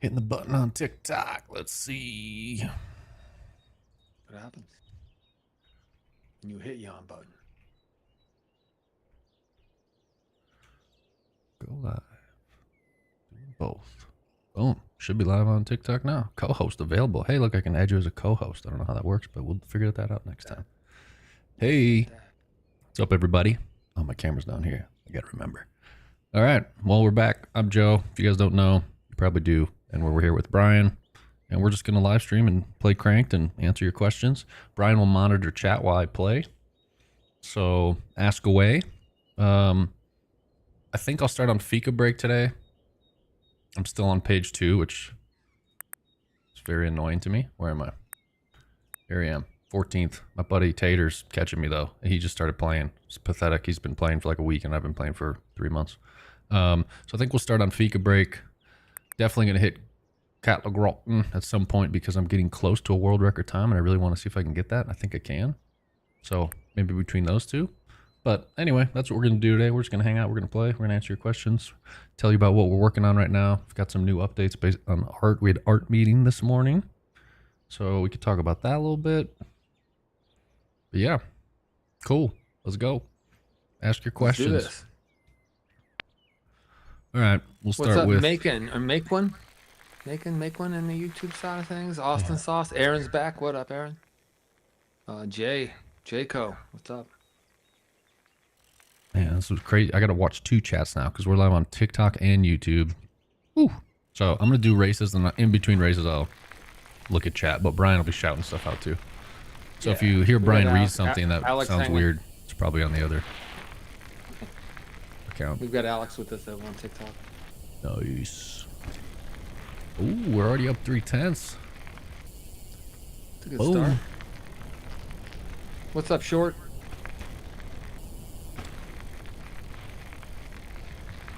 Hitting the button on TikTok. Let's see. What happens? You hit yawn button. Go live. Doing both. Boom. Should be live on TikTok now. Co-host available. Hey, look, I can add you as a co-host. I don't know how that works, but we'll figure that out next time. Hey. What's up, everybody? Oh, my camera's down here. I got to remember. All right. Well, we're back. I'm Joe. If you guys don't know, you probably do. And we're here with Brian. And we're just going to live stream and play Cranked and answer your questions. Brian will monitor chat while I play. So ask away. I think I'll start on Fika break today. I'm still on page 2, which is very annoying to me. Where am I? Here I am. 14th. My buddy Tater's catching me, though. He just started playing. It's pathetic. He's been playing for like a week, and I've been playing for 3 months. So I think we'll start on Fika break. Definitely going to hit Cat LeGrand at some point because I'm getting close to a world record time, and I really want to see if I can get that. I think I can. So maybe between those two. But anyway, that's what we're going to do today. We're just going to hang out. We're going to play. We're going to answer your questions. Tell you about what we're working on right now. We've got some new updates based on art. We had art meeting this morning. So we could talk about that a little bit. But yeah. Cool. Let's go. Ask your questions. Let's do this. All right. We'll start What's up, with... Macon? Or make one in the YouTube side of things. Austin Sauce. Aaron's back. What up, Aaron? Jayco. What's up? Man, this was crazy. I got to watch 2 chats now because we're live on TikTok and YouTube. Woo. So I'm going to do races, and in between races, I'll look at chat. But Brian will be shouting stuff out too. So if you hear Brian read something that sounds weird, it's probably on the other account. We've got Alex with us over on TikTok. Nice. Ooh, we're already up 3/10. It's a good start. What's up, Short?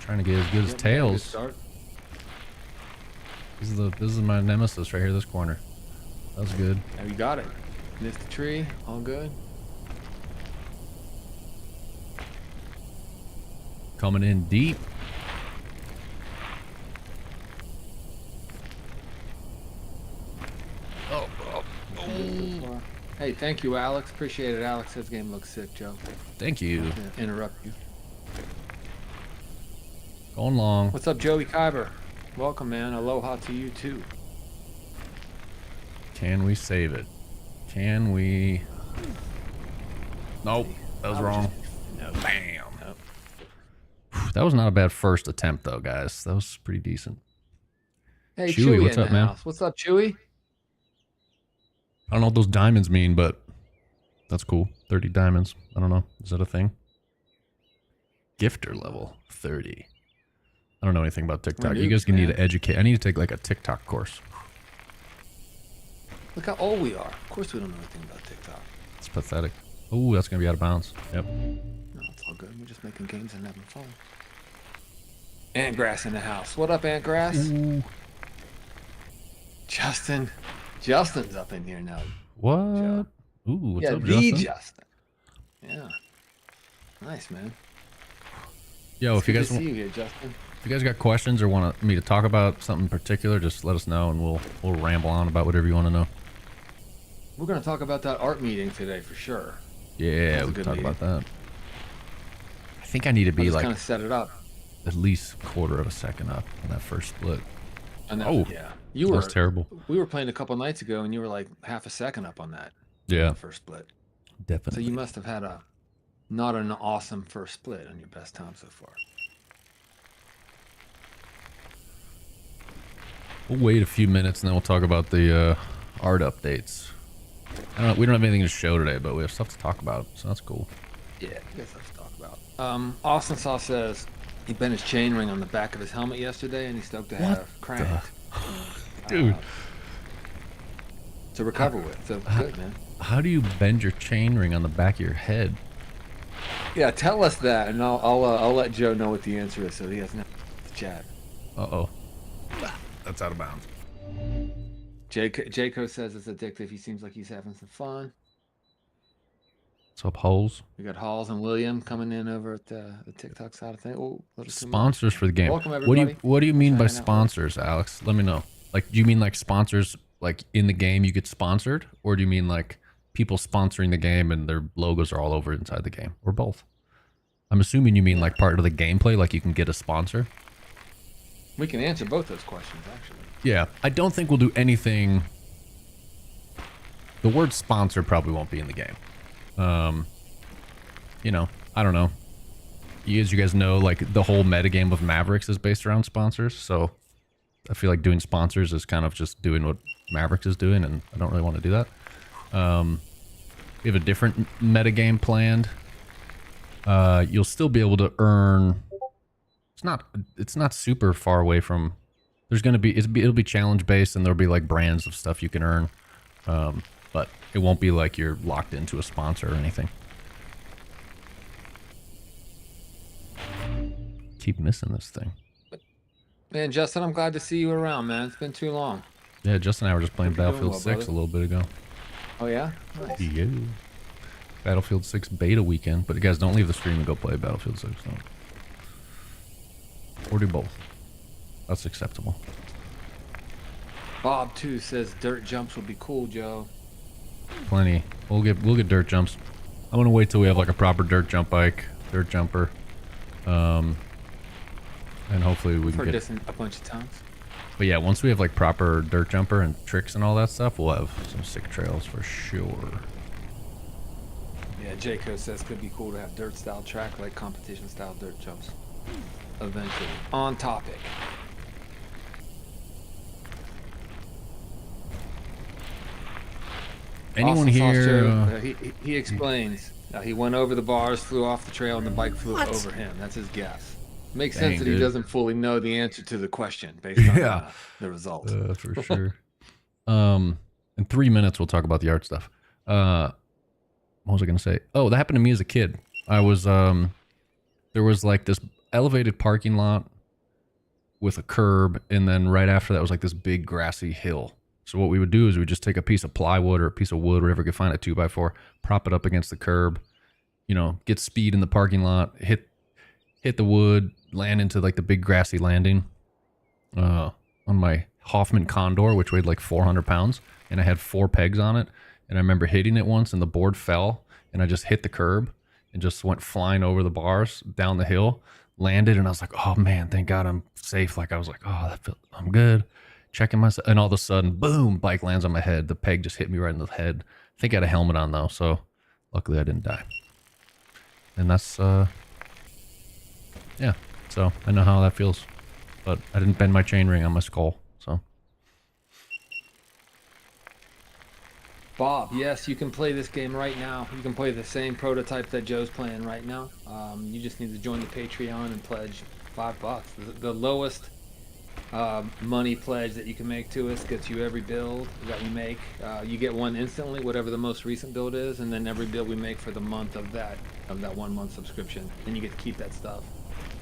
Trying to get as good as Tails. This is my nemesis right here, this corner. That was good. Have you got it? Missed the tree. All good. Coming in deep. Oh. Hey, thank you, Alex. Appreciate it, Alex. This game looks sick, Joe. Thank you. Interrupt you. Going long. What's up, Joey Kyber? Welcome, man. Aloha to you, too. Can we save it? Can we? Nope. That was wrong. Bam. Nope. That was not a bad first attempt, though, guys. That was pretty decent. Hey, Chewy, what's in up, the man? house. What's up, Chewy? I don't know what those diamonds mean, but that's cool. 30 diamonds. I don't know. Is that a thing? Gifter level 30. I don't know anything about TikTok. You guys need to educate. I need to take like a TikTok course. Look how old we are. Of course we don't know anything about TikTok. It's pathetic. Oh, that's going to be out of bounds. Yep. No, it's all good. We're just making games and having fun. Antgrass in the house. What up, Antgrass? Ooh. Justin's up in here now. What? Joe. Ooh, what's up, the Justin? Justin. Yeah. Nice, man. Yo, if you guys see you here, Justin. If you guys got questions or want me to talk about something in particular, just let us know and we'll ramble on about whatever you want to know. We're gonna talk about that art meeting today for sure. Yeah, we can talk about that. I think I need to be like kind of set it up. At least a quarter of a second up on that first split. Oh, yeah. That was terrible. We were playing a couple nights ago, and you were like half a second up on that. Yeah. First split. Definitely. So you must have had not an awesome first split on your best time so far. We'll wait a few minutes and then we'll talk about the art updates. We don't have anything to show today, but we have stuff to talk about, so that's cool. Yeah, we got stuff to talk about. Austin Saw says he bent his chain ring on the back of his helmet yesterday, and he's stoked to have Cranked. Dude. To recover with. So good, man. How do you bend your chain ring on the back of your head? Yeah, tell us that, and I'll let Joe know what the answer is, so he doesn't have to chat. Uh-oh. That's out of bounds. Jayco says it's addictive. He seems like he's having some fun. What's up, holes? We got Halls and William coming in over at the TikTok side of things. Oh, sponsors for the game. Welcome, everybody. What do you mean by sponsors, Alex? Let me know. Like, do you mean like sponsors, like in the game you get sponsored? Or do you mean like people sponsoring the game and their logos are all over inside the game? Or both? I'm assuming you mean like part of the gameplay, like you can get a sponsor. We can answer both those questions, actually. Yeah, I don't think we'll do anything. The word sponsor probably won't be in the game. You know, I don't know. As you guys know, like the whole metagame of Mavericks is based around sponsors, so I feel like doing sponsors is kind of just doing what Mavericks is doing, and I don't really want to do that. We have a different metagame planned. You'll still be able to earn. It's not super far away from. There's gonna be it'll be challenge based, and there'll be like brands of stuff you can earn, but it won't be like you're locked into a sponsor or anything. Keep missing this thing. Man, Justin, I'm glad to see you around, man. It's been too long. Yeah, Justin and I were just playing Battlefield 6 a little bit ago. Oh yeah? Nice. Yeah. Battlefield 6 beta weekend, but you guys don't leave the stream and go play Battlefield 6. No. Or do both. That's acceptable. Bob too says dirt jumps would be cool, Joe. Plenty. We'll get dirt jumps. I'm gonna wait till we have like a proper dirt jump bike, dirt jumper. And hopefully we can get this a bunch of times. But yeah, once we have like proper dirt jumper and tricks and all that stuff, we'll have some sick trails for sure. Yeah, Jayco says could be cool to have dirt style track, like competition style dirt jumps. Eventually. On topic. Anyone here? He explains. He went over the bars, flew off the trail, and the bike flew over him. That's his guess. Makes sense that he doesn't fully know the answer to the question based on the result. For sure. In 3 minutes, we'll talk about the art stuff. What was I going to say? Oh, that happened to me as a kid. I was, there was like this elevated parking lot with a curb. And then right after that was like this big grassy hill. So what we would do is we'd just take a piece of plywood or a piece of wood, whatever we could find, a 2x4, prop it up against the curb, you know, get speed in the parking lot, hit the wood, land into like the big grassy landing on my Hoffman Condor, which weighed like 400 pounds. And I had 4 pegs on it. And I remember hitting it once and the board fell and I just hit the curb and just went flying over the bars down the hill, landed. And I was like, oh man, thank God I'm safe. Like I was like, oh, I'm good. Checking myself. And all of a sudden, boom, bike lands on my head. The peg just hit me right in the head. I think I had a helmet on though. So luckily I didn't die. And that's, yeah. So I know how that feels, but I didn't bend my chain ring on my skull. So. Bob, yes, you can play this game right now. You can play the same prototype that Joe's playing right now. You just need to join the Patreon and pledge $5. The lowest money pledge that you can make to us gets you every build that we make. You get one instantly, whatever the most recent build is, and then every build we make for the month of that 1 month subscription. Then you get to keep that stuff,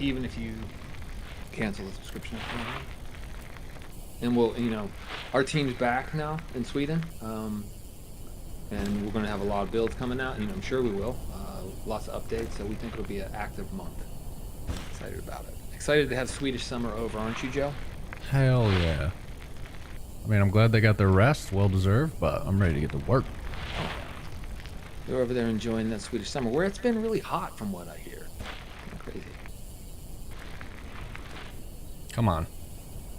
even if you cancel the subscription. And we'll, you know, our team's back now in Sweden. And we're going to have a lot of builds coming out. You know, I'm sure we will. Lots of updates, so we think it'll be an active month. Excited about it. Excited to have Swedish summer over, aren't you, Joe? Hell yeah. I mean, I'm glad they got their rest, well deserved, but I'm ready to get to work. Oh, they're over there enjoying that Swedish summer, where it's been really hot from what I hear. Crazy. Come on.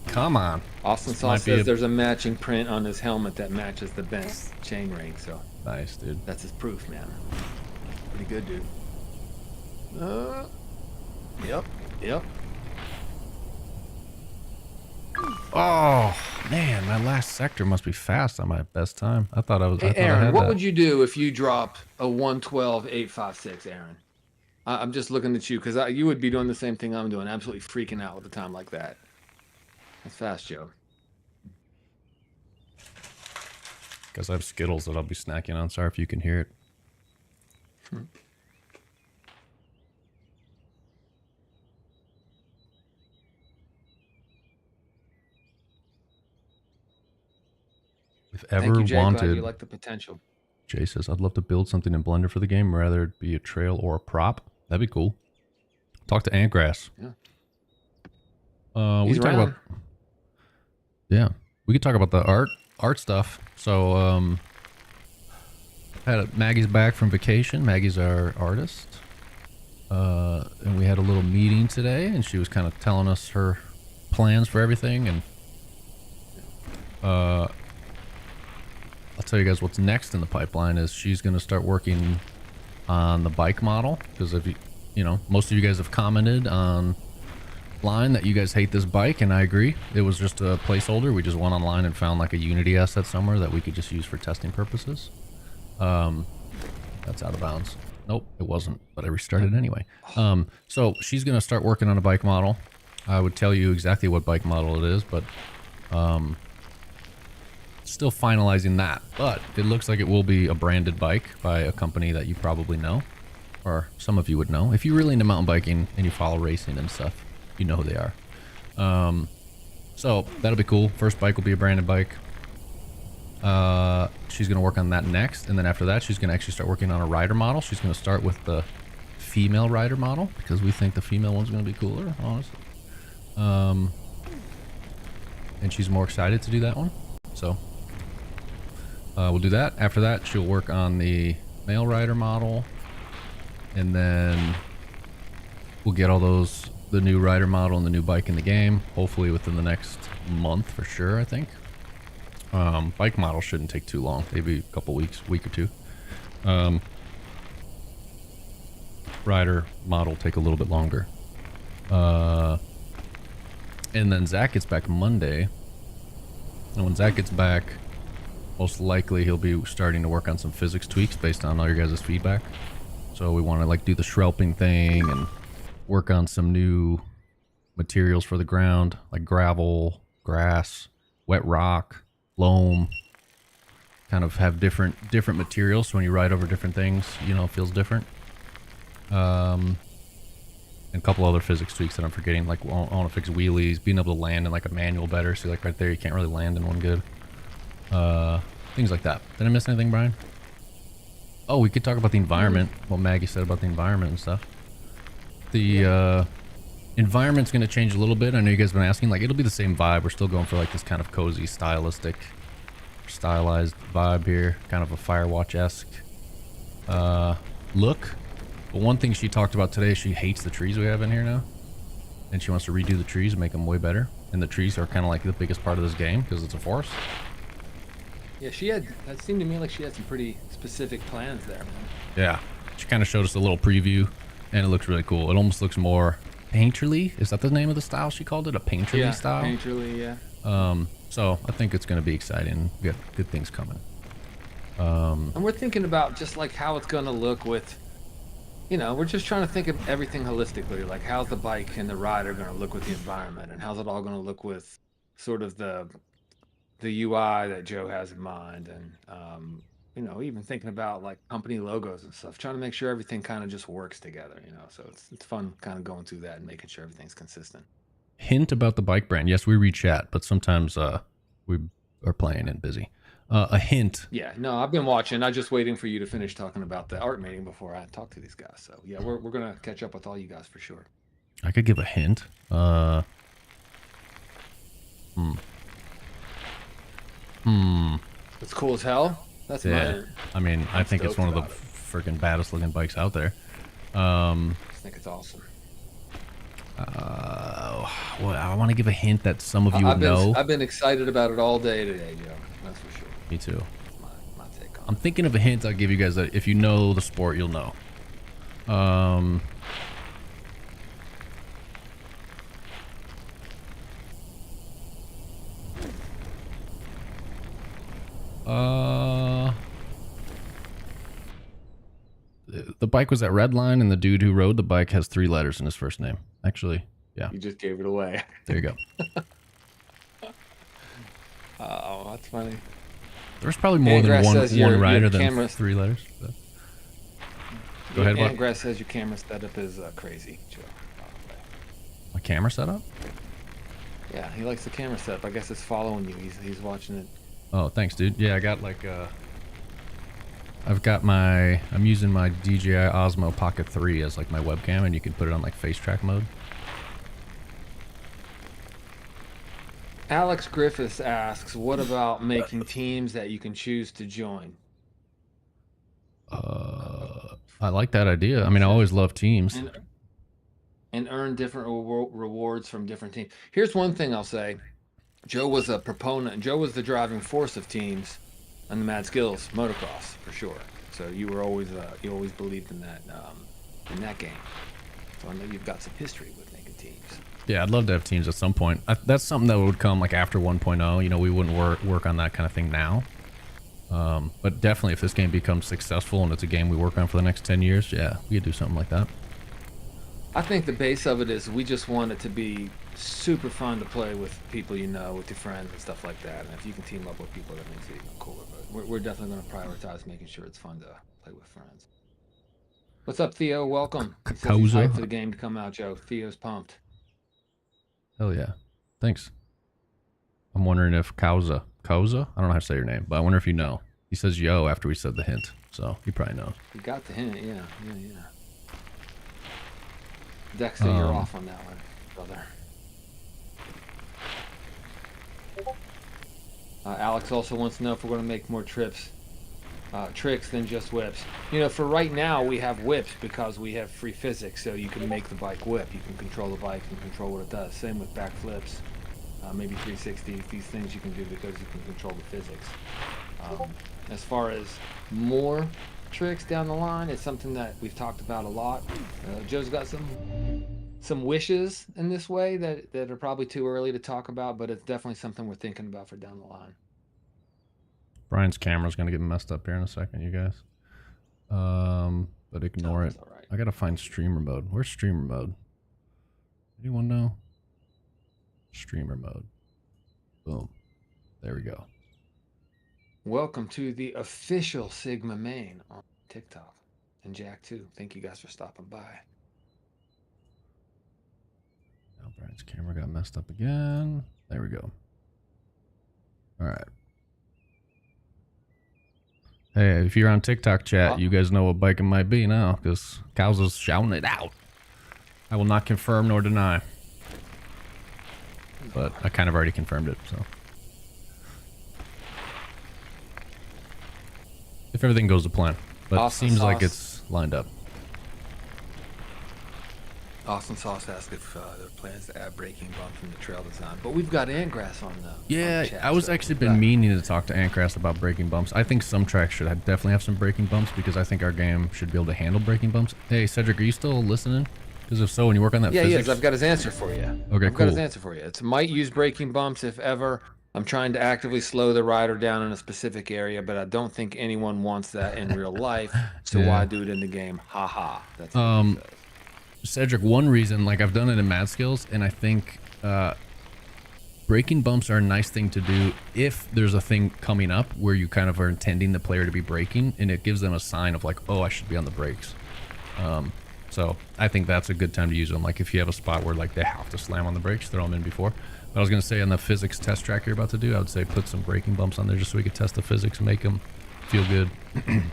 Come on. Austin Saw says there's a matching print on his helmet that matches the bent chain ring, so. Nice, dude. That's his proof, man. Pretty good, dude. Yep. Oh, man, my last sector must be fast on my best time. I thought I was. Hey, Aaron, what would you do if you drop a 112.856, Aaron? I'm just looking at you because you would be doing the same thing I'm doing, absolutely freaking out with a time like that. That's fast, Joe. Because I have Skittles that I'll be snacking on. Sorry if you can hear it. If ever Thank you, Jay. wanted, Glad you like the potential. Jay says, I'd love to build something in Blender for the game, rather it be a trail or a prop. That'd be cool. Talk to Antgrass. Yeah. We can talk about. Yeah. we could talk about the art stuff. So Maggie's back from vacation. Maggie's our artist. And we had a little meeting today, and she was kind of telling us her plans for everything. And I'll tell you guys what's next in the pipeline is she's going to start working on the bike model, because if you know, most of you guys have commented online that you guys hate this bike, and I agree. It was just a placeholder. We just went online and found like a Unity asset somewhere that we could just use for testing purposes. That's out of bounds. Nope, it wasn't, but I restarted anyway. So she's going to start working on a bike model. I would tell you exactly what bike model it is, but still finalizing that. But it looks like it will be a branded bike by a company that you probably know, or some of you would know. If you're really into mountain biking and you follow racing and stuff, you know who they are. So that'll be cool. First bike will be a branded bike. She's going to work on that next, and then after that she's going to actually start working on a rider model. She's going to start with the female rider model because we think the female one's going to be cooler, honestly. And she's more excited to do that one, so we'll do that. After that she'll work on the male rider model, and then we'll get all those, the new rider model and the new bike in the game, hopefully within the next month for sure, I think. Bike model shouldn't take too long, maybe a couple weeks, week or two. Rider model take a little bit longer. And then Zach gets back Monday, and when Zach gets back, most likely he'll be starting to work on some physics tweaks based on all your guys' feedback. So we want to like do the Shrelping thing and work on some new materials for the ground, like gravel, grass, wet rock, loam. Kind of have different materials, so when you ride over different things, you know, it feels different. And a couple other physics tweaks that I'm forgetting, like I want to fix wheelies, being able to land in like a manual better. See, like right there, you can't really land in one good. Things like that. Did I miss anything, Brian? Oh, we could talk about the environment, what Maggie said about the environment and stuff. The environment's going to change a little bit. I know you guys have been asking, like it'll be the same vibe. We're still going for like this kind of cozy, stylized vibe here, kind of a Firewatch-esque look. But one thing she talked about today, she hates the trees we have in here now, and she wants to redo the trees and make them way better. And the trees are kind of like the biggest part of this game because it's a forest. Yeah, that seemed to me like she had some pretty specific plans there, man. Yeah, she kind of showed us a little preview, and it looks really cool. It almost looks more painterly. Is that the name of the style she called it? A painterly style? Yeah, painterly, yeah. So I think it's going to be exciting. We got good things coming. And we're thinking about just like how it's going to look with, you know, we're just trying to think of everything holistically. Like how's the bike and the rider going to look with the environment, and how's it all going to look with sort of the UI that Joe has in mind, and you know, even thinking about like company logos and stuff, trying to make sure everything kind of just works together, you know. So it's fun kind of going through that and making sure everything's consistent. Hint about the bike brand. Yes, we read chat, but sometimes we are playing and busy. A hint. Yeah, no, I've been watching. I'm just waiting for you to finish talking about the art meeting before I talk to these guys. So yeah, we're gonna catch up with all you guys for sure. I could give a hint. It's cool as hell. That's yeah. I mean, I think it's one of the freaking baddest looking bikes out there. I think it's awesome. Well, I want to give a hint that some of you would know. I've been excited about it all day today, Joe. That's for sure. Me too. That's my take on it. I'm thinking of a hint I'll give you guys that if you know the sport, you'll know. The bike was at Redline, and the dude who rode the bike has 3 letters in his first name. Actually, yeah. You just gave it away. There you go. Oh, that's funny. There's probably more than one rider than 3 letters. But. Go ahead, Ant Grass says your camera setup is crazy, Joe. My camera setup? Yeah, he likes the camera setup. I guess it's following you. He's watching it. Oh, thanks, dude. Yeah, I got like I'm using my DJI Osmo Pocket 3 as like my webcam, and you can put it on like face track mode. Alex Griffiths asks, what about making teams that you can choose to join? I like that idea. I mean, I always love teams. And earn different rewards from different teams. Here's one thing I'll say. Joe was a proponent. Joe was the driving force of teams on the Mad Skills motocross for sure. So you always believed in that game. So I know you've got some history with making teams. Yeah, I'd love to have teams at some point. That's something that would come like after 1.0. You know, we wouldn't work on that kind of thing now. But definitely, if this game becomes successful and it's a game we work on for the next 10 years, yeah, we could do something like that. I think the base of it is we just want it to be super fun to play with people you know, with your friends and stuff like that. And if you can team up with people, that makes it even cooler. But we're definitely going to prioritize making sure it's fun to play with friends. What's up, Theo? Welcome. He says he's hyped for the game to come out, Joe. Theo's pumped. Hell yeah. Thanks. I'm wondering if Kauza, I don't know how to say your name, but I wonder if you know. He says yo after we said the hint, so he probably knows. He got the hint, yeah. Dexter, you're off on that one, brother. Alex also wants to know if we're going to make more tricks than just whips. You know, for right now, we have whips because we have free physics, so you can make the bike whip. You can control the bike and control what it does. Same with backflips, maybe 360. These things you can do because you can control the physics. As far as more tricks down the line, it's something that we've talked about a lot. Joe's got some wishes in this way that are probably too early to talk about, but it's definitely something we're thinking about for down the line. Brian's camera's gonna get messed up here in a second, you guys. But ignore it. All right. I gotta find streamer mode. Where's streamer mode? Anyone know? Streamer mode. Boom. There we go. Welcome to the official Sigma main on TikTok. And Jack too. Thank you guys for stopping by. Now Brian's camera got messed up again. There we go. Alright. Hey, if you're on TikTok chat, you guys know what bike it might be now, because Kauza's shouting it out. I will not confirm nor deny. But I kind of already confirmed it, so. If everything goes to plan. But it seems like it's lined up. Austin Sauce asked if there are plans to add braking bumps in the trail design. But we've got Antgrass on the Yeah, I was actually been meaning to talk to Antgrass about braking bumps. I think some tracks should definitely have some braking bumps because I think our game should be able to handle braking bumps. Hey, Cedric, are you still listening? Because if so, when you work on that physics... yes, I've got his answer for you. Okay, I've got his answer for you. It's might use braking bumps if ever. I'm trying to actively slow the rider down in a specific area, but I don't think anyone wants that in real life. So why do it in the game? Ha ha. That's what he says. Cedric, one reason, like I've done it in Mad Skills, and I think braking bumps are a nice thing to do if there's a thing coming up where you kind of are intending the player to be braking, and it gives them a sign of like, oh, I should be on the brakes. So I think that's a good time to use them. Like if you have a spot where like they have to slam on the brakes, throw them in before. But I was going to say on the physics test track you're about to do, I would say put some braking bumps on there just so we could test the physics and make them feel good. I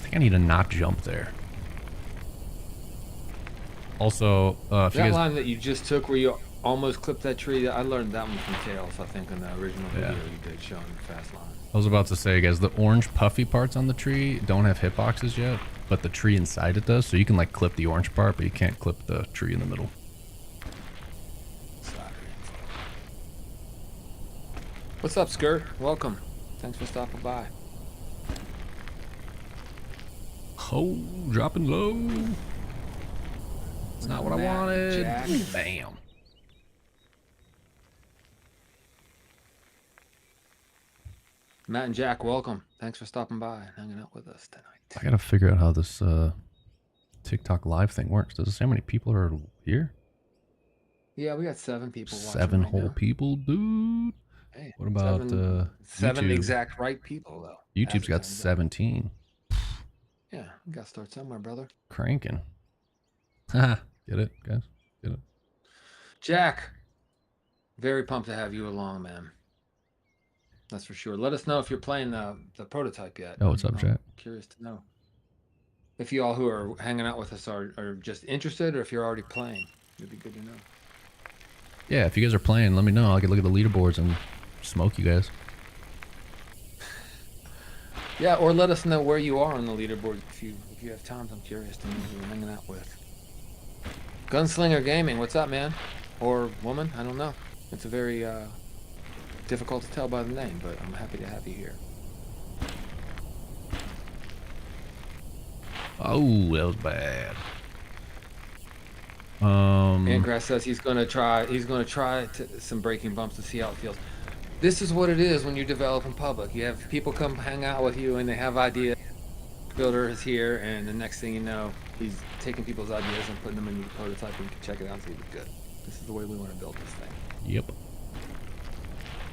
think I need to not jump there. Also, if that line that you just took where you almost clipped that tree, I learned that one from Tails, I think, in the original video you did showing the fast line. I was about to say, guys, the orange puffy parts on the tree don't have hitboxes yet, but the tree inside it does. So you can like clip the orange part, but you can't clip the tree in the middle. What's up, Skirt? Welcome. Thanks for stopping by. Oh, dropping low. It's not what I wanted. Jack. Bam. Matt and Jack, welcome. Thanks for stopping by and hanging out with us tonight. I gotta figure out how this TikTok live thing works. Does it say how many people are here? Yeah, we got 7 people watching. 7 whole people, dude. Hey, what about 7 YouTube? exact right people though? YouTube's got 17. Yeah, we gotta start somewhere, brother. Cranking. Haha. Get it, guys? Get it? Jack, very pumped to have you along, man. That's for sure. Let us know if you're playing the prototype yet. Oh, what's up, Jack? Curious to know. if you all who are hanging out with us are just interested, or if you're already playing. It'd be good to know. Yeah, if you guys are playing, let me know. I could look at the leaderboards and smoke you guys. Yeah, or let us know where you are on the leaderboard if you have time. I'm curious to know who you're hanging out with. Gunslinger Gaming, what's up, man? Or woman? I don't know. It's a very difficult to tell by the name, but I'm happy to have you here. Oh, that was bad. Andgrass says he's gonna try some breaking bumps to see how it feels. This is what it is when you develop in public. You have people come hang out with you and they have ideas. Builder is here, and the next thing you know, he's taking people's ideas and putting them into the prototype, and you can check it out and see if it's good. This is the way we want to build this thing. Yep.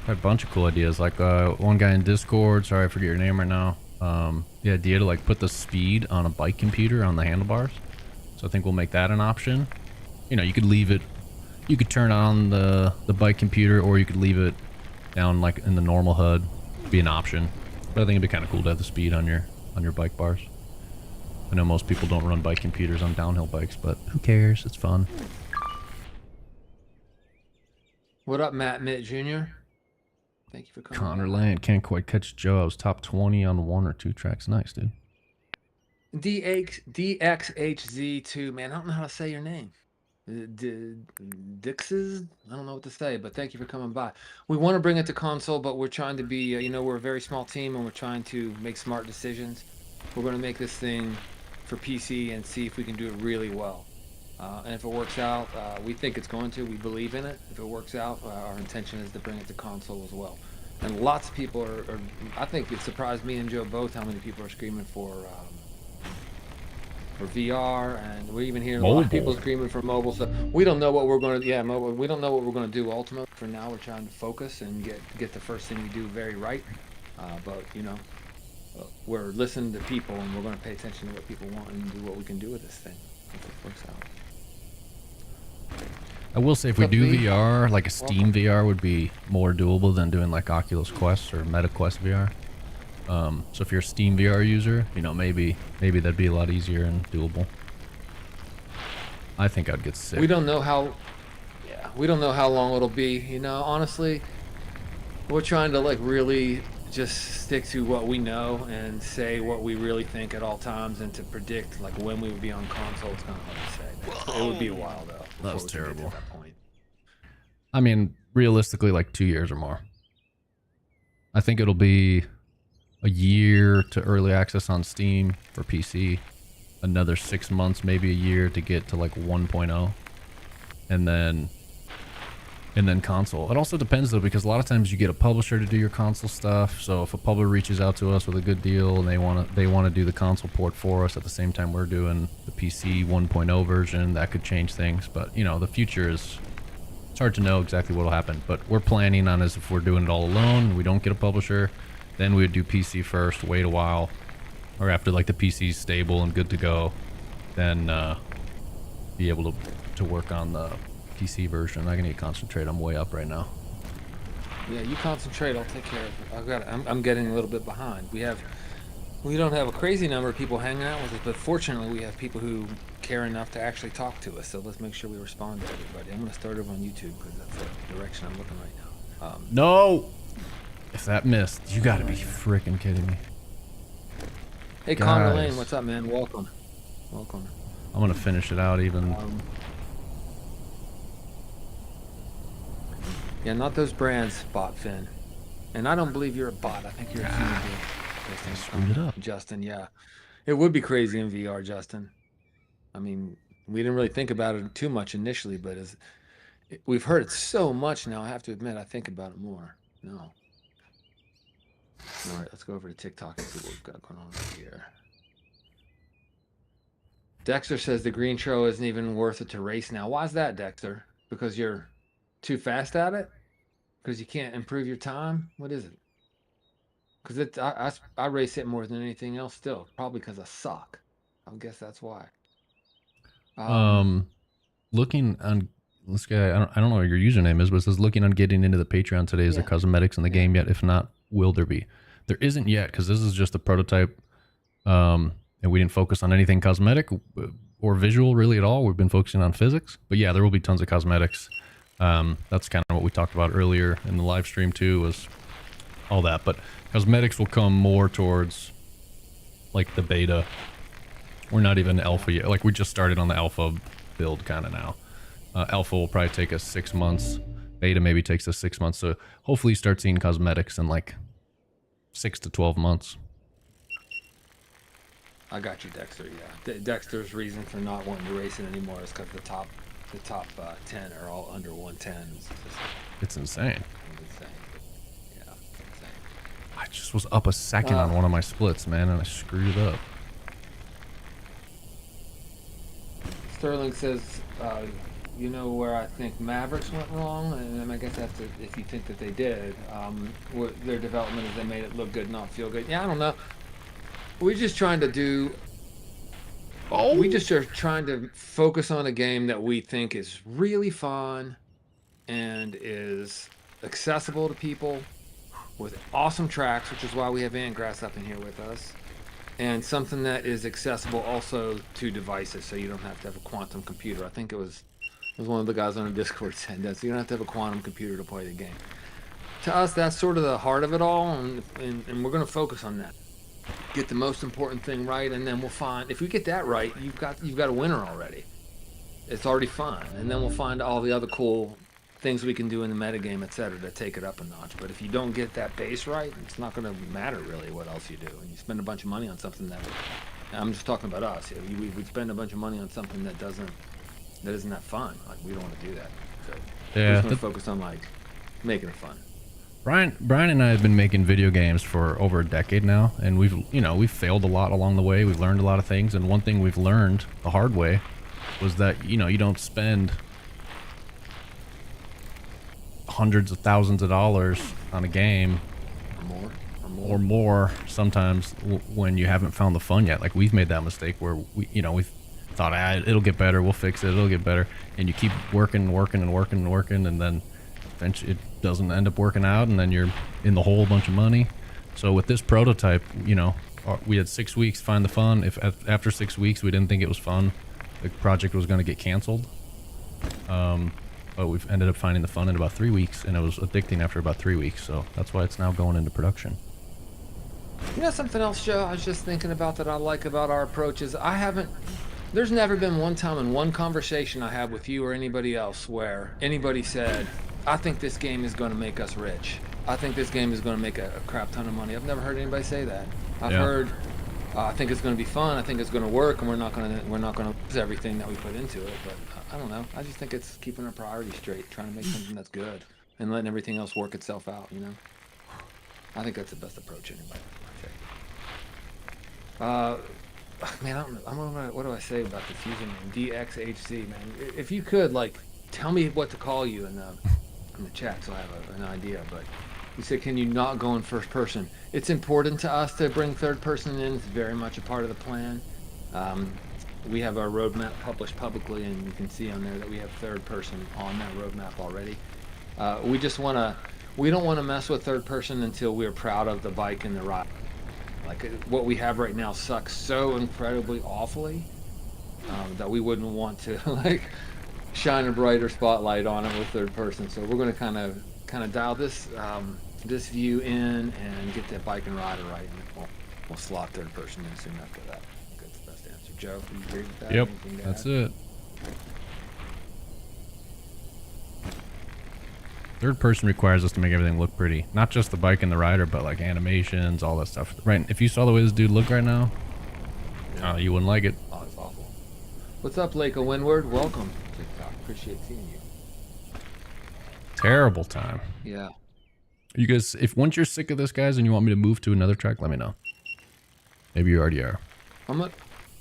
I had a bunch of cool ideas. Like one guy in Discord, sorry I forget your name right now. The idea to like put the speed on a bike computer on the handlebars. So I think we'll make that an option. You know, you could leave it, you could turn on the bike computer, or you could leave it down like in the normal HUD. Be an option. But I think it'd be kind of cool to have the speed on your bike bars. I know most people don't run bike computers on downhill bikes, but who cares? It's fun. What up, Matt Mitt Jr.? Thank you for coming. Connor Land, can't quite catch Joe. I was top 20 on 1 or 2 tracks. Nice, dude. DXHZ2, man, I don't know how to say your name. Dixes? I don't know what to say, but thank you for coming by. We want to bring it to console, but we're trying to be, you know, we're a very small team and we're trying to make smart decisions. We're going to make this thing for PC and see if we can do it really well. And if it works out, we think it's going to. We believe in it. If it works out, our intention is to bring it to console as well. And lots of people are I think it surprised me and Joe both how many people are screaming for VR, and we're even hearing a lot of people screaming for mobile. So we don't know what we're going to, mobile. We don't know what we're going to do ultimately. For now, we're trying to focus and get the first thing we do very right. But you know, we're listening to people, and we're going to pay attention to what people want and do what we can do with this thing if it works out. I will say if we do VR, like a Steam VR would be more doable than doing like Oculus Quest or Meta Quest VR. So if you're a Steam VR user, you know, maybe that'd be a lot easier and doable. I think I'd get sick. We don't know how long it'll be, you know, honestly. We're trying to like really just stick to what we know and say what we really think at all times, and to predict like when we would be on console, it's kind of hard to say. It would be a while though. That was terrible. That point. I mean, realistically, like 2 years or more. I think it'll be a year to early access on Steam for PC, another 6 months, maybe a year to get to like 1.0, and then console. It also depends though, because a lot of times you get a publisher to do your console stuff. So if a publisher reaches out to us with a good deal and they want to do the console port for us at the same time we're doing the PC 1.0 version, that could change things. But you know, the future is, it's hard to know exactly what will happen, but we're planning on as if we're doing it all alone, we don't get a publisher, then we would do PC first, wait a while, or after like the PC's stable and good to go, then be able to work on the PC version. I need to concentrate. I'm way up right now. Yeah, you concentrate. I'll take care of it. I'm getting a little bit behind. We don't have a crazy number of people hanging out with us, but fortunately we have people who care enough to actually talk to us. So let's make sure we respond to everybody. I'm going to start over on YouTube because that's the direction I'm looking right now. No! If that missed, you got to be freaking kidding me. Hey, Connor Lane, what's up, man? Welcome. Welcome. I'm going to finish it out even. Yeah, not those brands, bot Finn. And I don't believe you're a bot. I think you're a human being. Screwed it up. Justin, yeah. It would be crazy in VR, Justin. I mean, we didn't really think about it too much initially, but we've heard it so much now, I have to admit, I think about it more. No. All right, let's go over to TikTok and see what we've got going on here. Dexter says the green trail isn't even worth it to race now. Why is that, Dexter? Because you're too fast at it? Because you can't improve your time? What is it? Because I race it more than anything else still. Probably because I suck. I guess that's why. Looking on this guy, I don't know what your username is, but it says looking on getting into the Patreon today. Is there cosmetics in the game yet? If not, will there be? There isn't yet, because this is just a prototype. And and we didn't focus on anything cosmetic or visual really at all. We've been focusing on physics, but yeah, there will be tons of cosmetics. That's kind of what we talked about earlier in the live stream too, was all that. But cosmetics will come more towards like the beta. We're not even alpha yet. Like we just started on the alpha build kind of now. Alpha will probably take us 6 months. Beta maybe takes us 6 months. So hopefully you start seeing cosmetics in like 6 to 12 months. I got you, Dexter. Yeah, Dexter's reason for not wanting to race it anymore is because the top 10 are all under 110. It's insane. It's insane. Yeah, it's insane. I just was up a second on one of my splits, man, and I screwed it up. Sterling says, you know where I think Mavericks went wrong, and I guess that's if you think that they did. Their development is they made it look good, not feel good. Yeah, I don't know. We're just trying to do. We just are trying to focus on a game that we think is really fun, and is accessible to people, with awesome tracks, which is why we have Antgrass up in here with us, and something that is accessible also to devices, so you don't have to have a quantum computer. I think it was one of the guys on the Discord said that, so you don't have to have a quantum computer to play the game. To us, that's sort of the heart of it all, and we're going to focus on that. Get the most important thing right, and then we'll find, if we get that right, you've got a winner already. It's already fun, and then we'll find all the other cool things we can do in the metagame, etc., to take it up a notch. But if you don't get that base right, it's not going to matter really what else you do. And you spend a bunch of money on something that, I'm just talking about us. We spend a bunch of money on something that isn't that fun. Like, we don't want to do that. So we're just going to focus on like making it fun. Brian and I have been making video games for over a decade now, and we've failed a lot along the way. We've learned a lot of things, and one thing we've learned the hard way was that, you don't spend hundreds of thousands of dollars on a game or more sometimes when you haven't found the fun yet. Like, we've made that mistake where we've thought, it'll get better, we'll fix it, it'll get better, and you keep working, and then eventually it doesn't end up working out, and then you're in the hole a bunch of money. So with this prototype, we had 6 weeks to find the fun. If after 6 weeks we didn't think it was fun, the project was going to get canceled. But we've ended up finding the fun in about 3 weeks, and it was addicting after about 3 weeks. So that's why it's now going into production. Something else, Joe, I was just thinking about that I like about our approach is there's never been one time in one conversation I had with you or anybody else where anybody said, I think this game is going to make us rich. I think this game is going to make a crap ton of money. I've never heard anybody say that. I've heard, I think it's going to be fun. I think it's going to work, and we're not going to lose everything that we put into it. But I don't know. I just think it's keeping our priorities straight, trying to make something that's good, and letting everything else work itself out. I think that's the best approach anyway. Man, what do I say about the username DXHC, man? If you could, tell me what to call you in the chat so I have an idea. But you said, can you not go in first person? It's important to us to bring third person in. It's very much a part of the plan. We have our roadmap published publicly, and you can see on there that we have third person on that roadmap already. We don't want to mess with third person until we're proud of the bike and the ride. What we have right now sucks so incredibly awfully that we wouldn't want to shine a brighter spotlight on it with third person. So we're going to kind of dial this view in and get that bike and rider right, and we'll slot third person in soon after that. I think that's the best answer. Joe, do you agree with that? Yep, that's it. Third person requires us to make everything look pretty. Not just the bike and the rider, but animations, all that stuff. Right, if you saw the way this dude looked right now, you wouldn't like it. Oh, it's awful. What's up, Lake of Windward? Welcome. TikTok. Appreciate seeing you. Terrible time. Yeah. You guys, once you're sick of this, guys, and you want me to move to another track, let me know. Maybe you already are.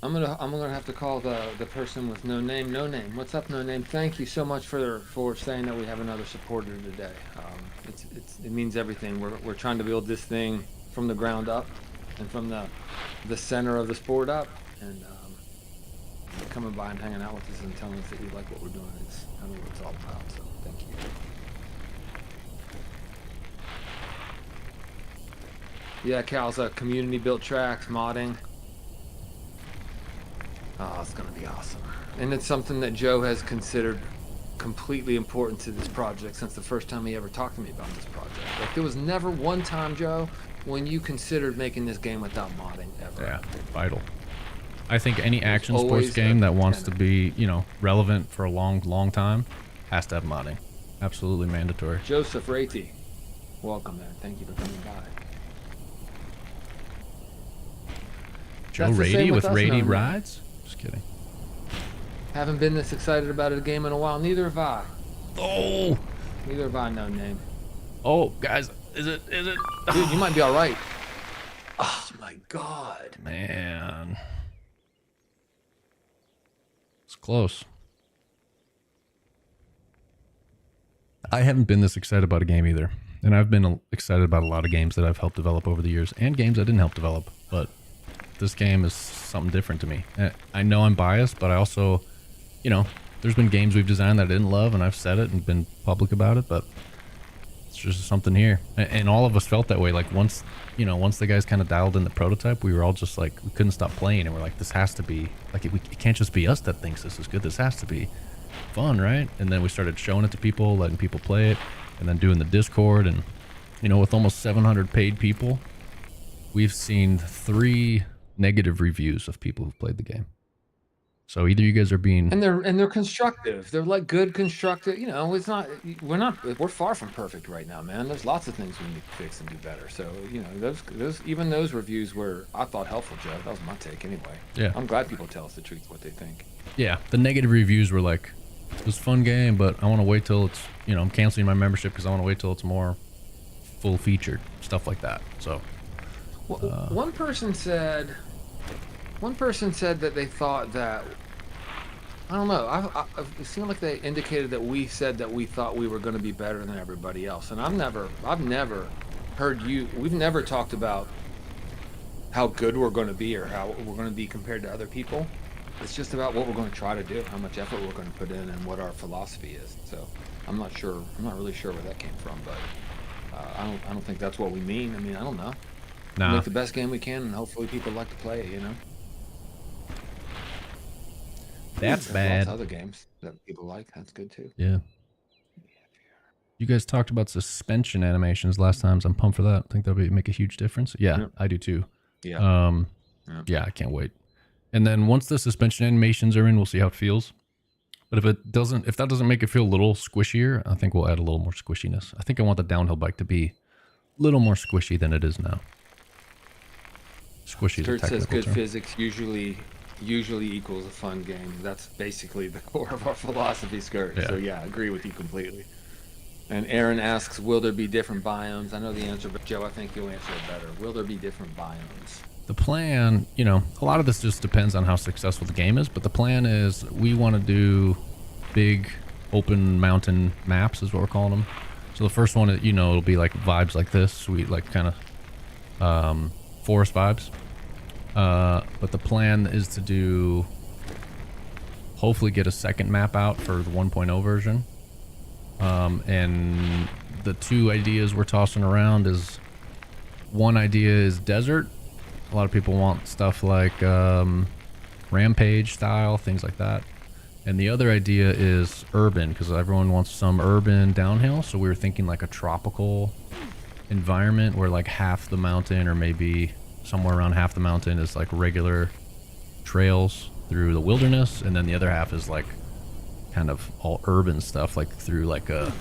I'm gonna have to call the person with no name. What's up, no name? Thank you so much for saying that we have another supporter today. It means everything. We're trying to build this thing from the ground up, and from the center of the sport up, and coming by and hanging out with us and telling us that you like what we're doing is kind of what it's all about. So thank you. Yeah, Cal's community built tracks, modding. Oh, it's gonna be awesome. And it's something that Joe has considered completely important to this project since the first time he ever talked to me about this project. Like, there was never one time, Joe, when you considered making this game without modding ever. Yeah, vital. I think any action sports always game that wants to tenet. be, you know, relevant for a long time has to have modding. Absolutely mandatory. Joseph Rati, welcome, man. Thank you for coming by. Joe That's the Rady same with with us, Rady no, man. Rides? Just kidding. Haven't been this excited about a game in a while. Neither have I. Oh! Neither have I, no name. Oh, guys, is it? Dude, you might be all right. Oh my God. Man. It's close. I haven't been this excited about a game either. And I've been excited about a lot of games that I've helped develop over the years and games I didn't help develop. But this game is something different to me. And I know I'm biased, but I also, you know, there's been games we've designed that I didn't love and I've said it and been public about it, but it's just something here. And all of us felt that way. Like once, you know, once the guys kind of dialed in the prototype, we were all just like, we couldn't stop playing. And we're like, this has to be, like, it can't just be us that thinks this is good. This has to be fun, right? And then we started showing it to people, letting people play it, and then doing the Discord. And, you know, with almost 700 paid people, we've seen 3 negative reviews of people who've played the game. So either you guys are being, And they're constructive. They're like good constructive. You know, it's not. We're far from perfect right now, man. There's lots of things we need to fix and do better. So you know, those reviews were, I thought, helpful, Joe. That was my take anyway. yeah, I'm glad people tell us the truth, what they think. yeah. The negative reviews were like, it was a fun game, but I want to wait till it's, you know, I'm canceling my membership because I want to wait till it's more full featured, stuff like that. So Well, one person said that they thought that, I don't know. It seemed like they indicated that we said that we thought we were going to be better than everybody else, and I've never heard you. We've never talked about how good we're going to be or how we're going to be compared to other people. It's just about what we're going to try to do, how much effort we're going to put in, and what our philosophy is. So I'm not sure. I'm not really sure where that came from, but I don't think that's what we mean. I mean, I don't know. nah, Make the best game we can, and hopefully people like to play it. You know. that's There's bad. lots of other games that people like. That's good too. Yeah. You guys talked about suspension animations last time, so I'm pumped for that. I think that'll make a huge difference. Yeah, Yep. I do too. Yeah. Yep. Yeah, I can't wait. And then once the suspension animations are in, we'll see how it feels. But if that doesn't make it feel a little squishier, I think we'll add a little more squishiness. I think I want the downhill bike to be a little more squishy than it is now. Squishy is a Kurt says technical good term. physics usually equals a fun game. That's basically the core of our philosophy, Skirt. Yeah. So yeah, I agree with you completely. And Aaron asks, will there be different biomes? I know the answer, but Joe, I think you'll answer it better. Will there be different biomes? The plan, you know, a lot of this just depends on how successful the game is, but the plan is we want to do big open mountain maps is what we're calling them. So the first one, you know, it'll be like vibes like this, sweet, like kind of forest vibes. But the plan is to do, hopefully get a second map out for the 1.0 version. And the 2 ideas we're tossing around is, one idea is desert. A lot of people want stuff like rampage style, things like that. And the other idea is urban, because everyone wants some urban downhill. So we were thinking like a tropical environment where like half the mountain, or maybe somewhere around half the mountain, is like regular trails through the wilderness, and then the other half is like kind of all urban stuff, like through like a,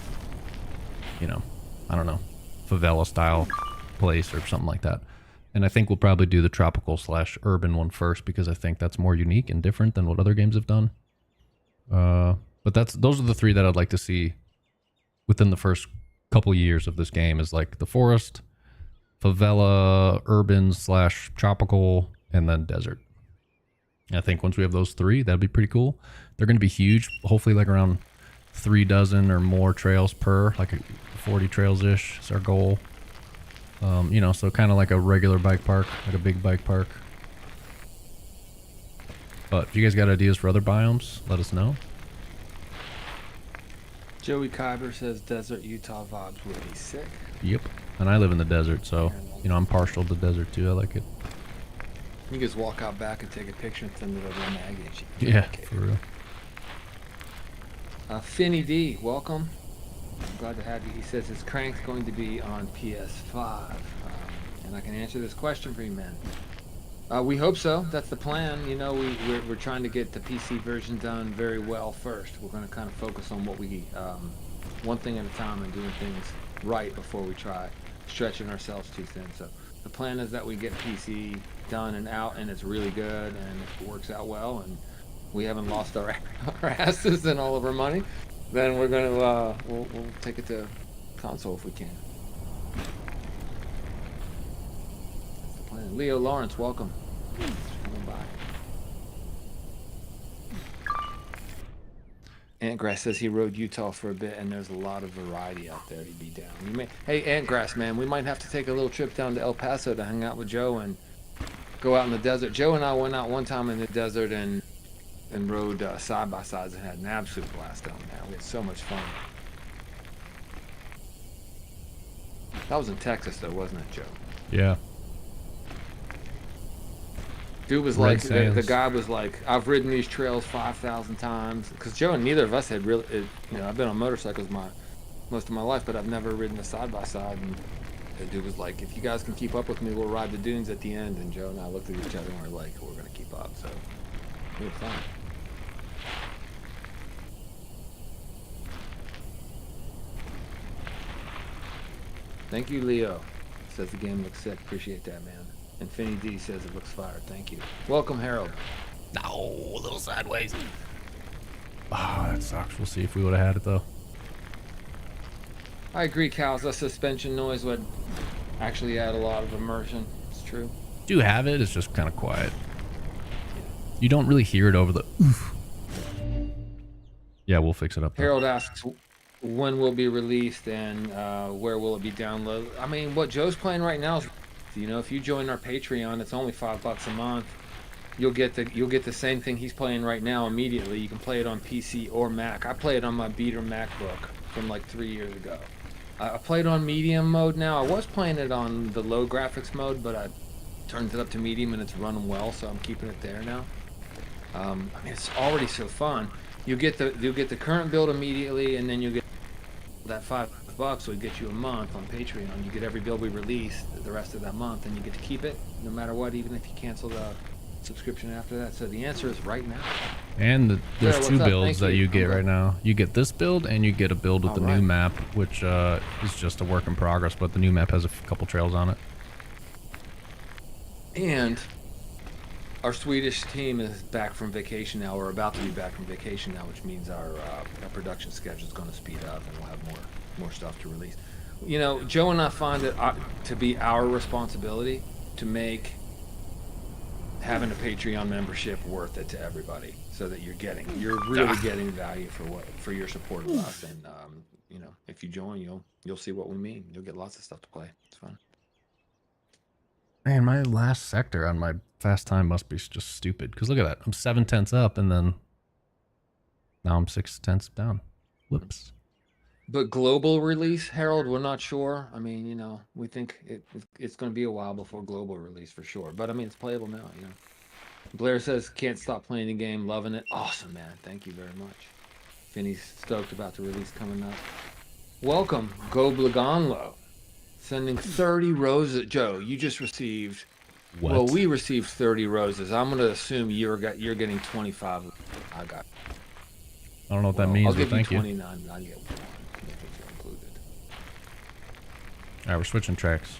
you know, I don't know, favela style place or something like that. And I think we'll probably do the tropical / urban one first, because I think that's more unique and different than what other games have done. But those are the 3 that I'd like to see within the first couple years of this game, is like the forest, favela, urban / tropical, and then desert. I think once we have those 3, that'd be pretty cool. They're going to be huge, hopefully like around 3 dozen or more trails per, like 40 trails-ish is our goal. You know, so kind of like a regular bike park, like a big bike park. But if you guys got ideas for other biomes, let us know. Joey Kyber says desert Utah vibes would be sick. Yep. And I live in the desert, so, you know, I'm partial to desert too. I like it. You just walk out back and take a picture and send it over to Maggie. And she can Yeah, communicate. for real. Finny D, welcome. I'm glad to have you. He says his crank's going to be on PS5. And I can answer this question for you, man. We hope so. That's the plan. You know, we're trying to get the PC version done very well first. We're going to kind of focus on what we, one thing at a time and doing things right before we try stretching ourselves too thin. So the plan is that we get PC done and out, and it's really good, and it works out well, and we haven't lost our asses and all of our money. Then we're going to, we'll take it to console if we can. Leo Lawrence, welcome. Coming by. Antgrass says he rode Utah for a bit, and there's a lot of variety out there to be down. Hey, Antgrass, man, we might have to take a little trip down to El Paso to hang out with Joe and go out in the desert. Joe and I went out one time in the desert and rode side by sides and had an absolute blast down there. We had so much fun. That was in Texas, though, wasn't it, Joe? Yeah. Dude was like, the guy was like, I've ridden these trails 5,000 times. Because Joe and neither of us had really, you know, I've been on motorcycles most of my life, but I've never ridden a side-by-side. And the dude was like, if you guys can keep up with me, we'll ride the dunes at the end. And Joe and I looked at each other and we're like, we're going to keep up. So we had fun. Thank you, Leo. Says the game looks sick. Appreciate that, man. And Finny D says it looks fire. Thank you. Welcome, Harold. No, a little sideways. Ah, that sucks. We'll see if we would have had it, though. I agree, Cal. The suspension noise would actually add a lot of immersion. It's true. Do have it. It's just kind of quiet. You don't really hear it over the oof. Yeah, we'll fix it up. Harold asks, when will it be released and where will it be downloaded? I mean, what Joe's playing right now is, you know, if you join our Patreon, it's only $5 a month. You'll get the same thing he's playing right now immediately. You can play it on PC or Mac. I play it on my beater MacBook from like 3 years ago. I played on medium mode now. I was playing it on the low graphics mode, but I turned it up to medium and it's running well, so I'm keeping it there now. I mean, it's already so fun. You'll get the current build immediately, and then you get that $5 will get you a month on Patreon. You get every build we release the rest of that month, and you get to keep it no matter what, even if you cancel the subscription after that. So the answer is right now. And there's two builds that you get right now. You get this build, and you get a build with the new map, which is just a work in progress, but the new map has a couple trails on it. And our Swedish team is back from vacation now. We're about to be back from vacation now, which means our production schedule is going to speed up, and we'll have more stuff to release. You know, Joe and I find it to be our responsibility to make having a Patreon membership worth it to everybody, so that you're really getting value for your support of us. And you know, if you join, you'll see what we mean. You'll get lots of stuff to play. It's fun. Man, my last sector on my fast time must be just stupid. Because look at that. I'm 7/10 up, and then now I'm 6/10 down. Whoops. But global release, Harold, we're not sure. I mean, you know, we think it's going to be a while before global release for sure. But I mean, it's playable now, you know. Blair says, can't stop playing the game, loving it. Awesome, man. Thank you very much. Finney's stoked about the release coming up. Welcome, Go Blagonlo. Sending 30 roses. Joe, you just received. What? Well, we received 30 roses. I'm going to assume you're getting 25. I got. I don't know what that means, I'll but give thank you. 29. I'll get one. Included. All right, we're switching tracks.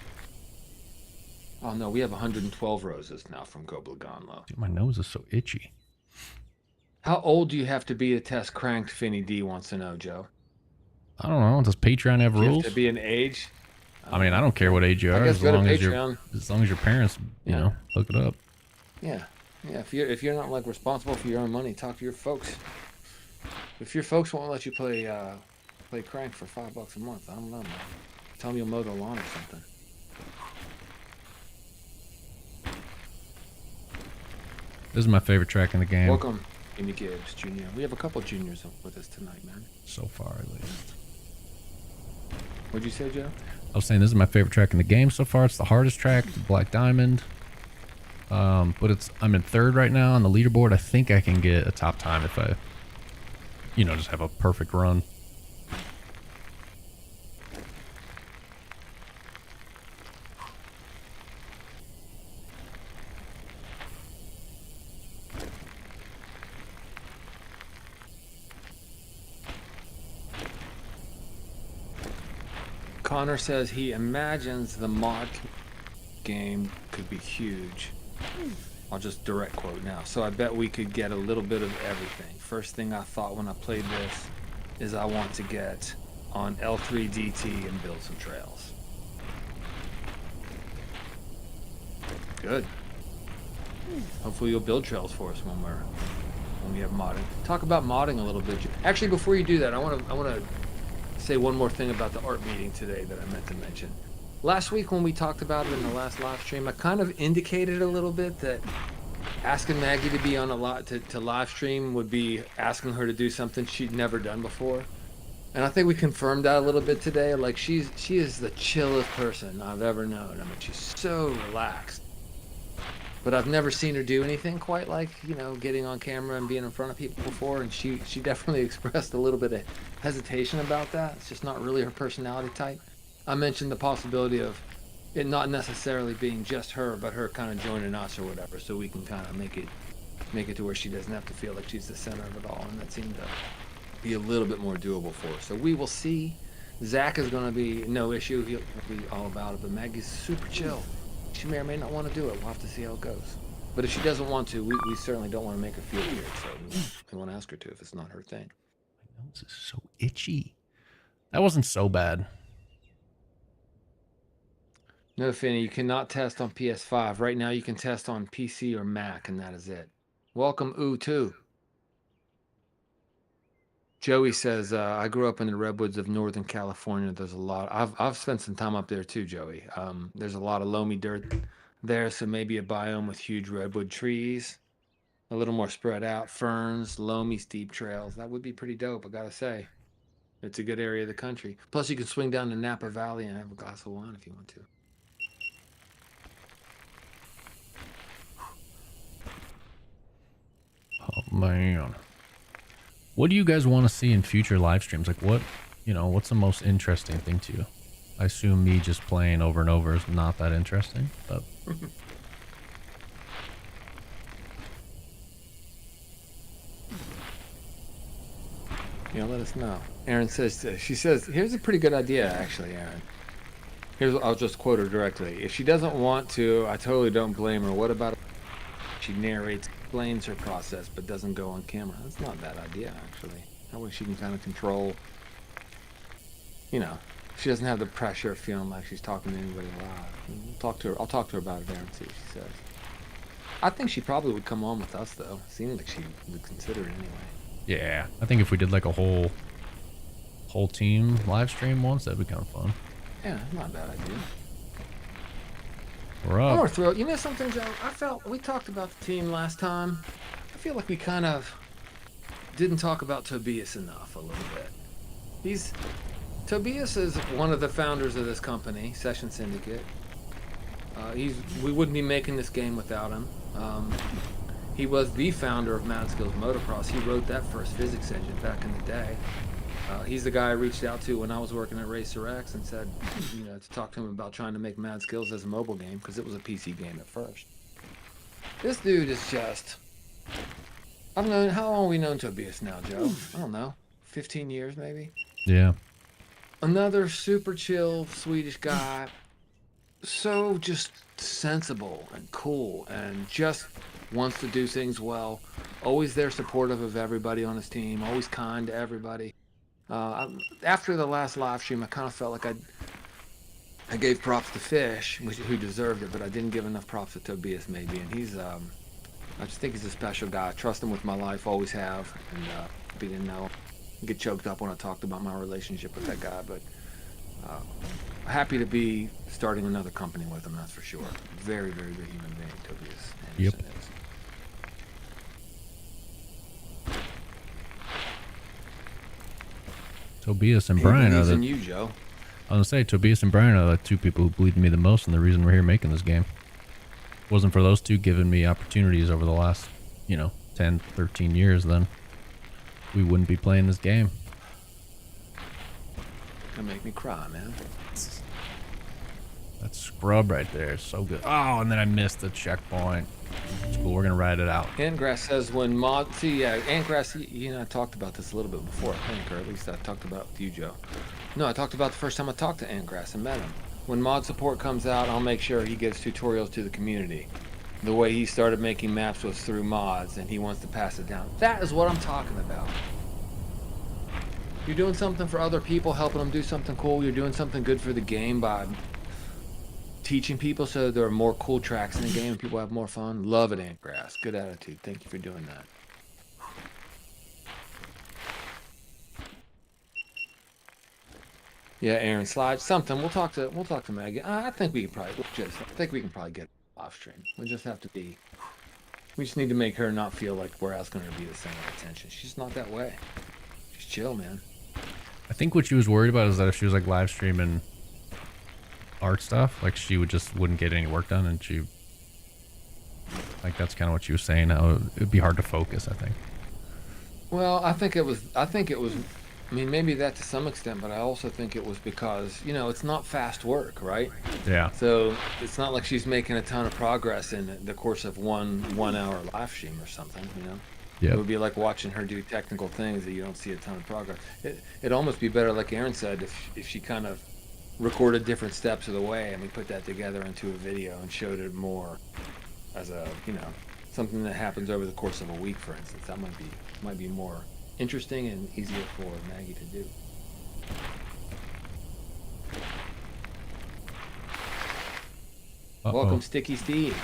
Oh no, we have 112 roses now from Go Blagonlo. Dude, my nose is so itchy. How old do you have to be to test cranked? Finny D wants to know, Joe. I don't know. Does Patreon have rules? You have to be an age. I mean, I don't care what age you are, as long as your parents, you know, hook it up. Yeah, yeah. If you're not like responsible for your own money, talk to your folks. If your folks won't let you play crank for $5 a month, I don't know, man. Tell them you'll mow the lawn or something. This is my favorite track in the game. Welcome, Amy Gibbs Jr. We have a couple juniors with us tonight, man. So far, at least. What'd you say, Joe? I was saying this is my favorite track in the game so far. It's the hardest track, the Black Diamond. But I'm in third right now on the leaderboard. I think I can get a top time if I, just have a perfect run. Connor says he imagines the mod game could be huge. I'll just direct quote now. So I bet we could get a little bit of everything. First thing I thought when I played this is I want to get on L3DT and build some trails. Good. Hopefully you'll build trails for us when we have modding. Talk about modding a little bit. Actually, before you do that, I want to say one more thing about the art meeting today that I meant to mention. Last week when we talked about it in the last live stream, I kind of indicated a little bit that asking Maggie to be on to live stream would be asking her to do something she'd never done before. And I think we confirmed that a little bit today. Like she is the chillest person I've ever known. I mean, she's so relaxed. But I've never seen her do anything quite like, getting on camera and being in front of people before. And she definitely expressed a little bit of hesitation about that. It's just not really her personality type. I mentioned the possibility of it not necessarily being just her, but her kind of joining us or whatever, so we can kind of make it to where she doesn't have to feel like she's the center of it all. And that seemed to be a little bit more doable for her. So we will see. Zach is going to be no issue. He'll be all about it. But Maggie's super chill. She may or may not want to do it. We'll have to see how it goes. But if she doesn't want to, we certainly don't want to make her feel weird. So we want to ask her to if it's not her thing. My nose is so itchy. That wasn't so bad. No, Finny, you cannot test on PS5. Right now you can test on PC or Mac, and that is it. Welcome, Ooh2. Joey says, I grew up in the redwoods of Northern California. There's a lot. I've spent some time up there too, Joey. There's a lot of loamy dirt there, so maybe a biome with huge redwood trees, a little more spread out, ferns, loamy, steep trails. That would be pretty dope, I gotta say. It's a good area of the country. Plus, you can swing down to Napa Valley and have a glass of wine if you want to. Oh, man. What do you guys want to see in future live streams? Like what's the most interesting thing to you? I assume me just playing over and over is not that interesting, but... Yeah, let us know. Aaron says, she says, here's a pretty good idea, actually, Aaron. I'll just quote her directly. If she doesn't want to, I totally don't blame her. What about she narrates, explains her process, but doesn't go on camera? That's not a bad idea, actually. That way she can kind of control, she doesn't have the pressure of feeling like she's talking to anybody live. I'll talk to her about it, Aaron, see what she says. I think she probably would come on with us, though. Seems like she would consider it anyway. Yeah, I think if we did like a whole team live stream once, that'd be kind of fun. Yeah, not a bad idea. We're up. I want to throw, something, Joe? I felt, we talked about the team last time. I feel like we kind of didn't talk about Tobias enough a little bit. Tobias is one of the founders of this company, Session Syndicate. We wouldn't be making this game without him. He was the founder of Mad Skills Motocross. He wrote that first physics engine back in the day. He's the guy I reached out to when I was working at Racer X and said, to talk to him about trying to make Mad Skills as a mobile game, because it was a PC game at first. This dude is just... how long have we known Tobias now, Joe? I don't know. 15 years, maybe? Yeah. Another super chill Swedish guy. So just sensible and cool and just wants to do things well. Always there supportive of everybody on his team. Always kind to everybody. After the last live stream, I kind of felt like I gave props to Fish, who deserved it, but I didn't give enough props to Tobias maybe. And he's, I just think he's a special guy. I trust him with my life, always have. And didn't know. I get choked up when I talked about my relationship with that guy, but happy to be starting another company with him, that's for sure. Very, very good human being, Tobias Anderson is. Tobias and Brian are the... you, Joe. I was gonna say, Tobias and Brian are the two people who believe in me the most and the reason we're here making this game. wasn't for those two giving me opportunities over the last, 10, 13 years, then we wouldn't be playing this game. Gonna make me cry, man. That scrub right there is so good. Oh, and then I missed the checkpoint. It's cool. We're gonna ride it out. Antgrass says when mod. See, yeah, Antgrass. You know, I talked about this a little bit before, I think, or at least I talked about it with you, Joe. No, I talked about the first time I talked to Antgrass and met him. When mod support comes out, I'll make sure he gives tutorials to the community. The way he started making maps was through mods, and he wants to pass it down. That is what I'm talking about. You're doing something for other people, helping them do something cool. You're doing something good for the game by teaching people so there are more cool tracks in the game and people have more fun. Love it, Antgrass. Good attitude. Thank you for doing that. Yeah, Aaron, slide something. We'll talk to Maggie. I think we can probably get a live stream. We just have to be. We just need to make her not feel like we're asking her to be the center of attention. She's not that way. She's chill, man. I think what she was worried about is that if she was like live streaming art stuff, like she wouldn't get any work done, and that's kind of what she was saying, how it'd be hard to focus, I think. Well, I think it was I mean, maybe that to some extent, but I also think it was because, it's not fast work, right? Yeah. So it's not like she's making a ton of progress in the course of one hour live stream or something, Yeah. It would be like watching her do technical things that you don't see a ton of progress. It'd almost be better, like Aaron said, if she kind of recorded different steps of the way and we put that together into a video and showed it more as a, something that happens over the course of a week, for instance. That might be more interesting and easier for Maggie to do. Welcome, Sticky Steve.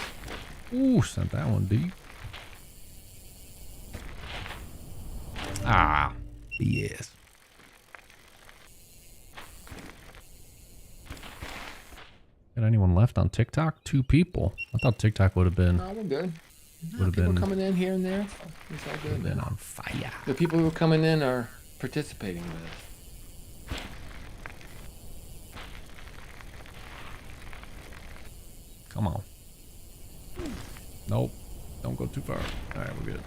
Ooh, sent that one deep. Ah, yes. Got anyone left on TikTok? 2 people. I thought TikTok would have been. No, we're good. Would have people been coming in here and there. It's all good. been on fire. The people who are coming in are participating with us. Come on. Nope. Don't go too far. All right, we're good.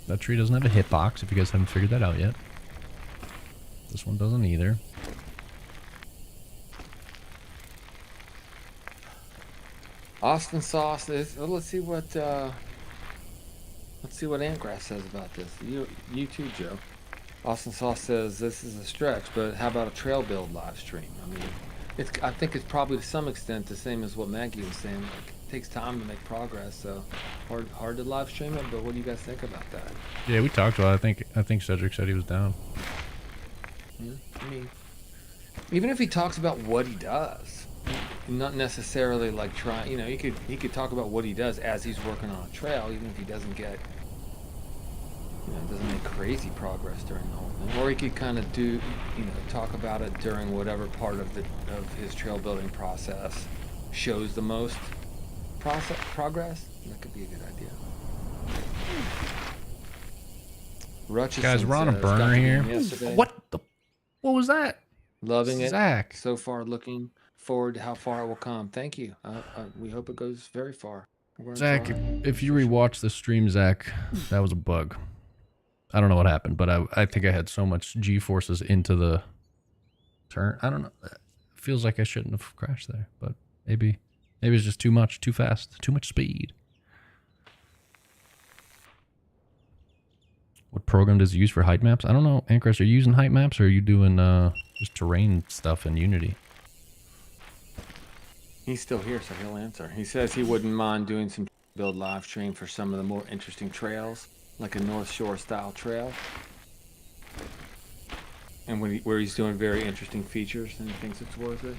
That tree doesn't have a hitbox, if you guys haven't figured that out yet. This one doesn't either. Austin Sauce is. Well, let's see what Antgrass says about this. You too, Joe. Austin Sauce says this is a stretch, but how about a trail build live stream? I mean, I think it's probably to some extent the same as what Maggie was saying. Like, it takes time to make progress, so hard to live stream it. But what do you guys think about that? Yeah, we talked about it. I think Cedric said he was down. Yeah, I mean, even if he talks about what he does, not necessarily like trying. He could talk about what he does as he's working on a trail, even if he doesn't get. Doesn't make crazy progress during the whole thing. Or he could kind of do, talk about it during whatever part of his trail building process shows the most progress. That could be a good idea. Rutchison Guys, we're on a says, burner here. What was that? Loving it. Zach. So far, looking forward to how far it will come. Thank you. We hope it goes very far. Zach, if you rewatch the stream, Zach, that was a bug. I don't know what happened, but I think I had so much G-forces into the turn. I don't know. It feels like I shouldn't have crashed there, but maybe it's just too much, too fast, too much speed. What program does it use for height maps? I don't know. Ancrest, are you using height maps or are you doing just terrain stuff in Unity? He's still here, so he'll answer. He says he wouldn't mind doing some build live stream for some of the more interesting trails, like a North Shore style trail. And where he's doing very interesting features and he thinks it's worth it.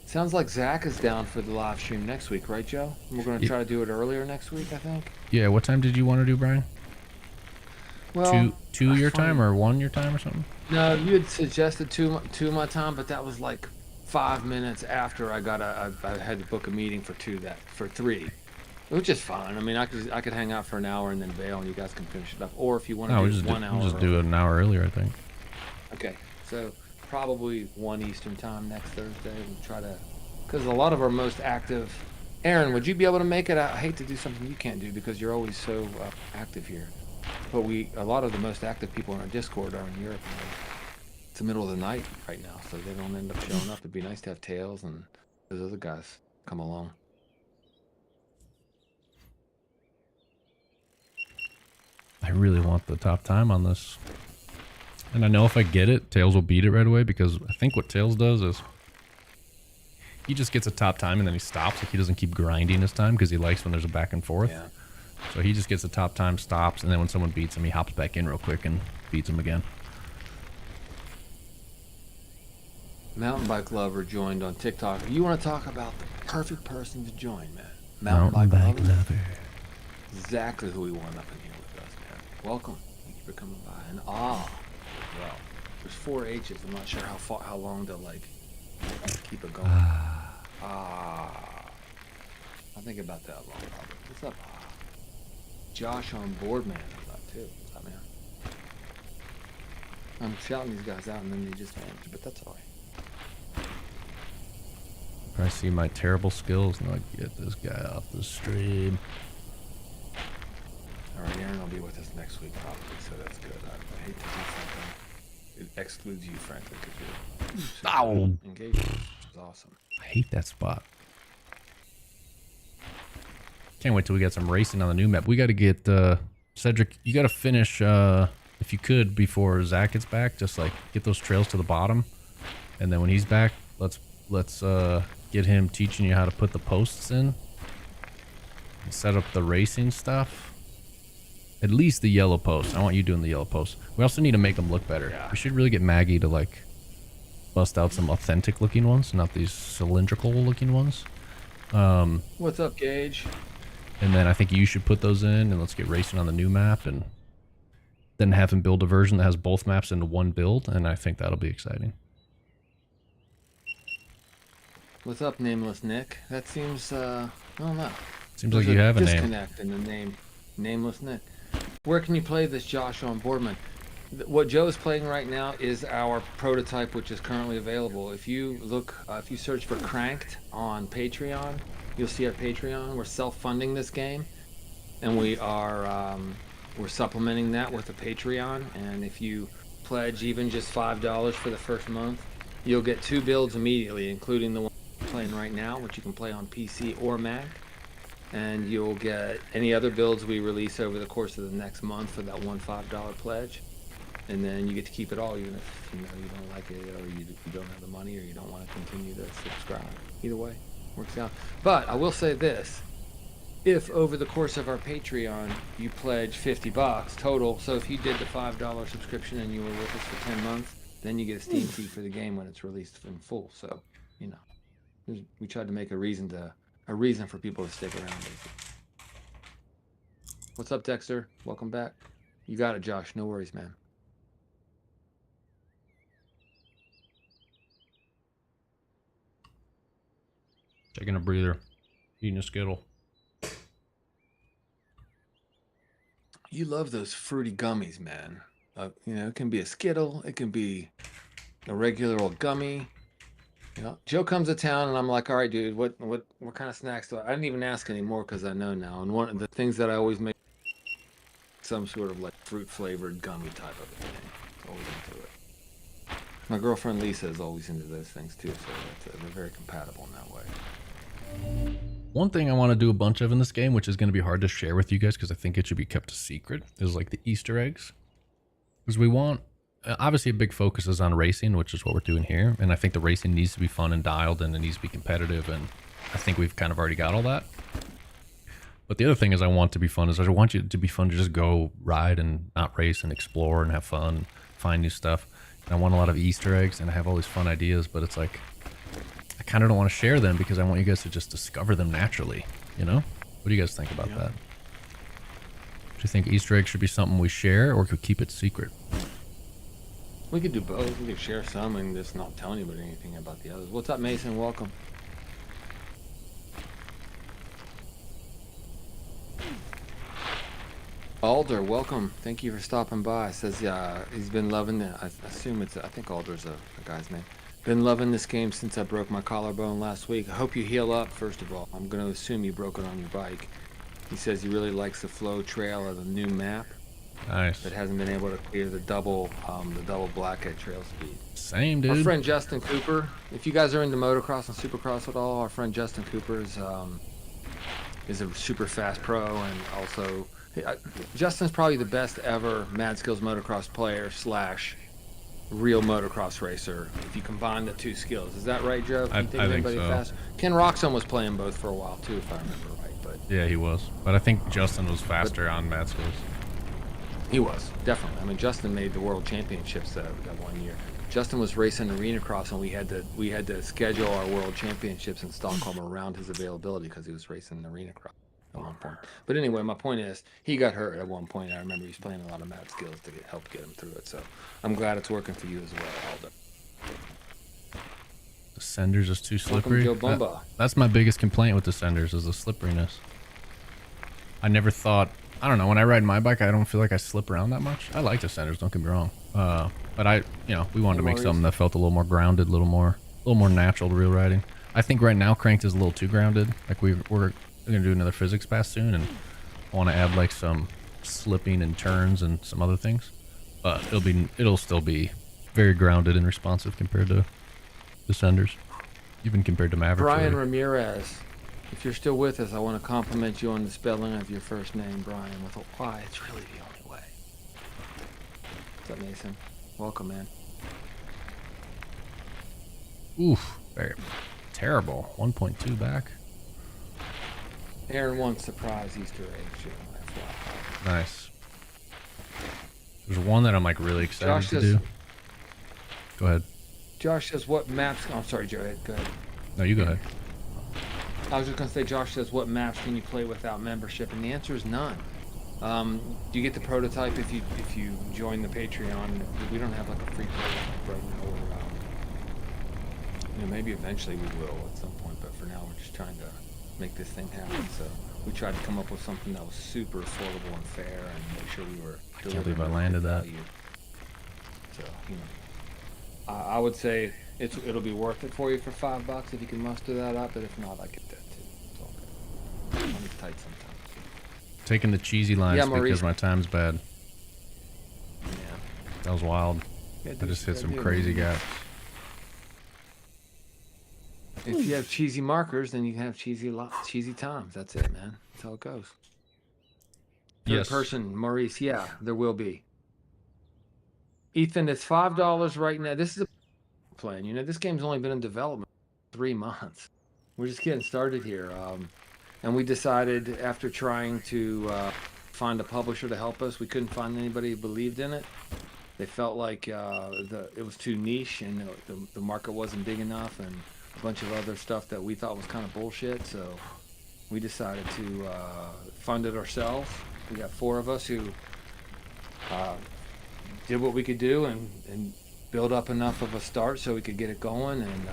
Sounds like Zach is down for the live stream next week, right, Joe? We're going to try to do it earlier next week, I think. Yeah, what time did you want to do, Brian? Well, two your time or 1 your time or something? No, you had suggested two my time, but that was like 5 minutes after I had to book a meeting for 3. which is fine. I mean, I could hang out for an hour and then bail, and you guys can finish it up. Or if you want No, to we do just do, 1 hour we just do early. it an hour earlier, I think. Okay, so probably 1 Eastern time next Thursday. We'll try to, because a lot of our most active. Aaron, would you be able to make it? I hate to do something you can't do because you're always so active here. But a lot of the most active people in our Discord are in Europe. It's the middle of the night right now, so they don't end up showing up. It'd be nice to have Tails and those other guys come along. I really want the top time on this. And I know if I get it, Tails will beat it right away, because I think what Tails does is he just gets a top time and then he stops. Like, he doesn't keep grinding his time because he likes when there's a back and forth. Yeah. So he just gets a top time, stops, and then when someone beats him, he hops back in real quick and beats him again. Mountain bike lover joined on TikTok. You want to talk about the perfect person to join, man? Mountain bike lover. Exactly who we want up in here with us, man. Welcome. Thank you for coming by. And well, there's 4 H's. I'm not sure how long to keep it going. I think about that long, probably. What's up? Josh on board, man. What's up, too? What's up, man? I'm shouting these guys out and then they just answer, but that's all right. I see my terrible skills and like, get this guy off the stream. All right, Aaron will be with us next week probably, so that's good. I hate to do something. It excludes you, frankly, because you're engaged, which is awesome. I hate that spot. Can't wait till we get some racing on the new map. We got to get Cedric. You got to finish if you could before Zach gets back. Just like get those trails to the bottom, and then when he's back, let's get him teaching you how to put the posts in and set up the racing stuff. At least the yellow post. I want you doing the yellow post. We also need to make them look better. Yeah. We should really get Maggie to like bust out some authentic looking ones, not these cylindrical looking ones. What's up, Gage? And then I think you should put those in, and let's get racing on the new map, and then have him build a version that has both maps into one build, and I think that'll be exciting. What's up, Nameless Nick? That seems, I don't know. Seems like you have a name. Disconnect in the name, Nameless Nick. Where can you play this, Josh, on Boardman? What Joe is playing right now is our prototype, which is currently available. If you look, if you search for Cranked on Patreon, you'll see our Patreon. We're self-funding this game, and we are we're supplementing that with a Patreon. And if you pledge even just $5 for the first month, you'll get 2 builds immediately, including the one we're playing right now, which you can play on PC or Mac. And you'll get any other builds we release over the course of the next month for that one $5 pledge. And then you get to keep it all, even if you don't like it, or you don't have the money, or you don't want to continue to subscribe. Either way, works out. But I will say this: if over the course of our Patreon you pledge $50 total, so if you did the $5 subscription and you were with us for 10 months, then you get a Steam key for the game when it's released in full. So we tried to make a reason for people to stick around. Basically. What's up, Dexter? Welcome back. You got it, Josh. No worries, man. Taking a breather, eating a Skittle. You love those fruity gummies, man. It can be a Skittle, it can be a regular old gummy. Joe comes to town and I'm like, all right, dude, what kind of snacks do I didn't even ask anymore because I know now. And one of the things that I always make, some sort of like fruit flavored gummy type of thing. Always into it. My girlfriend Lisa is always into those things too, so they're very compatible in that way. One thing I want to do a bunch of in this game, which is going to be hard to share with you guys because I think it should be kept a secret, is like the Easter eggs. Because we want, obviously a big focus is on racing, which is what we're doing here. And I think the racing needs to be fun and dialed, and it needs to be competitive. And I think we've kind of already got all that. But the other thing is I want you to be fun to just go ride and not race and explore and have fun, and find new stuff. And I want a lot of Easter eggs, and I have all these fun ideas, but it's like, I kind of don't want to share them because I want you guys to just discover them naturally, What do you guys think about that? Do you think Easter eggs should be something we share, or could keep it secret? We could do both. We could share some and just not tell anybody anything about the others. What's up, Mason? Welcome. Alder, welcome. Thank you for stopping by. Says he's been loving it. I assume I think Alder's a guy's name. Been loving this game since I broke my collarbone last week. I hope you heal up, first of all. I'm going to assume you broke it on your bike. He says he really likes the flow trail of the new map. Nice. But hasn't been able to clear the double black at trail speed. Same, dude. Our friend Justin Cooper. If you guys are into motocross and supercross at all, our friend Justin Cooper is a super fast pro, and also Justin's probably the best ever Mad Skills motocross player / real motocross racer. If you combine the two skills, is that right, Joe? I think so. Fast? Ken Roxon was playing both for a while too, if I remember right. But yeah, he was. But I think Justin was faster on Mad Skills. He was, definitely. I mean, Justin made the world championships that 1 year. Justin was racing arena cross, and we had to schedule our world championships in Stockholm around his availability because he was racing arena cross at one point. But anyway, my point is, he got hurt at one point. I remember he was playing a lot of Mad Skills to help get him through it. So I'm glad it's working for you as well, Aldo. The Senders is too slippery. Welcome, Joe Bumba. That's my biggest complaint with the Senders is the slipperiness. I never thought, I don't know, when I ride my bike, I don't feel like I slip around that much. I like the Senders, don't get me wrong. But we wanted to make something that felt a little more grounded, a little more natural to real riding. I think right now Cranked is a little too grounded. Like we're gonna do another physics pass soon, and I want to add like some slipping and turns and some other things. But it'll still be very grounded and responsive compared to the Senders, even compared to Maverick. Brian Ramirez, if you're still with us, I want to compliment you on the spelling of your first name, Brian, with a Y. It's really the only way. What's up, Mason? Welcome, man. Oof, very terrible. 1.2 back. Aaron wants surprise Easter eggs, Joe. Nice. There's one that I'm like really excited to do. Go ahead. Josh says, what maps... Oh, I'm sorry, Joe. Go ahead. No, you go ahead. I was just going to say, Josh says, what maps can you play without membership? And the answer is none. You get the prototype if you join the Patreon. We don't have like a free prototype right now. Maybe eventually we will at some point, but for now we're just trying to make this thing happen. So we tried to come up with something that was super affordable and fair, and make sure we were. I can't believe I landed that. So I would say it'll be worth it for you for $5 if you can muster that up. But if not, I get that too. It's all good. Money's tight sometimes. Taking the cheesy lines because my time's bad. Yeah. That was wild. I just hit some crazy gaps. If you have cheesy markers, then you can have cheesy times. That's it, man. That's how it goes. Third person, Maurice. Yeah, there will be. Ethan, it's $5 right now. This is a plan. This game's only been in development 3 months. We're just getting started here. And we decided after trying to find a publisher to help us, we couldn't find anybody who believed in it. They felt like it was too niche, and the market wasn't big enough, and a bunch of other stuff that we thought was kind of bullshit. So we decided to fund it ourselves. We got 4 of us who did what we could do and build up enough of a start so we could get it going. And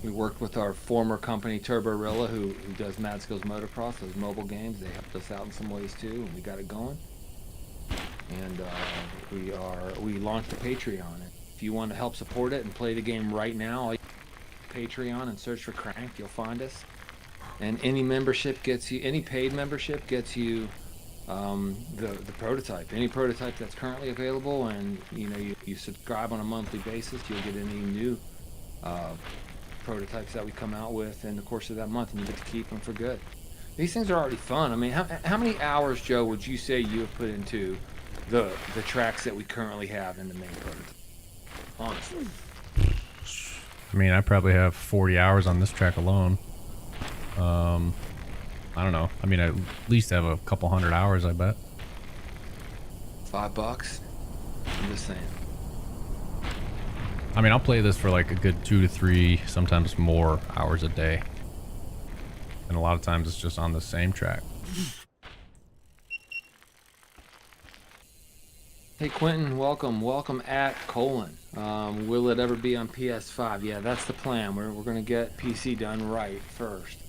we worked with our former company, Turborilla, who does Mad Skills Motocross, those mobile games. They helped us out in some ways too, and we got it going. And we launched a Patreon. If you want to help support it and play the game right now, Patreon and search for Cranked, you'll find us. And any paid membership gets you the prototype. Any prototype that's currently available, and you subscribe on a monthly basis, you'll get any new prototypes that we come out with in the course of that month, and you get to keep them for good. These things are already fun. I mean, how many hours, Joe, would you say you have put into the tracks that we currently have in the main prototype? Honestly. I mean, I probably have 40 hours on this track alone. I don't know. I mean, I at least have a couple hundred hours, I bet. $5? I'm just saying. I mean, I'll play this for like a good 2 to 3, sometimes more hours a day. And a lot of times it's just on the same track. Hey Quentin, welcome at Colon. Will it ever be on PS5? Yeah, that's the plan. We're gonna get PC done right first.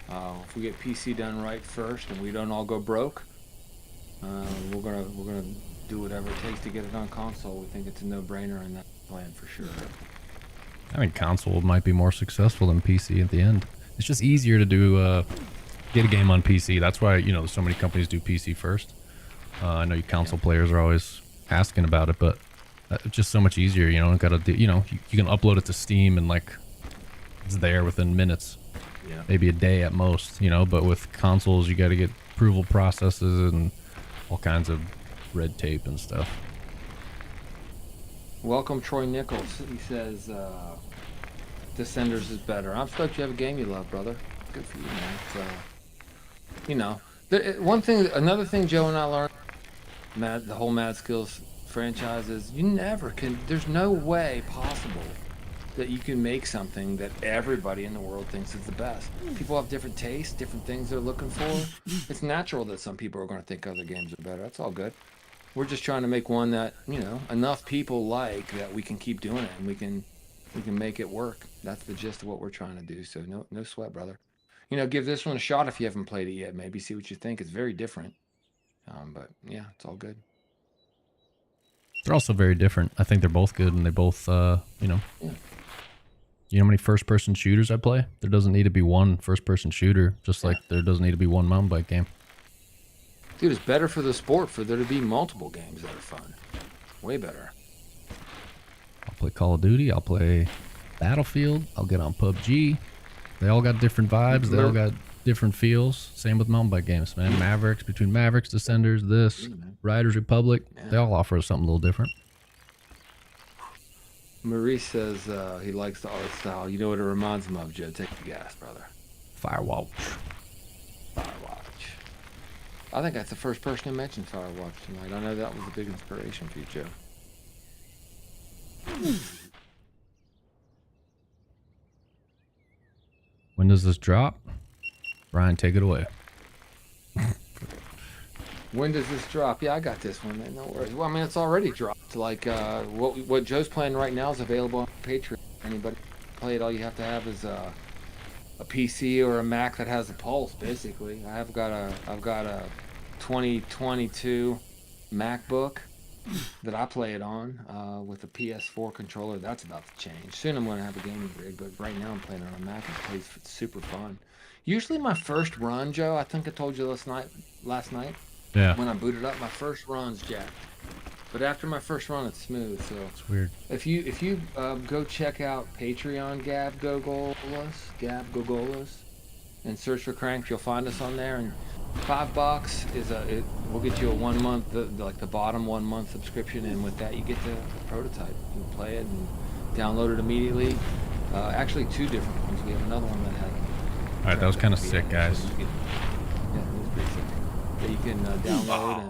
If we get PC done right first and we don't all go broke, We're gonna do whatever it takes to get it on console. We think it's a no-brainer in that plan for sure. I think console might be more successful than PC at the end. It's just easier to do get a game on PC. That's why, you know, so many companies do PC first. I know you console players are always asking about it, but it's just so much easier. You know, gotta do, you know, you can upload it to Steam and like it's there within minutes, maybe a day at most. You know, but with consoles, you got to get approval processes and all kinds of red tape and stuff. Welcome, Troy Nichols. He says, Descenders is better. I'm stoked you have a game you love, brother. Good for you, man. It's, you know, another thing Joe and I learned, the whole Mad Skills franchise is you never can, there's no way possible that you can make something that everybody in the world thinks is the best. People have different tastes, different things they're looking for. It's natural that some people are going to think other games are better. That's all good. We're just trying to make one that, you know, enough people like that we can keep doing it and we can make it work. That's the gist of what we're trying to do. So no sweat, brother. You know, give this one a shot if you haven't played it yet. Maybe see what you think. It's very different. But yeah, it's all good. They're also very different. I think they're both good, and they both, you know. Yeah. You know how many first-person shooters I play? There doesn't need to be one first-person shooter, just like there doesn't need to be one mountain bike game. Dude, it's better for the sport for there to be multiple games that are fun. Way better. I'll play Call of Duty. I'll play Battlefield. I'll get on PUBG. They all got different vibes. They all got different feels. Same with mountain bike games, man. Mavericks, between Mavericks, Descenders, this, Riders Republic. They all offer us something a little different. Maurice says he likes the art style. You know what it reminds him of, Joe? Take the gas, brother. Firewatch. I think that's the first person who mentioned Firewatch tonight. I know that was a big inspiration for you, Joe. When does this drop? Brian, take it away. When does this drop? Yeah, I got this one, man. No worries. Well, I mean, it's already dropped. Like, what Joe's playing right now is available on Patreon. Anybody play it, all you have to have is a PC or a Mac that has a pulse, basically. I've got a 2022 MacBook that I play it on with a PS4 controller. That's about to change. Soon I'm going to have a gaming rig, but right now I'm playing it on a Mac and it plays super fun. Usually my first run, Joe, I think I told you last night. Yeah. When I booted up, my first run's jacked. But after my first run, it's smooth. So it's weird. If you go check out Patreon Gab Gogolas, and search for Cranked, you'll find us on there. And $5 is we'll get you a 1 month, like the bottom 1 month subscription, and with that you get the prototype. You can play it and download it immediately. Actually, 2 different ones. We have another one that had. All right, that was kind of sick, guys. Yeah, it was pretty sick. That you can download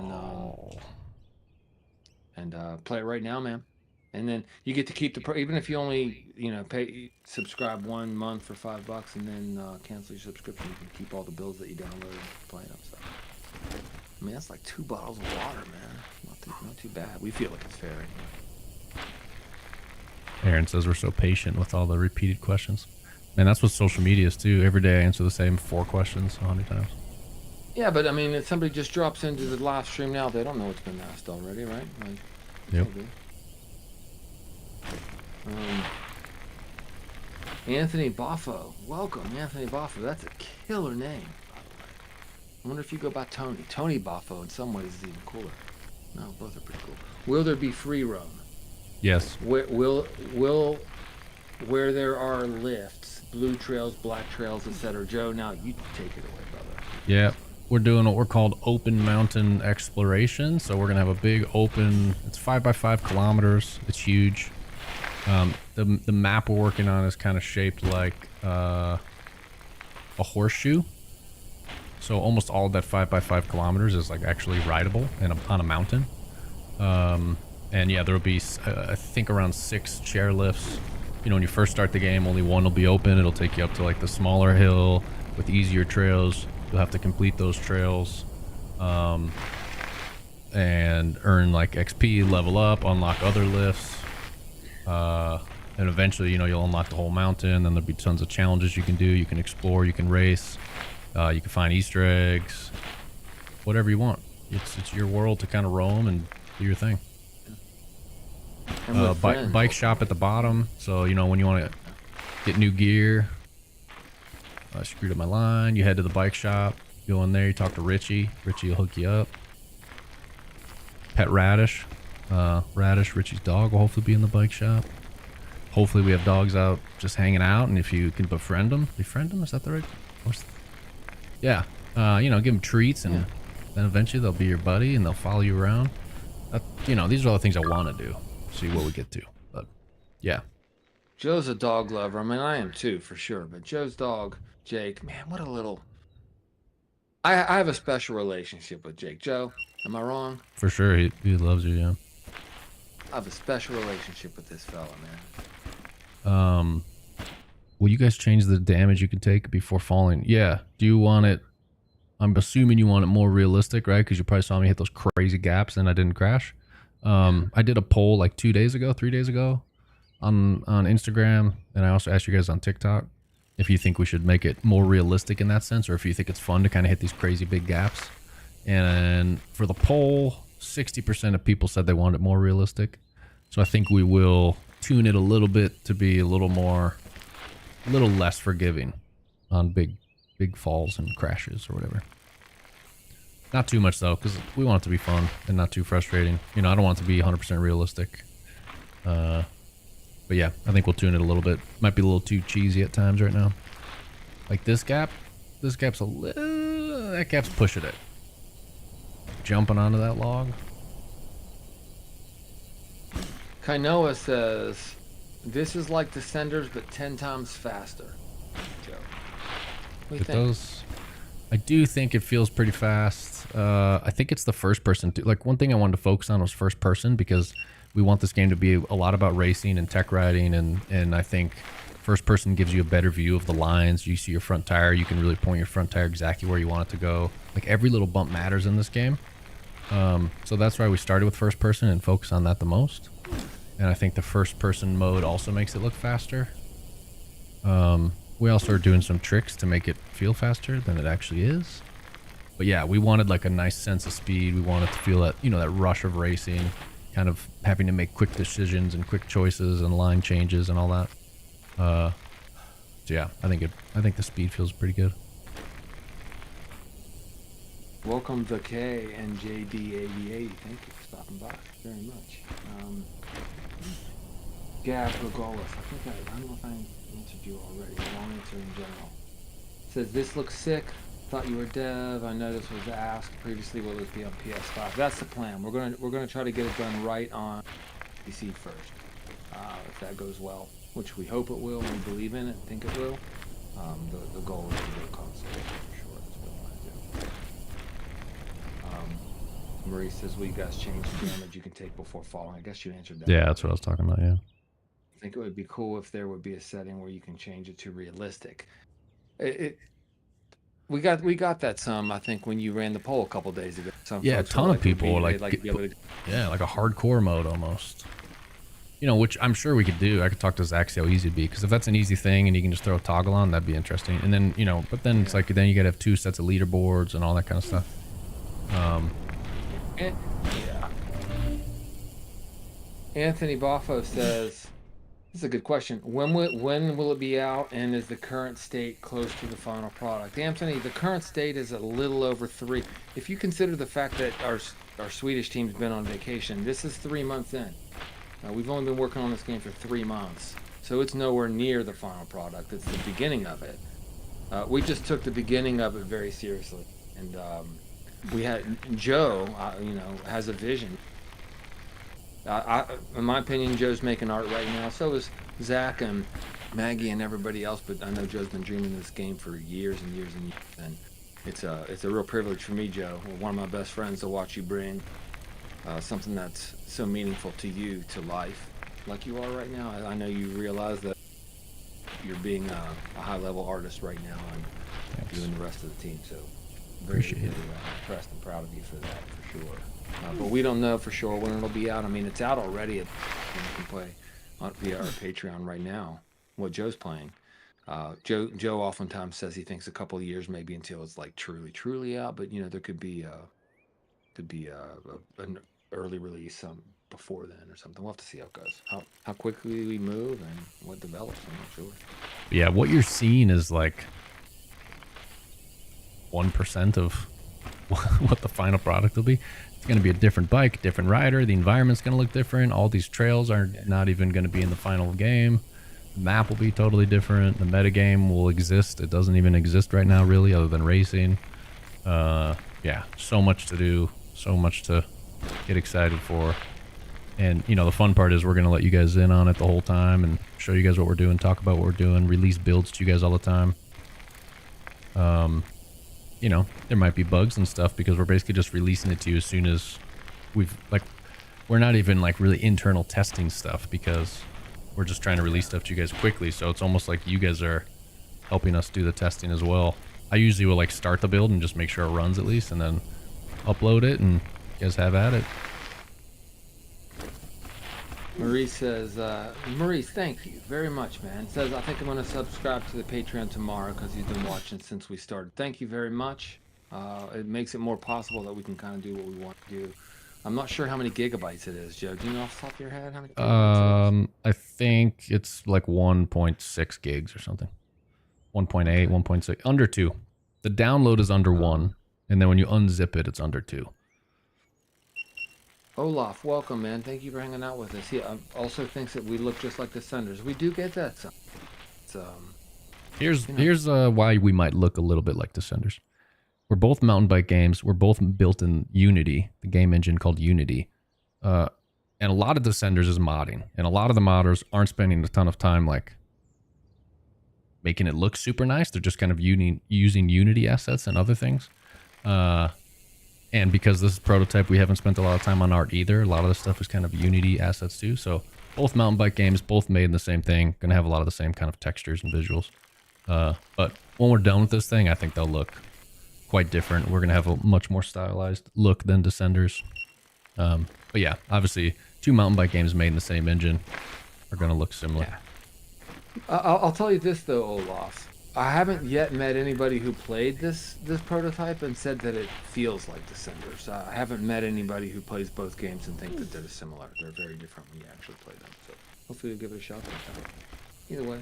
and play it right now, man. And then you get to keep even if you only subscribe 1 month for $5 and then cancel your subscription, you can keep all the bills that you downloaded and play them. So I mean, that's like 2 bottles of water, man. Not too bad. We feel like it's fair anyway. Aaron says we're so patient with all the repeated questions. Man, that's what social media is too. Every day I answer the same 4 questions 100 times. Yeah, but I mean, if somebody just drops into the live stream now, they don't know what's been asked already, right? Like, yep. Anthony Boffo. Welcome, Anthony Boffo. That's a killer name, by the way. I wonder if you go by Tony. Tony Boffo in some ways is even cooler. No, both are pretty cool. Will there be free roam? Yes. Where there are lifts, blue trails, black trails, etc. Joe, now you take it away, brother. Yeah. We're doing what we're called open mountain exploration. So we're going to have a big open, it's 5x5 kilometers. It's huge. The map we're working on is kind of shaped like a horseshoe. So almost all of that 5x5 kilometers is like actually rideable on a mountain. And yeah, there'll be, I think, around 6 chairlifts. You know, when you first start the game, only one will be open. It'll take you up to like the smaller hill with easier trails. You'll have to complete those trails and earn like XP, level up, unlock other lifts. And eventually, you know, you'll unlock the whole mountain. Then there'll be tons of challenges you can do. You can explore, you can race, you can find Easter eggs, whatever you want. It's your world to kind of roam and do your thing. And with friends. Bike shop at the bottom. So you know when you want to get new gear. I screwed up my line. You head to the bike shop. Go in there. You talk to Richie. Richie will hook you up. Pet Radish. Radish, Richie's dog, will hopefully be in the bike shop. Hopefully we have dogs out just hanging out, and if you can befriend them, is that the right? Yeah. You know, give them treats, and then eventually they'll be your buddy, and they'll follow you around. You know, these are all the things I want to do. See what we get to, but yeah. Joe's a dog lover. I mean, I am too, for sure. But Joe's dog, Jake, man, what a little... I have a special relationship with Jake. Joe, am I wrong? For sure, he loves you, yeah. I have a special relationship with this fella, man. Will you guys change the damage you can take before falling? Yeah. Do you want it? I'm assuming you want it more realistic, right? Because you probably saw me hit those crazy gaps and I didn't crash. I did a poll like 3 days ago on Instagram, and I also asked you guys on TikTok if you think we should make it more realistic in that sense, or if you think it's fun to kind of hit these crazy big gaps. And for the poll, 60% of people said they want it more realistic. So I think we will tune it a little bit to be a little less forgiving on big falls and crashes or whatever. Not too much though, because we want it to be fun and not too frustrating. You know, I don't want it to be 100% realistic. But yeah, I think we'll tune it a little bit. Might be a little too cheesy at times right now. Like this gap's that gap's pushing it. Jumping onto that log. Kainoa says, this is like Descenders, but 10 times faster. Joe, what do you think? I do think it feels pretty fast. I think it's the first person too. Like one thing I wanted to focus on was first person, because we want this game to be a lot about racing and tech riding, and I think first person gives you a better view of the lines. You see your front tire, you can really point your front tire exactly where you want it to go. Like every little bump matters in this game. So that's why we started with first person and focus on that the most. And I think the first person mode also makes it look faster. We also are doing some tricks to make it feel faster than it actually is. But yeah, we wanted like a nice sense of speed. We wanted to feel that, you know, that rush of racing, kind of having to make quick decisions and quick choices and line changes and all that. So yeah, I think the speed feels pretty good. Welcome to K and JD88. Thank you for stopping by very much. Gab Regolus, I don't know if I answered you already. Long answer in general. Says, this looks sick. Thought you were dev. I know this was asked previously. Will this be on PS5? That's the plan. We're gonna try to get it done right on PC first. If that goes well, which we hope it will, we believe in it, think it will. The goal is to do a console for sure. That's what we want to do. Marie says, will you guys change the damage you can take before falling? I guess you answered that. Yeah, that's what I was talking about, yeah. I think it would be cool if there would be a setting where you can change it to realistic. We got that some, I think, when you ran the poll a couple days ago. Yeah, a ton of people were like, yeah, like a hardcore mode almost. You know, which I'm sure we could do. I could talk to Zach, see how easy it'd be, because if that's an easy thing and you can just throw a toggle on, that'd be interesting. And then, you know, but then it's like, then you gotta have 2 sets of leaderboards and all that kind of stuff. Yeah. Anthony Boffo says, this is a good question. When will it be out, and is the current state close to the final product? Anthony, the current state is a little over 3. If you consider the fact that our Swedish team's been on vacation, this is 3 months in. We've only been working on this game for 3 months, so it's nowhere near the final product. It's the beginning of it. We just took the beginning of it very seriously, and we had Joe, you know, has a vision. In my opinion, Joe's making art right now. So is Zach and Maggie and everybody else. But I know Joe's been dreaming this game for years and years and years. And it's a real privilege for me, Joe, one of my best friends, to watch you bring something that's so meaningful to you to life, like you are right now. I know you realize that you're being a high-level artist right now, and you and the rest of the team. So very impressed and proud of you for that, for sure. But we don't know for sure when it'll be out. I mean, it's out already. You can play via our Patreon right now what Joe's playing. Joe oftentimes says he thinks a couple of years maybe until it's like truly out. But you know, there could be to be an early release before then or something. We'll have to see how it goes. How quickly we move and what develops. I'm not sure. Yeah, what you're seeing is like 1% of what the final product will be. It's going to be a different bike, different rider. The environment's going to look different. All these trails are not even going to be in the final game. The map will be totally different. The metagame will exist. It doesn't even exist right now, really, other than racing. Yeah, so much to do, so much to get excited for. And, you know, the fun part is we're going to let you guys in on it the whole time and show you guys what we're doing, talk about what we're doing, release builds to you guys all the time. You know, there might be bugs and stuff because we're basically just releasing it to you as soon as we're not even like really internal testing stuff because we're just trying to release stuff to you guys quickly. So it's almost like you guys are helping us do the testing as well. I usually will like start the build and just make sure it runs at least and then upload it and you guys have at it. Maurice says, Maurice, thank you very much, man. Says, I think I'm going to subscribe to the Patreon tomorrow because he's been watching since we started. Thank you very much. It makes it more possible that we can kind of do what we want to do. I'm not sure how many gigabytes it is, Joe. Do you know off the top of your head how many gigabytes it is? I think it's like 1.6 gigs or something. 1.8, 1.6, under 2. The download is under 1, and then when you unzip it, it's under 2. Olaf, welcome, man. Thank you for hanging out with us. He also thinks that we look just like the Senders. We do get that. Here's why we might look a little bit like Descenders. We're both mountain bike games. We're both built in Unity, the game engine called Unity. And a lot of Descenders is modding. And a lot of the modders aren't spending a ton of time like making it look super nice. They're just kind of using Unity assets and other things. And because this is prototype, we haven't spent a lot of time on art either. A lot of the stuff is kind of Unity assets too. So both mountain bike games, both made in the same thing. Going to have a lot of the same kind of textures and visuals. But when we're done with this thing, I think they'll look quite different. We're going to have a much more stylized look than Descenders. But yeah, obviously 2 mountain bike games made in the same engine are going to look similar. Yeah. I'll tell you this though, Olaf. I haven't yet met anybody who played this prototype and said that it feels like Descenders. I haven't met anybody who plays both games and think that they're similar. They're very different when you actually play them. So hopefully you'll give it a shot next time. Either way.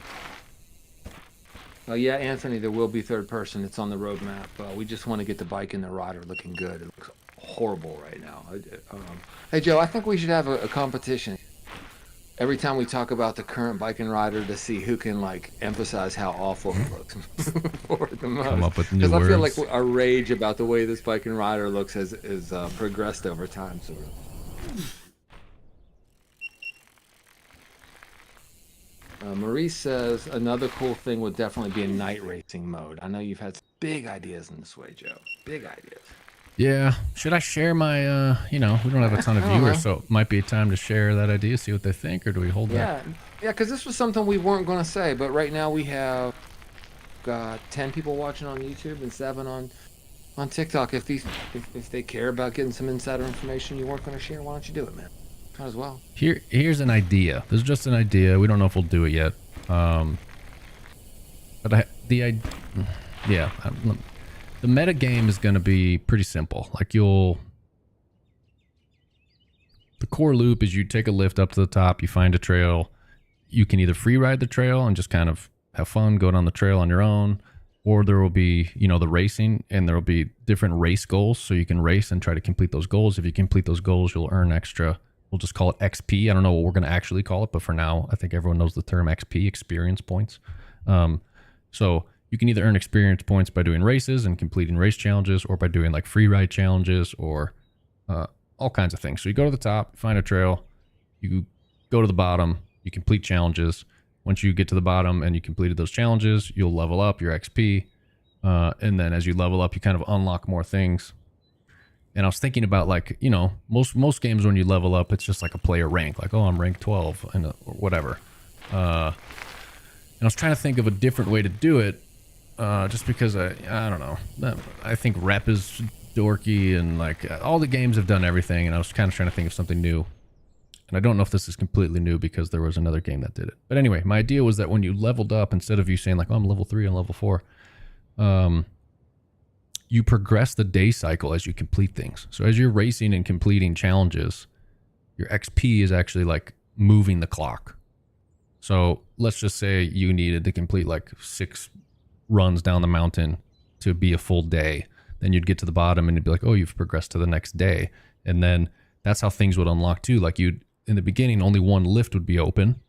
Yeah, Anthony, there will be third person. It's on the roadmap. We just want to get the bike and the rider looking good. It looks horrible right now. Hey, Joe, I think we should have a competition. Every time we talk about the current bike and rider to see who can like emphasize how awful it looks for the most. Come up with new words. Because I feel like our rage about the way this bike and rider looks has progressed over time, sort of. Maurice says another cool thing would definitely be a night racing mode. I know you've had big ideas in this way, Joe. Big ideas. Yeah. Should I share my, we don't have a ton of viewers, so it might be a time to share that idea, see what they think, or do we hold that? Yeah, because this was something we weren't going to say, but right now we have got 10 people watching on YouTube and 7 on TikTok. If they care about getting some insider information you weren't going to share, why don't you do it, man? Might as well. Here's an idea. This is just an idea. We don't know if we'll do it yet. The meta game is going to be pretty simple. Like the core loop is you take a lift up to the top, you find a trail. You can either free ride the trail and just kind of have fun, go down the trail on your own, or there will be, the racing, and there will be different race goals. So you can race and try to complete those goals. If you complete those goals, you'll earn extra. We'll just call it XP. I don't know what we're going to actually call it, but for now, I think everyone knows the term XP, experience points. So you can either earn experience points by doing races and completing race challenges, or by doing like free ride challenges, or all kinds of things. So you go to the top, find a trail, you go to the bottom, you complete challenges. Once you get to the bottom and you completed those challenges, you'll level up your XP. And then as you level up, you kind of unlock more things. And I was thinking about like, most games when you level up, it's just like a player rank, like, oh, I'm rank 12 and or whatever. And I was trying to think of a different way to do it. Just because I don't know. I think rep is dorky, and like all the games have done everything, and I was kind of trying to think of something new. And I don't know if this is completely new because there was another game that did it. But anyway, my idea was that when you leveled up, instead of you saying like, oh, I'm level 3 and level 4, you progress the day cycle as you complete things. So as you're racing and completing challenges, your XP is actually like moving the clock. So let's just say you needed to complete like 6 runs down the mountain to be a full day. Then you'd get to the bottom and it'd be like, oh, you've progressed to the next day. And then that's how things would unlock too. Like in the beginning, only one lift would be open.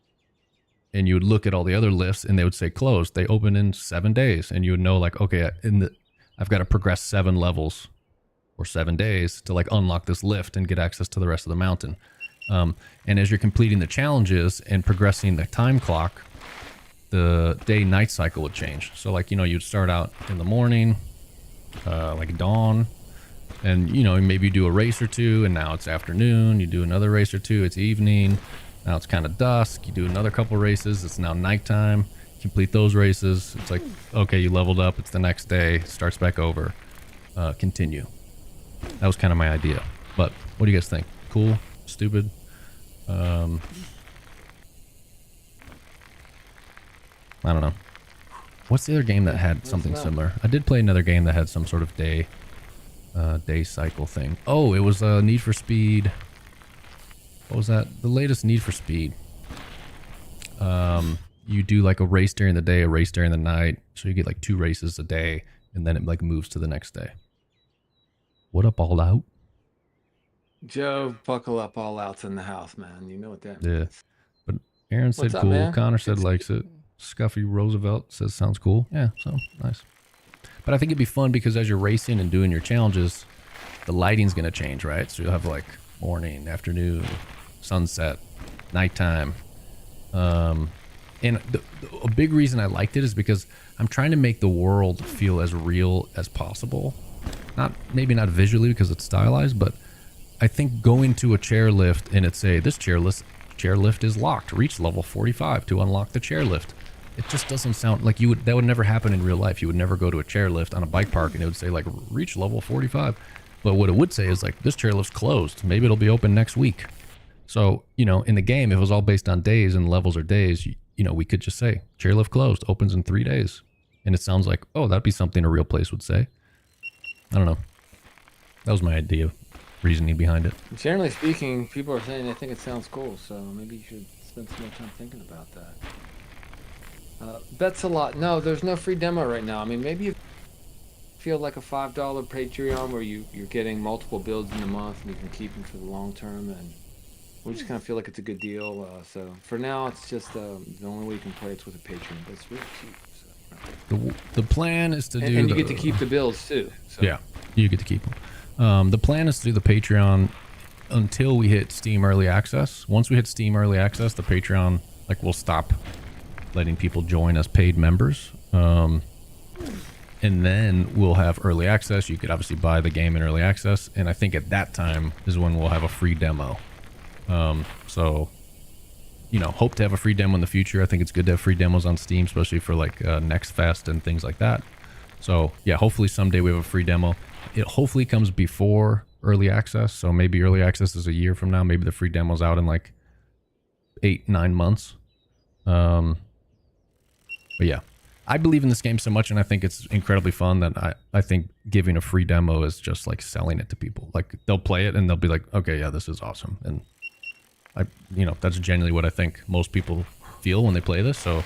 And you would look at all the other lifts and they would say closed. They open in 7 days. And you would know like, okay, I've got to progress 7 levels or 7 days to like unlock this lift and get access to the rest of the mountain. And as you're completing the challenges and progressing the time clock, the day-night cycle would change. So like, you'd start out in the morning, like dawn, and maybe you do a race or two, and now it's afternoon. You do another race or two, it's evening. Now it's kind of dusk. You do another couple races, it's now nighttime. Complete those races, it's like, okay, you leveled up, it's the next day, starts back over. Continue. That was kind of my idea. But what do you guys think? Cool? Stupid? I don't know. What's the other game that had something similar? I did play another game that had some sort of day cycle thing. Oh, it was Need for Speed. What was that? The latest Need for Speed. You do like a race during the day, a race during the night. So you get like 2 races a day, and then it like moves to the next day. What up, All Out? Joe, buckle up, All Out's in the house, man. You know what that means. Yeah. But Aaron said What's cool. up, man? Connor said likes it. Scuffy Roosevelt says sounds cool. Yeah, so nice. But I think it'd be fun because as you're racing and doing your challenges, the lighting's going to change, right? So you'll have like morning, afternoon, sunset, nighttime. And a big reason I liked it is because I'm trying to make the world feel as real as possible. Maybe not visually because it's stylized, but I think going to a chairlift and it say this chairlift is locked. Reach level 45 to unlock the chairlift. It just doesn't sound like that would never happen in real life. You would never go to a chairlift on a bike park and it would say like reach level 45. But what it would say is like this chairlift's closed. Maybe it'll be open next week. So, in the game, if it was all based on days and levels are days, we could just say chairlift closed, opens in 3 days. And it sounds like, oh, that'd be something a real place would say. I don't know. That was my idea, reasoning behind it. Generally speaking, people are saying they think it sounds cool, so maybe you should spend some more time thinking about that. Bets a lot. No, there's no free demo right now. I mean, maybe you feel like a $5 Patreon where you're getting multiple builds in a month and you can keep them for the long term, and we just kind of feel like it's a good deal. So for now, it's just the only way you can play it's with a Patreon, but it's really cheap. So. The plan is to do, and you get to keep the builds too. So. Yeah, you get to keep them. The plan is to do the Patreon until we hit Steam Early Access. Once we hit Steam Early Access, the Patreon will stop letting people join as paid members. And then we'll have early access. You could obviously buy the game in early access, and I think at that time is when we'll have a free demo. So hope to have a free demo in the future. I think it's good to have free demos on Steam, especially for Next Fest and things like that. So yeah, hopefully someday we have a free demo. It hopefully comes before early access. So maybe early access is a year from now. Maybe the free demo's out in 8-9 months. But yeah, I believe in this game so much, and I think it's incredibly fun that I think giving a free demo is just like selling it to people. Like they'll play it and they'll be like, okay, yeah, this is awesome. And that's genuinely what I think most people feel when they play this. So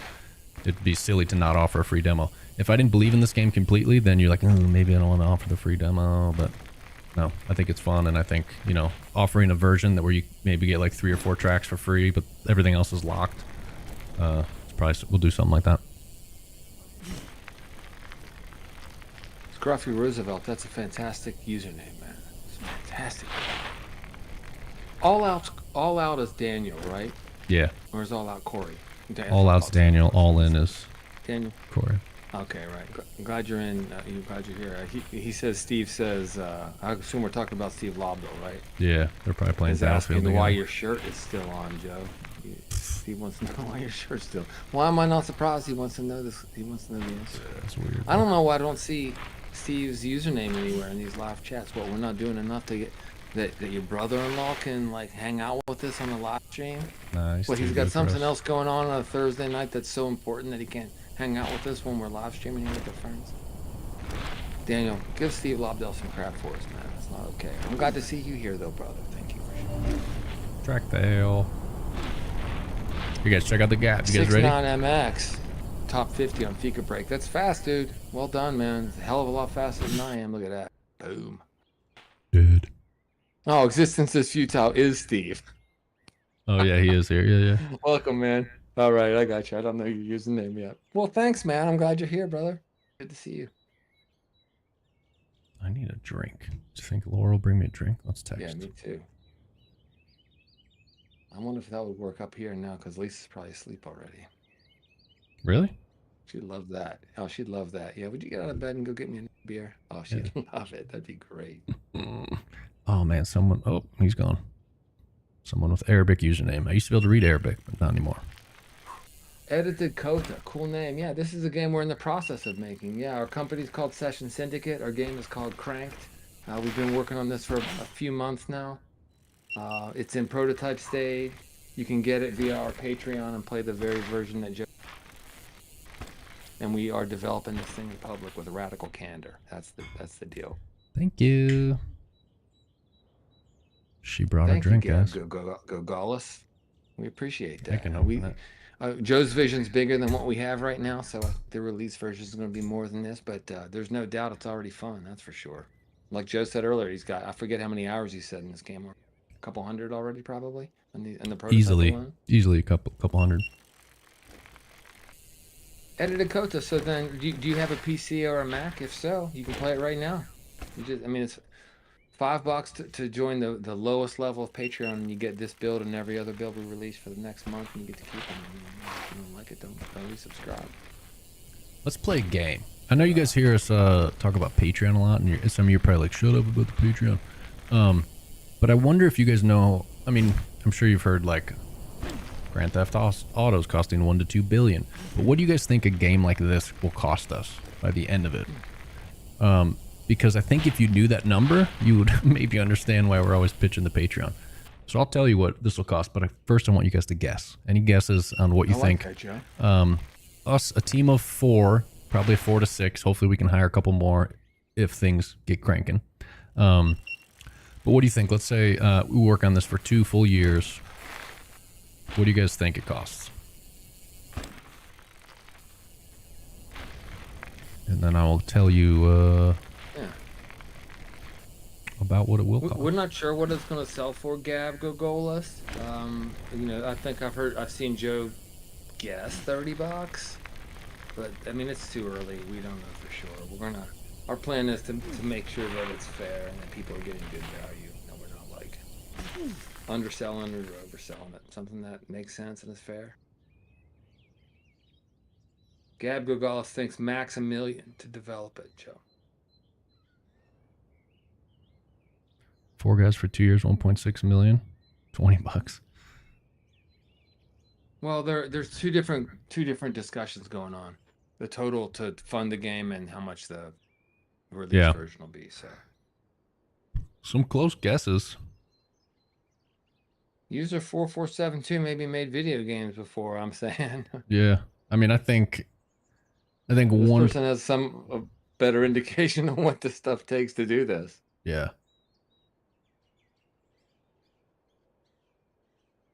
it'd be silly to not offer a free demo. If I didn't believe in this game completely, then you're like, maybe I don't want to offer the free demo. But no, I think it's fun. And I think, offering a version where you maybe get 3 or 4 tracks for free, but everything else is locked. We'll do something like that. Scruffy Roosevelt, that's a fantastic username, man. It's fantastic. All Out is Daniel, right? Yeah. Or is All Out Corey? All Out's Daniel. All In is Daniel. Corey. Okay, right. I'm glad you're in. Glad you're here. Steve says, I assume we're talking about Steve Lobdell, right? Yeah, they're probably playing Battlefield. Asking why your shirt is still on, Joe. Steve wants to know why your shirt's still. Why am I not surprised? He wants to know this. He wants to know the answer. Yeah, that's weird. I don't know why I don't see Steve's username anywhere in these live chats. We're not doing enough to get that your brother-in-law can hang out with us on the live stream. Nice. Well, he's got something else going on a Thursday night that's so important that he can't hang out with us when we're live streaming here with our friends. Daniel, give Steve Lobdell some crap for us, man. That's not okay. I'm glad to see you here, though, brother. Thank you for sure. Track the hell. You guys check out the gap. You guys ready? 6.9 MX, top 50 on Fika Break. That's fast, dude. Well done, man. It's a hell of a lot faster than I am. Look at that. Boom. Dude. Oh, existence is futile is Steve. Oh, yeah, he is here. Yeah, yeah. Welcome, man. All right, I got you. I don't know your username yet. Well, thanks, man. I'm glad you're here, brother. Good to see you. I need a drink. Do you think Laura will bring me a drink? Let's text. Yeah, me too. I wonder if that would work up here now, because Lisa's probably asleep already. Really? She'd love that. Oh, she'd love that. Yeah, would you get out of bed and go get me a beer? Oh, she'd love it. That'd be great. Oh, man, someone... Oh, he's gone. Someone with Arabic username. I used to be able to read Arabic, but not anymore. Edited Kota. Cool name. Yeah, this is a game we're in the process of making. Yeah, our company's called Session Syndicate. Our game is called Cranked. We've been working on this for a few months now. It's in prototype stage. You can get it via our Patreon and play the very version that Joe... And we are developing this thing in public with a radical candor. That's the deal. Thank you. She brought a drink, guys. Go Gaulis. We appreciate that. I can open it. Joe's vision's bigger than what we have right now, so the release version is going to be more than this, but there's no doubt it's already fun, that's for sure. Like Joe said earlier, he's got, I forget how many hours he said in this game. A couple hundred already, probably, in the prototype alone. Easily a couple hundred. Edited Kota. So then, do you have a PC or a Mac? If so, you can play it right now. I mean, it's $5 to join the lowest level of Patreon, and you get this build and every other build we release for the next month, and you get to keep them. If you don't like it, don't resubscribe. Let's play a game. I know you guys hear us talk about Patreon a lot, and some of you are probably like, shut up about the Patreon. But I wonder if you guys know, I mean, I'm sure you've heard like Grand Theft Auto's costing $1 to $2 billion. But what do you guys think a game like this will cost us by the end of it? Because I think if you knew that number, you would maybe understand why we're always pitching the Patreon. So I'll tell you what this will cost, but first I want you guys to guess. Any guesses on what you think? Like that, Joe. Us, a team of 4, probably 4 to 6. Hopefully we can hire a couple more if things get cranking. But what do you think? Let's say we work on this for 2 full years. What do you guys think it costs? And then I will tell you about what it will cost. We're not sure what it's going to sell for, Gab Gogolas. You know, I think I've seen Joe guess $30, but I mean it's too early. We don't know for sure. Our plan is to make sure that it's fair and that people are getting good value, and we're not like underselling or overselling it. Something that makes sense and is fair. Gab Gogalis thinks max $1 million to develop it, Joe. 4 guys for 2 years, 1.6 million, $20. Well, there's two different discussions going on. The total to fund the game and how much the release version will be. So some close guesses. User 4472 maybe made video games before, I'm saying. Yeah. I mean, I think this one person has a better indication of what this stuff takes to do this. Yeah.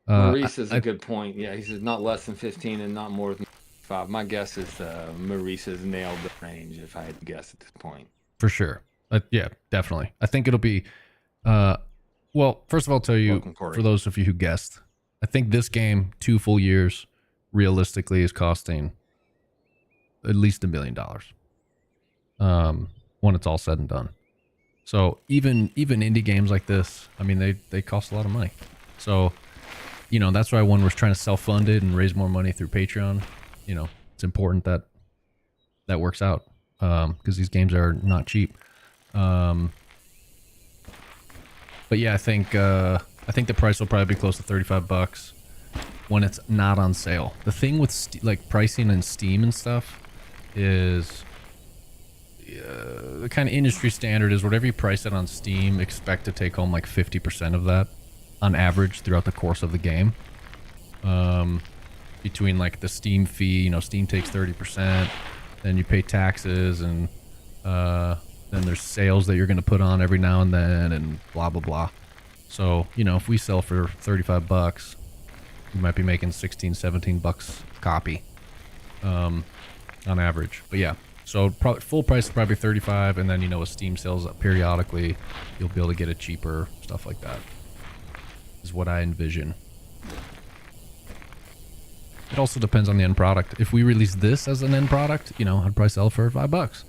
Maurice is a good point. Yeah, he says not less than 15 and not more than 5. My guess is Maurice has nailed the range if I had to guess at this point. For sure. Yeah, definitely. I think it'll be... well, first of all, I'll tell you, for those of you who guessed, I think this game, 2 full years, realistically is costing at least $1 million when it's all said and done. So even indie games like this, I mean, they cost a lot of money. So... you know, that's why when we're trying to self-fund it and raise more money through Patreon, you know, it's important that that works out because these games are not cheap. But yeah, I think the price will probably be close to $35 when it's not on sale. The thing with like pricing and Steam and stuff is the kind of industry standard is whatever you price it on Steam, expect to take home like 50% of that on average throughout the course of the game. Between like the Steam fee, you know, Steam takes 30%, then you pay taxes and Then there's sales that you're going to put on every now and then, and blah blah blah. So, you know, if we sell for 35 bucks, you might be making 16, 17 bucks a copy, on average. But yeah, so probably full price is probably 35, and then, you know, with Steam sales periodically, you'll be able to get it cheaper, stuff like that. Is what I envision. It also depends on the end product. If we release this as an end product, you know, I'd probably sell for $5.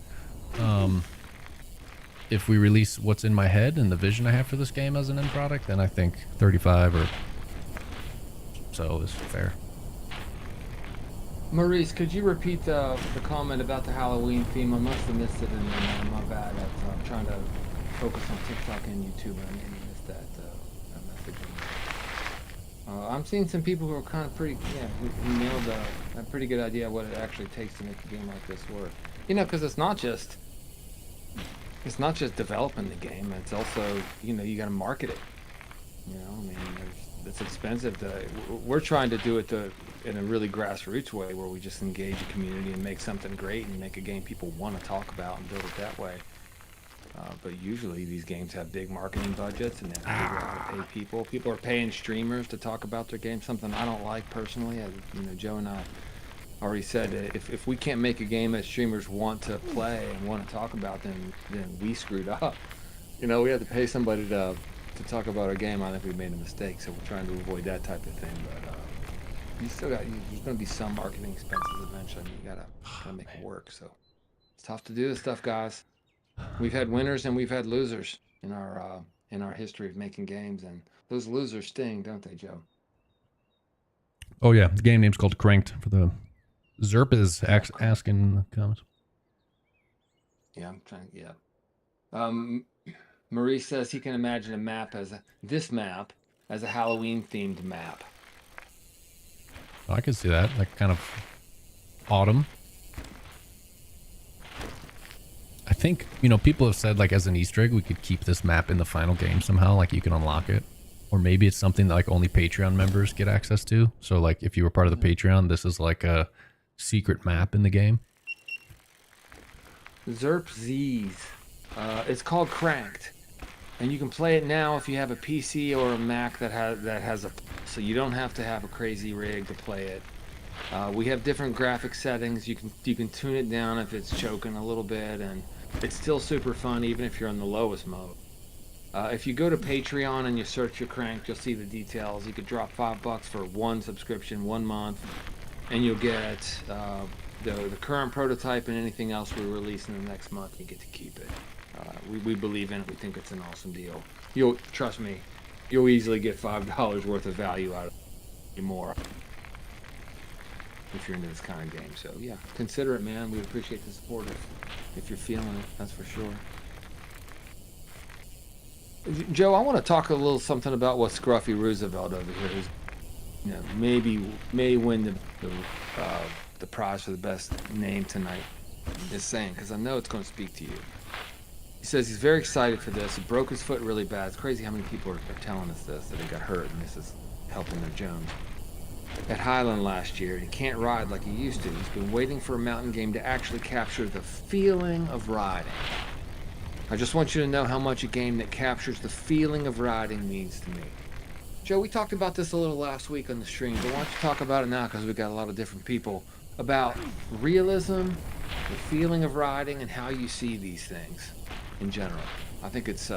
If we release what's in my head and the vision I have for this game as an end product, then I think 35 or so is fair. Maurice, could you repeat the comment about the Halloween theme? I must have missed it in there, man. My bad. I'm trying to focus on TikTok and YouTube, and I maybe missed that message. I'm seeing some people who are kind of pretty, who nailed a pretty good idea of what it actually takes to make a game like this work. You know, because it's not just developing the game. It's also, you know, you got to market it. You know, I mean, it's expensive. We're trying to do it in a really grassroots way, where we just engage a community and make something great and make a game people want to talk about and build it that way. But usually these games have big marketing budgets, and they have to figure out how to pay people. People are paying streamers to talk about their game, something I don't like personally. You know, Joe and I already said that if we can't make a game that streamers want to play and want to talk about, then we screwed up. You know, we have to pay somebody to talk about our game. I think we made a mistake, so we're trying to avoid that type of thing. But there's going to be some marketing expenses eventually. You gotta make it work. So it's tough to do this stuff, guys. We've had winners and we've had losers in our history of making games, and those losers sting, don't they, Joe? Oh yeah, the game name's called Cranked. For the Zerp is asking in the comments. Yeah, I'm trying. Yeah. Maurice says he can imagine this map as a Halloween themed map. Oh, I can see that, like kind of autumn. I think, you know, people have said, like, as an Easter egg, we could keep this map in the final game somehow, like you can unlock it. Or maybe it's something that like only Patreon members get access to. So like if you were part of the Patreon, this is like a secret map in the game. Zerp Z's. It's called Cranked. And you can play it now if you have a PC or a Mac that has a, so you don't have to have a crazy rig to play it. We have different graphic settings. You can tune it down if it's choking a little bit, and it's still super fun even if you're on the lowest mode. If you go to Patreon and you search your Cranked, you'll see the details. You could drop $5 for one subscription, 1 month, and you'll get the current prototype and anything else we release in the next month. You get to keep it. We believe in it. We think it's an awesome deal. You'll trust me. You'll easily get $5 worth of value out of it, more, if you're into this kind of game. So yeah, consider it, man. We appreciate the support if you're feeling it. That's for sure. Joe, I want to talk a little something about what Scruffy Roosevelt over here is, you know, may win the prize for the best name tonight. Is saying, because I know it's going to speak to you. He says he's very excited for this. He broke his foot really bad. It's crazy how many people are telling us this, that he got hurt, and this is helping their Jones. At Highland last year, and he can't ride like he used to. He's been waiting for a mountain game to actually capture the feeling of riding. I just want you to know how much a game that captures the feeling of riding means to me. Joe, we talked about this a little last week on the stream, but why don't you talk about it now, because we've got a lot of different people, about realism, the feeling of riding, and how you see these things in general. I think it's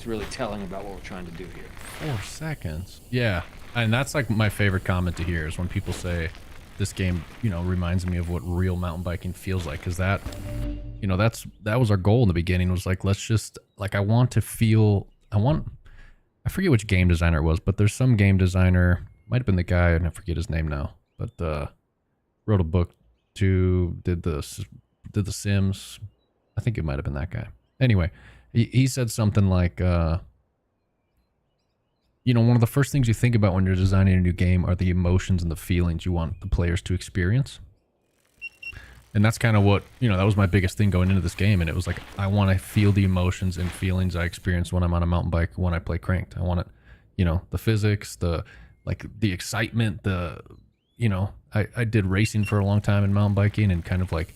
really telling about what we're trying to do here. 4 seconds. Yeah. And that's like my favorite comment to hear, is when people say this game, you know, reminds me of what real mountain biking feels like. Because that, you know, that was our goal in the beginning, was like, let's just, like, I forget which game designer it was, but there's some game designer, might have been the guy, and I forget his name now, but wrote a book did the Sims. I think it might have been that guy. Anyway, he said something like, you know, one of the first things you think about when you're designing a new game are the emotions and the feelings you want the players to experience. And that's kind of what, you know, that was my biggest thing going into this game. And it was like, I want to feel the emotions and feelings I experience when I'm on a mountain bike, when I play Cranked. I want it, you know, the physics, the excitement, you know, I did racing for a long time in mountain biking, and kind of like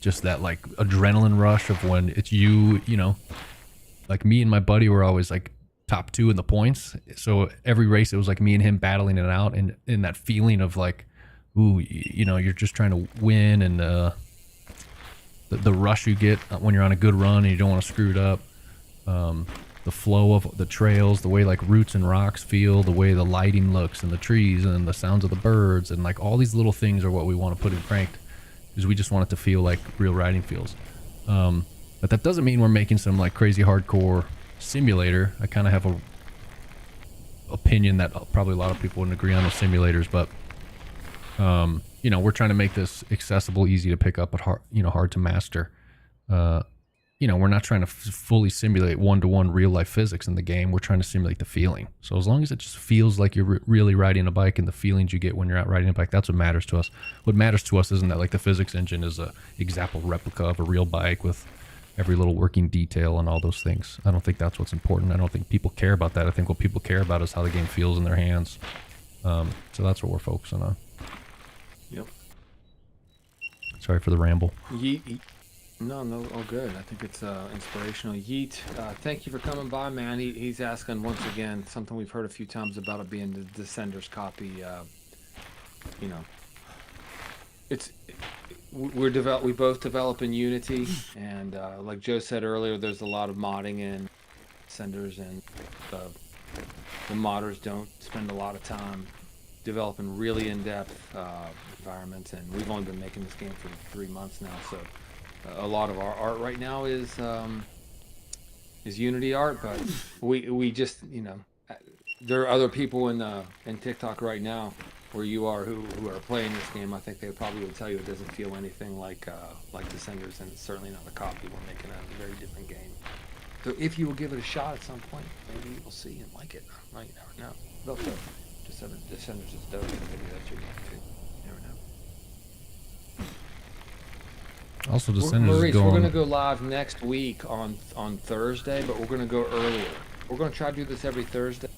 just that like adrenaline rush of when it's you know, like me and my buddy were always like top 2 in the points. So every race it was like me and him battling it out, and in that feeling of like, ooh, you know, you're just trying to win, and the rush you get when you're on a good run and you don't want to screw it up. The flow of the trails, the way like roots and rocks feel, the way the lighting looks and the trees and the sounds of the birds, and like all these little things are what we want to put in Cranked, because we just want it to feel like real riding feels. But that doesn't mean we're making some like crazy hardcore simulator. I kind of have a opinion that probably a lot of people wouldn't agree on the simulators, but you know, we're trying to make this accessible, easy to pick up, but hard, you know, hard to master. You know, we're not trying to fully simulate one-to-one real-life physics in the game. We're trying to simulate the feeling. So as long as it just feels like you're really riding a bike, and the feelings you get when you're out riding a bike, that's what matters to us. What matters to us isn't that like the physics engine is a example replica of a real bike with every little working detail and all those things. I don't think that's what's important. I don't think people care about that. I think what people care about is how the game feels in their hands. So that's what we're focusing on. Yep. Sorry for the ramble. No, all good. I think it's inspirational. Yeet, thank you for coming by, man. He's asking once again something we've heard a few times about it being the Descenders copy. You know, we both develop in Unity, and like Joe said earlier, there's a lot of modding in Descenders, and the modders don't spend a lot of time developing really in-depth environments, and we've only been making this game for 3 months now, so. A lot of our art right now is Unity art, but we just, you know, there are other people in TikTok right now where you are who are playing this game. I think they probably would tell you it doesn't feel anything like Descenders, and it's certainly not a copy. We're making a very different game. So if you will give it a shot at some point, maybe you'll see and like it. No, you never know. But Descenders is dope. Maybe that's your game too. You never know. Also, Descenders Maurice, is going... we're going to go live next week on Thursday, but we're going to go earlier. We're going to try to do this every Thursday,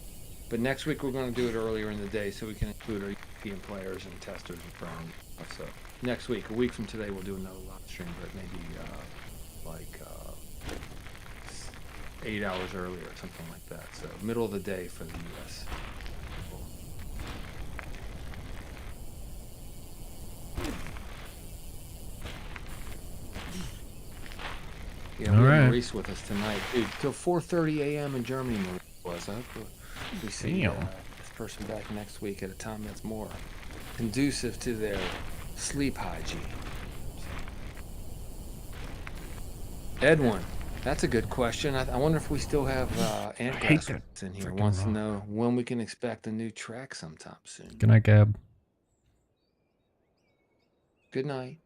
but next week we're going to do it earlier in the day so we can include our European players and testers and friends. So next week, a week from today, we'll do another live stream, but maybe like 8 hours earlier, something like that. So middle of the day for the U.S. Yeah, we have Maurice with us tonight, dude. Till 4:30 a.m. in Germany, Maurice was. I hope we see this person back next week at a time that's more conducive to their sleep hygiene. Edwin, that's a good question. I wonder if we still have Antgrass in here. Wants to know when we can expect a new track sometime soon. Good night, Gab. Good night.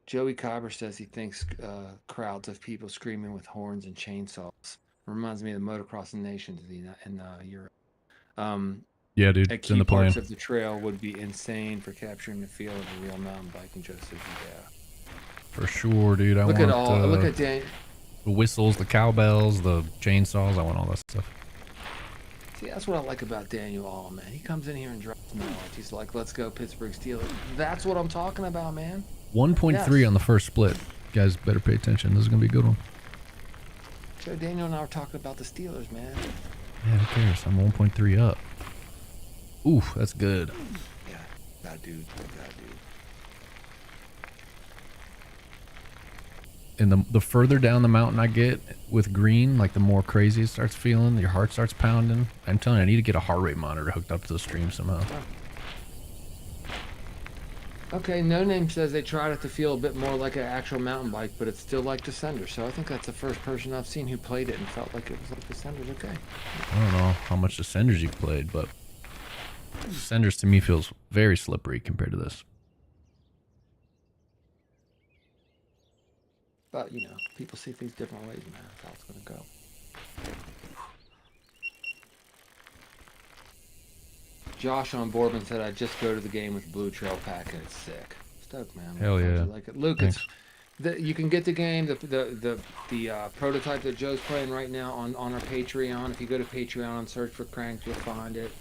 Joey Kyber says he thinks crowds of people screaming with horns and chainsaws reminds me of the motocross nations in Europe. Yeah, dude, it's in the plan. Parts of the trail would be insane for capturing the feel of a real mountain bike. And Joe says, yeah, for sure, dude. Look at Dan. The whistles, the cowbells, the chainsaws. I want all that stuff. See, that's what I like about Daniel All, man. He comes in here and drops knowledge. He's like, let's go Pittsburgh Steelers. That's what I'm talking about, man. 1.3 on the first split. Guys, better pay attention. This is going to be a good one. So Daniel and I were talking about the Steelers, man. Yeah, who cares? I'm 1.3 up. Oof, that's good. Yeah, that dude. And the further down the mountain I get with green, like the more crazy it starts feeling, your heart starts pounding. I'm telling you, I need to get a heart rate monitor hooked up to the stream somehow. Okay, No Name says they tried it to feel a bit more like an actual mountain bike, but it's still like Descender. So I think that's the first person I've seen who played it and felt like it was like Descenders. Okay. I don't know how much Descenders you've played, but Descenders to me feels very slippery compared to this. But, you know, people see things different ways, man. That's how it's going to go. Josh on Bourbon said, I just go to the game with Blue Trail Pack and it's sick. Stoked, man. Hell yeah. Like it. Luke, you can get the game, the prototype that Joe's playing right now on our Patreon. If you go to Patreon and search for Cranked, you'll find it.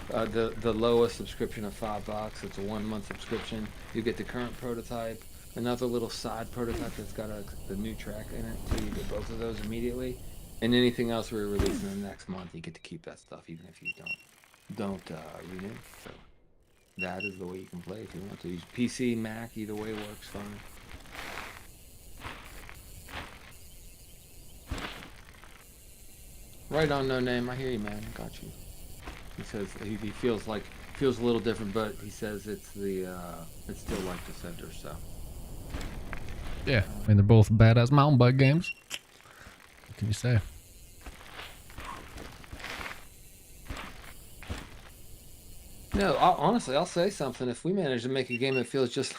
the lowest subscription of $5. It's a 1-month subscription. You get the current prototype, another little side prototype that's got the new track in it, so you get both of those immediately. And anything else we're releasing in the next month, you get to keep that stuff even if you don't renew. So that is the way you can play if you want to. Use PC, Mac, either way works fine. Right on, no name. I hear you, man. I got you. He says he feels a little different, but he says it's still like Descenders. So Yeah, I mean they're both badass mountain bike games. What can you say? no, honestly, I'll say something. If we manage to make a game that feels just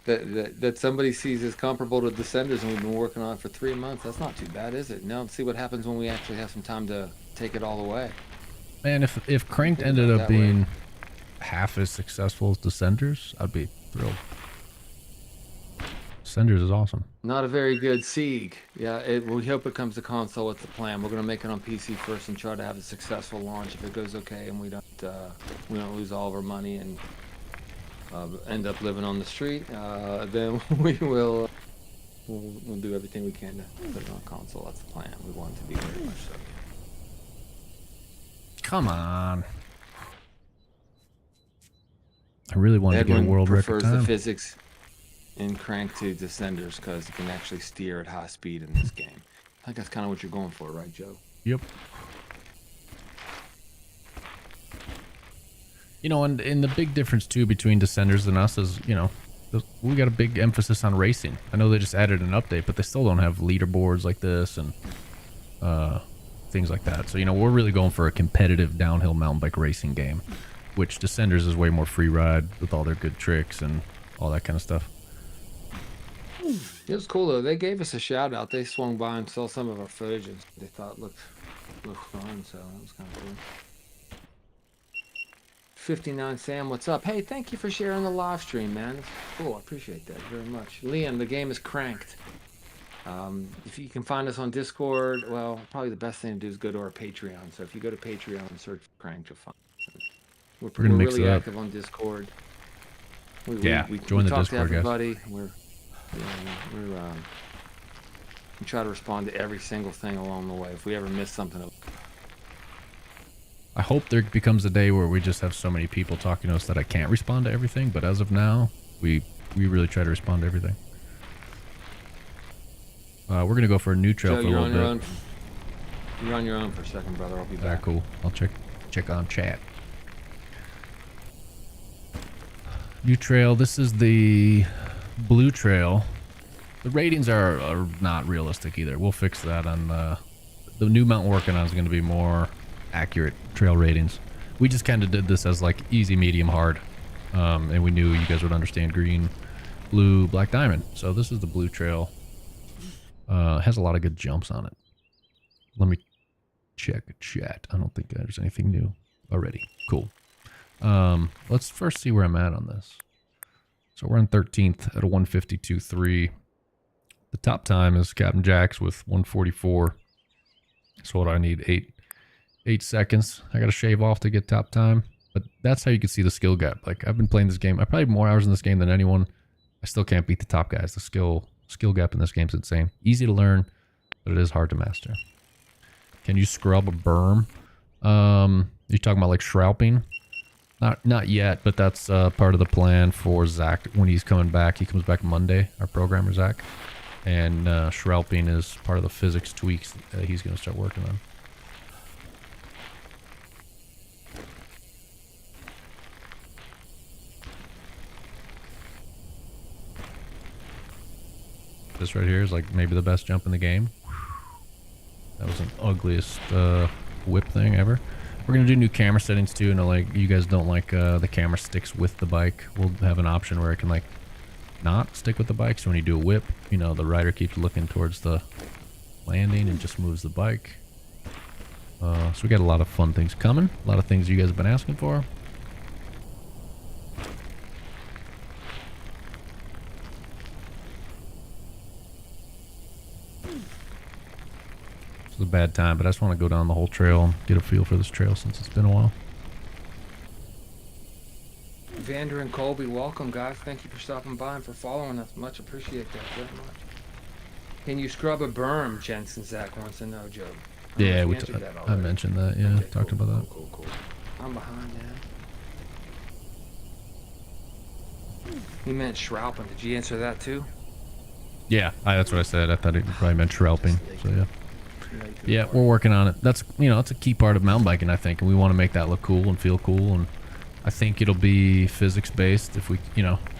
that somebody sees as comparable to Descenders, and we've been working on it for 3 months, that's not too bad, is it? Now, let's see what happens when we actually have some time to take it all away. Man, if Cranked ended up being half as successful as Descenders, I'd be thrilled. Descenders is awesome. Not a very good Sieg. Yeah, we hope it comes to console. It's the plan. We're gonna make it on PC first and try to have a successful launch. If it goes okay and we don't lose all of our money and end up living on the street, then we'll do everything we can to put it on console. That's the plan. We want it to be very much so. Come on. I really wanted to get a world record time. Prefers the physics in Crank to Descenders because you can actually steer at high speed in this game. I think that's kind of what you're going for, right, Joe? Yep. You know, and the big difference too between Descenders and us is, you know, we got a big emphasis on racing. I know they just added an update, but they still don't have leaderboards like this and things like that. So, you know, we're really going for a competitive downhill mountain bike racing game, which Descenders is way more free ride with all their good tricks and all that kind of stuff. It was cool though. They gave us a shout out. They swung by and saw some of our footage and they thought looked fun, so that was kind of cool. 59 Sam, what's up? Hey, thank you for sharing the live stream, man. It's cool. I appreciate that very much. Liam, the game is Cranked. If you can find us on Discord, well, probably the best thing to do is go to our Patreon. So if you go to Patreon and search for Cranked, you'll find us. We're really active on Discord. We join the talk Discord, to everybody. Guys. We try to respond to every single thing along the way. If we ever miss something, I hope there becomes a day where we just have so many people talking to us that I can't respond to everything. But as of now, we really try to respond to everything. We're gonna go for a new trail for a little bit. You're on your own for a second, brother. I'll be back. Alright, cool. I'll check on chat. New trail. This is the blue trail. The ratings are not realistic either. We'll fix that on the new mount we're working on is going to be more accurate trail ratings. We just kind of did this as like easy, medium, hard, and we knew you guys would understand green, blue, black diamond. So this is the blue trail. Has a lot of good jumps on it. Let me check chat. I don't think there's anything new already. Cool. Let's first see where I'm at on this. So we're on 13th at a 152.3. The top time is Captain Jack's with 144. So what do I need? 8 seconds. I got to shave off to get top time. But that's how you can see the skill gap. Like, I've been playing this game. I probably have more hours in this game than anyone. I still can't beat the top guys. The skill gap in this game is insane. Easy to learn, but it is hard to master. Can you scrub a berm? You're talking about like shrouping? Not yet, but that's part of the plan for Zach when he's coming back. He comes back Monday, our programmer Zach. And shrouping is part of the physics tweaks that he's going to start working on. This right here is like maybe the best jump in the game. That was an ugliest whip thing ever. We're going to do new camera settings too. And like you guys don't like the camera sticks with the bike. We'll have an option where it can like not stick with the bike. So when you do a whip, you know, the rider keeps looking towards the landing and just moves the bike. So we got a lot of fun things coming. A lot of things you guys have been asking for. It's a bad time, but I just want to go down the whole trail and get a feel for this trail since it's been a while. Vander and Colby, welcome, guys. Thank you for stopping by and for following us. Much appreciate that very much. Can you scrub a berm? Jensen Zach wants to know, Joe. Yeah, I mentioned that. Yeah, okay, talked about that. Cool. I'm behind, man. He meant Schrauping. Did you answer that too? Yeah, that's what I said. I thought he probably meant Schrauping. So yeah. Yeah, we're working on it. That's, that's a key part of mountain biking, I think, and we want to make that look cool and feel cool, and I think it'll be physics based if we,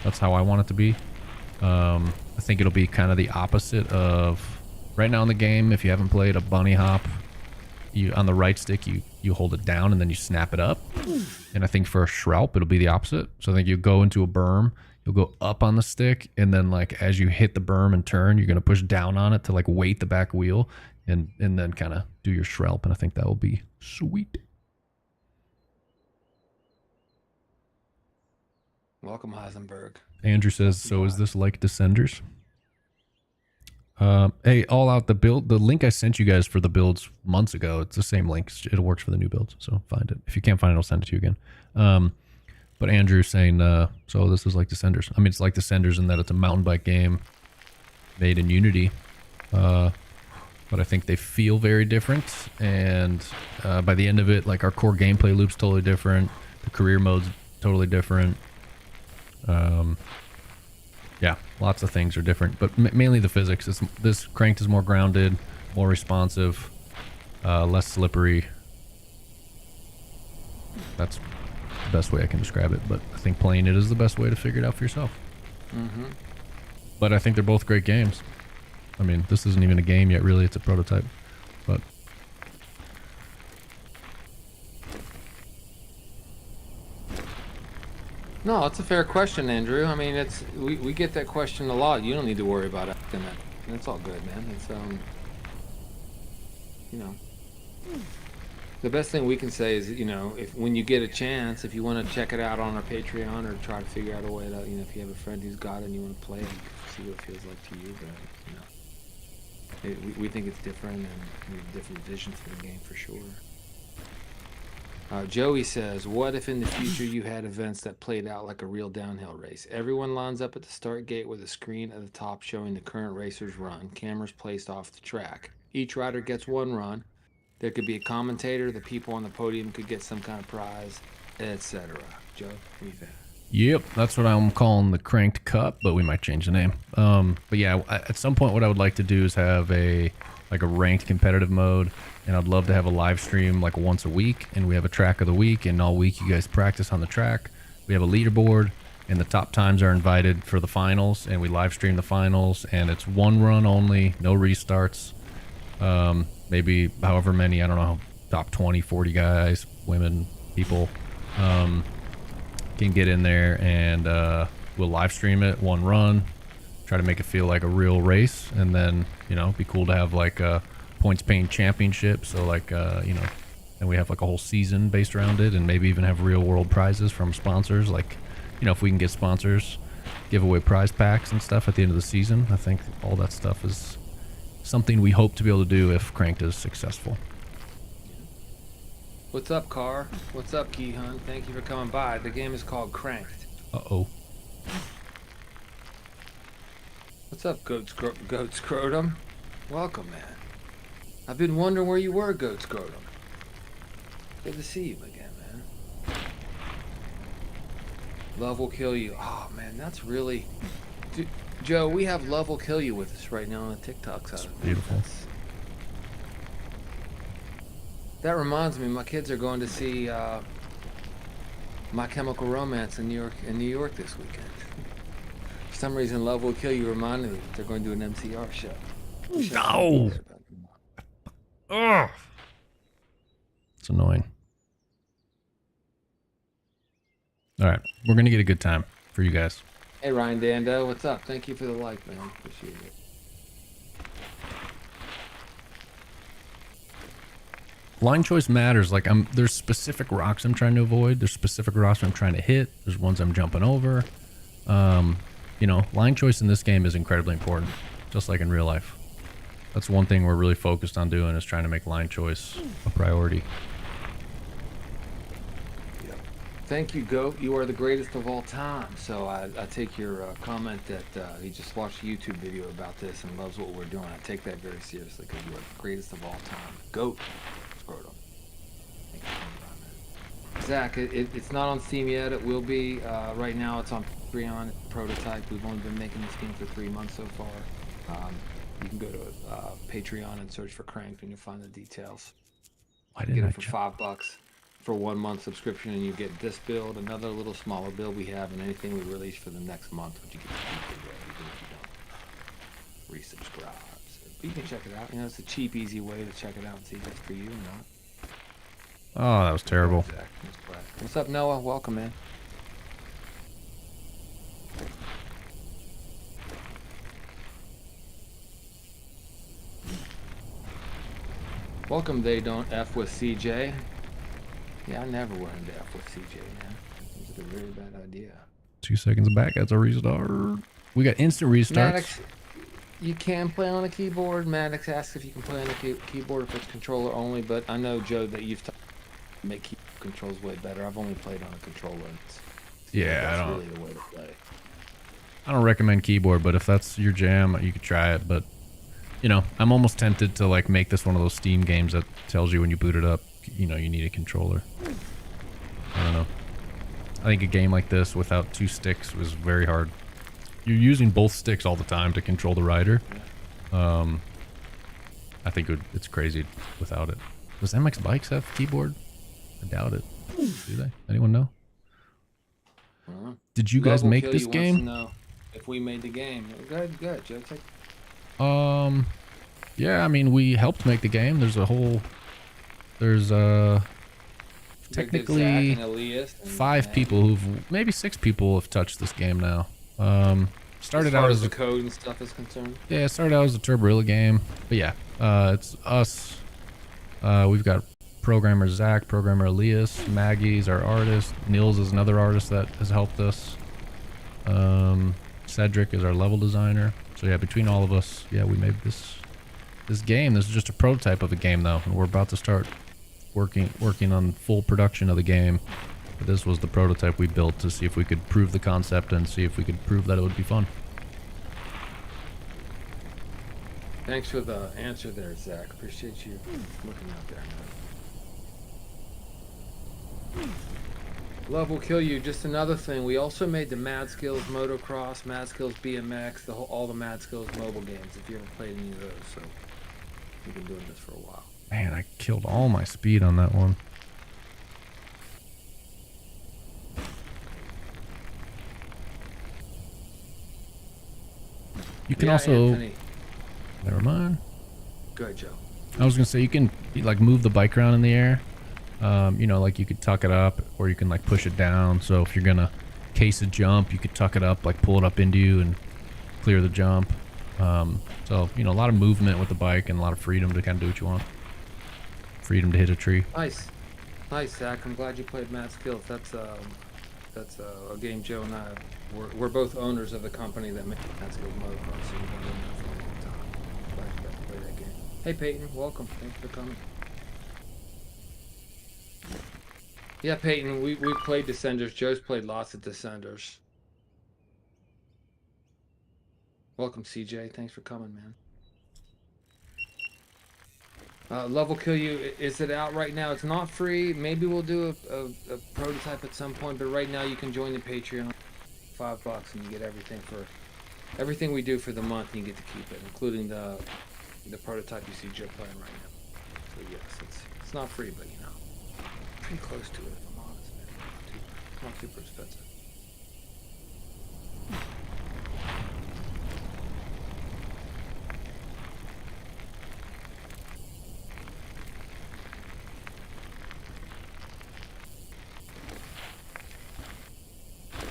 that's how I want it to be. I think it'll be kind of the opposite of right now in the game. If you haven't played a bunny hop, you on the right stick, you hold it down and then you snap it up. And I think for a Schraub, it'll be the opposite. So I think you go into a berm, you'll go up on the stick, and then like as you hit the berm and turn, you're gonna push down on it to like weight the back wheel, and then kind of do your Schraub, and I think that will be sweet. Welcome, Heisenberg. Andrew says, so is this like Descenders? Hey, all out the link I sent you guys for the builds months ago, it's the same link. It works for the new builds, so find it. If you can't find it, I'll send it to you again. But Andrew's saying, so this is like Descenders. I mean, it's like Descenders in that it's a mountain bike game made in Unity. But I think they feel very different, and by the end of it, like our core gameplay loop's totally different. The career mode's totally different. Yeah, lots of things are different, but mainly the physics. This cranked is more grounded, more responsive, less slippery. That's the best way I can describe it, but I think playing it is the best way to figure it out for yourself. But I think they're both great games. I mean, this isn't even a game yet, really. It's a prototype, but... No, it's a fair question, Andrew. I mean, we get that question a lot. You don't need to worry about asking that. It's all good, man. It's the best thing we can say is, if when you get a chance, if you want to check it out on our Patreon or try to figure out a way to, if you have a friend who's got it and you want to play it, see what it feels like to you. But we think it's different, and we have different visions for the game for sure. Joey says, what if in the future you had events that played out like a real downhill race? Everyone lines up at the start gate with a screen at the top showing the current racer's run, cameras placed off the track. Each rider gets one run. There could be a commentator, the people on the podium could get some kind of prize, etc. Joe, what do you think? Yep, that's what I'm calling the Cranked Cup, but we might change the name. But yeah, at some point what I would like to do is have a ranked competitive mode, and I'd love to have a live stream like once a week, and we have a track of the week, and all week you guys practice on the track. We have a leaderboard, and the top times are invited for the finals, and we live stream the finals, and it's one run only, no restarts. Maybe however many, I don't know, top 20, 40 guys, women, people, can get in there, and we'll live stream it, one run, try to make it feel like a real race, and then, it'd be cool to have like a points paying championship, so like, and we have like a whole season based around it, and maybe even have real world prizes from sponsors, like, if we can get sponsors, give away prize packs and stuff at the end of the season. I think all that stuff is something we hope to be able to do if Cranked is successful. What's up, Carr? What's up, Keyhun? Thank you for coming by. The game is called Cranked. Uh-oh. What's up, Goat Scrotum? Welcome, man. I've been wondering where you were, Goat Scrotum. Good to see you again, man. Love will kill you. Oh, man, that's really... Joe, we have Love will kill you with us right now on the TikTok side. That's beautiful. That reminds me, my kids are going to see My Chemical Romance in New York this weekend. For some reason, Love Will Kill You reminded me that they're going to do an MCR show. No! Ugh! It's annoying. Alright, we're going to get a good time for you guys. Hey, Ryan Dando, what's up? Thank you for the like, man. Appreciate it. Line choice matters. Like, there's specific rocks I'm trying to avoid. There's specific rocks I'm trying to hit. There's ones I'm jumping over. Line choice in this game is incredibly important, just like in real life. That's one thing we're really focused on doing, is trying to make line choice a priority. Yep. Thank you, Goat. You are the greatest of all time. So I take your comment that he just watched a YouTube video about this and loves what we're doing. I take that very seriously because you are the greatest of all time. Goat. Scrotum. Thank you. Zach, it's not on Steam yet. It will be. Right now it's on Patreon. Prototype. We've only been making this game for 3 months so far. You can go to Patreon and search for Cranked and you'll find the details. Why Get didn't I it for $5 for 1 month subscription, and you get this build, another little smaller build we have, and anything we release for the next month, which you get to keep it even if you don't resubscribe. So you can check it out. You know, it's a cheap, easy way to check it out and see if it's for you or not. Oh, that was terrible. What's up, Noah? Welcome, man. Welcome, they don't F with CJ. Yeah, I never went into F with CJ, man. It's a very bad idea. 2 seconds back, that's a restart. We got instant restarts. Maddox, you can play on a keyboard. Maddox asks if you can play on a keyboard if it's controller only, but I know, Joe, that you've make keyboard controls way better. I've only played on a controller. Yeah, that's really the way to play. I don't recommend keyboard, but if that's your jam, you could try it. But you know, I'm almost tempted to like make this one of those Steam games that tells you when you boot it up, you know, you need a controller. I don't know. I think a game like this without 2 sticks was very hard. You're using both sticks all the time to control the rider. I think it's crazy without it. Does MX Bikes have keyboard? I doubt it. Do they? Anyone know? Did you guys make this game? Wants to know if we made the game. Good, Joe. Yeah, I mean, we helped make the game. There's technically 5 people maybe 6 people have touched this game now. Started out as the code and stuff is concerned. Yeah, it started out as a Turborilla game, but yeah, it's us. We've got programmer Zach, programmer Elias, Maggie's our artist, Nils is another artist that has helped us. Cedric is our level designer. So yeah, between all of us, yeah, we made this game. This is just a prototype of a game though, and we're about to start working on full production of the game. But this was the prototype we built to see if we could prove the concept and see if we could prove that it would be fun. Thanks for the answer there, Zach. Appreciate you looking out there, man. Love will kill you. Just another thing. We also made the Mad Skills Motocross, Mad Skills BMX, all the Mad Skills mobile games. If you ever played any of those, so we've been doing this for a while. Man, I killed all my speed on that one. You can also. Anthony. Never mind. Go ahead, Joe. I was gonna say you can like move the bike around in the air. You know, like you could tuck it up, or you can like push it down. So if you're gonna case a jump, you could tuck it up, like pull it up into you and clear the jump. So you know, a lot of movement with the bike and a lot of freedom to kind of do what you want. Freedom to hit a tree. Nice, Zach. I'm glad you played Mad Skills. That's a game Joe and I we're both owners of the company that makes Mad Skills Motocross. So we've been doing that for a long time. Glad you got to play that game. Hey Peyton, welcome. Thanks for coming. Yeah, Peyton, we played Descenders. Joe's played lots of Descenders. Welcome, CJ. Thanks for coming, man. Love will kill you. Is it out right now? It's not free. Maybe we'll do a prototype at some point, but right now you can join the Patreon. $5 and you get everything we do for the month, and you get to keep it, including the prototype you see Joe playing right now. So yes, it's not free, but you know, pretty close to it if I'm honest, man. Not super expensive.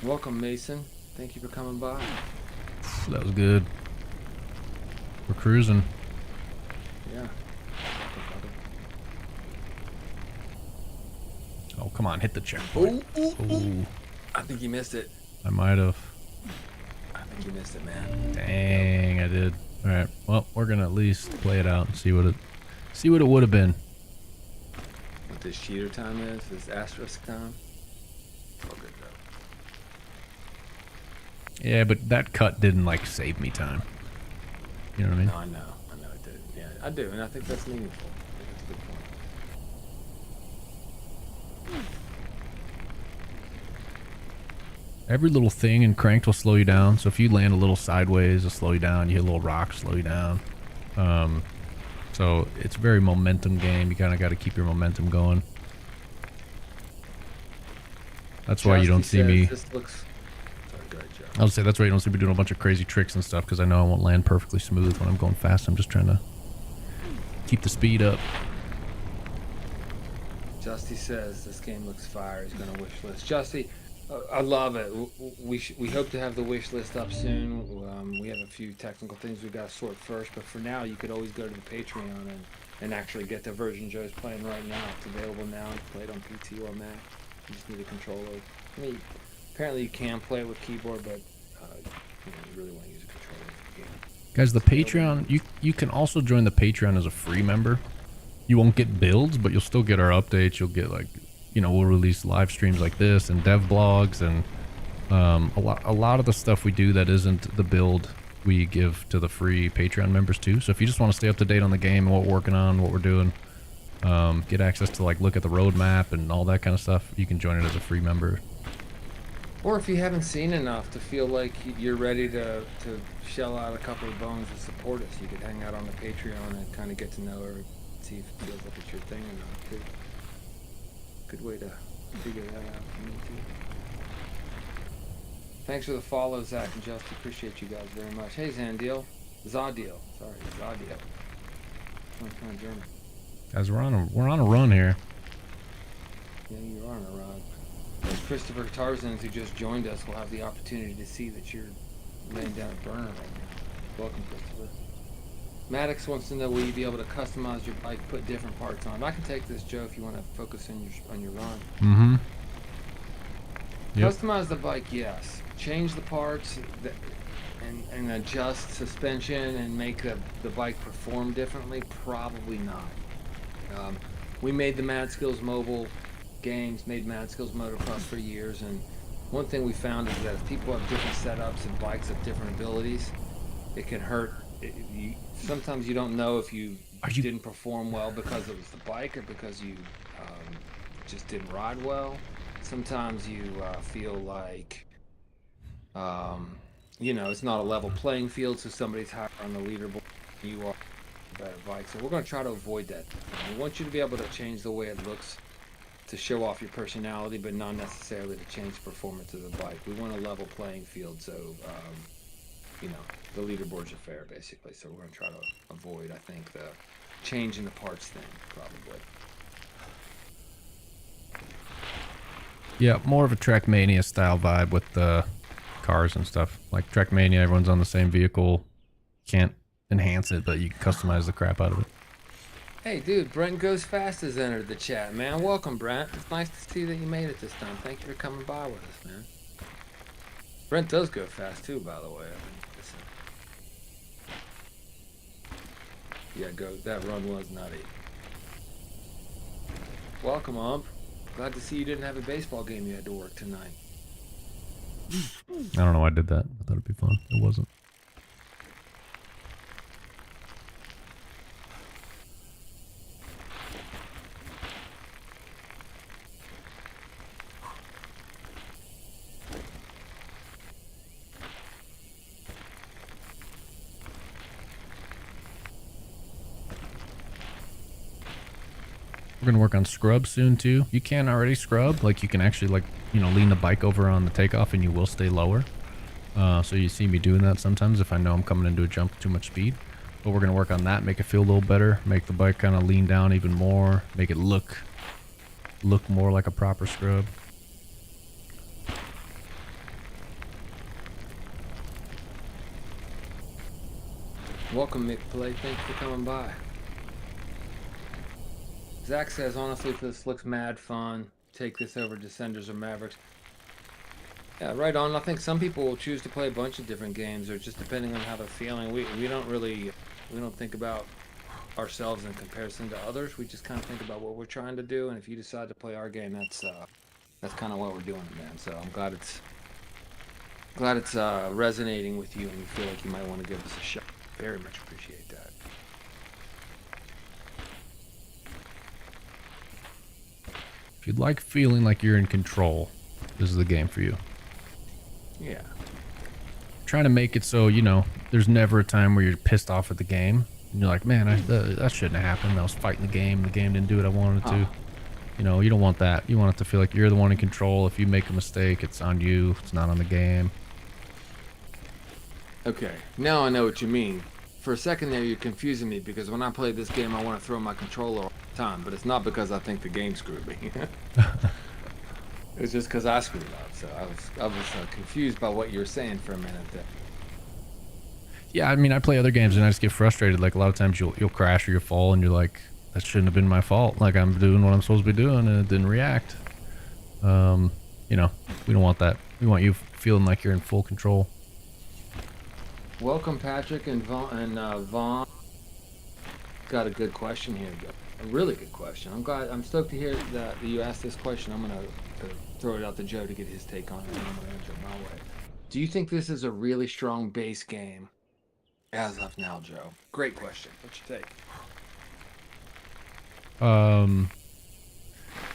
Welcome, Mason. Thank you for coming by. That was good. We're cruising. Yeah. Oh, come on, hit the checkpoint. Ooh. I think you missed it. I might have. I think you missed it, man. Dang, I did. All right. Well, we're gonna at least play it out and see what it would have been. What this cheater time is? This asterisk time? Yeah, but that cut didn't like save me time. You know what I mean? No, I know it did. Yeah, I do, and I think that's meaningful. I think that's a good point. Every little thing in Cranked will slow you down. So if you land a little sideways, it'll slow you down. You hit a little rock, slow you down. So it's a very momentum game. You kind of got to keep your momentum going. That's why you don't see me. This looks. Sorry, go ahead, Joe. I would say that's why you don't see me doing a bunch of crazy tricks and stuff, because I know I won't land perfectly smooth when I'm going fast. I'm just trying to keep the speed up. Justy says this game looks fire. He's gonna wish list. Justy, I love it. We hope to have the wish list up soon. We have a few technical things we got to sort first, but for now, you could always go to the Patreon and actually get the version Joe's playing right now. It's available now. You can play it on PC or Mac. You just need a controller. I mean, apparently you can play it with keyboard, but you really want to use a controller for the game. Guys, the Patreon, you can also join the Patreon as a free member. You won't get builds, but you'll still get our updates. You'll get, like, you know, we'll release live streams like this and dev blogs, and a lot of the stuff we do that isn't the build we give to the free Patreon members too. So if you just want to stay up to date on the game and what we're working on, what we're doing, get access to, like, look at the roadmap and all that kind of stuff, you can join it as a free member. Or if you haven't seen enough to feel like you're ready to shell out a couple of bones to support us, you could hang out on the Patreon and kind of get to know her, see if it feels like it's your thing or not, too. Good way to figure that out for me, too. Thanks for the follow, Zach and Justin. Appreciate you guys very much. Hey, Zadiel. Sorry, Zadiel. I'm kind of German. Guys, we're on a run here. Yeah, you are on a run. As Christopher Tarzans, who just joined us, will have the opportunity to see that you're laying down a burner right now. Welcome, Christopher. Maddox wants to know, will you be able to customize your bike, put different parts on? I can take this, Joe, if you want to focus on your run. Mm-hmm. Yep. Customize the bike, yes. Change the parts and adjust suspension and make the bike perform differently? Probably not. We made the Mad Skills mobile games, made Mad Skills motocross for years, and one thing we found is that if people have different setups and bikes have different abilities, it can hurt. Sometimes you don't know if you didn't perform well because it was the bike or because you just didn't ride well. Sometimes you feel like it's not a level playing field, so somebody's higher on the leaderboard than you are a better bike. So we're going to try to avoid that. We want you to be able to change the way it looks to show off your personality, but not necessarily to change the performance of the bike. We want a level playing field, so the leaderboards are fair, basically. So we're going to try to avoid, I think, the change in the parts thing, probably. Yeah, more of a Trackmania style vibe with the cars and stuff. Like Trackmania, everyone's on the same vehicle. Can't enhance it, but you can customize the crap out of it. Hey, dude, Brent Goes Fast has entered the chat, man. Welcome, Brent. It's nice to see that you made it this time. Thank you for coming by with us, man. Brent does go fast, too, by the way. That run was nutty. Welcome, Ump. Glad to see you didn't have a baseball game you had to work tonight. I don't know why I did that. I thought it'd be fun. It wasn't. We're gonna work on scrub soon too. You can already scrub, like you can actually lean the bike over on the takeoff and you will stay lower. So you see me doing that sometimes if I know I'm coming into a jump with too much speed. But we're gonna work on that, make it feel a little better, make the bike kind of lean down even more, make it look more like a proper scrub. Welcome, Mick Play. Thanks for coming by. Zach says, honestly, this looks mad fun. Take this over Descenders or Mavericks. Yeah, right on. I think some people will choose to play a bunch of different games, or just depending on how they're feeling. We don't think about ourselves in comparison to others. We just kind of think about what we're trying to do, and if you decide to play our game, that's kind of what we're doing, man. So I'm glad Glad it's resonating with you and you feel like you might want to give us a shot. Very much appreciate that. If you'd like feeling like you're in control, this is the game for you. Yeah. Trying to make it so, you know, there's never a time where you're pissed off at the game. And you're like, man, that shouldn't have happened. I was fighting the game didn't do what I wanted it to. You know, you don't want that. You want it to feel like you're the one in control. If you make a mistake, it's on you. It's not on the game. Okay, now I know what you mean. For a second there, you're confusing me because when I play this game, I want to throw my controller all the time, but it's not because I think the game screwed me. It's just because I screwed up. So I was confused by what you were saying for a minute there. Yeah, I mean, I play other games and I just get frustrated. Like a lot of times you'll crash or you'll fall and you're like, that shouldn't have been my fault. Like I'm doing what I'm supposed to be doing and it didn't react. You know, we don't want that. We want you feeling like you're in full control. Welcome, Patrick and Vaughn. Got a good question here. A really good question. I'm stoked to hear that you asked this question. I'm gonna throw it out to Joe to get his take on it, and I'm gonna answer it my way. Do you think this is a really strong base game as of now, Joe? Great question. What's your take?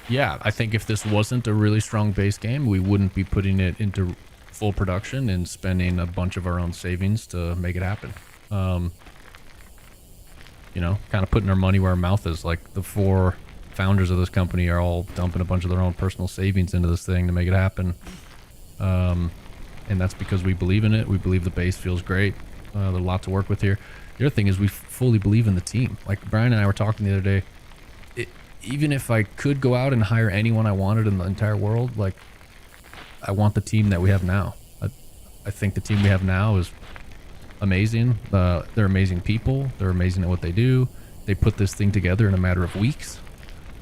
Yeah, I think if this wasn't a really strong base game, we wouldn't be putting it into full production and spending a bunch of our own savings to make it happen. You know, kind of putting our money where our mouth is. Like the 4 founders of this company are all dumping a bunch of their own personal savings into this thing to make it happen. And that's because we believe in it. We believe the base feels great. There's a lot to work with here. The other thing is we fully believe in the team. Like Brian and I were talking the other day. Even if I could go out and hire anyone I wanted in the entire world, like I want the team that we have now. I think the team we have now is amazing. They're amazing people. They're amazing at what they do. They put this thing together in a matter of weeks.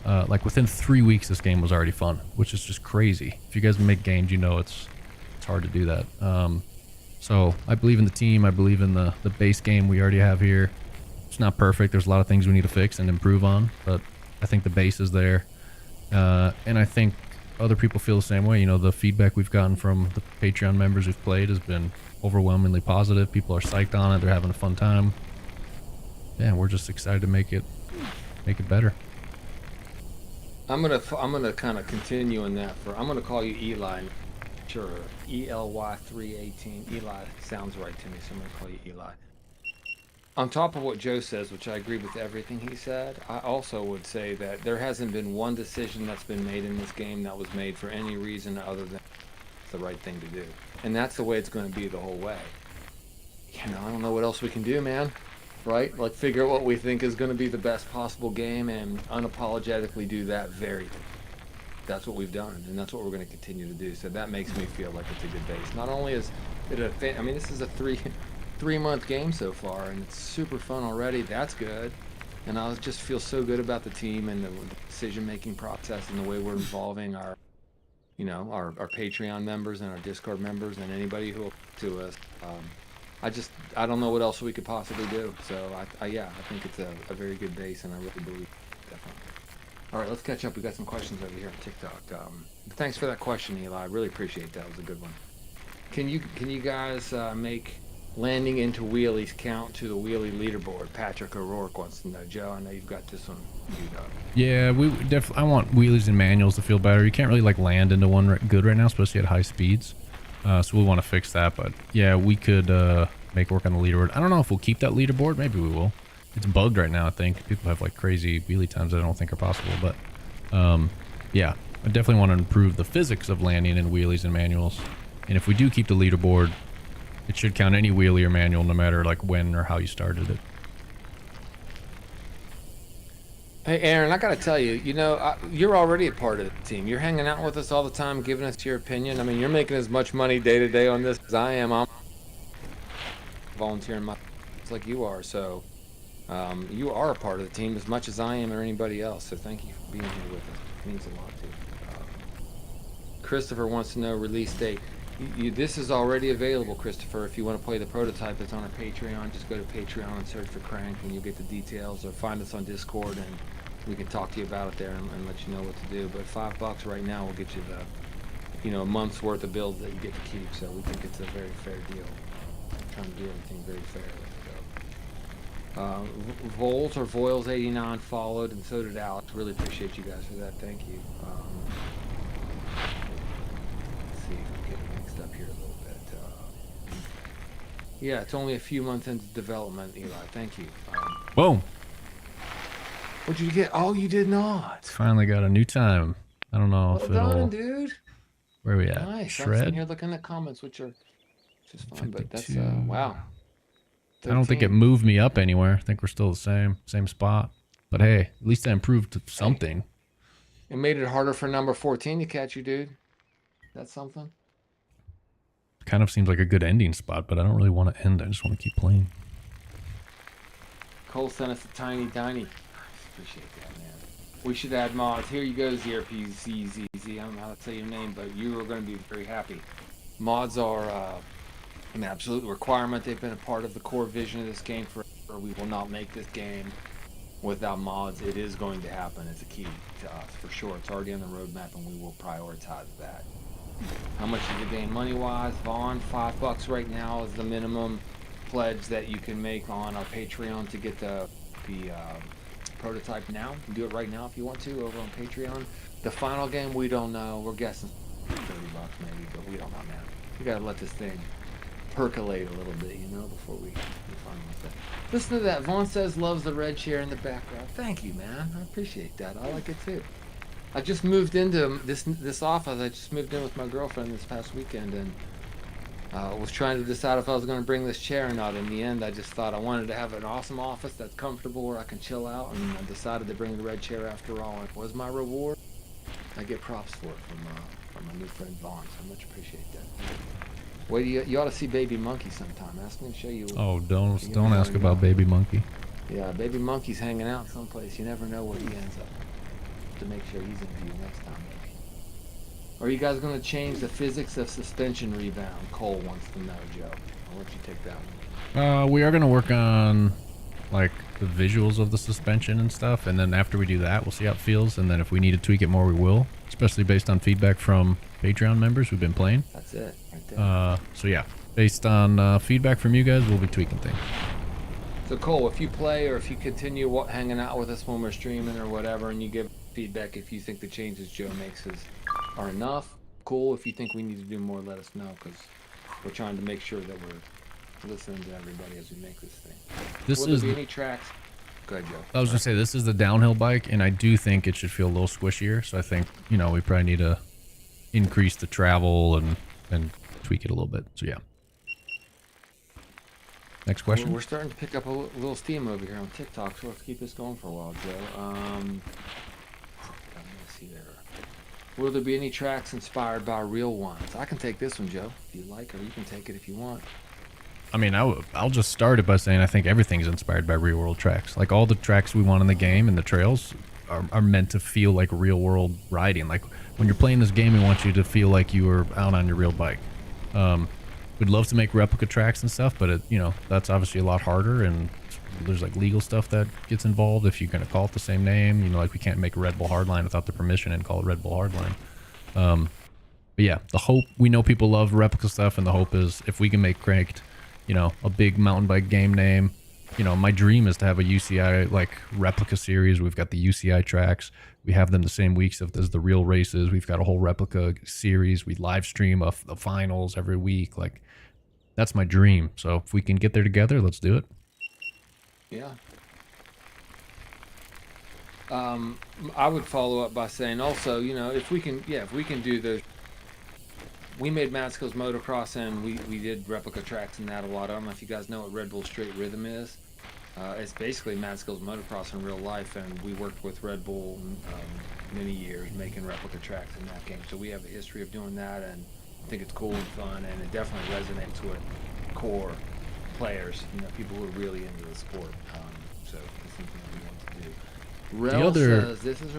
Like within 3 weeks, this game was already fun, which is just crazy. If you guys make games, you know it's hard to do that. So I believe in the team. I believe in the base game we already have here. It's not perfect. There's a lot of things we need to fix and improve on, but I think the base is there. And I think other people feel the same way. You know, the feedback we've gotten from the Patreon members who've played has been overwhelmingly positive. People are psyched on it. They're having a fun time. Yeah, and we're just excited to make it better. I'm gonna kind of continue in that. I'm gonna call you Eli. Sure, ELY318. Eli sounds right to me, so I'm gonna call you Eli. On top of what Joe says, which I agree with everything he said, I also would say that there hasn't been one decision that's been made in this game that was made for any reason other than it's the right thing to do. And that's the way it's going to be the whole way. You know, I don't know what else we can do, man. Right? Like figure out what we think is going to be the best possible game and unapologetically do that very thing. That's what we've done, and that's what we're going to continue to do. So that makes me feel like it's a good base. Not only is it I mean, this is a three-month game so far, and it's super fun already. That's good. And I just feel so good about the team and the decision-making process and the way we're involving our Patreon members and our Discord members and anybody who will to us. I don't know what else we could possibly do. So I think it's a very good base, and I really believe definitely. All right, let's catch up. We got some questions over here on TikTok. Thanks for that question, Eli. I really appreciate that. It was a good one. Can you guys make landing into wheelies count to the wheelie leaderboard? Patrick O'Rourke wants to know. Joe, I know you've got this one queued up. Yeah, I want wheelies and manuals to feel better. You can't really like land into one good right now, especially at high speeds. So we'll want to fix that. But yeah, we could make work on the leaderboard. I don't know if we'll keep that leaderboard. Maybe we will. It's bugged right now, I think. People have like crazy wheelie times that I don't think are possible. But yeah, I definitely want to improve the physics of landing in wheelies and manuals. And if we do keep the leaderboard, it should count any wheelie or manual, no matter like when or how you started it. Hey, Aaron, I gotta tell you, you're already a part of the team. You're hanging out with us all the time, giving us your opinion. I mean, you're making as much money day to day on this as I am. I'm volunteering it's like you are. So you are a part of the team as much as I am or anybody else. So thank you for being here with us. It means a lot to you. Christopher wants to know release date. This is already available, Christopher. If you want to play the prototype, it's on our Patreon. Just go to Patreon and search for Crank, and you'll get the details. Or find us on Discord, and we can talk to you about it there and let you know what to do. But $5 right now will get you a month's worth of builds that you get to keep. So we think it's a very fair deal. Trying to do everything very fairly. Vols or Voiles 89 followed, and so did Alex. Really appreciate you guys for that. Thank you. Let's see if we get it mixed up here a little bit. Yeah, it's only a few months into development, Eli. Thank you. Boom. What did you get? Oh, you did not. Finally got a new time. I don't know if Well it'll. done, dude. Where are we at? Nice. I'm Shred. sitting here looking at comments, which are just fine, but that's wow. 13. I don't think it moved me up anywhere. I think we're still the same spot. But hey, at least I improved something. It made it harder for number 14 to catch you, dude. That's something. Kind of seems like a good ending spot, but I don't really want to end. I just want to keep playing. Cole sent us a tiny diny. Appreciate that, man. We should add mods. Here you go, ZRPZZZ. I don't know how to say your name, but you are going to be very happy. Mods are an absolute requirement. They've been a part of the core vision of this game forever. We will not make this game without mods. It is going to happen. It's a key to us, for sure. It's already on the roadmap, and we will prioritize that. How much is the game money-wise? Vaughn, $5 right now is the minimum pledge that you can make on our Patreon to get the prototype now. You can do it right now if you want to over on Patreon. The final game, we don't know. We're guessing $30 maybe, but we don't know, man. We gotta let this thing percolate a little bit, before we finalize that. Listen to that. Vaughn says loves the red chair in the background. Thank you, man. I appreciate that. I like it too. I just moved into this office. I just moved in with my girlfriend this past weekend, and was trying to decide if I was going to bring this chair or not. In the end, I just thought I wanted to have an awesome office that's comfortable where I can chill out, and I decided to bring the red chair after all. It was my reward. I get props for it from my new friend Vaughn, so I much appreciate that. Wait, you ought to see Baby Monkey sometime. Ask me to show you. Oh, don't ask about Baby Monkey. Yeah, Baby Monkey's hanging out someplace. You never know where he ends up. To make sure he's in view next time, maybe. Are you guys going to change the physics of suspension rebound? Cole wants to know, Joe. I'll let you take that one. We are going to work on like the visuals of the suspension and stuff, and then after we do that, we'll see how it feels, and then if we need to tweak it more, we will, especially based on feedback from Patreon members who've been playing. That's it, right there. So yeah, based on feedback from you guys, we'll be tweaking things. So Cole, if you play or if you continue hanging out with us when we're streaming or whatever, and you give feedback if you think the changes Joe makes are enough, cool. If you think we need to do more, let us know, because we're trying to make sure that we're listening to everybody as we make this thing. Will there be any tracks? Go ahead, Joe. I was gonna say, this is the downhill bike, and I do think it should feel a little squishier, so I think, we probably need to increase the travel and tweak it a little bit. So yeah. Next question. We're starting to pick up a little steam over here on TikTok, so let's keep this going for a while, Joe. Let me see there. Will there be any tracks inspired by real ones? I can take this one, Joe, if you like, or you can take it if you want. I mean, I'll just start it by saying I think everything's inspired by real world tracks. Like all the tracks we want in the game and the trails are meant to feel like real world riding. Like when you're playing this game, we want you to feel like you were out on your real bike. We'd love to make replica tracks and stuff, but that's obviously a lot harder, and there's like legal stuff that gets involved if you're going to call it the same name. Like we can't make a Red Bull Hardline without the permission and call it Red Bull Hardline. But yeah, the hope, we know people love replica stuff, and the hope is if we can make Cranked, a big mountain bike game name. My dream is to have a UCI like replica series. We've got the UCI tracks. We have them the same weeks as the real races. We've got a whole replica series. We live stream the finals every week. Like that's my dream. So if we can get there together, let's do it. Yeah. I would follow up by saying also, if we can do those. We made Mad Skills Motocross, and we did replica tracks in that a lot. I don't know if you guys know what Red Bull Straight Rhythm is. It's basically Mad Skills Motocross in real life, and we worked with Red Bull many years making replica tracks in that game. So we have a history of doing that, and I think it's cool and fun, and it definitely resonates with core players, people who are really into the sport. So it's something that we want to do. Rel says this is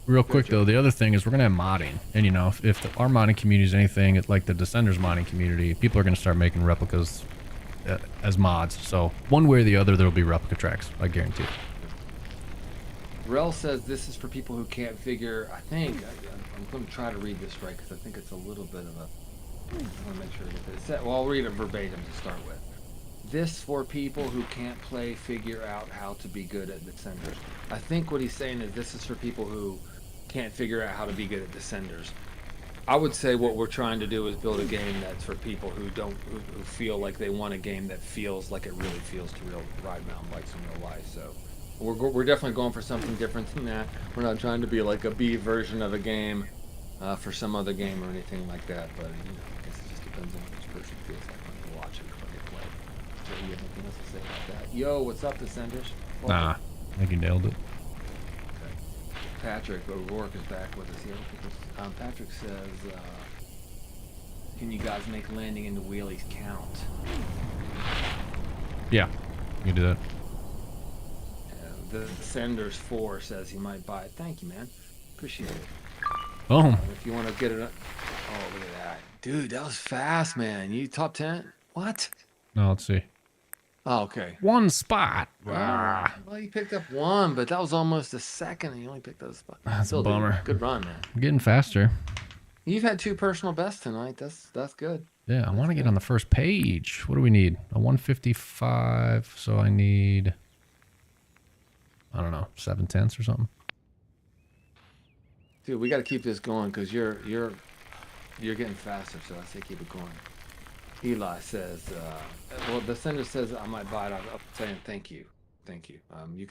real quick though, the other thing is we're gonna have modding, and if our modding community is anything, it's like the Descenders modding community, people are gonna start making replicas as mods. So one way or the other, there will be replica tracks. I guarantee it. Rel says this is for people who can't figure. I'm going to try to read this right because I think it's a little bit of a. I want to make sure that it's set. Well, I'll read it verbatim to start with. This for people who can't play, figure out how to be good at Descenders. I think what he's saying is this is for people who can't figure out how to be good at Descenders. I would say what we're trying to do is build a game that's for people who who feel like they want a game that feels like it really feels to ride mountain bikes in real life. So we're definitely going for something different than that. We're not trying to be like a B version of a game for some other game or anything like that. But I guess it just depends on what each person feels like when they watch it or when they play. So you have anything else to say about that? Yo, what's up, Descenders? Nah, I think you nailed it. Patrick O'Rourke is back with us here. Patrick says, can you guys make landing into wheelies count? Yeah, you can do that. The Senders 4 says he might buy it. Thank you, man. Appreciate it. Oh, If you want to get it... Oh, look at that. Dude, that was fast, man. You top 10? What? no, let's see. Oh, okay. One spot. Well, you picked up one, but that was almost a second, and you only picked up a spot. That's a bummer. Good run, man. I'm getting faster. You've had 2 personal bests tonight. That's good. Yeah, I want to get on the first page. What do we need? A 155. So I need, I don't know, 7/10 or something. Dude, we got to keep this going because you're getting faster. So I say keep it going. Eli says, well, the sender says I might buy it. I'm saying thank you. You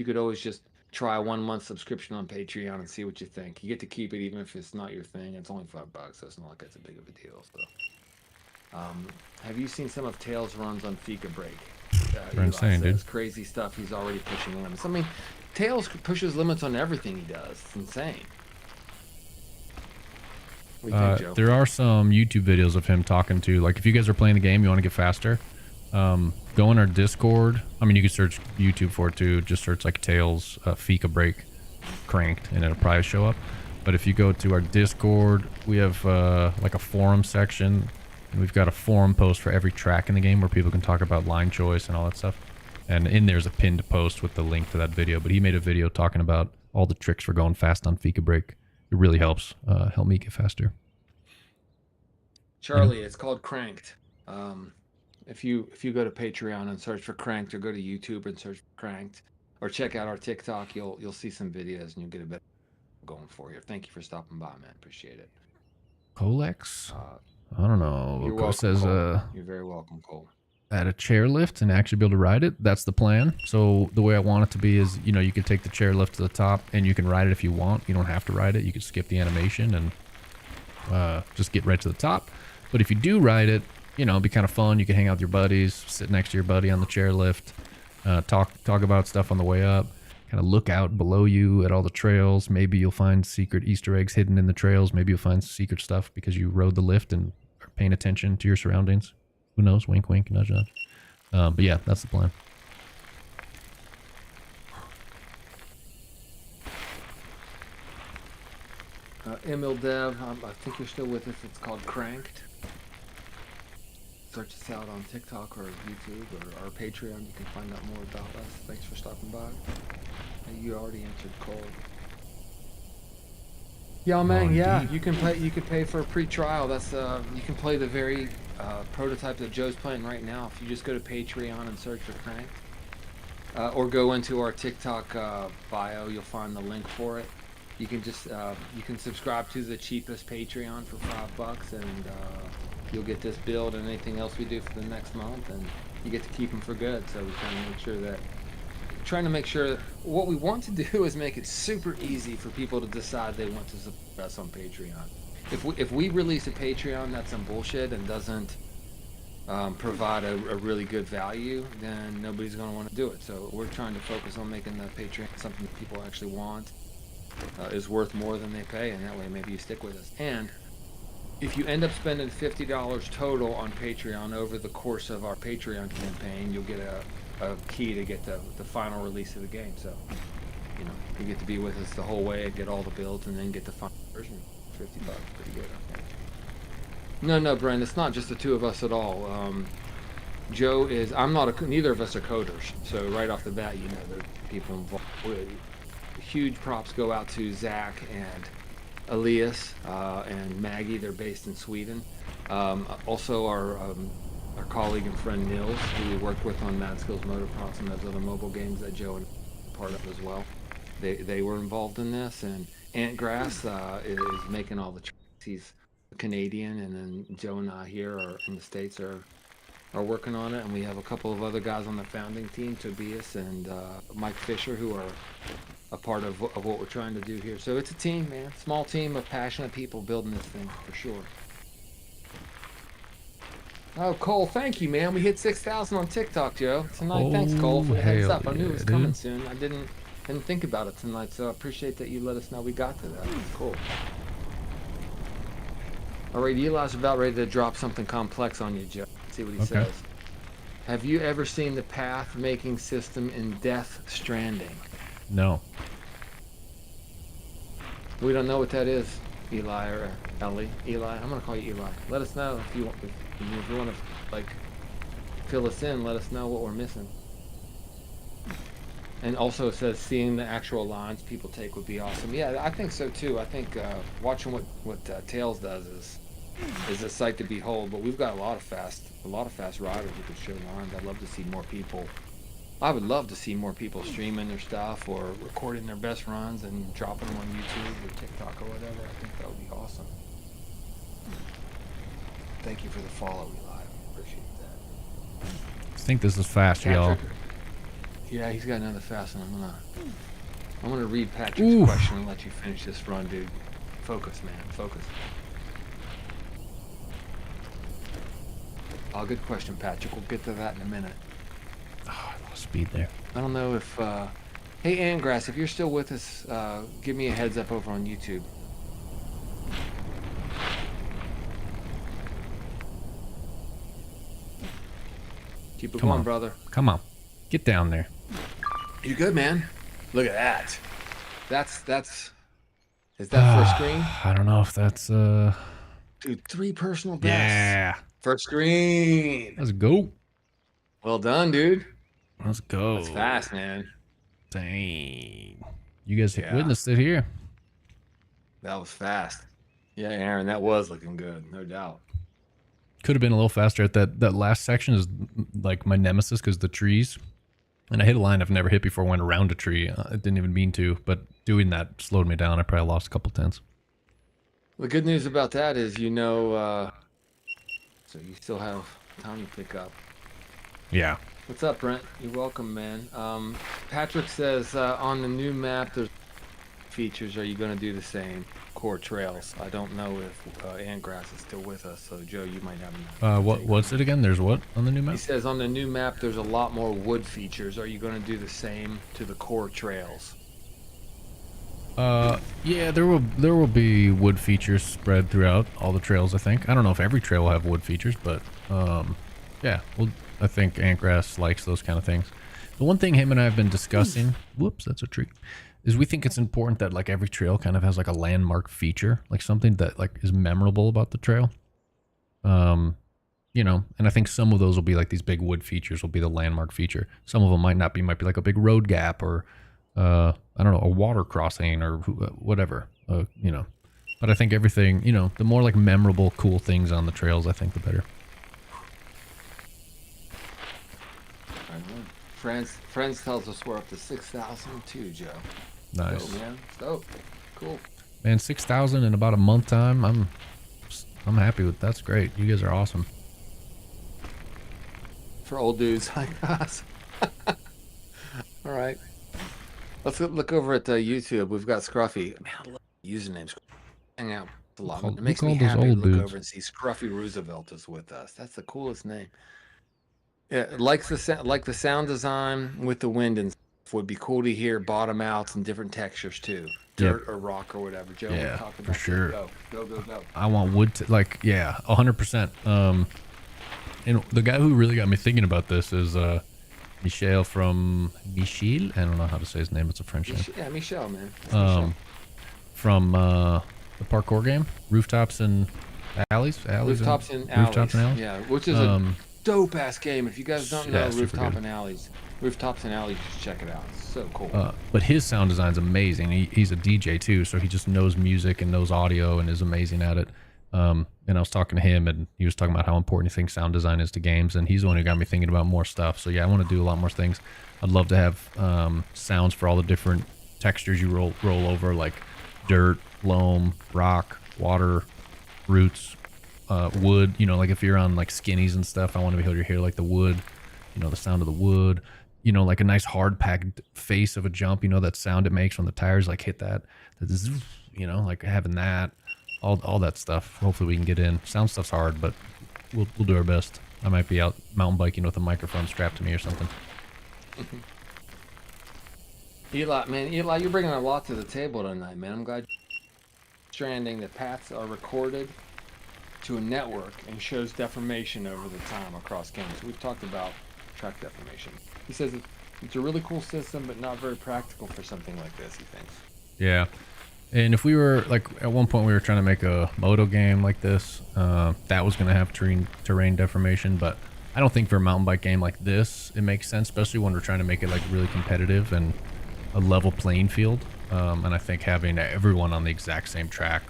could always just try a 1-month subscription on Patreon and see what you think. You get to keep it even if it's not your thing. It's only $5, so it's not like it's a big of a deal. So, have you seen some of Tails' runs on Fika Break? They're insane, dude. It's crazy stuff. He's already pushing limits. I mean, Tails pushes limits on everything he does. It's insane. What do you think, Joe? There are some YouTube videos of him talking to, like, if you guys are playing the game, you want to get faster, go in our Discord. I mean, you can search YouTube for it too. Just search like Tails Fika Break Cranked, and it'll probably show up. But if you go to our Discord, we have like a forum section, and we've got a forum post for every track in the game where people can talk about line choice and all that stuff. And in there's a pinned post with the link to that video. But he made a video talking about all the tricks for going fast on Fika Break. It really helps help me get faster. Charlie, it's called Cranked. If you go to Patreon and search for Cranked, or go to YouTube and search for Cranked, or check out our TikTok, you'll see some videos and you'll get a bit going for you. Thank you for stopping by, man. Appreciate it. Colex? I don't know. You're Cole welcome, says Cole. You're very welcome, Cole. add a chairlift and actually be able to ride it. That's the plan. So the way I want it to be is, you could take the chairlift to the top and you can ride it if you want. You don't have to ride it. You could skip the animation and just get right to the top. But if you do ride it, it'd be kind of fun. You can hang out with your buddies, sit next to your buddy on the chairlift, talk about stuff on the way up, kind of look out below you at all the trails. Maybe you'll find secret Easter eggs hidden in the trails. Maybe you'll find secret stuff because you rode the lift and are paying attention to your surroundings. Who knows? Wink, wink, nudge, nudge. But yeah, that's the plan. Emil Dev, I think you're still with us. It's called Cranked. Search us out on TikTok or YouTube or our Patreon. You can find out more about us. Thanks for stopping by. You already answered Cole. Yeah, man. Yeah, you can play. You could pay for a pre-trial. That's you can play the very prototype that Joe's playing right now. If you just go to Patreon and search for Cranked, or go into our TikTok bio, you'll find the link for it. You can just you can subscribe to the cheapest Patreon for $5, and you'll get this build and anything else we do for the next month, and you get to keep them for good. So we're trying to make sure what we want to do is make it super easy for people to decide they want to support us on Patreon. If we release a Patreon that's some bullshit and doesn't provide a really good value, then nobody's going to want to do it. So we're trying to focus on making the Patreon something that people actually want, is worth more than they pay, and that way maybe you stick with us. And if you end up spending $50 total on Patreon over the course of our Patreon campaign, you'll get a key to get the final release of the game. So, you get to be with us the whole way and get all the builds and then get the final version. $50, pretty good, I think. No, Brent, it's not just the two of us at all. Joe is, neither of us are coders. So right off the bat, there are people involved. huge props go out to Zach and Elias and Maggie. They're based in Sweden. Also, our colleague and friend Nils, who we worked with on Mad Skills Motocross and those other mobile games that Joe and part of as well. They were involved in this, and Antgrass is making all the tricks. He's Canadian, and then Joe and I here are in the States are working on it, and we have a couple of other guys on the founding team, Tobias and Mike Fisher, who are a part of what we're trying to do here. So it's a team, man, small team of passionate people building this thing for sure. Oh, Cole, thank you, man. We hit 6,000 on TikTok, Joe, tonight. Thanks, Cole, for the heads up. I knew it was coming soon. I didn't think about it tonight, so I appreciate that you let us know we got to that. That's cool. All right, Eli's about ready to drop something complex on you, Joe. Let's see what he says. Have you ever seen the path-making system in Death Stranding? No. We don't know what that is, Eli or Ellie. Eli, I'm gonna call you Eli. Let us know if you want to like fill us in. Let us know what we're missing. And also it says seeing the actual lines people take would be awesome. Yeah, I think so too. I think watching what Tails does is a sight to behold. But we've got a lot of fast riders who could show lines. I'd love to see more people. I would love to see more people streaming their stuff or recording their best runs and dropping them on YouTube or TikTok or whatever. I think that would be awesome. Thank you for the follow, Eli. I appreciate that. I think this is fast, y'all. Yeah, he's got another fast one. I'm gonna read Patrick's question and let you finish this run, dude. Focus, man. Focus. Oh, good question, Patrick. We'll get to that in a minute. Oh, I lost speed there. I don't know if hey, Angrass, if you're still with us, give me a heads up over on YouTube. Keep it going, brother. Come on. Get down there. You good, man? Look at that. That's is that first screen? I don't know if that's Dude, 3 personal bests. Yeah. First screen. Let's go. Well done, dude. Let's go. That's fast, man. Dang. You guys witnessed it here. That was fast. Yeah, Aaron, that was looking good, no doubt. Could have been a little faster. At that last section is like my nemesis because the trees. And I hit a line I've never hit before, went around a tree. I didn't even mean to, but doing that slowed me down. I probably lost a couple tenths. The good news about that is, so you still have time to pick up. Yeah. What's up, Brent? You're welcome, man. Patrick says, on the new map, there's features. Are you going to do the same? Core trails. I don't know if Antgrass is still with us, so Joe, you might have. What's it again? There's what on the new map? He says on the new map, there's a lot more wood features. Are you going to do the same to the core trails? Yeah, there will be wood features spread throughout all the trails. I think. I don't know if every trail will have wood features, but yeah. Well, I think Antgrass likes those kind of things. The one thing him and I have been discussing. Whoops, that's a tree. Is we think it's important that like every trail kind of has like a landmark feature, like something that like is memorable about the trail. You know, and I think some of those will be like these big wood features will be the landmark feature. Some of them might not be, might be like a big road gap or, I don't know, a water crossing or whatever, you know. But I think everything, you know, the more like memorable, cool things on the trails, I think the better. Friends tells us we're up to 6,000 too, Joe. Nice. So, man, so cool. Man, 6,000 in about a month time. I'm happy with that's great. You guys are awesome. For old dudes like us. All right. Let's look over at YouTube. We've got Scruffy. Man, I love usernames. Hang out a lot. It makes me happy to look over and see Scruffy Roosevelt is with us. That's the coolest name. Yeah, like the sound design with the wind and stuff. Would be cool to hear bottom outs and different textures too. Dirt or rock or whatever. Joe, yeah, for sure. Go. I want wood to, like, yeah, 100%. And the guy who really got me thinking about this is Michel from Michel. I don't know how to say his name. It's a French name. Yeah, Michel, man. From the parkour game, Rooftops and Alleys. Rooftops and Alleys. Yeah, which is a dope ass game. If you guys don't know Rooftop and Alleys, Rooftops and Alleys, you should check it out. It's so cool. But his sound design's amazing. He's a DJ too, so he just knows music and knows audio and is amazing at it. And I was talking to him, and he was talking about how important he thinks sound design is to games, and he's the one who got me thinking about more stuff. So yeah, I want to do a lot more things. I'd love to have sounds for all the different textures you roll over, like dirt, loam, rock, water, roots, wood. You know, like if you're on like skinnies and stuff, I want to be able to hear like the wood, you know, the sound of the wood. You know, like a nice hard packed face of a jump, you know, that sound it makes when the tires like hit that, you know, like having that, all that stuff. Hopefully we can get in. Sound stuff's hard, but we'll do our best. I might be out mountain biking with a microphone strapped to me or something. Eli, man, Eli, you're bringing a lot to the table tonight, man. I'm glad. Stranding, the paths are recorded to a network and shows deformation over the time across games. We've talked about track deformation. He says it's a really cool system, but not very practical for something like this, he thinks. Yeah. And if we were, like, at one point we were trying to make a moto game like this, that was going to have terrain deformation, but I don't think for a mountain bike game like this, it makes sense, especially when we're trying to make it, like, really competitive and a level playing field. And I think having everyone on the exact same track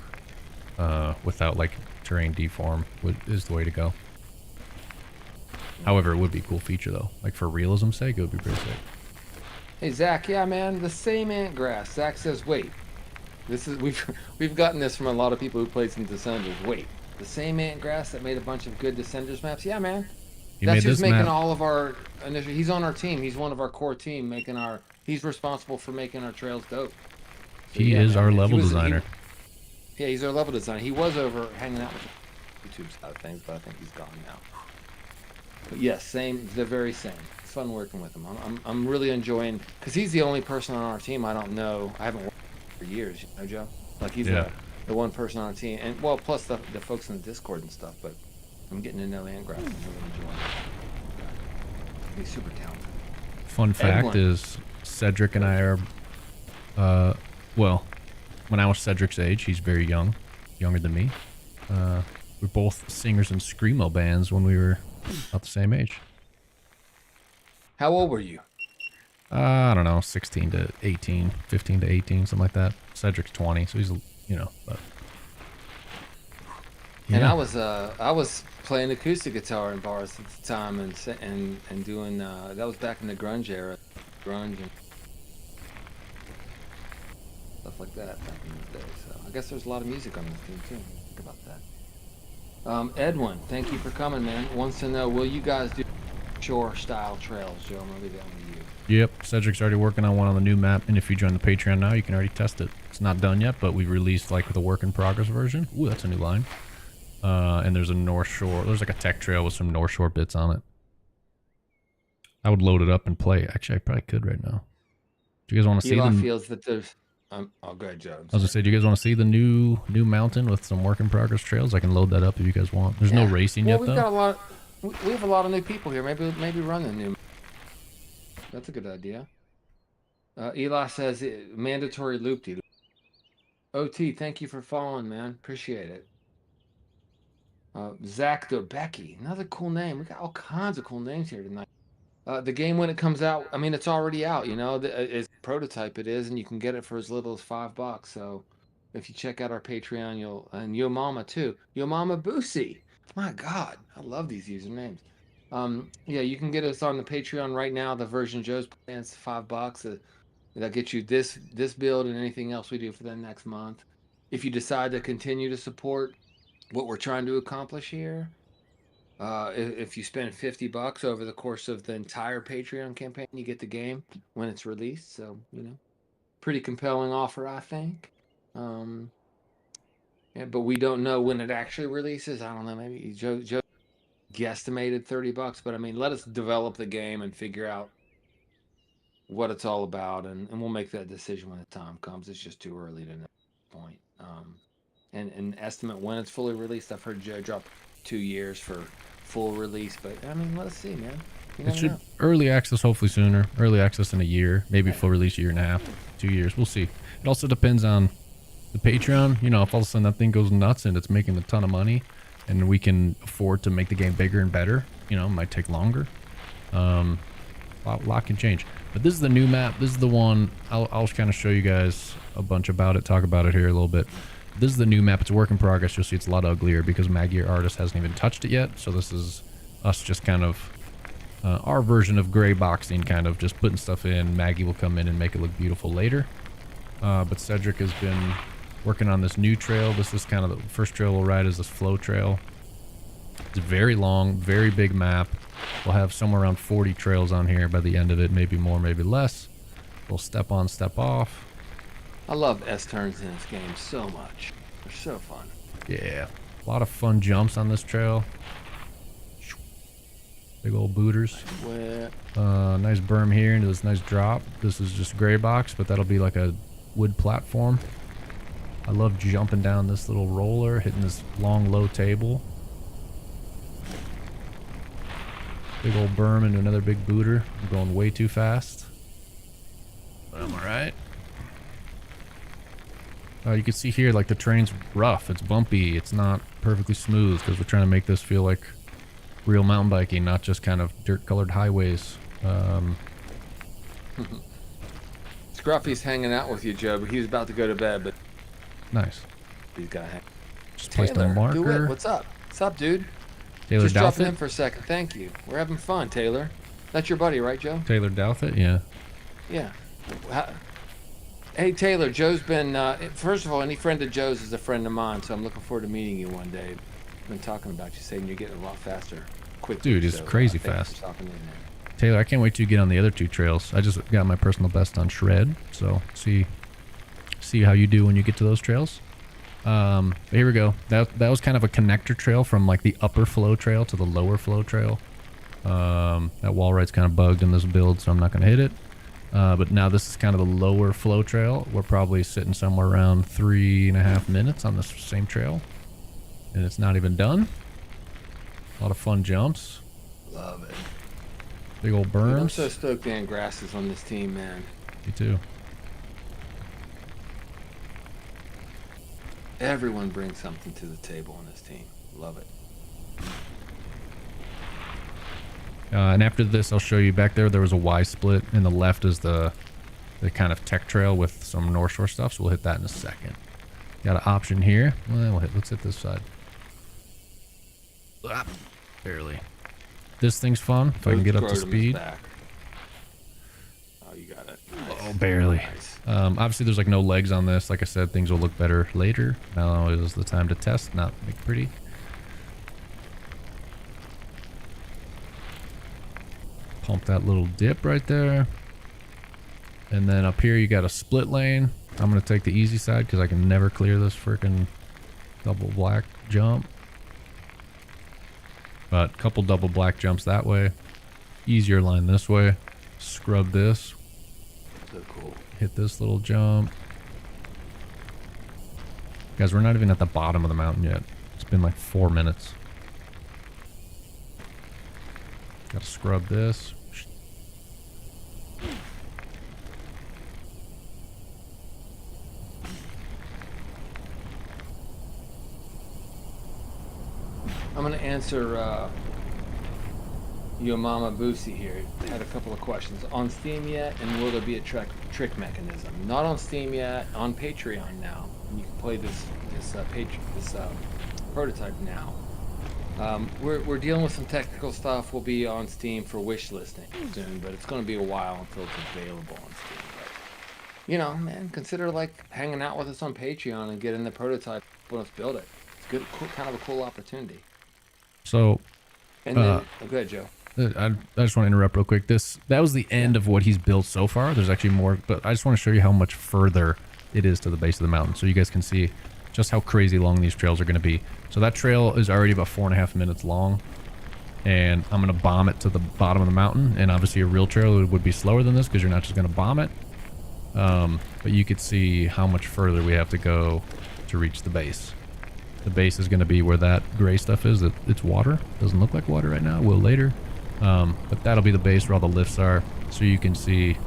without, like, terrain deform is the way to go. However, it would be a cool feature though. Like for realism's sake, it would be pretty sick. Hey Zach, yeah man, the same ant grass. Zach says, wait. This is we've gotten this from a lot of people who played some Descenders. Wait, the same ant grass that made a bunch of good Descenders maps? Yeah man. That's who's making all of our initial. He's on our team. He's one of our core team making our. He's responsible for making our trails dope. So, he is our level designer. Yeah, he's our level designer. He was over hanging out with YouTube side of things, but I think he's gone now. But yes, same. They're very same. It's fun working with him. I'm really enjoying because he's the only person on our team I don't know. I haven't worked with for years. You know, Joe. Like he's the one person on our team, and well, plus the folks in the Discord and stuff. But I'm getting to know Antgrass and really enjoying it. He's super talented. Fun fact is Cedric and I are, well, when I was Cedric's age, he's very young, younger than me. We're both singers in screamo bands when we were about the same age. How old were you? I don't know, 16 to 18, 15 to 18, something like that. Cedric's 20, so he's, you know, but. Yeah. And I was playing acoustic guitar in bars at the time and doing, that was back in the grunge era. Grunge and stuff like that back in the day. So I guess there's a lot of music on this team too. Think about that. Edwin, thank you for coming, man. Wants to know, will you guys do shore style trails, Joe? I'm gonna leave that one to you. Yep, Cedric's already working on one on the new map, and if you join the Patreon now, you can already test it. It's not done yet, but we released like the work in progress version. Ooh, that's a new line. And there's a North Shore. There's like a tech trail with some North Shore bits on it. I would load it up and play. Actually, I probably could right now. Do you guys want to see them? Feels that there's. Oh, go ahead, Joe. I was gonna say, do you guys want to see the new mountain with some work in progress trails? I can load that up if you guys want. There's no racing yet, though. Got a lot. We have a lot of new people here. Maybe run the new. That's a good idea. Eli says mandatory loop-de-loop. OT, thank you for following, man. Appreciate it. Zach Becky, another cool name. We got all kinds of cool names here tonight. The game, when it comes out, I mean, it's already out, you know, it's prototype it is, and you can get it for as little as $5. So if you check out our Patreon, and Yo Mama too. Yo Mama Boosie. My God, I love these usernames. Yeah, you can get us on the Patreon right now. The version Joe's playing is $5. That gets you this build and anything else we do for the next month. If you decide to continue to support what we're trying to accomplish here, if you spend $50 over the course of the entire Patreon campaign, you get the game when it's released. So, you know, pretty compelling offer, I think. Yeah, but we don't know when it actually releases. I don't know. Maybe Joe guesstimated $30, but I mean, let us develop the game and figure out what it's all about, and we'll make that decision when the time comes. It's just too early to know at this point. And estimate when it's fully released. I've heard Joe drop 2 years for full release, but I mean, let's see, man. It should early access hopefully sooner. Early access in a year, maybe full release 1.5 years, 2 years. We'll see. It also depends on the Patreon. You know, if all of a sudden that thing goes nuts and it's making a ton of money, and we can afford to make the game bigger and better, you know, it might take longer. lot can change. But this is the new map. This is the one I'll kind of show you guys a bunch about it, talk about it here a little bit. This is the new map. It's a work in progress. You'll see it's a lot uglier because Maggie, our artist, hasn't even touched it yet. So this is us just kind of our version of gray boxing, kind of just putting stuff in. Maggie will come in and make it look beautiful later. But Cedric has been working on this new trail. This is kind of the first trail we'll ride is this flow trail. It's very long, very big map. We'll have somewhere around 40 trails on here by the end of it, maybe more, maybe less. We'll step on, step off. I love S-turns in this game so much. They're so fun. Yeah, a lot of fun jumps on this trail. Big old booters. Nice berm here into this nice drop. This is just gray box, but that'll be like a wood platform. I love jumping down this little roller, hitting this long, low table. Big old berm into another big booter. I'm going way too fast. But I'm alright. You can see here, like, the terrain's rough. It's bumpy. It's not perfectly smooth because we're trying to make this feel like real mountain biking, not just kind of dirt-colored highways. Scruffy's hanging out with you, Joe, but he was about to go to bed, but... Nice. He's got to hang. Just placed a marker. Do it. What's up? What's up, dude? Taylor Just dropping in Douthit? for a second. Thank you. We're having fun, Taylor. That's your buddy, right, Joe? Taylor Douthit, yeah. Yeah. Hey, Taylor, Joe's been... first of all, any friend of Joe's is a friend of mine, so I'm looking forward to meeting you one day. I've been talking about you, saying you're getting a lot faster. Quickly. Dude, it's crazy fast. Thanks for stopping in there. Taylor, I can't wait to get on the other two trails. I just got my personal best on Shred, so see how you do when you get to those trails. But here we go. That was kind of a connector trail from like the upper flow trail to the lower flow trail. That wall right's kind of bugged in this build, so I'm not going to hit it. But now this is kind of the lower flow trail. We're probably sitting somewhere around 3.5 minutes on this same trail. And it's not even done. A lot of fun jumps. Love it. Big old berms. Dude, I'm so stoked Dan Grass is on this team, man. Me too. Everyone brings something to the table on this team. Love it. And after this, I'll show you back there. There was a Y split, and the left is the kind of tech trail with some North Shore stuff. So we'll hit that in a second. Got an option here. Well, let's hit this side. Ah, barely. This thing's fun. If I can get up to speed. Oh, you got it. Nice. Oh, barely. Nice. Obviously, there's like no legs on this. Like I said, things will look better later. Now is the time to test, not make pretty. Pump that little dip right there. And then up here, you got a split lane. I'm going to take the easy side because I can never clear this freaking double black jump. But a couple double black jumps that way. Easier line this way. Scrub this. So cool. Hit this little jump. Guys, we're not even at the bottom of the mountain yet. It's been like 4 minutes. Gotta scrub this. I'm going to answer your mama Boosie here. Had a couple of questions. On Steam yet, and will there be a trick mechanism? Not on Steam yet. On Patreon now. And you can play this prototype now. We're dealing with some technical stuff. We'll be on Steam for wish listing soon, but it's going to be a while until it's available on Steam. But, you know, man, consider like hanging out with us on Patreon and getting the prototype when us build it. It's good, cool, kind of a cool opportunity. So, and then, go ahead, Joe. I just want to interrupt real quick. That was the end of what he's built so far. There's actually more, but I just want to show you how much further it is to the base of the mountain, so you guys can see just how crazy long these trails are going to be. So that trail is already about 4.5 minutes long, and I'm going to bomb it to the bottom of the mountain. And obviously a real trail would be slower than this because you're not just going to bomb it. But you could see how much further we have to go to reach the base. The base is going to be where that gray stuff is. It's water. Doesn't look like water right now. It will later. But that'll be the base where all the lifts are, so you can see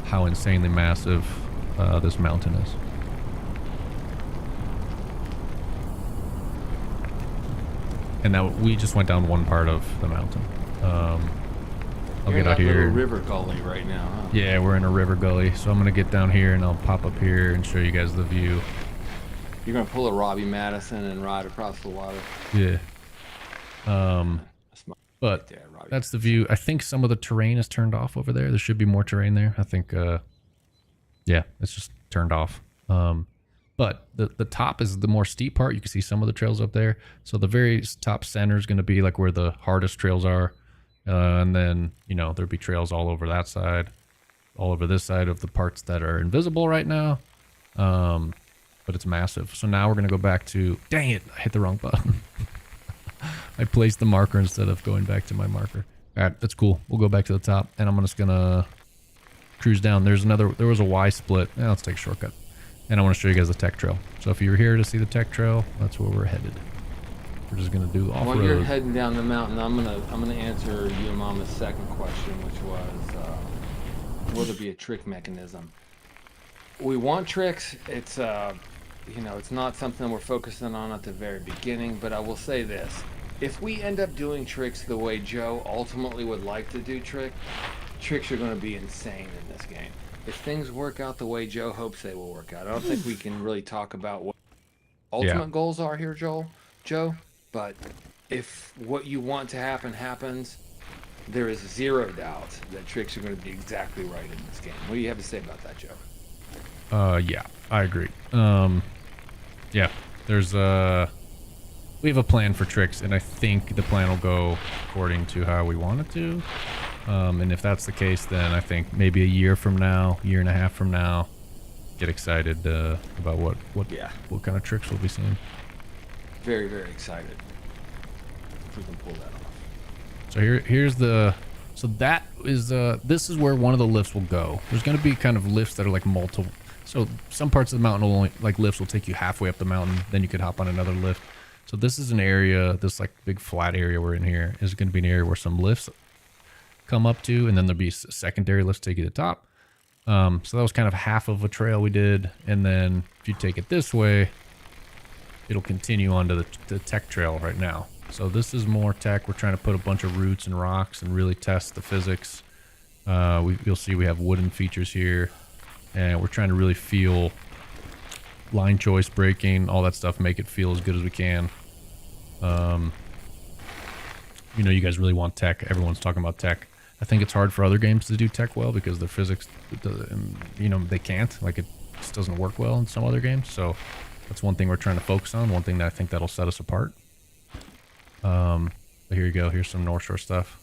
how insanely massive this mountain is. And now we just went down one part of the mountain. I'll You're in get out that little here. river gully right now, huh? Yeah, we're in a river gully, so I'm gonna get down here and I'll pop up here and show you guys the view. You're gonna pull a Robbie Madison and ride across the water. Yeah. That's my But right there, Robbie that's the Madison. view. I think some of the terrain is turned off over there. There should be more terrain there. I think, yeah, it's just turned off. But the top is the more steep part. You can see some of the trails up there. So the very top center is going to be like where the hardest trails are. And then, you know, there'll be trails all over that side, all over this side of the parts that are invisible right now. But it's massive. So now we're going to go back to, dang it, I hit the wrong button. I placed the marker instead of going back to my marker. All right, that's cool. We'll go back to the top and I'm just going to cruise down. There was a Y split. Let's take a shortcut. And I want to show you guys the tech trail. So if you're here to see the tech trail, that's where we're headed. We're just gonna do off-road. While you're heading down the mountain, I'm gonna answer your mama's second question, which was, will there be a trick mechanism? We want tricks. It's you know, it's not something we're focusing on at the very beginning. But I will say this: if we end up doing tricks the way Joe ultimately would like to do tricks are going to be insane in this game. If things work out the way Joe hopes they will work out, I don't think we can really talk about what ultimate goals are here, Joe. But if what you want to happen happens, there is zero doubt that tricks are going to be exactly right in this game. What do you have to say about that, Joe? Yeah, I agree. Yeah, there's we have a plan for tricks, and I think the plan will go according to how we want it to. And if that's the case, then I think maybe a year from now, year and a half from now, get excited about what kind of tricks we'll be seeing. Very, very excited. If we can pull that off. So here's the, so that is this is where one of the lifts will go. There's going to be kind of lifts that are like multiple. So some parts of the mountain will only, like lifts will take you halfway up the mountain, then you could hop on another lift. So this is an area, this like big flat area we're in here is going to be an area where some lifts come up to, and then there'll be secondary lifts take you to the top. So that was kind of half of a trail we did, and then if you take it this way, it'll continue onto the tech trail right now. So this is more tech. We're trying to put a bunch of roots and rocks and really test the physics. You'll see we have wooden features here, and we're trying to really feel line choice, braking, all that stuff, make it feel as good as we can. You know, you guys really want tech. Everyone's talking about tech. I think it's hard for other games to do tech well because the physics, you know, they can't. Like, it just doesn't work well in some other games. So that's one thing we're trying to focus on. One thing that I think that'll set us apart. But here you go. Here's some North Shore stuff.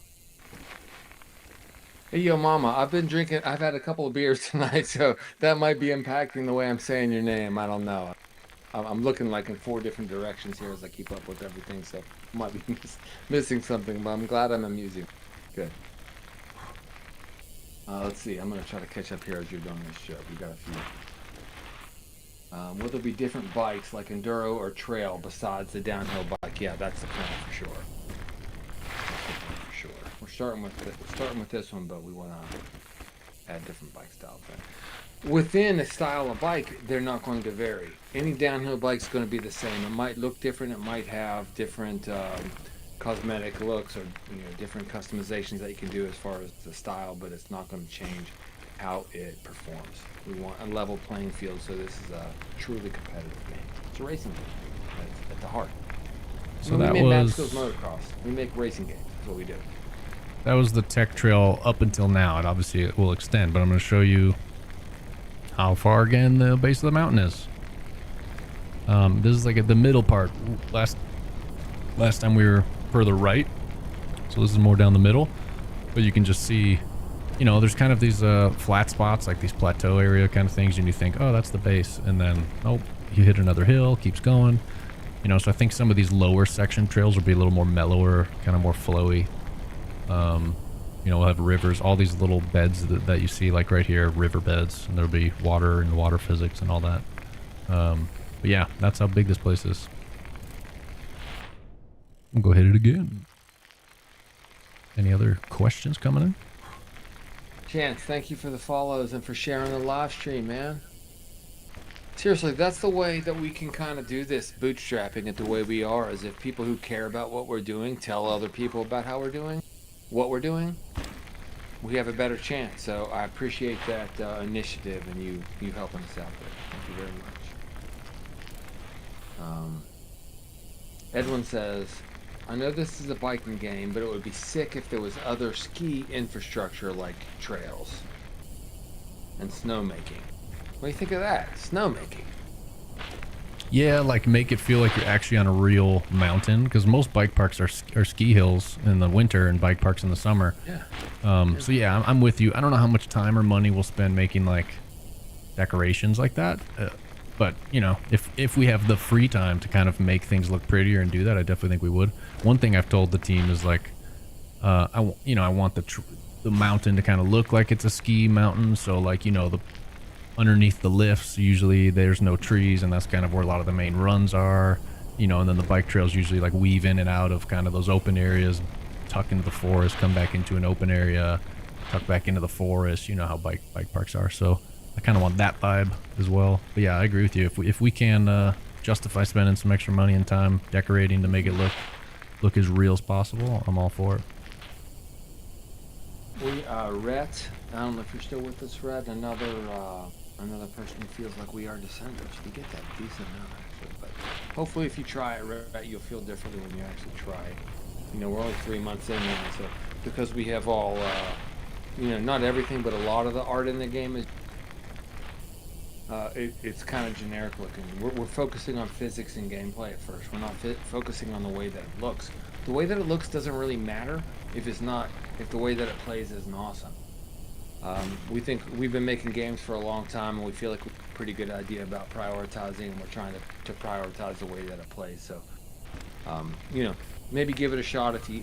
Hey, yo, mama, I've been drinking. I've had a couple of beers tonight, so that might be impacting the way I'm saying your name. I don't know. I'm looking like in 4 different directions here as I keep up with everything, so I might be missing something, but I'm glad I'm amusing. Good. Let's see. I'm going to try to catch up here as you're doing this show. We got a few. Will there be different bikes like enduro or trail besides the downhill bike? Yeah, that's the plan for sure. We're starting with this one, but we want to add different bike styles in. Within a style of bike, they're not going to vary. Any downhill bike's going to be the same. It might look different. It might have different cosmetic looks or different customizations that you can do as far as the style, but it's not going to change how it performs. We want a level playing field, so this is a truly competitive game. It's a racing game at the heart. So we that made was Mad Motocross. We make racing games. That's what we do. That was the tech trail up until now. It obviously will extend, but I'm going to show you how far again the base of the mountain is. This is like at the middle part. Last time we were further right, so this is more down the middle. But you can just see, there's kind of these flat spots, like these plateau area kind of things, and you think, oh, that's the base, and then nope, you hit another hill, keeps going. So I think some of these lower section trails will be a little more mellower, kind of more flowy. We'll have rivers, all these little beds that you see, like right here, river beds, and there'll be water and water physics and all that. But yeah, that's how big this place is. We'll go hit it again. Any other questions coming in? Chance, thank you for the follows and for sharing the live stream, man. Seriously, that's the way that we can kind of do this bootstrapping it the way we are, as if people who care about what we're doing tell other people about how we're doing what we're doing. we have a better chance. So I appreciate that initiative and you helping us out there. Thank you very much. Edwin says, I know this is a biking game, but it would be sick if there was other ski infrastructure like trails and snowmaking. What do you think of that? Snowmaking. Yeah, like make it feel like you're actually on a real mountain, because most bike parks are ski hills in the winter and bike parks in the summer. Yeah. So yeah, I'm with you. I don't know how much time or money we'll spend making like decorations like that, but you know, if we have the free time to kind of make things look prettier and do that, I definitely think we would. One thing I've told the team is like, I want the mountain to kind of look like it's a ski mountain. So like, you know, the underneath the lifts, usually there's no trees, and that's kind of where a lot of the main runs are, you know, and then the bike trails usually like weave in and out of kind of those open areas, tuck into the forest, come back into an open area, tuck back into the forest, you know how bike parks are. So I kind of want that vibe as well. But yeah, I agree with you. If we can justify spending some extra money and time decorating to make it look as real as possible, I'm all for it. Rhett, I don't know if you're still with us, Rhett. Another person who feels like we are descendants. You get that decent amount, actually. But hopefully if you try it, Rhett, you'll feel differently when you actually try it. You know, we're only 3 months in now, so because we have all, not everything, but a lot of the art in the game is, it's kind of generic looking. We're focusing on physics and gameplay at first. We're not focusing on the way that it looks. The way that it looks doesn't really matter if the way that it plays isn't awesome. We think we've been making games for a long time, and we feel like we have a pretty good idea about prioritizing, and we're trying to prioritize the way that it plays. So, maybe give it a shot if you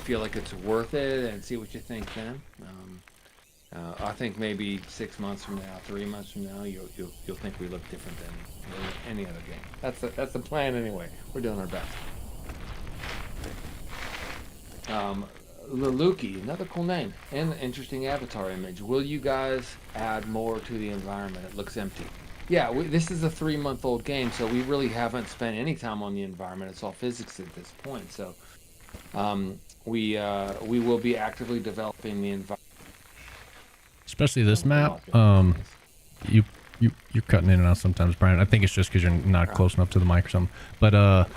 feel like it's worth it, and see what you think then. I think maybe 6 months from now, 3 months from now, you'll think we look different than any other game. That's the plan anyway. We're doing our best. Leluki, another cool name and an interesting avatar image. Will you guys add more to the environment? It looks empty. Yeah, this is a 3-month-old game, so we really haven't spent any time on the environment. It's all physics at this point. So we will be actively developing the environment. Especially this map. You're cutting in and out sometimes, Brian. I think it's just because you're not close enough to the mic or something. But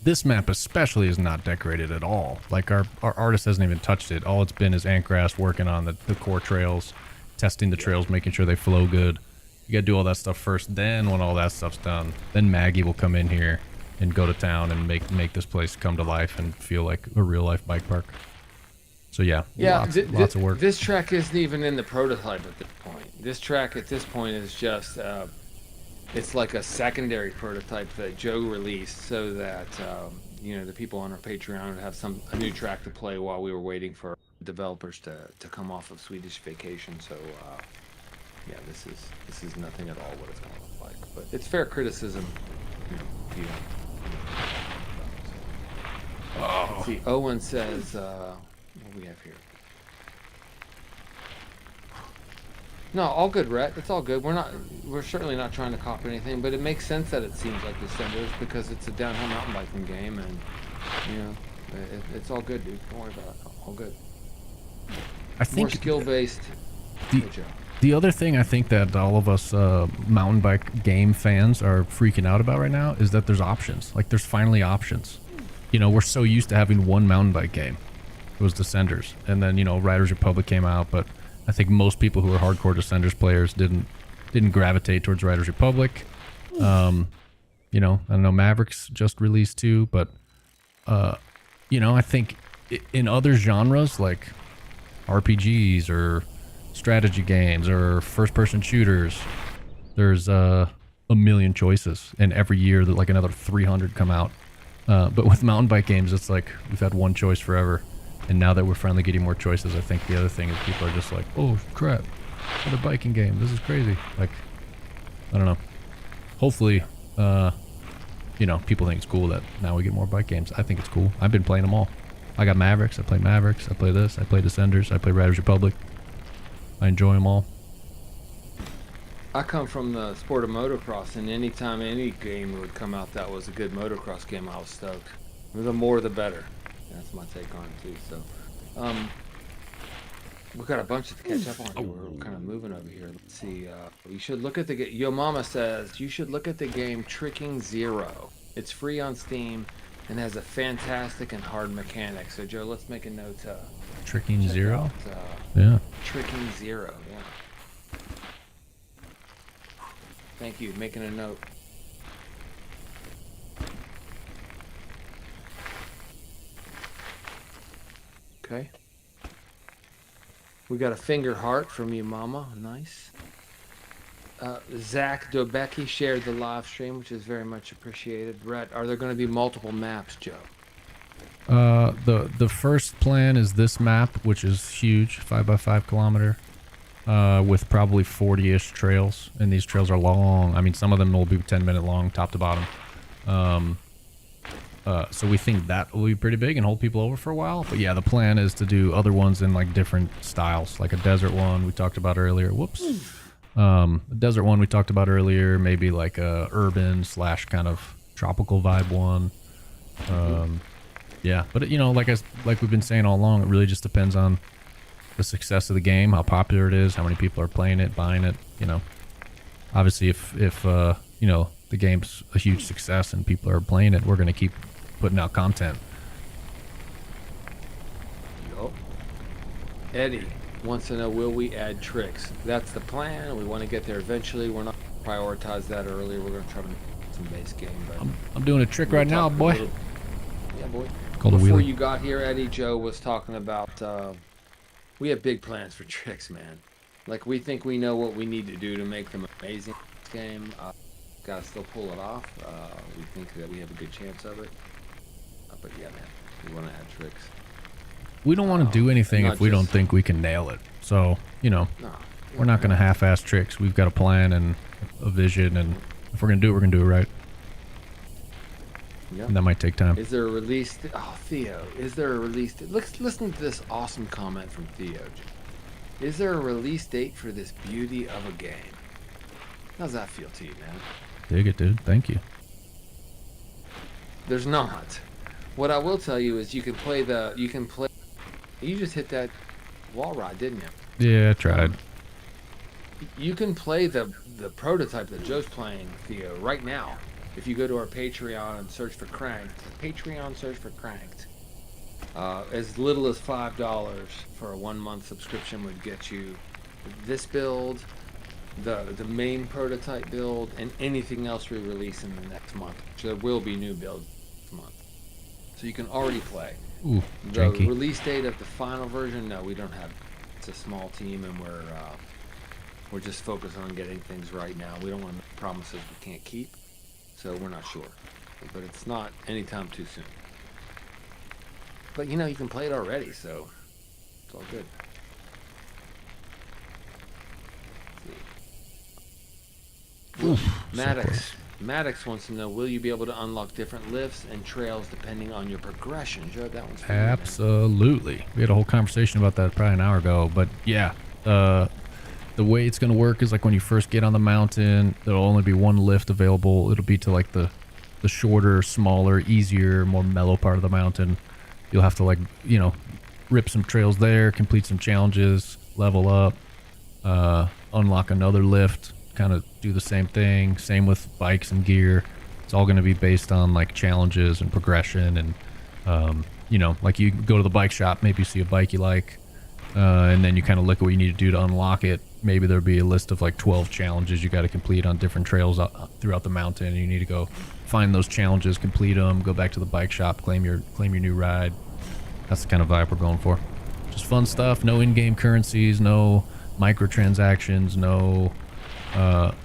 this map especially is not decorated at all. Like our artist hasn't even touched it. All it's been is Antgrass working on the core trails, testing the trails, making sure they flow good. You gotta do all that stuff first. Then when all that stuff's done, then Maggie will come in here and go to town and make this place come to life and feel like a real life bike park. So yeah, lots of work. This track isn't even in the prototype at this point. This track at this point is just it's like a secondary prototype that Joe released so that the people on our Patreon would have a new track to play while we were waiting for developers to come off of Swedish vacation. So this is nothing at all what it's going to look like, but it's fair criticism. Let's see, Owen says, what do we have here? No, all good, Rhett. It's all good. We're certainly not trying to copy anything, but it makes sense that it seems like Descenders because it's a downhill mountain biking game, and it's all good, dude. Don't worry about it. All good. I think more skill-based. The other thing I think that all of us mountain bike game fans are freaking out about right now is that there's options. Like there's finally options. You know, we're so used to having one mountain bike game. It was Descenders, and then Riders Republic came out, but I think most people who are hardcore Descenders players didn't gravitate towards Riders Republic. I don't know, Mavericks just released too, but I think in other genres like RPGs or strategy games or first-person shooters, there's a million choices, and every year like another 300 come out. But with mountain bike games, it's like we've had one choice forever. And now that we're finally getting more choices, I think the other thing is people are just like, oh crap, another biking game. This is crazy. Like, I don't know. Hopefully, people think it's cool that now we get more bike games. I think it's cool. I've been playing them all. I got Mavericks. I play Mavericks. I play this. I play Descenders. I play Riders Republic. I enjoy them all. I come from the sport of motocross, and anytime any game would come out that was a good motocross game, I was stoked. The more, the better. That's my take on it too. So, We've got a bunch to catch up on. We're kind of moving over here. Let's see. You should look at the game. Yo Mama says you should look at the game Tricking Zero. It's free on Steam and has a fantastic and hard mechanic. So Joe, let's make a note. Tricking Zero. Yeah. Tricking Zero. Yeah. Thank you. Making a note. Okay. We got a finger heart from you, Mama. Nice. Zach Dobecki shared the live stream, which is very much appreciated. Brett, are there going to be multiple maps, Joe? The first plan is this map, which is huge, 5x5 kilometer, with probably 40-ish trails, and these trails are long. I mean, some of them will be 10-minute long, top to bottom. So we think that will be pretty big and hold people over for a while. But yeah, the plan is to do other ones in like different styles, like a desert one we talked about earlier. Whoops. A desert one we talked about earlier, maybe like a urban / kind of tropical vibe one. Yeah, but you know, like we've been saying all along, it really just depends on the success of the game, how popular it is, how many people are playing it, buying it. You know, obviously if you know, the game's a huge success and people are playing it, we're going to keep putting out content. Yo. Eddie wants to know, will we add tricks? That's the plan. We want to get there eventually. We're not going to prioritize that earlier. We're going to try to make some base game. But I'm doing a trick right now, boy. Yeah, boy. Called Before you got here, Eddie, Joe was talking about, we have big plans for tricks, man. Like, we think we know what we need to do to make them amazing in this game. Gotta still pull it off. We think that we have a good chance of it. But yeah, man, we want to add tricks. We don't want to do anything if we don't think we can nail it. So, you know, we're not going to half-ass tricks. We've got a plan and a vision, and if we're going to do it, we're going to do it right. Yeah. And that might take time. Is there a release? Oh, Theo, is there a release? Let's listen to this awesome comment from Theo. Is there a release date for this beauty of a game? How's that feel to you, man? Dig it, dude. Thank you. There's not. What I will tell you is you can play. You just hit that wall ride, didn't you? Yeah, I tried. You can play the prototype that Joe's playing, Theo, right now. If you go to our Patreon and search for Cranked, as little as $5 for a 1-month subscription would get you this build, the main prototype build, and anything else we release in the next month. So there will be new builds this month. So you can already play. Ooh, the janky. Release date of the final version, no, we don't have. It's a small team, and we're just focused on getting things right now. We don't want to make promises we can't keep, so we're not sure. But it's not anytime too soon. But you know, you can play it already, so it's all good. Oof, Maddox wants to know, will you be able to unlock different lifts and trails depending on your progression? Joe, that one's for you, man. Absolutely. We had a whole conversation about that probably an hour ago, but yeah, the way it's going to work is like when you first get on the mountain, there'll only be one lift available. It'll be to like the shorter, smaller, easier, more mellow part of the mountain. You'll have to, like, you know, rip some trails there, complete some challenges, level up, unlock another lift, kind of do the same thing. Same with bikes and gear. It's all going to be based on like challenges and progression, and you know, like you go to the bike shop, maybe you see a bike you like, and then you kind of look at what you need to do to unlock it. Maybe there'll be a list of like 12 challenges you got to complete on different trails throughout the mountain, and you need to go find those challenges, complete them, go back to the bike shop, claim your new ride. That's the kind of vibe we're going for. Just fun stuff. No in-game currencies, no microtransactions, no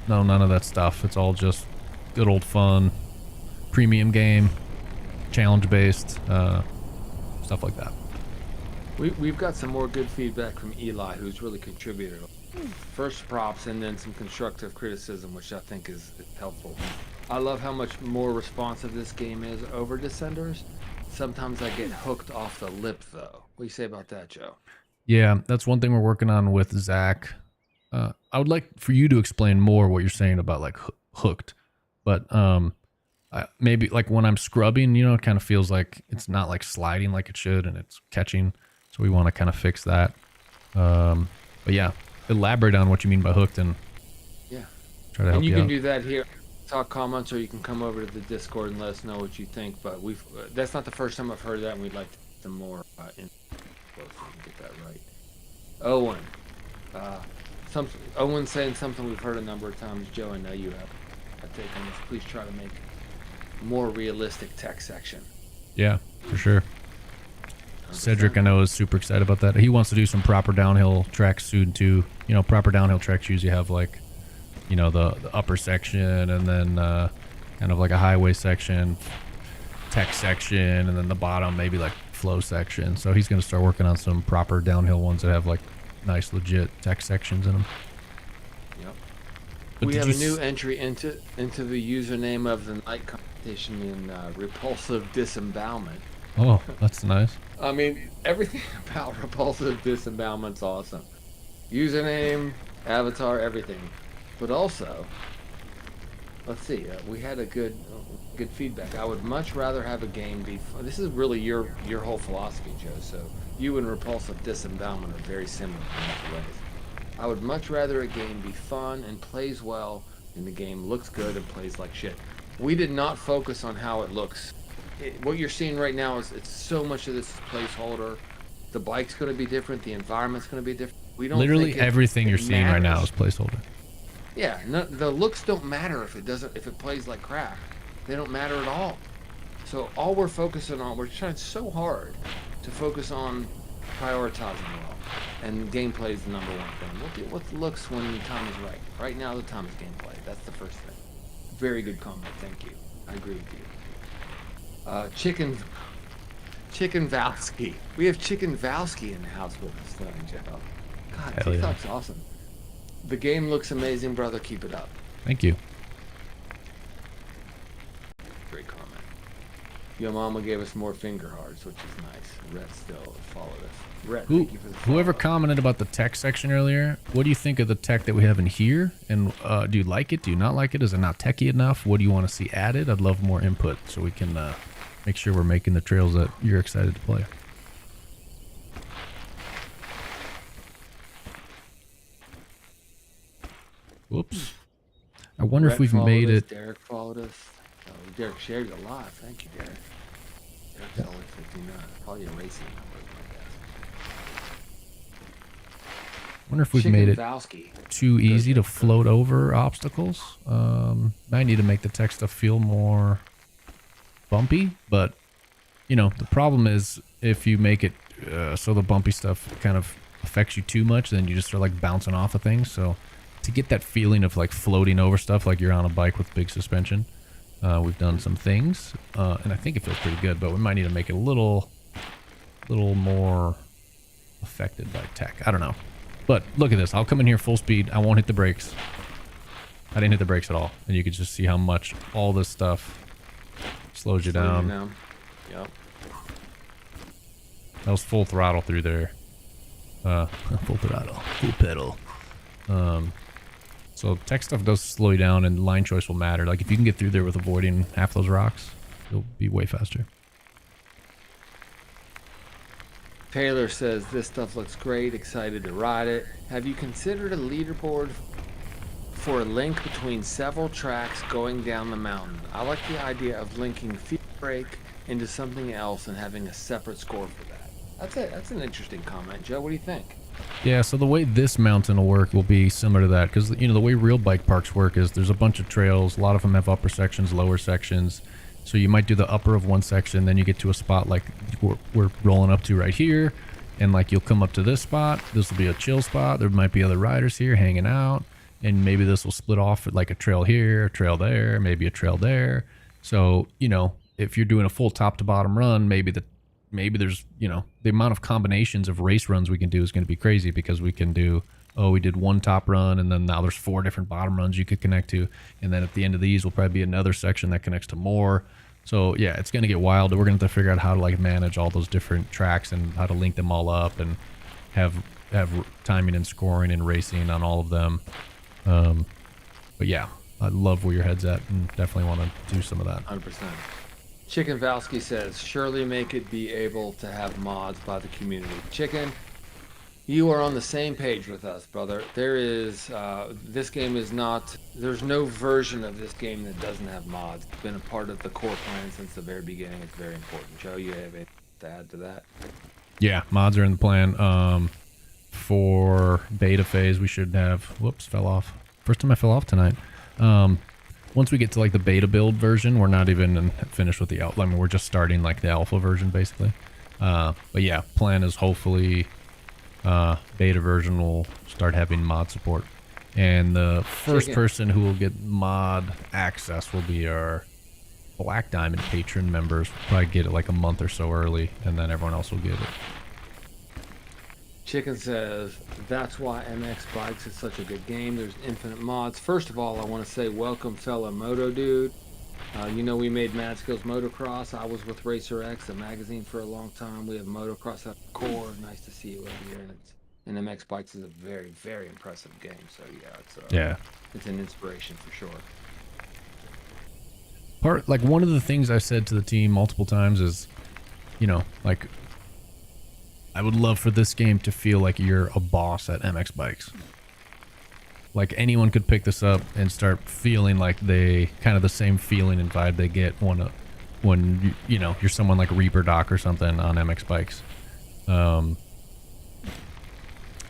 none of that stuff. It's all just good old fun, premium game, challenge based, stuff like that. We've got some more good feedback from Eli, who's really contributed. First props and then some constructive criticism, which I think is helpful. I love how much more responsive this game is over Descenders. Sometimes I get hooked off the lip, though. What do you say about that, Joe? Yeah, that's one thing we're working on with Zach. I would like for you to explain more what you're saying about like hooked, but maybe like when I'm scrubbing, you know, it kind of feels like it's not like sliding like it should, and it's catching. So we want to kind of fix that. But yeah, elaborate on what you mean by hooked and try to help And you you can out. do that here. Talk comments, or you can come over to the Discord and let us know what you think. But that's not the first time I've heard that, and we'd like to get some more in close and get that right. Owen, Owen saying something we've heard a number of times. Joe, I know you have a take on this. Please try to make more realistic text section. Yeah, for sure. Cedric, I know, is super excited about that. He wants to do some proper downhill tracks soon too. You know, proper downhill tracks usually have like, you know, the upper section, and then kind of like a highway section, tech section, and then the bottom maybe like flow section. So he's going to start working on some proper downhill ones that have like nice legit tech sections in them. Yep. But we have a new entry into the username of the night competition in repulsive disembowelment. Oh, that's nice. I mean, everything about repulsive disembowelment's awesome. Username, avatar, everything. But also, let's see, we had a good feedback. I would much rather have a game be fun. This is really your whole philosophy, Joe. So you and repulsive disembowelment are very similar in many ways. I would much rather a game be fun and plays well than the game looks good and plays like shit. We did not focus on how it looks. What you're seeing right now is it's so much of this is placeholder. The bike's going to be different. The environment's going to be different. We don't literally think everything you're seeing right now is placeholder. Yeah, the looks don't matter if it plays like crap. They don't matter at all. So all we're focusing on, we're trying so hard to focus on prioritizing well, and gameplay is the number one thing. What looks when the time is right. Right now, the time is gameplay. That's the first thing. Very good comment. Thank you. I agree with you. Chicken Valsky. We have Chicken Valsky in the house with us tonight, Joe. God, Hell TikTok's yeah. awesome. The game looks amazing, brother. Keep it up. Thank you. Great comment. Your mama gave us more finger hearts, which is nice. Rhett still followed us. Rhett, thank you for the Whoever follow. commented about the tech section earlier, what do you think of the tech that we have in here? And do you like it? Do you not like it? Is it not techy enough? What do you want to see added? I'd love more input so we can make sure we're making the trails that you're excited to play. Whoops. I wonder if we've made it. Derek followed us. Oh, Derek shared it a lot. Thank you, Derek. Derek's only 59. Probably a racing number, I guess. I wonder if we've made it Valsky. too easy to float over obstacles. Might need to make the tech stuff feel more bumpy, but you know, the problem is if you make it so the bumpy stuff kind of affects you too much, then you just start like bouncing off of things. So to get that feeling of like floating over stuff like you're on a bike with big suspension, we've done some things, and I think it feels pretty good, but we might need to make it a little more affected by tech. I don't know. But look at this. I'll come in here full speed. I won't hit the brakes. I didn't hit the brakes at all. And you can just see how much all this stuff slows you down. Yep. That was full throttle through there. Full throttle. Full pedal. So tech stuff does slow you down, and line choice will matter. Like if you can get through there with avoiding half those rocks, you'll be way faster. Taylor says this stuff looks great. Excited to ride it. Have you considered a leaderboard for a link between several tracks going down the mountain? I like the idea of linking Field Break into something else and having a separate score for that. That's an interesting comment, Joe. What do you think? Yeah, so the way this mountain will work will be similar to that, because you know the way real bike parks work is there's a bunch of trails. A lot of them have upper sections, lower sections. So you might do the upper of one section, then you get to a spot like we're rolling up to right here, and like you'll come up to this spot. This will be a chill spot. There might be other riders here hanging out, and maybe this will split off at like a trail here, a trail there, maybe a trail there. So you know, if you're doing a full top to bottom run, maybe there's, you know, the amount of combinations of race runs we can do is going to be crazy, because we can do, we did one top run, and then now there's 4 different bottom runs you could connect to, and then at the end of these will probably be another section that connects to more. So yeah, it's going to get wild. We're going to have to figure out how to like manage all those different tracks and how to link them all up and have timing and scoring and racing on all of them. But yeah, I love where your head's at and definitely want to do some of that. 100%. Chicken Valsky says, surely make it be able to have mods by the community. Chicken, you are on the same page with us, brother. There is, this game is not, there's no version of this game that doesn't have mods. It's been a part of the core plan since the very beginning. It's very important. Joe, you have anything to add to that? Yeah, mods are in the plan. For beta phase, we should have, whoops, fell off. First time I fell off tonight. Once we get to like the beta build version, we're not even finished with the outline. I mean, we're just starting like the alpha version basically. But yeah, plan is hopefully beta version will start having mod support. And the first person who will get mod access will be our Black Diamond patron members. We'll probably get it like a month or so early, and then everyone else will get it. Chicken says, that's why MX Bikes is such a good game. There's infinite mods. First of all, I want to say welcome, fella Moto Dude. You know, we made Mad Skills Motocross. I was with Racer X, a magazine, for a long time. We have motocross at the core. Nice to see you over here. And MX Bikes is a very, very impressive game. So yeah, it's an inspiration for sure. Like one of the things I said to the team multiple times is, you know, like, I would love for this game to feel like you're a boss at MX Bikes. Like anyone could pick this up and start feeling like they kind of the same feeling and vibe they get when you know, you're someone like Reaper Doc or something on MX Bikes. I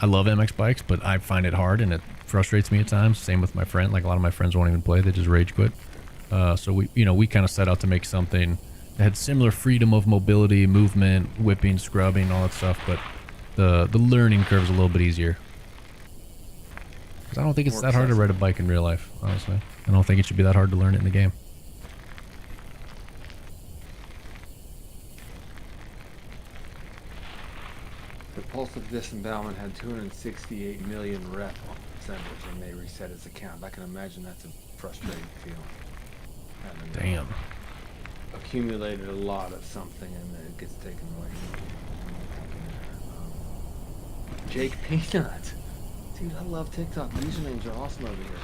love MX Bikes, but I find it hard and it frustrates me at times. Same with my friend. Like a lot of my friends won't even play; they just rage quit. So we kind of set out to make something that had similar freedom of mobility, movement, whipping, scrubbing, all that stuff, but the learning curve is a little bit easier. Because I don't think it's that hard to ride a bike in real life, honestly. I don't think it should be that hard to learn it in the game. Repulsive Disembowelment had 268 million rep centers and they reset his account. I can imagine that's a frustrating feeling. Damn. Accumulated a lot of something and then it gets taken away. Jake Peanut. Dude, I love TikTok. Usernames are awesome over here.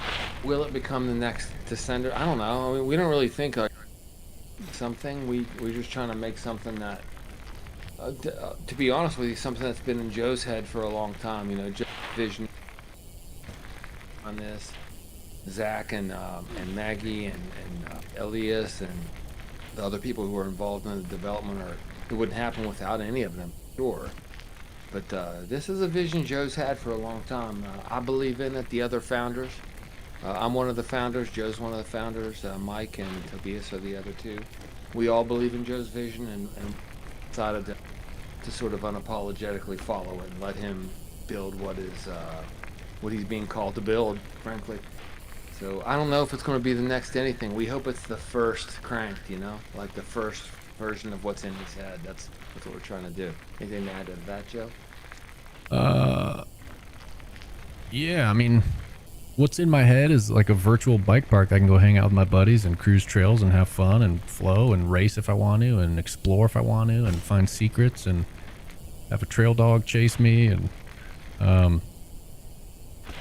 Will it become the next Descender? I don't know. I mean, we don't really think like something. We're just trying to make something that, to be honest with you, something that's been in Joe's head for a long time. You know, Joe's vision on this. Zach and Maggie and Elias and the other people who are involved in the development, or it wouldn't happen without any of them, sure. But this is a vision Joe's had for a long time. I believe in it. The other founders, I'm one of the founders. Joe's one of the founders. Mike and Tobias are the other two. We all believe in Joe's vision and decided to sort of unapologetically follow it and let him build what he's being called to build, frankly. So I don't know if it's going to be the next anything. We hope it's the first Cranked, you know, like the first version of what's in his head. That's what we're trying to do. Anything to add to that, Joe? Yeah, I mean, what's in my head is like a virtual bike park. I can go hang out with my buddies and cruise trails and have fun and flow and race if I want to and explore if I want to and find secrets and have a trail dog chase me and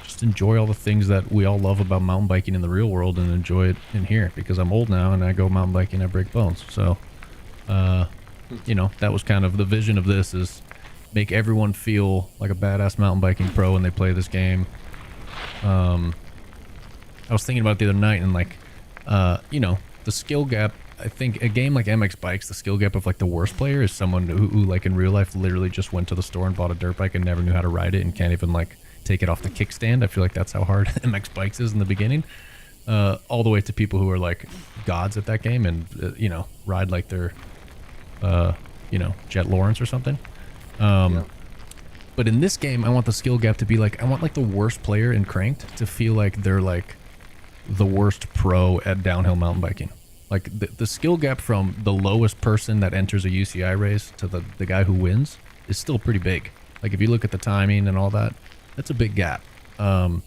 just enjoy all the things that we all love about mountain biking in the real world and enjoy it in here because I'm old now and I go mountain biking, I break bones. So, you know, that was kind of the vision of this, is make everyone feel like a badass mountain biking pro when they play this game. I was thinking about it the other night and like, you know, the skill gap. I think a game like MX Bikes, the skill gap of like the worst player is someone who like in real life literally just went to the store and bought a dirt bike and never knew how to ride it and can't even like take it off the kickstand. I feel like that's how hard MX Bikes is in the beginning. All the way to people who are like gods at that game and, you know, ride like they're, you know, Jet Lawrence or something. Yeah. But in this game, I want the skill gap to be like, I want like the worst player in Cranked to feel like they're like the worst pro at downhill mountain biking. Like the skill gap from the lowest person that enters a UCI race to the guy who wins is still pretty big. Like if you look at the timing and all that, that's a big gap. And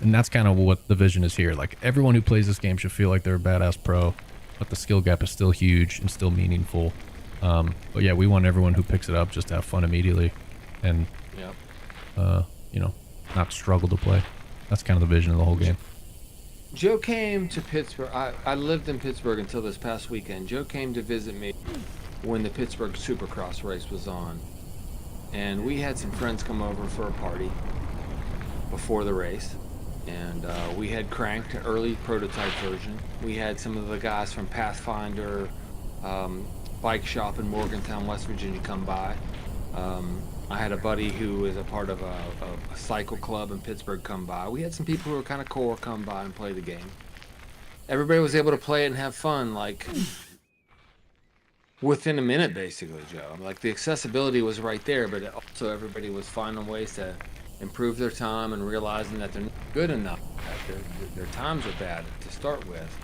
that's kind of what the vision is here. Like everyone who plays this game should feel like they're a badass pro, but the skill gap is still huge and still meaningful. But yeah, we want everyone who picks it up just to have fun immediately and, Yep. you know, not struggle to play. That's kind of the vision of the whole game. Joe came to Pittsburgh. I lived in Pittsburgh until this past weekend. Joe came to visit me when the Pittsburgh Supercross race was on. And we had some friends come over for a party before the race. And we had cranked an early prototype version. We had some of the guys from Pathfinder bike shop in Morgantown, West Virginia come by. I had a buddy who is a part of a cycle club in Pittsburgh come by. We had some people who were kind of core come by and play the game. Everybody was able to play it and have fun, like within a minute, basically, Joe. Like the accessibility was right there, but also everybody was finding ways to improve their time and realizing that they're not good enough. That their times are bad to start with,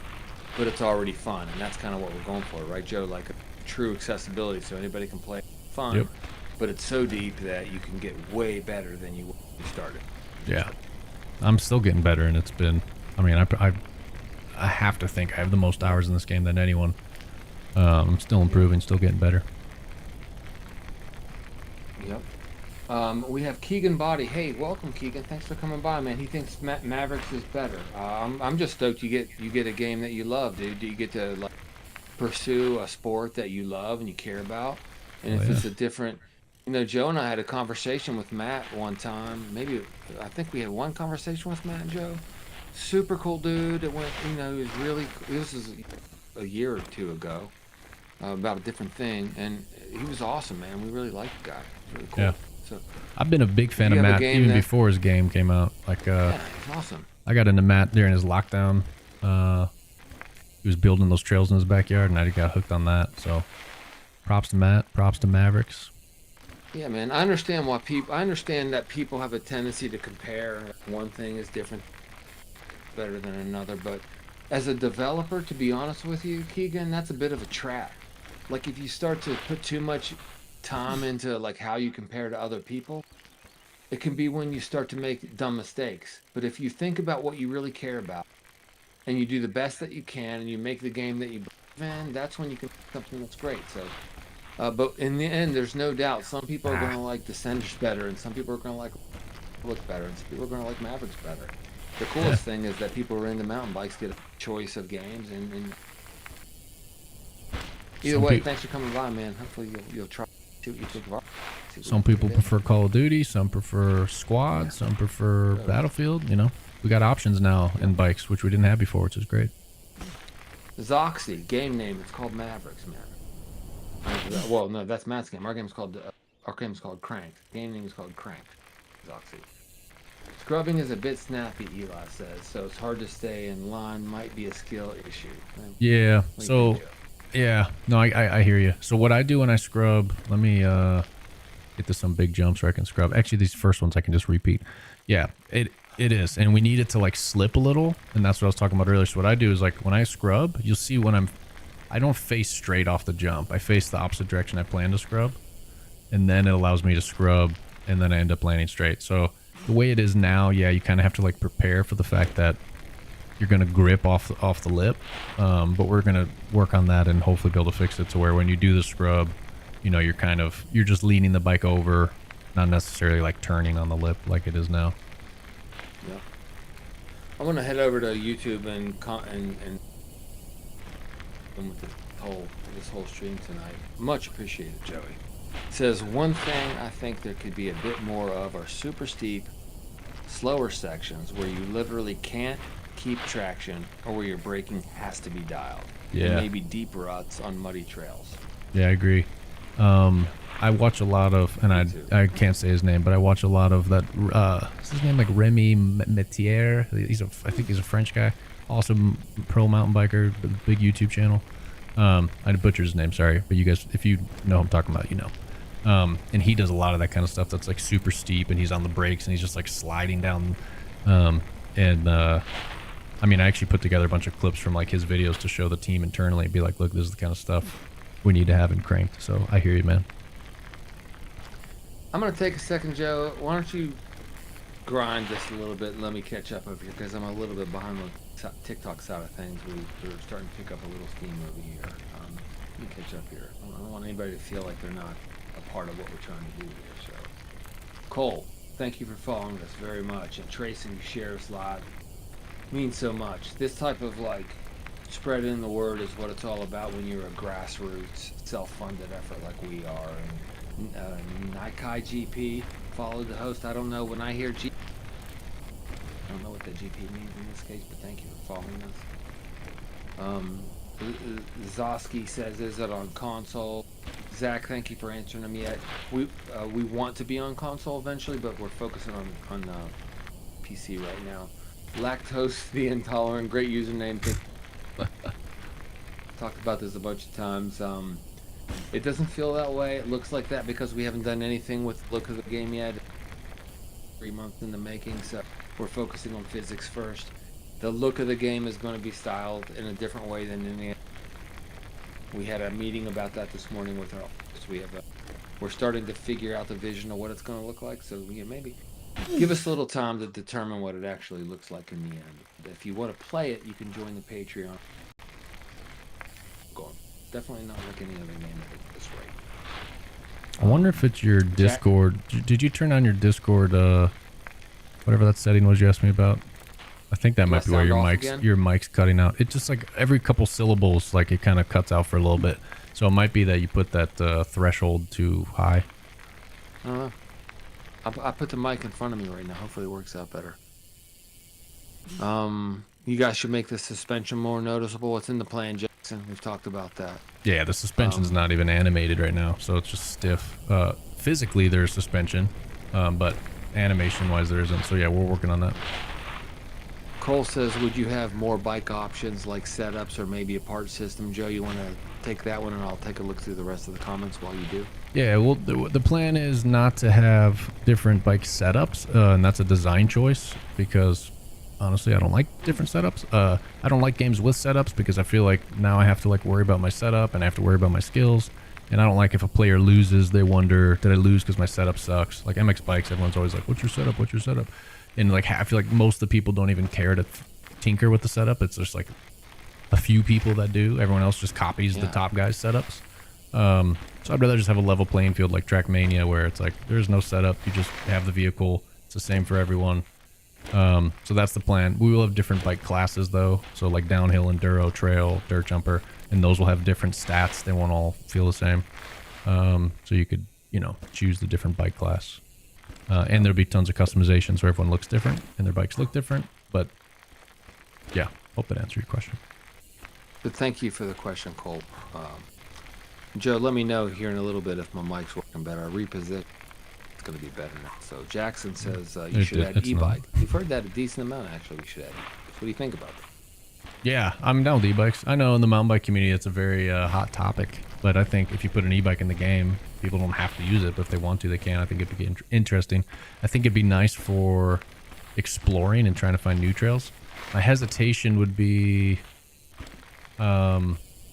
but it's already fun, and that's kind of what we're going for, right, Joe? Like a true accessibility, so anybody can play fun. Yep. But it's so deep that you can get way better than you started. Yeah. I'm still getting better, and it's been, I mean, I have to think I have the most hours in this game than anyone. I'm still improving, still getting better. Yep. We have Keegan Body. Hey, welcome, Keegan. Thanks for coming by, man. He thinks Mavericks is better. I'm just stoked you get a game that you love, dude. Do you get to like pursue a sport that you love and you care about? And if it's a different, Joe and I had a conversation with Matt one time. I think we had one conversation with Matt and Joe. Super cool dude. It went, he was really. This was a year or two ago. About a different thing, and he was awesome, man. We really liked the guy. Really cool. Yeah. So I've been a big fan of Matt even before his game came out. Like, yeah, he's awesome. I got into Matt during his lockdown. He was building those trails in his backyard, and I got hooked on that. So, props to Matt. Props to Mavericks. Yeah, man. I understand that people have a tendency to compare. One thing is different, better than another. But as a developer, to be honest with you, Keegan, that's a bit of a trap. Like if you start to put too much time into like how you compare to other people, it can be when you start to make dumb mistakes. But if you think about what you really care about and you do the best that you can and you make the game that you believe in, that's when you can make something that's great. So, but in the end, there's no doubt some people are going to like Descenders better, and some people are going to like Look better, and some people are going to like Mavericks better. The coolest thing is that people who are into mountain bikes get a choice of games, and either way, thanks for coming by, man. Hopefully you'll try to what you think of our. Some people prefer Call of Duty, some prefer Squad, some prefer Battlefield. We got options now in bikes, which we didn't have before, which is great. Zoxy, game name, it's called Mavericks, man. Well, no, that's Matt's game. Our game's called Cranked. Game name is called Cranked. Zoxy. Scrubbing is a bit snappy, Eli says, so it's hard to stay in line. Might be a skill issue. Yeah. So, yeah. No, I hear you. So what I do when I scrub, let me get to some big jumps where I can scrub. Actually, these first ones I can just repeat. Yeah, it is, and we need it to like slip a little, and that's what I was talking about earlier. So what I do is like when I scrub, you'll see when I don't face straight off the jump. I face the opposite direction I plan to scrub, and then it allows me to scrub, and then I end up landing straight. So the way it is now, yeah, you kind of have to like prepare for the fact that you're going to grip off the lip, but we're going to work on that and hopefully be able to fix it to where when you do the scrub, you're just leaning the bike over, not necessarily like turning on the lip like it is now. Yeah. I want to head over to YouTube and with this whole stream tonight. Much appreciated, Joey. It says one thing I think there could be a bit more of are super steep, slower sections where you literally can't keep traction or where your braking has to be dialed. Yeah. And maybe deep ruts on muddy trails. Yeah, I agree. I watch a lot of, and I can't say his name, but I watch a lot of that. What's his name? Like Remy Metier. I think he's a French guy. Awesome pro mountain biker, big YouTube channel. I butchered his name, sorry, but you guys, if you know who I'm talking about, you know. And he does a lot of that kind of stuff that's like super steep, and he's on the brakes and he's just like sliding down. I mean, I actually put together a bunch of clips from like his videos to show the team internally and be like, look, this is the kind of stuff we need to have in Cranked. So I hear you, man. I'm going to take a second, Joe. Why don't you grind just a little bit and let me catch up over here, because I'm a little bit behind on the TikTok side of things. We're starting to pick up a little steam over here. Let me catch up here. I don't want anybody to feel like they're not a part of what we're trying to do here. So, Cole, thank you for following us very much. And Tracy, who shares live means so much. This type of like spreading the word is what it's all about when you're a grassroots, self-funded effort like we are. And Nikai GP followed the host. I don't know when I hear G. I don't know what the GP means in this case, but thank you for following us. Zoski says, "Is it on console?" Zach, thank you for answering them. Yet we want to be on console eventually, but we're focusing on PC right now. Lactose the Intolerant, great username. Talked about this a bunch of times. It doesn't feel that way. It looks like that because we haven't done anything with the look of the game yet. 3 months in the making, so we're focusing on physics first. The look of the game is going to be styled in a different way than any. We had a meeting about that this morning with our office. We're starting to figure out the vision of what it's going to look like. So yeah, maybe give us a little time to determine what it actually looks like in the end. If you want to play it, you can join the Patreon. Going definitely not like any other game at this rate. I wonder if it's your Discord. Did you turn on your Discord? Whatever that setting was you asked me about. I think that might be where your mic's cutting out. It just like every couple syllables, like it kind of cuts out for a little bit. So it might be that you put that threshold too high. I don't know. I put the mic in front of me right now. Hopefully it works out better. You guys should make the suspension more noticeable. It's in the plan, Jackson. We've talked about that. Yeah, the suspension's not even animated right now, so it's just stiff. Physically, there's suspension, but animation-wise, there isn't. So yeah, we're working on that. Cole says, would you have more bike options like setups or maybe a part system? Joe, you want to take that one and I'll take a look through the rest of the comments while you do? Yeah, well, the plan is not to have different bike setups, and that's a design choice because honestly, I don't like different setups. I don't like games with setups because I feel like now I have to like worry about my setup and I have to worry about my skills. And I don't like if a player loses, they wonder, did I lose because my setup sucks? Like MX Bikes, everyone's always like, what's your setup? What's your setup? And like I feel like most of the people don't even care to tinker with the setup. It's just like a few people that do. Everyone else just copies the top guys' setups. So I'd rather just have a level playing field like Trackmania where it's like there's no setup. You just have the vehicle. It's the same for everyone. So that's the plan. We will have different bike classes though. So like downhill, enduro, trail, dirt jumper, and those will have different stats. They won't all feel the same. So you could, choose the different bike class. And there'll be tons of customization so everyone looks different and their bikes look different. But yeah, hope that answered your question. But thank you for the question, Cole. Joe, let me know here in a little bit if my mic's working better. I reposition. It's going to be better now. So Jackson says you should add e-bike. We've heard that a decent amount, actually. We should add e-bikes. What do you think about that? Yeah, I'm down with e-bikes. I know in the mountain bike community it's a very hot topic, but I think if you put an e-bike in the game, people don't have to use it, but if they want to, they can. I think it'd be interesting. I think it'd be nice for exploring and trying to find new trails. My hesitation would be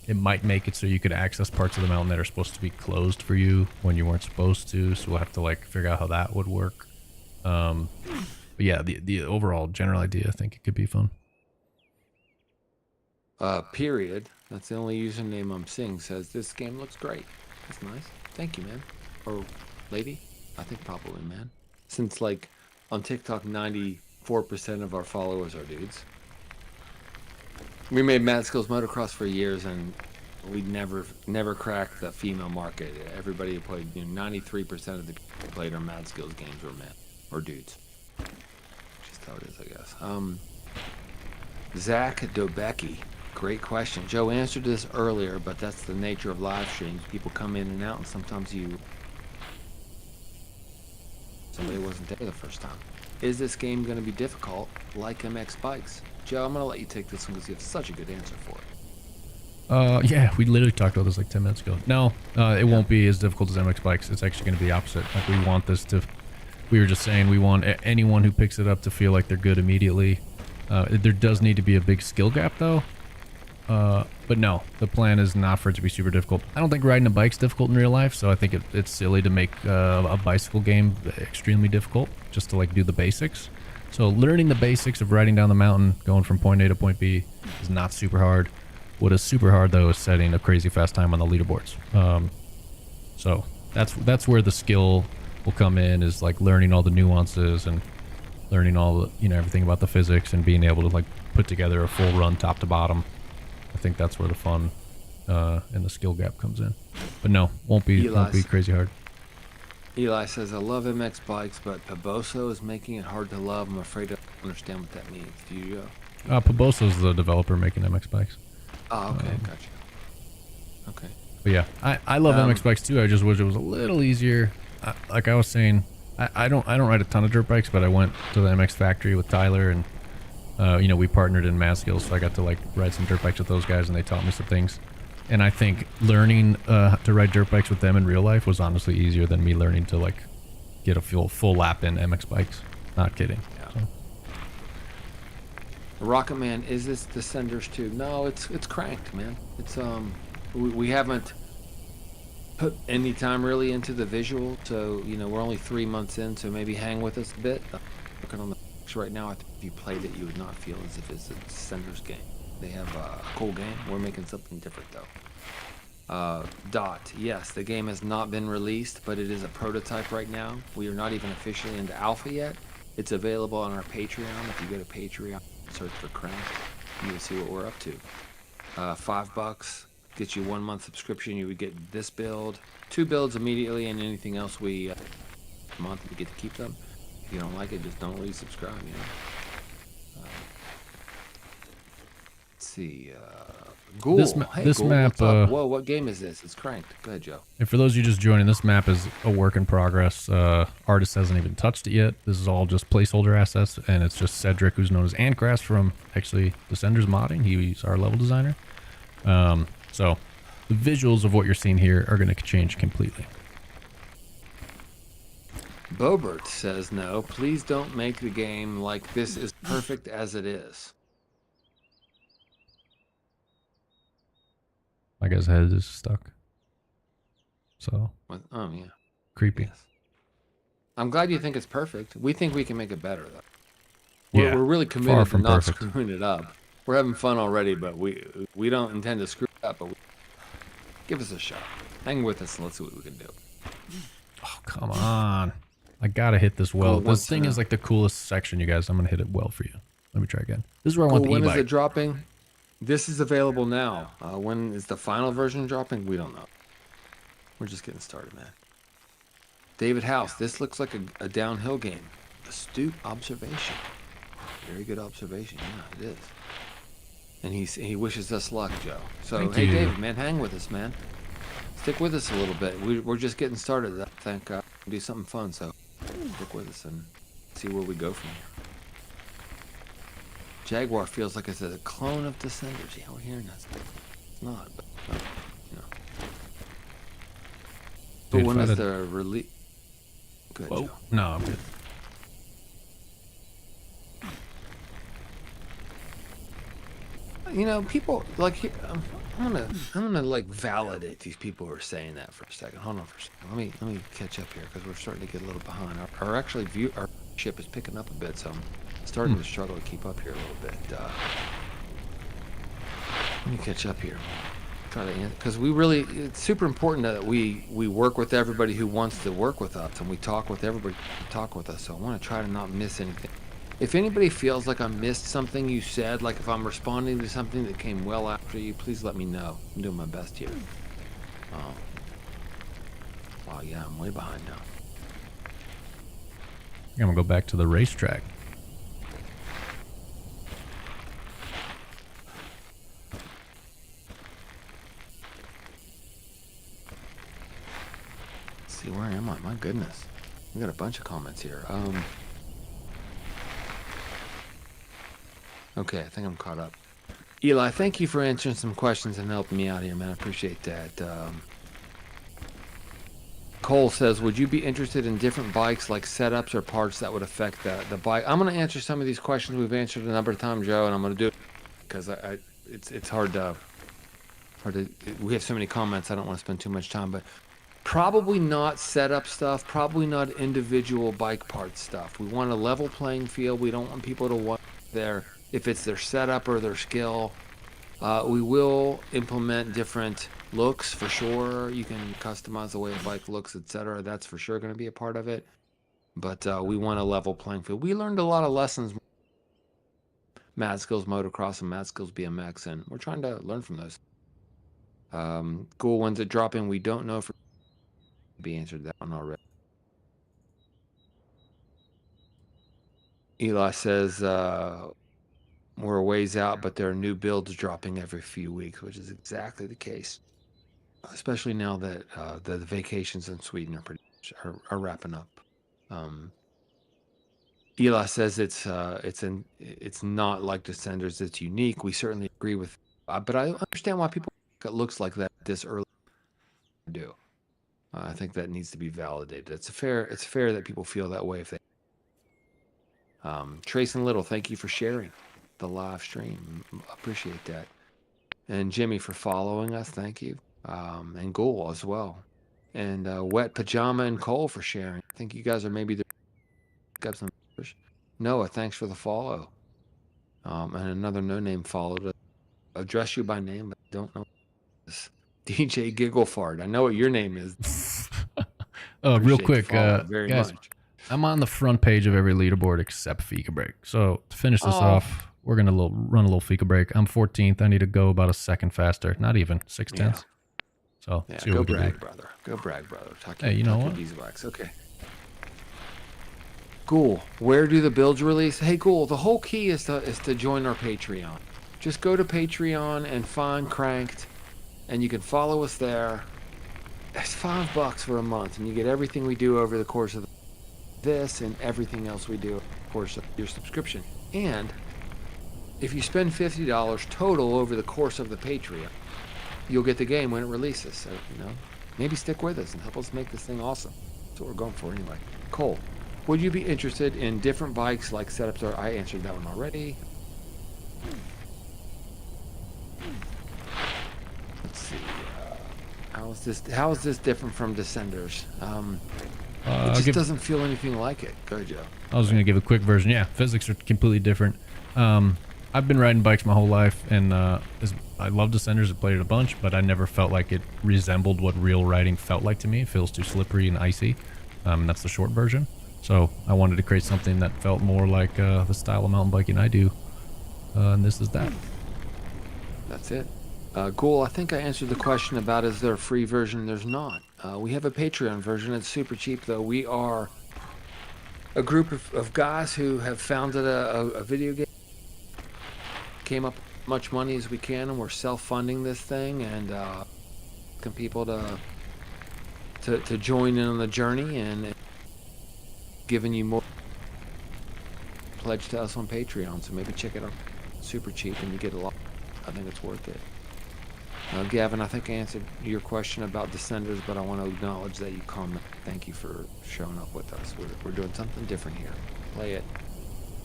it might make it so you could access parts of the mountain that are supposed to be closed for you when you weren't supposed to, so we'll have to like figure out how that would work. But yeah, the overall general idea, I think it could be fun. Period. That's the only username I'm seeing. Says this game looks great. That's nice. Thank you, man. Or lady. I think probably man. Since like on TikTok 94% of our followers are dudes. We made Mad Skills Motocross for years and we never cracked the female market. Everybody who played, 93% of the people who played our Mad Skills games were men or dudes. Just how it is, I guess. Zach Dobecki. Great question. Joe answered this earlier, but that's the nature of live streams. People come in and out, and sometimes somebody wasn't there the first time. Is this game going to be difficult like MX Bikes? Joe, I'm going to let you take this one because you have such a good answer for it. Yeah, we literally talked about this like 10 minutes ago. No, it won't be as difficult as MX Bikes. It's actually going to be the opposite. Like we want this to, we were just saying we want anyone who picks it up to feel like they're good immediately. There does need to be a big skill gap though. But no, the plan is not for it to be super difficult. I don't think riding a bike's difficult in real life, so I think it's silly to make a bicycle game extremely difficult just to like do the basics. So learning the basics of riding down the mountain, going from point A to point B is not super hard. What is super hard though is setting a crazy fast time on the leaderboards. So that's where the skill will come in, is like learning all the nuances and learning all the, everything about the physics and being able to like put together a full run top to bottom. I think that's where the fun and the skill gap comes in. But no, won't be crazy hard. Eli says, I love MX bikes, but Paboso is making it hard to love. I'm afraid I don't understand what that means. Do you? Paboso's the developer making MX bikes. Oh, okay, gotcha. Okay. But yeah, I love MX bikes too. I just wish it was a little easier. Like I was saying, I don't ride a ton of dirt bikes, but I went to the MX factory with Tyler, and you know, we partnered in Mass Skills, so I got to like ride some dirt bikes with those guys, and they taught me some things. And I think learning to ride dirt bikes with them in real life was honestly easier than me learning to like get a full lap in MX bikes. Not kidding. Yeah. So. Rocket Man, is this Descenders 2? No, it's cranked, man. It's we haven't put any time really into the visual, so you know we're only 3 months in, so maybe hang with us a bit. Looking on the right now, I think if you played it, you would not feel as if it's a Descenders game. They have a cool game. We're making something different though. Dot, yes, the game has not been released, but it is a prototype right now. We are not even officially into alpha yet. It's available on our Patreon. If you go to Patreon, search for Crank, you will see what we're up to. $5 gets you 1 month subscription. You would get this build, 2 builds immediately, and anything else we month you get to keep them. If you don't like it, just don't resubscribe. You know. Let's see. Ghoul. This Ghoul, map. Whoa, what game is this? It's cranked. Go ahead, Joe. And for those of you just joining, this map is a work in progress. Artist hasn't even touched it yet. This is all just placeholder assets, and it's just Cedric, who's known as Antgrass from actually Descenders modding. He's our level designer. So the visuals of what you're seeing here are going to change completely. Bobert says, no, please don't make the game like this is perfect as it is. My guy's head is stuck. So. Oh, yeah. Creepy. Yes. I'm glad you think it's perfect. We think we can make it better, though. We're really committed to not screwing it up. We're having fun already, but we don't intend to screw it up. But give us a shot. Hang with us and let's see what we can do. Oh, come on. I gotta hit this well. Cool, this thing is like the coolest section, you guys. I'm gonna hit it well for you. Let me try again. This is where I want the e-bike. When is it dropping? This is available now. When is the final version dropping? We don't know. We're just getting started, man. David House, this looks like a downhill game. Astute observation. Very good observation. Yeah, it is. And he wishes us luck, Joe. So, hey, David, man, hang with us, man. Stick with us a little bit. We're just getting started. I think we'll do something fun, so stick with us and see where we go from here. Jaguar feels like it's a clone of Descenders. Yeah, we're hearing that. It's not, but, you know. But when is the release? Good, Joe. No, I'm good. You know, people like I'm gonna like validate these people who are saying that for a second. Hold on for a second. Let me catch up here because we're starting to get a little behind. Our ship is picking up a bit, so I'm starting to struggle to keep up here a little bit. Let me catch up here. Try to because it's super important that we work with everybody who wants to work with us, and we talk with everybody who talk with us. So I want to try to not miss anything. If anybody feels like I missed something you said, like if I'm responding to something that came well after you, please let me know. I'm doing my best here. Wow, yeah, I'm way behind now. I'm gonna go back to the racetrack. Let's see, where am I? My goodness. We got a bunch of comments here. Okay, I think I'm caught up. Eli, thank you for answering some questions and helping me out here, man. I appreciate that. Cole says, would you be interested in different bikes, like setups or parts that would affect the bike? I'm going to answer some of these questions we've answered a number of times, Joe, and I'm going to do it because it's hard to. We have so many comments, I don't want to spend too much time, but probably not setup stuff, probably not individual bike part stuff. We want a level playing field. We don't want people to want if it's their setup or their skill. We will implement different looks for sure. You can customize the way a bike looks, etc. That's for sure going to be a part of it. But we want a level playing field. We learned a lot of lessons Mad Skills Motocross and Mad Skills BMX, and we're trying to learn from those. Cool ones that drop in. We don't know if be answered that one already. Eli says we're a ways out, but there are new builds dropping every few weeks, which is exactly the case. Especially now that the vacations in Sweden are wrapping up. Eli says it's not like Descenders. It's unique. We certainly agree with, but I understand why people it looks like that this early. Do I think that needs to be validated? It's fair that people feel that way if they. Trace and Little, thank you for sharing the live stream. Appreciate that. And Jimmy for following us, thank you. And Ghoul as well. And Wet Pajama and Cole for sharing. I think you guys are maybe got some. Noah, thanks for the follow. And another no-name followed. Address you by name, but I don't know this. DJ Giggle Fart. I know what your name is. Real quick, very guys, much. I'm on the front page of every leaderboard except Fika Break. So to finish this off, we're gonna run a little Fika Break. I'm 14th. I need to go about a second faster. Not even 6/10. Yeah. So yeah, see what go we can brag, do. brother. Go brag, brother. Hey, you know what? Beeswax. Okay. Cool. Where do the builds release? Hey, cool. The whole key is to join our Patreon. Just go to Patreon and find Cranked, and you can follow us there. It's $5 for a month, and you get everything we do over the course of this and everything else we do over the course of your subscription. And if you spend $50 total over the course of the Patreon, you'll get the game when it releases. So, maybe stick with us and help us make this thing awesome. That's what we're going for anyway. Cole, would you be interested in different bikes like setups? Or I answered that one already. Let's see. How is this different from Descenders? It just doesn't feel anything like it. Go, Joe. I was going to give a quick version. Yeah, physics are completely different. I've been riding bikes my whole life, and I love Descenders. I played it a bunch, but I never felt like it resembled what real riding felt like to me. It feels too slippery and icy. That's the short version. So I wanted to create something that felt more like the style of mountain biking I do. And this is that. That's it. Ghoul, I think I answered the question about is there a free version? There's not. We have a Patreon version. It's super cheap, though. We are a group of guys who have founded a video game. Came up with as much money as we can, and we're self-funding this thing and asking people to join in on the journey and giving you more pledge to us on Patreon. So maybe check it out. Super cheap, and you get a lot. I think it's worth it. Gavin, I think I answered your question about Descenders, but I want to acknowledge that you comment. Thank you for showing up with us. We're doing something different here. Play it.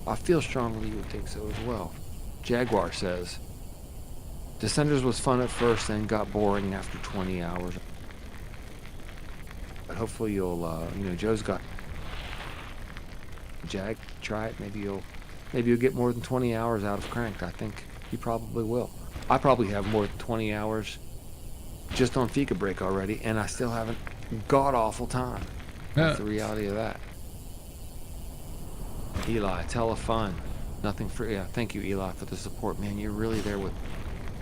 I feel strongly you would think so as well. Jaguar says, Descenders was fun at first and got boring after 20 hours. But hopefully you'll, Joe's got Jag, try it. Maybe you'll get more than 20 hours out of Cranked. I think you probably will. I probably have more than 20 hours just on Fika Break already, and I still haven't god-awful time. That's the reality of that. Eli, telefun. Nothing free. Yeah, thank you, Eli, for the support. Man, you're really there with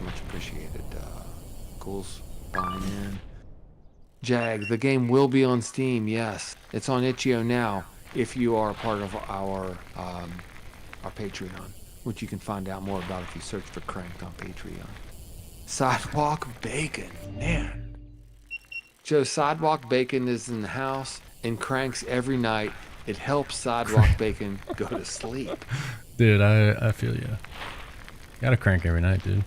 much appreciated. Ghouls buying in. Jag, the game will be on Steam, yes. It's on itch.io now if you are a part of our Patreon, which you can find out more about if you search for Cranked on Patreon. Sidewalk Bacon, man. Joe, Sidewalk Bacon is in the house and cranks every night. It helps Sidewalk Bacon go to sleep. Dude, I feel you. Gotta crank every night, dude.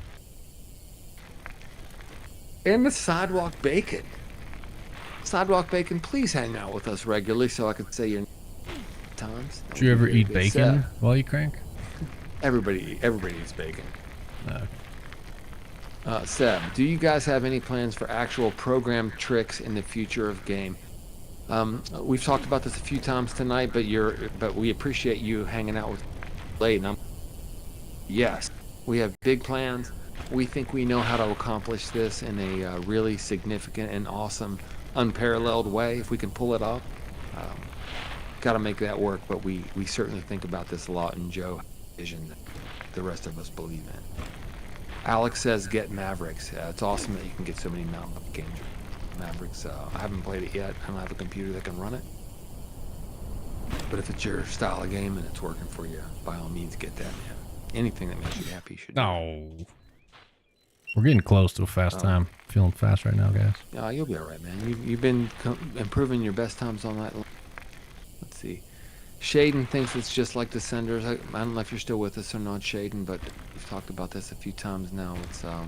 And the Sidewalk Bacon. Sidewalk Bacon, please hang out with us regularly so I can say your times. Did you ever eat bacon while you crank? Everybody eats bacon. Okay. Seb, do you guys have any plans for actual program tricks in the future of game? We've talked about this a few times tonight, but we appreciate you hanging out with late. Yes, we have big plans. We think we know how to accomplish this in a really significant and awesome, unparalleled way. If we can pull it off, got to make that work. But we certainly think about this a lot, and Joe has a vision the rest of us believe in. Alex says get Mavericks. It's awesome that you can get so many mountain up games. Mavericks, I haven't played it yet. I don't have a computer that can run it. But if it's your style of game and it's working for you, by all means get that, man. Anything that makes you happy should do. No. We're getting close to a fast time. Feeling fast right now, guys. Yeah, you'll be all right, man. You've been improving your best times on that. Let's see. Shaden thinks it's just like Descenders. I don't know if you're still with us or not, Shaden, but we've talked about this a few times now. It's I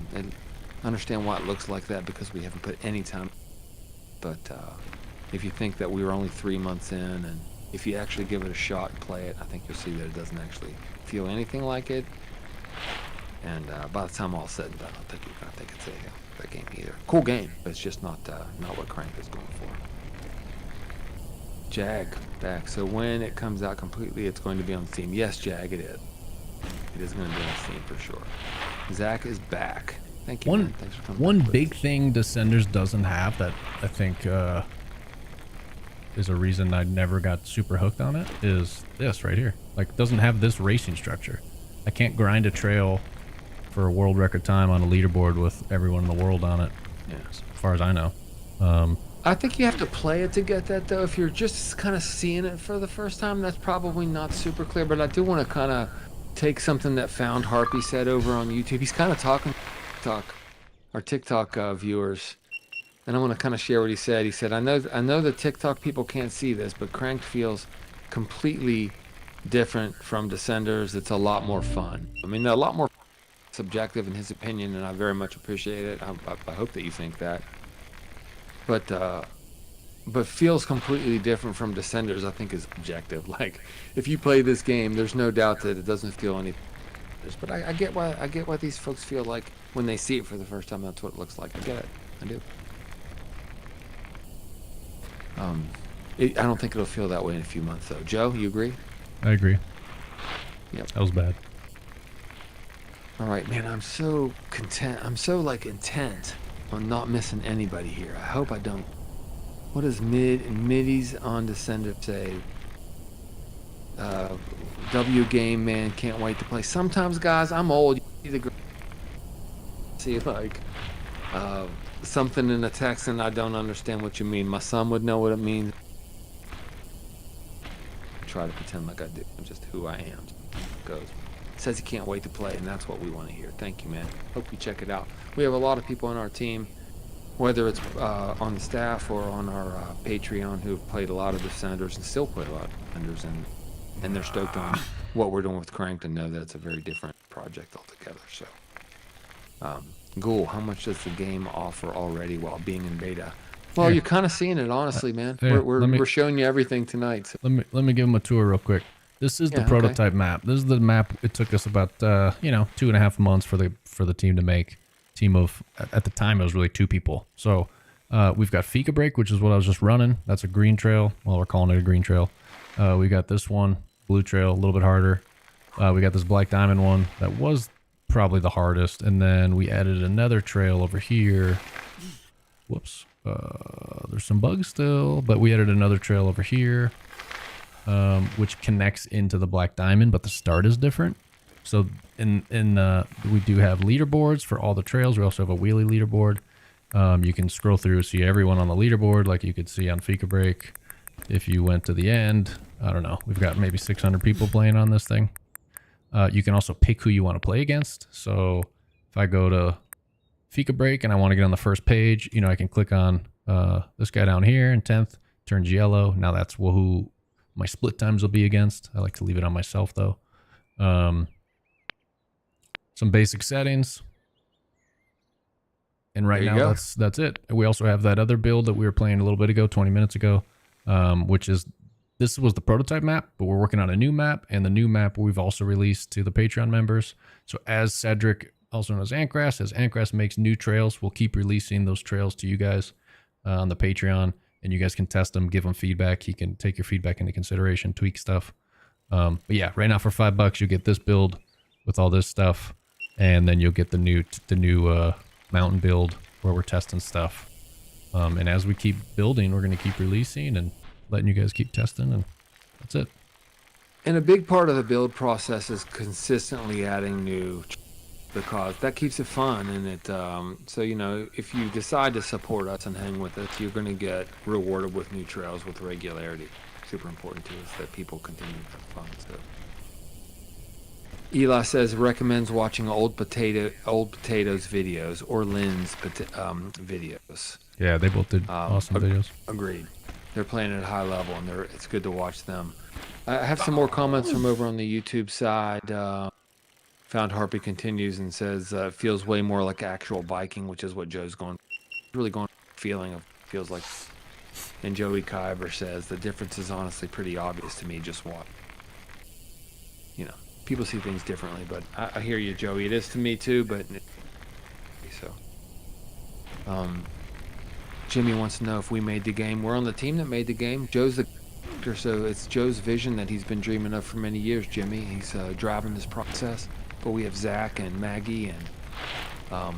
understand why it looks like that because we haven't put any time. But if you think that we were only 3 months in, and if you actually give it a shot and play it, I think you'll see that it doesn't actually feel anything like it. And by the time all's said and done, I don't think you're gonna think it's that game either. Cool game, but it's just not what Crank is going for. Jag back. So when it comes out completely, it's going to be on Steam. Yes, Jag, it is. It is going to be on Steam for sure. Zach is back. Thank you. Man. Thanks for coming. One big thing Descenders doesn't have that I think is a reason I never got super hooked on it is this right here. Like, it doesn't have this racing structure. I can't grind a trail for a world record time on a leaderboard with everyone in the world on it. Yeah. As far as I know. I think you have to play it to get that, though. If you're just kind of seeing it for the first time, that's probably not super clear. But I do want to kind of take something that Found Harpy said over on YouTube. He's kind of talking to our TikTok viewers. And I want to kind of share what he said. He said, I know the TikTok people can't see this, but Cranked feels completely different from Descenders. It's a lot more fun. I mean, a lot more subjective in his opinion, and I very much appreciate it. I hope that you think that. But feels completely different from Descenders, I think is objective. Like, if you play this game, there's no doubt that it doesn't feel any. But I get why these folks feel like when they see it for the first time, that's what it looks like. I get it. I do. I don't think it'll feel that way in a few months, though. Joe, you agree? I agree. Yep. That was bad. All right, man. I'm so content. I'm so intent on not missing anybody here. I hope I don't. What does middies on Descender say? W game, man, can't wait to play. Sometimes, guys, I'm old. You see something in the text and I don't understand what you mean. My son would know what it means. I try to pretend like I do. I'm just who I am. Goes. Says he can't wait to play, and that's what we want to hear. Thank you, man. Hope you check it out. We have a lot of people on our team, whether it's on the staff or on our Patreon, who have played a lot of Descenders and still play a lot of Descenders, and they're stoked on what we're doing with Cranked and know that it's a very different project altogether. So, Ghoul, how much does the game offer already while being in beta? Well, you're kind of seeing it, honestly, man. We're showing you everything tonight. So. Let me give them a tour real quick. This is the prototype map. This is the map it took us about 2.5 months for the team to make. Team of, at the time it was really 2 people. So we've got Fika Break, which is what I was just running. That's a green trail. Well, we're calling it a green trail. We got this one, blue trail, a little bit harder. We got this Black Diamond one that was probably the hardest, and then we added another trail over here. Whoops. There's some bugs still, but we added another trail over here. Which connects into the Black Diamond, but the start is different. So we do have leaderboards for all the trails. We also have a wheelie leaderboard. You can scroll through, see everyone on the leaderboard, like you could see on Fika Break. If you went to the end, I don't know, we've got maybe 600 people playing on this thing. You can also pick who you want to play against. So if I go to Fika Break and I want to get on the first page, I can click on this guy down here in 10th, turns yellow. Now that's who my split times will be against. I like to leave it on myself, though. Some basic settings. And right now, that's it. We also have that other build that we were playing a little bit ago, 20 minutes ago, which is, this was the prototype map, but we're working on a new map, and the new map we've also released to the Patreon members. So as Cedric, also known as Antgrass makes new trails, we'll keep releasing those trails to you guys on the Patreon, and you guys can test them, give him feedback. He can take your feedback into consideration, tweak stuff. But yeah, right now for $5, you get this build with all this stuff, and then you'll get the new mountain build where we're testing stuff. And as we keep building, we're going to keep releasing and letting you guys keep testing, and that's it. And a big part of the build process is consistently adding new, because that keeps it fun. And it, so, you know, if you decide to support us and hang with us, you're going to get rewarded with new trails with regularity. Super important to us that people continue to have fun. So Eli says recommends watching old potatoes videos or Lynn's videos. Yeah, they both did awesome videos. Agreed. They're playing at a high level, and it's good to watch them. I have some more comments from over on the YouTube side. Found Harpy continues and says feels way more like actual biking, which is what Joe's really going feeling of feels like. And Joey Kyber says the difference is honestly pretty obvious to me. Just watch. You know, people see things differently, but I hear you, Joey. It is to me too, but so. Jimmy wants to know if we made the game. We're on the team that made the game. Joe's the director, so it's Joe's vision that he's been dreaming of for many years, Jimmy. He's driving this process. But we have Zach and Maggie and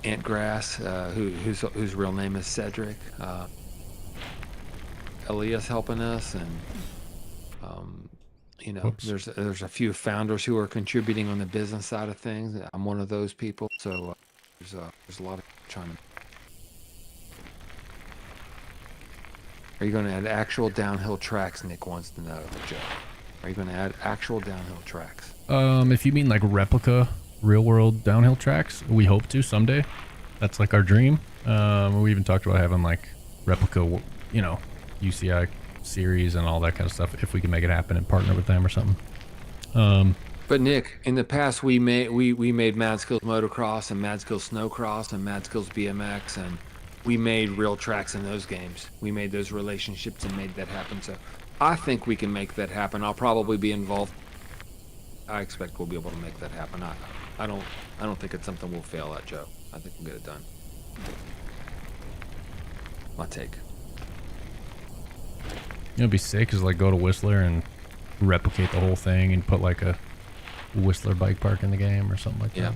Aunt Grass, whose real name is Cedric. Elias helping us, and you know, there's a few founders who are contributing on the business side of things. I'm one of those people, so there's a lot of trying to. Are you going to add actual downhill tracks? Nick wants to know, Joe. Are you going to add actual downhill tracks? If you mean like replica real world downhill tracks, we hope to someday. That's like our dream. We even talked about having like replica, you know, UCI series and all that kind of stuff if we can make it happen and partner with them or something. But Nick, in the past we made Mad Skills Motocross and Mad Skills Snowcross and Mad Skills BMX, and we made real tracks in those games. We made those relationships and made that happen. So I think we can make that happen. I'll probably be involved. I expect we'll be able to make that happen. I don't think it's something we'll fail at, Joe. I think we'll get it done. My take. It'd be sick is like go to Whistler and replicate the whole thing and put like a Whistler bike park in the game or something like that.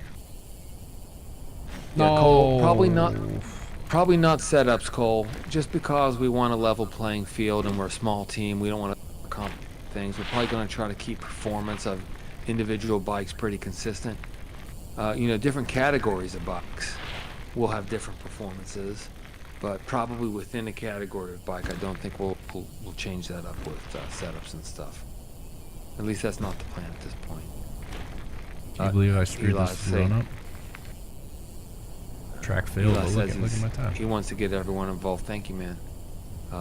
Yeah, Cole, probably not setups, Cole. Just because we want a level playing field and we're a small team, we don't want to comp things. We're probably going to try to keep performance of individual bikes pretty consistent. You know, different categories of bikes will have different performances, but probably within a category of bike, I don't think we'll change that up with setups and stuff. At least that's not the plan at this point. Can you believe I screwed this run up? Track failed, but look at my time. He wants to get everyone involved. Thank you, man.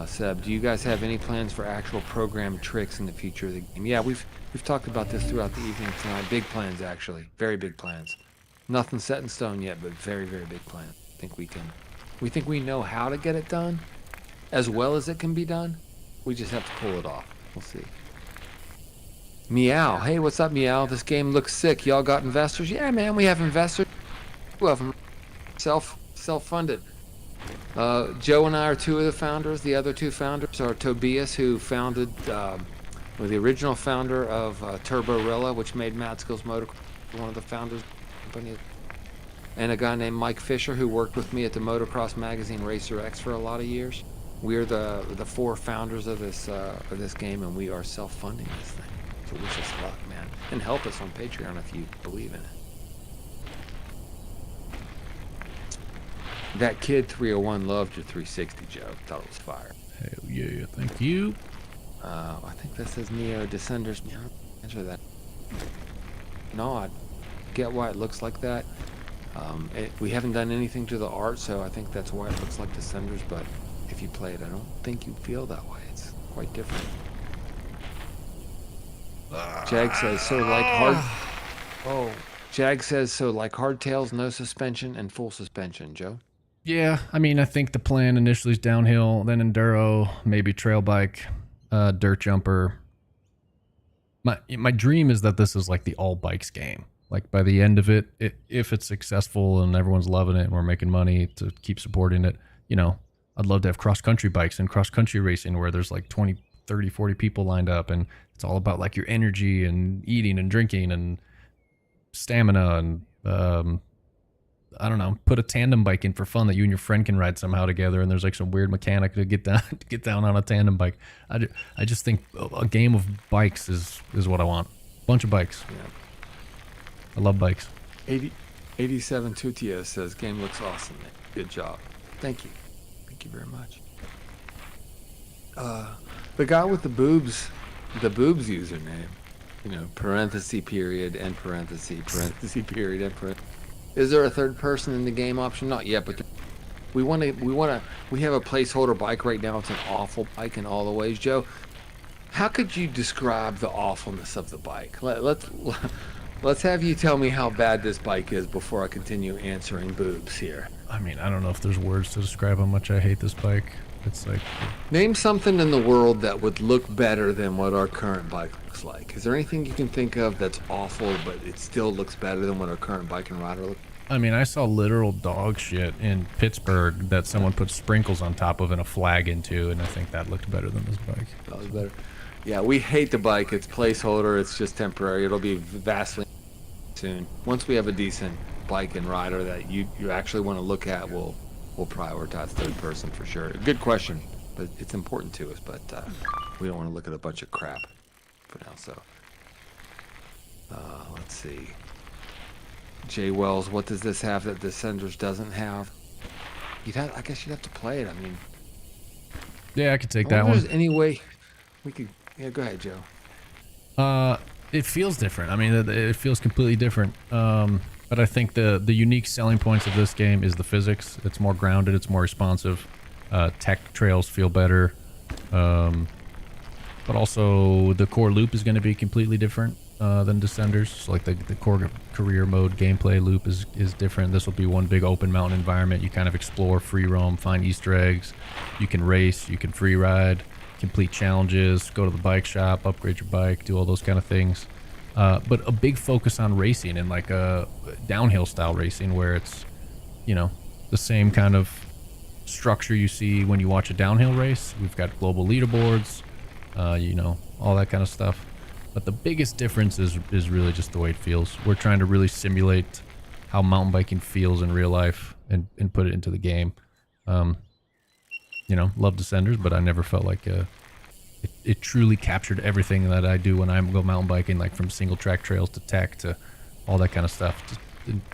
Seb, do you guys have any plans for actual program tricks in the future of the game? Yeah, we've talked about this throughout the evening tonight. Big plans, actually. Very big plans. Nothing set in stone yet, but very, very big plans. We think we know how to get it done as well as it can be done. We just have to pull it off. We'll see. Meow. Hey, what's up, Meow? This game looks sick. Y'all got investors? Yeah, man, we have investors. 2 of them. Self-funded. Joe and I are 2 of the founders. The other 2 founders are Tobias, who founded, was the original founder of Turborilla, which made Mad Skills Motocross, one of the founders of the company. And a guy named Mike Fisher, who worked with me at the motocross magazine Racer X for a lot of years. We're the 4 founders of this game, and we are self-funding this thing. So wish us luck, man. And help us on Patreon if you believe in it. That kid 301 loved your 360, Joe. Thought it was fire. Hell yeah, thank you. I think that says Neo Descenders. Yeah, answer that. No, I get why it looks like that. We haven't done anything to the art, so I think that's why it looks like Descenders, but if you play it, I don't think you feel that way. It's quite different. Jag says, so like hard... Oh. Jag says, so like hardtails, no suspension, and full suspension, Joe? Yeah, I mean, I think the plan initially is downhill, then enduro, maybe trail bike, dirt jumper. My dream is that this is like the all bikes game. Like by the end of it, if it's successful and everyone's loving it and we're making money to keep supporting it, you know, I'd love to have cross country bikes and cross country racing where there's like 20, 30, 40 people lined up and it's all about like your energy and eating and drinking and stamina and I don't know, put a tandem bike in for fun that you and your friend can ride somehow together, and there's like some weird mechanic to get down on a tandem bike. I just think a game of bikes is what I want. Bunch of bikes. Yeah. I love bikes. 87 Tutia says, game looks awesome, man. Good job. Thank you. Thank you very much. The guy with the boobs username, parenthesis period, end parenthesis, parenthesis period, end parenthesis. Is there a third person in the game option? Not yet, but we have a placeholder bike right now. It's an awful bike in all the ways. Joe, how could you describe the awfulness of the bike? Let's have you tell me how bad this bike is before I continue answering boobs here. I mean, I don't know if there's words to describe how much I hate this bike. It's like... Name something in the world that would look better than what our current bike looks like. Is there anything you can think of that's awful, but it still looks better than what our current bike and rider look? I mean, I saw literal dog shit in Pittsburgh that someone put sprinkles on top of and a flag into, and I think that looked better than this bike. That was better. Yeah, we hate the bike. It's placeholder. It's just temporary. It'll be vastly soon. Once we have a decent bike and rider that you actually want to look at, we'll prioritize third person for sure. Good question, but it's important to us. But we don't want to look at a bunch of crap for now. So let's see. Jay Wells, what does this have that Descenders doesn't have? I guess you'd have to play it. I mean, yeah, I could take that one. If there's any way we could. Yeah, go ahead, Joe. It feels different. I mean, it feels completely different. But I think the unique selling points of this game is the physics. It's more grounded. It's more responsive. Tech trails feel better. But also the core loop is going to be completely different than Descenders. So like the core career mode gameplay loop is different. This will be one big open mountain environment. You kind of explore, free roam, find Easter eggs. You can race. You can free ride. Complete challenges, go to the bike shop, upgrade your bike, do all those kind of things. But a big focus on racing and like a downhill style racing where it's, the same kind of structure you see when you watch a downhill race. We've got global leaderboards, all that kind of stuff. But the biggest difference is really just the way it feels. We're trying to really simulate how mountain biking feels in real life and put it into the game. Love Descenders, but I never felt like it truly captured everything that I do when I go mountain biking, like from single track trails to tech to all that kind of stuff. Just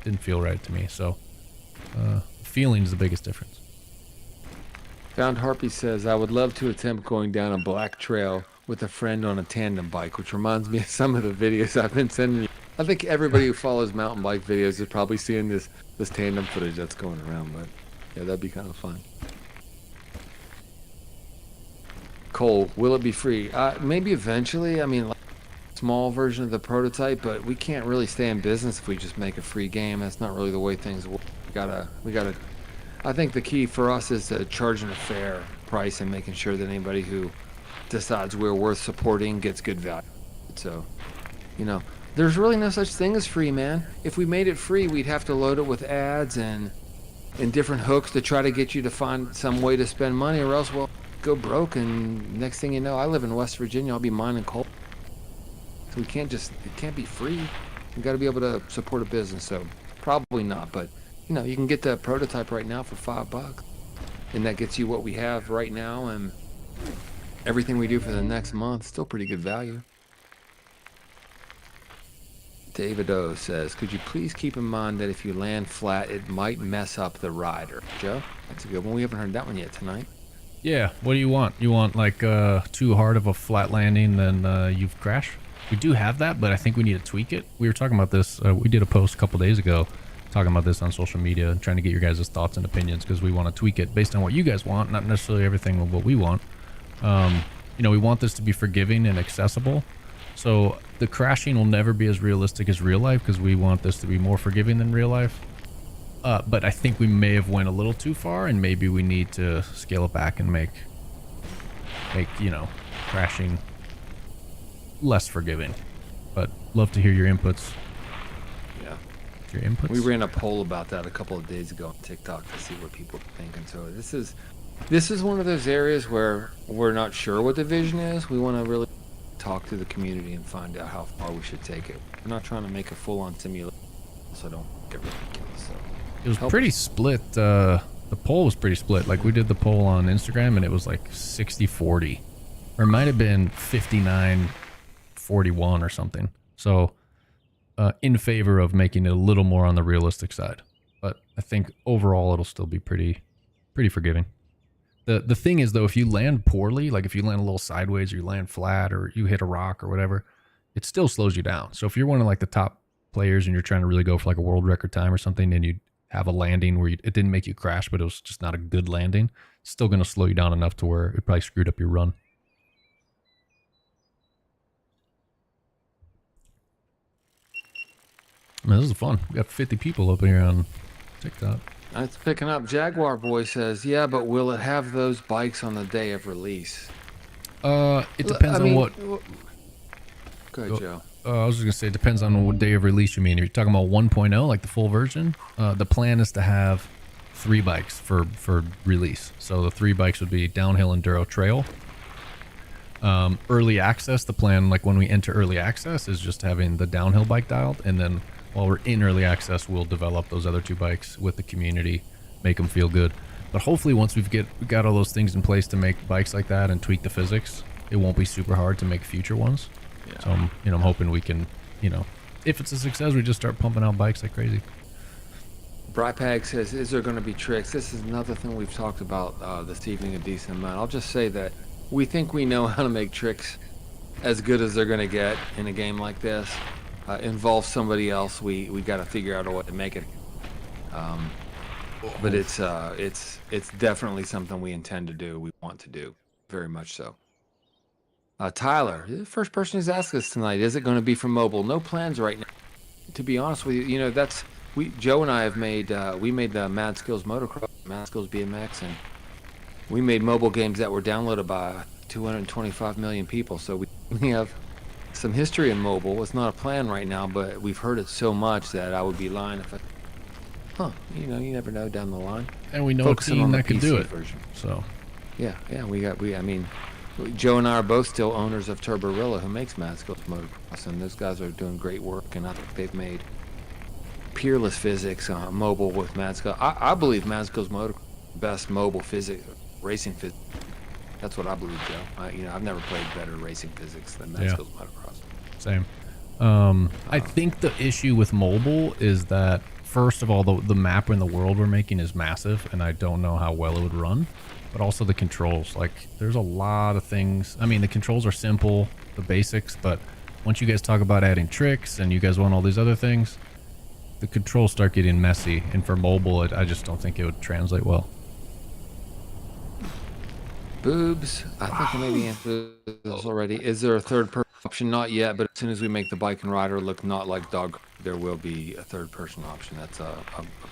didn't feel right to me. So feeling is the biggest difference. Found Harpy says, I would love to attempt going down a black trail with a friend on a tandem bike, which reminds me of some of the videos I've been sending you. I think everybody who follows mountain bike videos is probably seeing this tandem footage that's going around, but yeah, that'd be kind of fun. Cole, will it be free? Maybe eventually. I mean, like, small version of the prototype, but we can't really stay in business if we just make a free game. That's not really the way things work. We gotta. I think the key for us is charging a fair price and making sure that anybody who decides we're worth supporting gets good value. So, there's really no such thing as free, man. If we made it free, we'd have to load it with ads and different hooks to try to get you to find some way to spend money, or else go broke, and next thing you know, I live in West Virginia, I'll be mining coal. So it can't be free. You got to be able to support a business. So probably not, but you can get the prototype right now for $5, and that gets you what we have right now, and everything we do for the next month. Still pretty good value. David O says, could you please keep in mind that if you land flat, it might mess up the rider? Joe, that's a good one. We haven't heard that one yet tonight. Yeah, what do you want? You want like too hard of a flat landing, then you've crashed? We do have that, but I think we need to tweak it. We were talking about this. We did a post a couple days ago talking about this on social media and trying to get your guys' thoughts and opinions because we want to tweak it based on what you guys want, not necessarily everything of what we want. We want this to be forgiving and accessible. So the crashing will never be as realistic as real life because we want this to be more forgiving than real life. But I think we may have went a little too far, and maybe we need to scale it back and make crashing less forgiving. But love to hear your inputs. Yeah. Your inputs? We ran a poll about that a couple of days ago on TikTok to see what people are thinking. So this is one of those areas where we're not sure what the vision is. We want to really talk to the community and find out how far we should take it. We're not trying to make a full-on simulation, so don't get ridiculous. So It was Help pretty us. split. The poll was pretty split. Like, we did the poll on Instagram, and it was like 60-40. Or it might have been 59-41 or something. So, in favor of making it a little more on the realistic side. But I think overall it'll still be pretty forgiving. The thing is, though, if you land poorly, like if you land a little sideways or you land flat or you hit a rock or whatever, it still slows you down. So if you're one of like the top players and you're trying to really go for like a world record time or something, and you have a landing where it didn't make you crash, but it was just not a good landing, it's still going to slow you down enough to where it probably screwed up your run. Man, this is fun. We got 50 people up here on TikTok. It's picking up. Jaguar Boy says, yeah, but will it have those bikes on the day of release? It depends on what. Go ahead, Joe. I was just gonna say it depends on what day of release you mean. If you're talking about 1.0, like the full version, the plan is to have 3 bikes for release. So the 3 bikes would be downhill, enduro, trail. Early access, the plan, like when we enter early access, is just having the downhill bike dialed, and then while we're in early access, we'll develop those other 2 bikes with the community, make them feel good. But hopefully once we got all those things in place to make bikes like that and tweak the physics, it won't be super hard to make future ones. Yeah. So I'm hoping we can, if it's a success, we just start pumping out bikes like crazy. Brypag says, is there going to be tricks? This is another thing we've talked about this evening a decent amount. I'll just say that we think we know how to make tricks as good as they're going to get in a game like this. Involve somebody else, we got to figure out a way to make it. But it's definitely something we intend to do. We want to do, very much so. Tyler, the first person who's asked us tonight, is it going to be for mobile? No plans right now. To be honest with you, Joe and I have made we made the Mad Skills Motocross, Mad Skills BMX, and we made mobile games that were downloaded by 225 million people. So we have some history in mobile. It's not a plan right now, but we've heard it so much that I would be lying if you never know down the line. And we know a team that could do it. Version. So yeah, Joe and I are both still owners of Turborilla, who makes Mad Skills Motocross, and those guys are doing great work, and I think they've made peerless physics mobile with Mad Skills. I believe Mad Skills Motocross best mobile racing physics. That's what I believe, Joe. I've never played better racing physics than Mad Skills Motocross. Same. I think the issue with mobile is that, first of all, the map in the world we're making is massive, and I don't know how well it would run. But also the controls. Like, there's a lot of things. I mean, the controls are simple, the basics, but once you guys talk about adding tricks and you guys want all these other things, the controls start getting messy. And for mobile, I just don't think it would translate well. Boobs, I think I maybe answered this already. Is there a third-person option? Not yet, but as soon as we make the bike and rider look not like dog, there will be a third-person option. That's a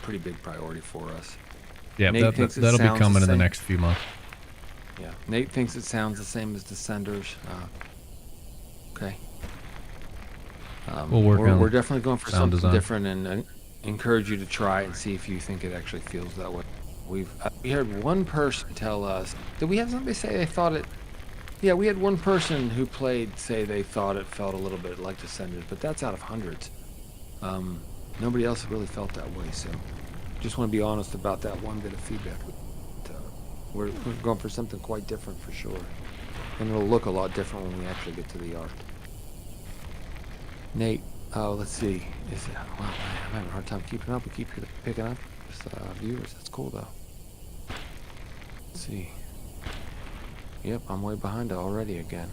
pretty big priority for us. Yeah, that'll be coming in the next few months. Yeah, Nate thinks it sounds the same as Descenders. Okay. We're definitely going for something different, and encourage you to try it and see if you think it actually feels that way. We heard one person tell us. Did we have somebody say they thought it? Yeah, we had one person who played say they thought it felt a little bit like Descenders, but that's out of hundreds. Nobody else really felt that way, so just want to be honest about that one bit of feedback. We're going for something quite different for sure, and it'll look a lot different when we actually get to the art. Nate, let's see. Wow, I'm having a hard time keeping up. We keep picking up viewers. That's cool though. Let's see. Yep, I'm way behind already again.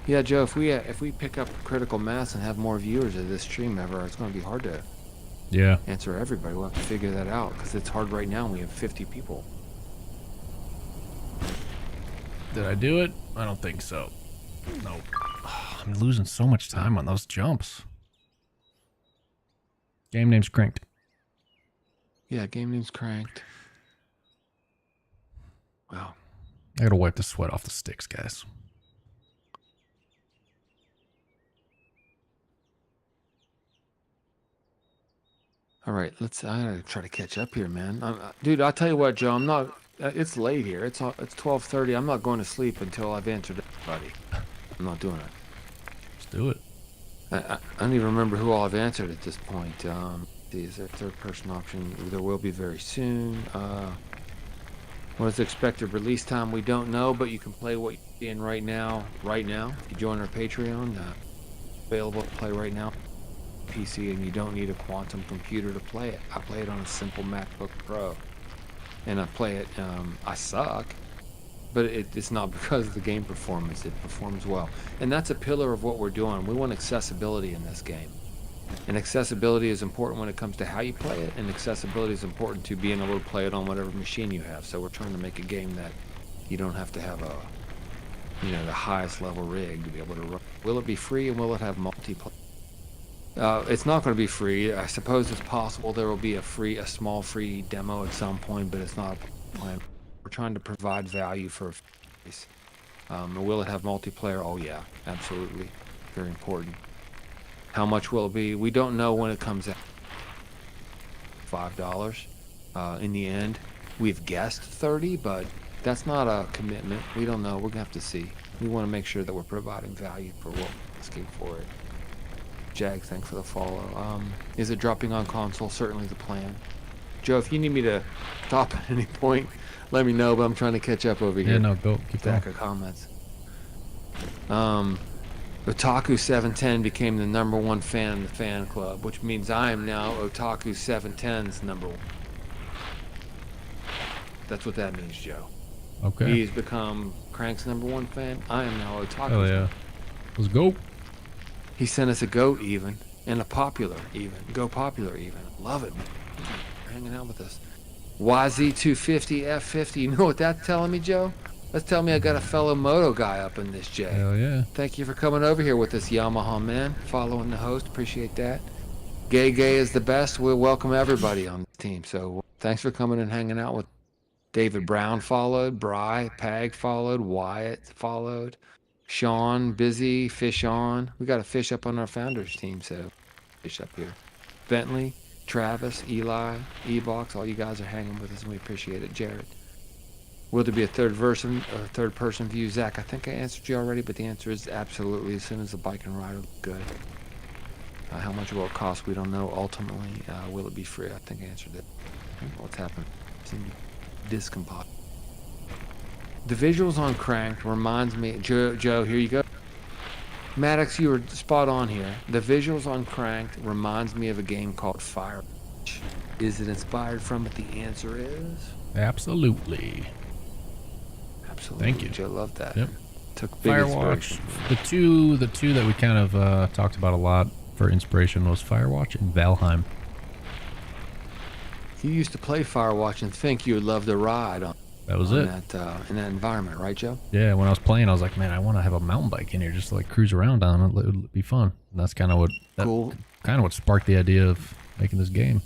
Yeah, Joe, if we pick up critical mass and have more viewers of this stream ever, it's going to be hard to answer everybody. We'll have to figure that out because it's hard right now. We have 50 people. Did I do it? I don't think so. Nope. Oh, I'm losing so much time on those jumps. Game name's Cranked. Yeah, game name's Cranked. Wow. I gotta wipe the sweat off the sticks, guys. All right, I gotta try to catch up here, man. Dude, I'll tell you what, Joe. I'm not. It's late here. It's 12:30. I'm not going to sleep until I've answered everybody. I'm not doing it. Let's do it. I don't even remember who all I've answered at this point. Is there a third-person option? There will be very soon. What is the expected release time? We don't know, but you can play what you're seeing right now. Right now, if you join our Patreon, available to play right now. PC, and you don't need a quantum computer to play it. I play it on a simple MacBook Pro, and I play it. I suck, but it's not because of the game performance. It performs well, and that's a pillar of what we're doing. We want accessibility in this game, and accessibility is important when it comes to how you play it, and accessibility is important to being able to play it on whatever machine you have. So we're trying to make a game that you don't have to have the highest level rig to be able to run. Will it be free, and will it have multiplayer? It's not going to be free. I suppose it's possible there will be a small free demo at some point, but it's not a plan. We're trying to provide value for a face. Will it have multiplayer? Oh yeah, absolutely. Very important. How much will it be? We don't know when it comes out. $5. In the end, we've guessed 30, but that's not a commitment. We don't know. We're going to have to see. We want to make sure that we're providing value for what we're asking for it. Jag, thanks for the follow. Is it dropping on console? Certainly the plan. Joe, if you need me to stop at any point, let me know, but I'm trying to catch up over here. Yeah, no, go. Keep Stack going. of comments. Otaku710 became the #1 fan in the fan club, which means I am now Otaku710's #1. That's what that means, Joe. Okay. He's become Crank's #1 fan. I am now Otaku's. Hell yeah. Let's go. He sent us a goat even, and a popular even. Go popular even. Love it, man. Thank you for hanging out with us. YZ250F50. You know what that's telling me, Joe? That's telling me I got a fellow moto guy up in this, Jay. Hell yeah. Thank you for coming over here with us, Yamaha man. Following the host. Appreciate that. Gay is the best. We'll welcome everybody on the team. So thanks for coming and hanging out with David Brown followed. Bry, Pag followed. Wyatt followed. Sean, Busy, Fish on. We got a fish up on our founders team, so fish up here. Bentley, Travis, Eli, E-Box, all you guys are hanging with us, and we appreciate it. Jared. Will there be a third person view? Zach, I think I answered you already, but the answer is absolutely. As soon as the bike and rider look good. How much will it cost? We don't know. Ultimately, will it be free? I think I answered it. What's happened? Discompose. The visuals on Cranked reminds me, Joe, here you go. Maddox, you were spot on here. The visuals on Cranked reminds me of a game called Firewatch. Is it inspired from it? The answer is Absolutely. absolutely. Thank you. Joe, love that. Yep. Took big Firewatch. inspiration. The two that we kind of talked about a lot for inspiration was Firewatch and Valheim. You used to play Firewatch and think you would love the ride on. That was it. In that environment, right, Joe? Yeah, when I was playing, I was like, man, I want to have a mountain bike in here, just to, like, cruise around on it. It would be fun. And that's kind of what sparked the idea of making this game.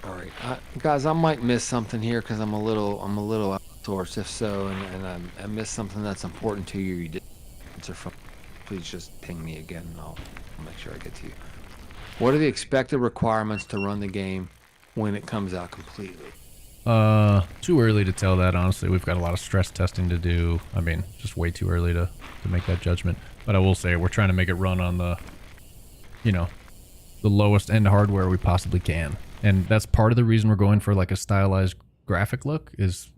All right, guys, I might miss something here because I'm a little out of sorts. If so, and I missed something that's important to you, you did answer from. Please just ping me again, and I'll make sure I get to you. What are the expected requirements to run the game when it comes out completely? Too early to tell that, honestly. We've got a lot of stress testing to do. I mean, just way too early to make that judgment. But I will say we're trying to make it run on the lowest end hardware we possibly can. And that's part of the reason we're going for like a stylized graphic look is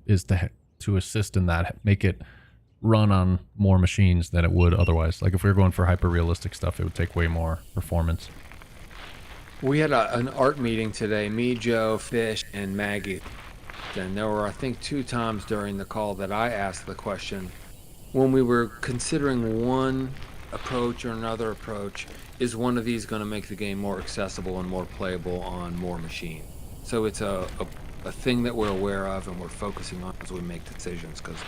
to assist in that, make it run on more machines than it would otherwise. Like if we were going for hyper realistic stuff, it would take way more performance. We had an art meeting today, me, Joe, Fish, and Maggie. And there were, I think, 2 times during the call that I asked the question, when we were considering one approach or another approach, is one of these going to make the game more accessible and more playable on more machines? So it's a thing that we're aware of and we're focusing on as we make decisions, because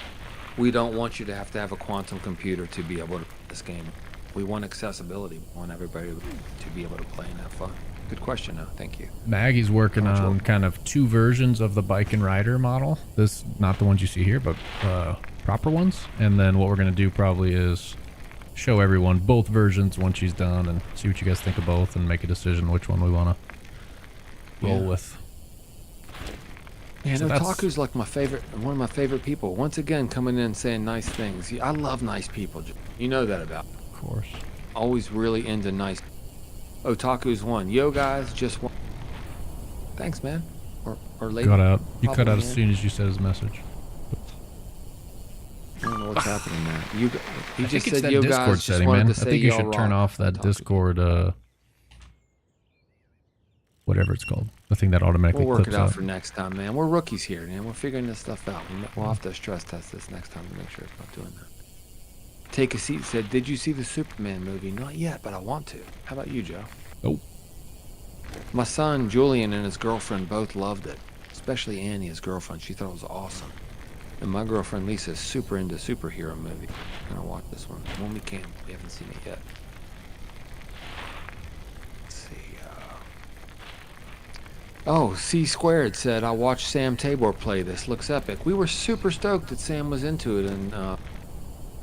we don't want you to have a quantum computer to be able to play this game. We want accessibility. We want everybody to be able to play and have fun. Good question, though. Thank you. Maggie's working on kind of 2 versions of the bike and rider model. This, not the ones you see here, but proper ones. And then what we're going to do probably is show everyone both versions once she's done and see what you guys think of both and make a decision which one we want to roll with. And Otaku's like one of my favorite people. Once again, coming in and saying nice things. I love nice people. You know that about me. Of course. Always really into nice. Otaku's one. Yo, guys, just one. Thanks, man. Or lady. Cut out. You Probably, cut out as man. soon as you said his message. I don't know what's happening there. He I just think it's said, that "Yo, Discord guys, just setting, wanted man. to I say think you y'all should turn rock." off that Talk to you. Discord, whatever it's called. The thing that automatically We'll work clips it out out. for next time, man. We're rookies here, man. We're figuring this stuff out. We'll have to stress test this next time to make sure it's not doing that. Take a seat said, "Did you see the Superman movie?" Not yet, but I want to. How about you, Joe? Nope. My son Julian and his girlfriend both loved it, especially Annie, his girlfriend. She thought it was awesome. And my girlfriend Lisa is super into superhero movies. We're gonna watch this one when we can. We haven't seen it yet. Let's see. Oh, C Squared said, "I watched Sam Tabor play this. Looks epic." We were super stoked that Sam was into it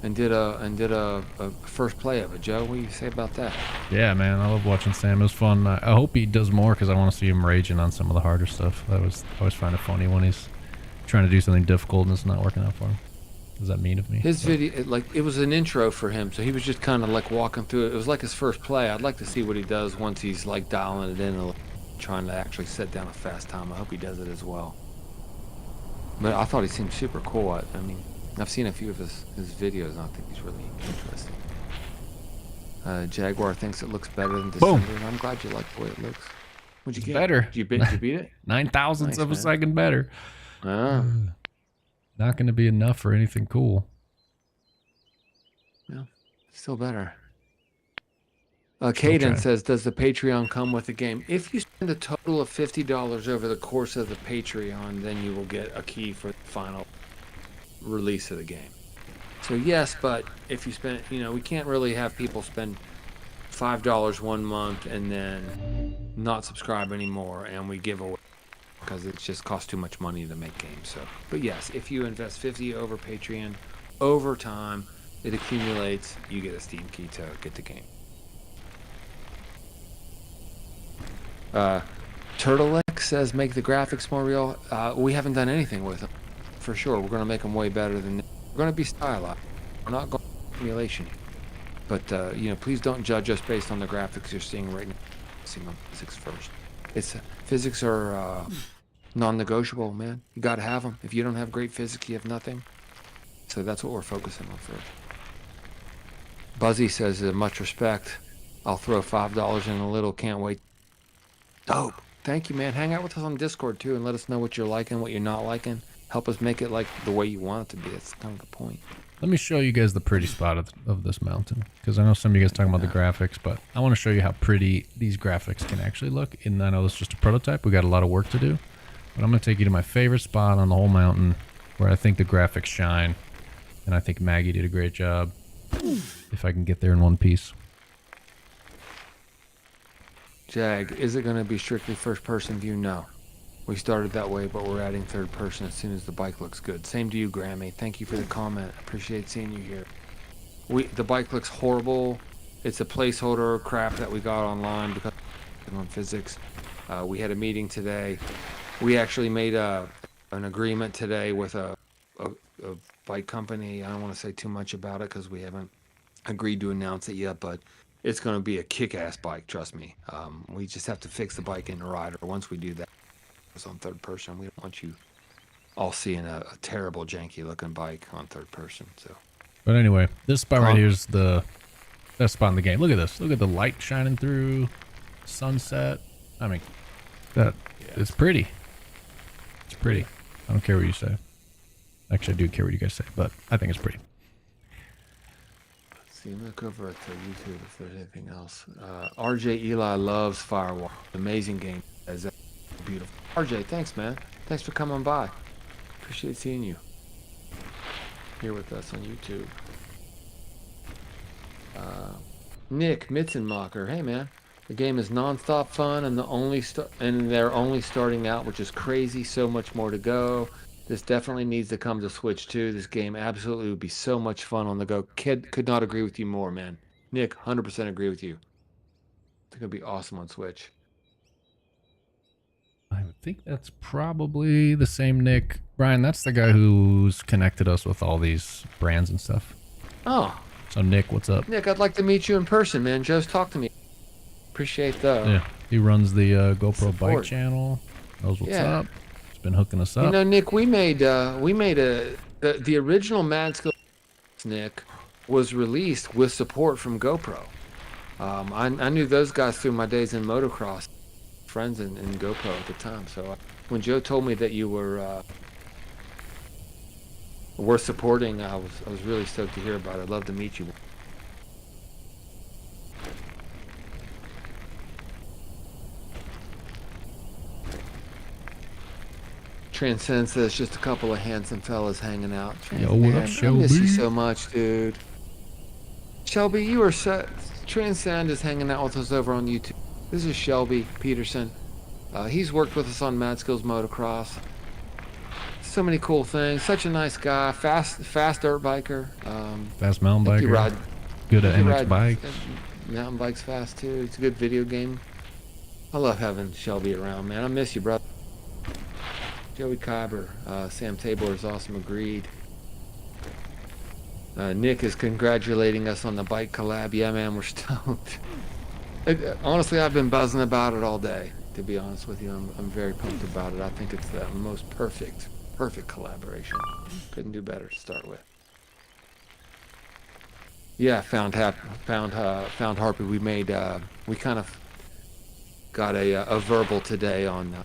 and did a first play of it. Joe, what do you say about that? Yeah, man. I love watching Sam. It was fun. I hope he does more because I want to see him raging on some of the harder stuff. I always find it funny when he's trying to do something difficult and it's not working out for him. What does that mean of me? His video, it was an intro for him, so he was just kind of like walking through it. It was like his first play. I'd like to see what he does once he's like dialing it in and trying to actually set down a fast time. I hope he does it as well. But I thought he seemed super cool. I mean, I've seen a few of his videos, and I think he's really interesting. Jaguar thinks it looks better than Boom. December. I'm glad you like the way it looks. What'd you get? Better. Did you beat it? 9,000ths Nice, of a man. second better. Not going to be enough for anything cool. Yeah, still better. trying. Caden says, "Does the Patreon come with the game? If you spend a total of $50 over the course of the Patreon, then you will get a key for the final release of the game." So yes, but if you spend, we can't really have people spend $5 one month and then not subscribe anymore, and we give away because it just costs too much money to make games. So, but yes, if you invest 50 over Patreon, over time, it accumulates. You get a Steam key to get the game. Turtlex says, "Make the graphics more real." We haven't done anything with them, for sure. We're going to make them way better than. We're going to be stylized. We're not going to simulation. But please don't judge us based on the graphics you're seeing right now. Seeing on physics first. Physics are non-negotiable, man. You got to have them. If you don't have great physics, you have nothing. So that's what we're focusing on first. Buzzy says, "Much respect. I'll throw $5 in a little. Can't wait." Dope. Thank you, man. Hang out with us on Discord too, and let us know what you're liking, what you're not liking. Help us make it like the way you want it to be. That's kind of the point. Let me show you guys the pretty spot of this mountain, because I know some of you guys talking about the graphics, but I want to show you how pretty these graphics can actually look. And I know this is just a prototype. We got a lot of work to do, but I'm going to take you to my favorite spot on the whole mountain where I think the graphics shine, and I think Maggie did a great job. If I can get there in one piece. Jag, is it going to be strictly first-person view? No. We started that way, but we're adding third person as soon as the bike looks good. Same to you, Grammy. Thank you for the comment. Appreciate seeing you here. The bike looks horrible. It's a placeholder crap that we got online because on physics. We had a meeting today. We actually made an agreement today with a bike company. I don't want to say too much about it because we haven't agreed to announce it yet, but it's going to be a kick-ass bike, trust me. We just have to fix the bike in the rider. Once we do that, it's on third person. We don't want you all seeing a terrible, janky-looking bike on third person. So, but anyway, this spot right here is the best spot in the game. Look at this. Look at the light shining through, sunset. I mean, it's pretty. It's pretty. I don't care what you say. Actually, I do care what you guys say, but I think it's pretty. Look over at the YouTube if there's anything else. RJ Eli loves Firewall. Amazing game. That's beautiful. RJ, thanks, man. Thanks for coming by. Appreciate seeing you here with us on YouTube. Nick Mitzenmacher, hey man, the game is non-stop fun, and they're only starting out, which is crazy. So much more to go. This definitely needs to come to Switch too. This game absolutely would be so much fun on the go. Kid could not agree with you more, man. Nick, 100% agree with you. It's gonna be awesome on Switch. I would think that's probably the same Nick. Brian, that's the guy who's connected us with all these brands and stuff. Oh. So Nick, what's up? Nick, I'd like to meet you in person, man. Joe's talked to me. Appreciate that. Yeah, he runs the GoPro Support. bike channel. Knows what's Yeah. up. It's been hooking us up. You know, Nick, we made the original Mad Skills, Nick, was released with support from GoPro. I knew those guys through my days in motocross, friends in GoPro at the time. So when Joe told me that you were worth supporting, I was really stoked to hear about it. I'd love to meet you. Transcend says just a couple of handsome fellas hanging out. Yo, what up, Man, Shelby? I miss you so much, dude. Shelby, you are so... Transcend is hanging out with us over on YouTube. This is Shelby Peterson. He's worked with us on Mad Skills Motocross. So many cool things. Such a nice guy. Fast dirt biker. Fast mountain biker. Ride, good at MX bikes. Mountain bikes fast too. It's a good video game. I love having Shelby around, man. I miss you, brother. Joey Kyber, Sam Tabor is awesome. Agreed. Nick is congratulating us on the bike collab. Yeah, man, we're stoked. Honestly, I've been buzzing about it all day. To be honest with you, I'm very pumped about it. I think it's the most perfect collaboration. Couldn't do better to start with. Yeah, found Harpy. We made we kind of got a verbal today on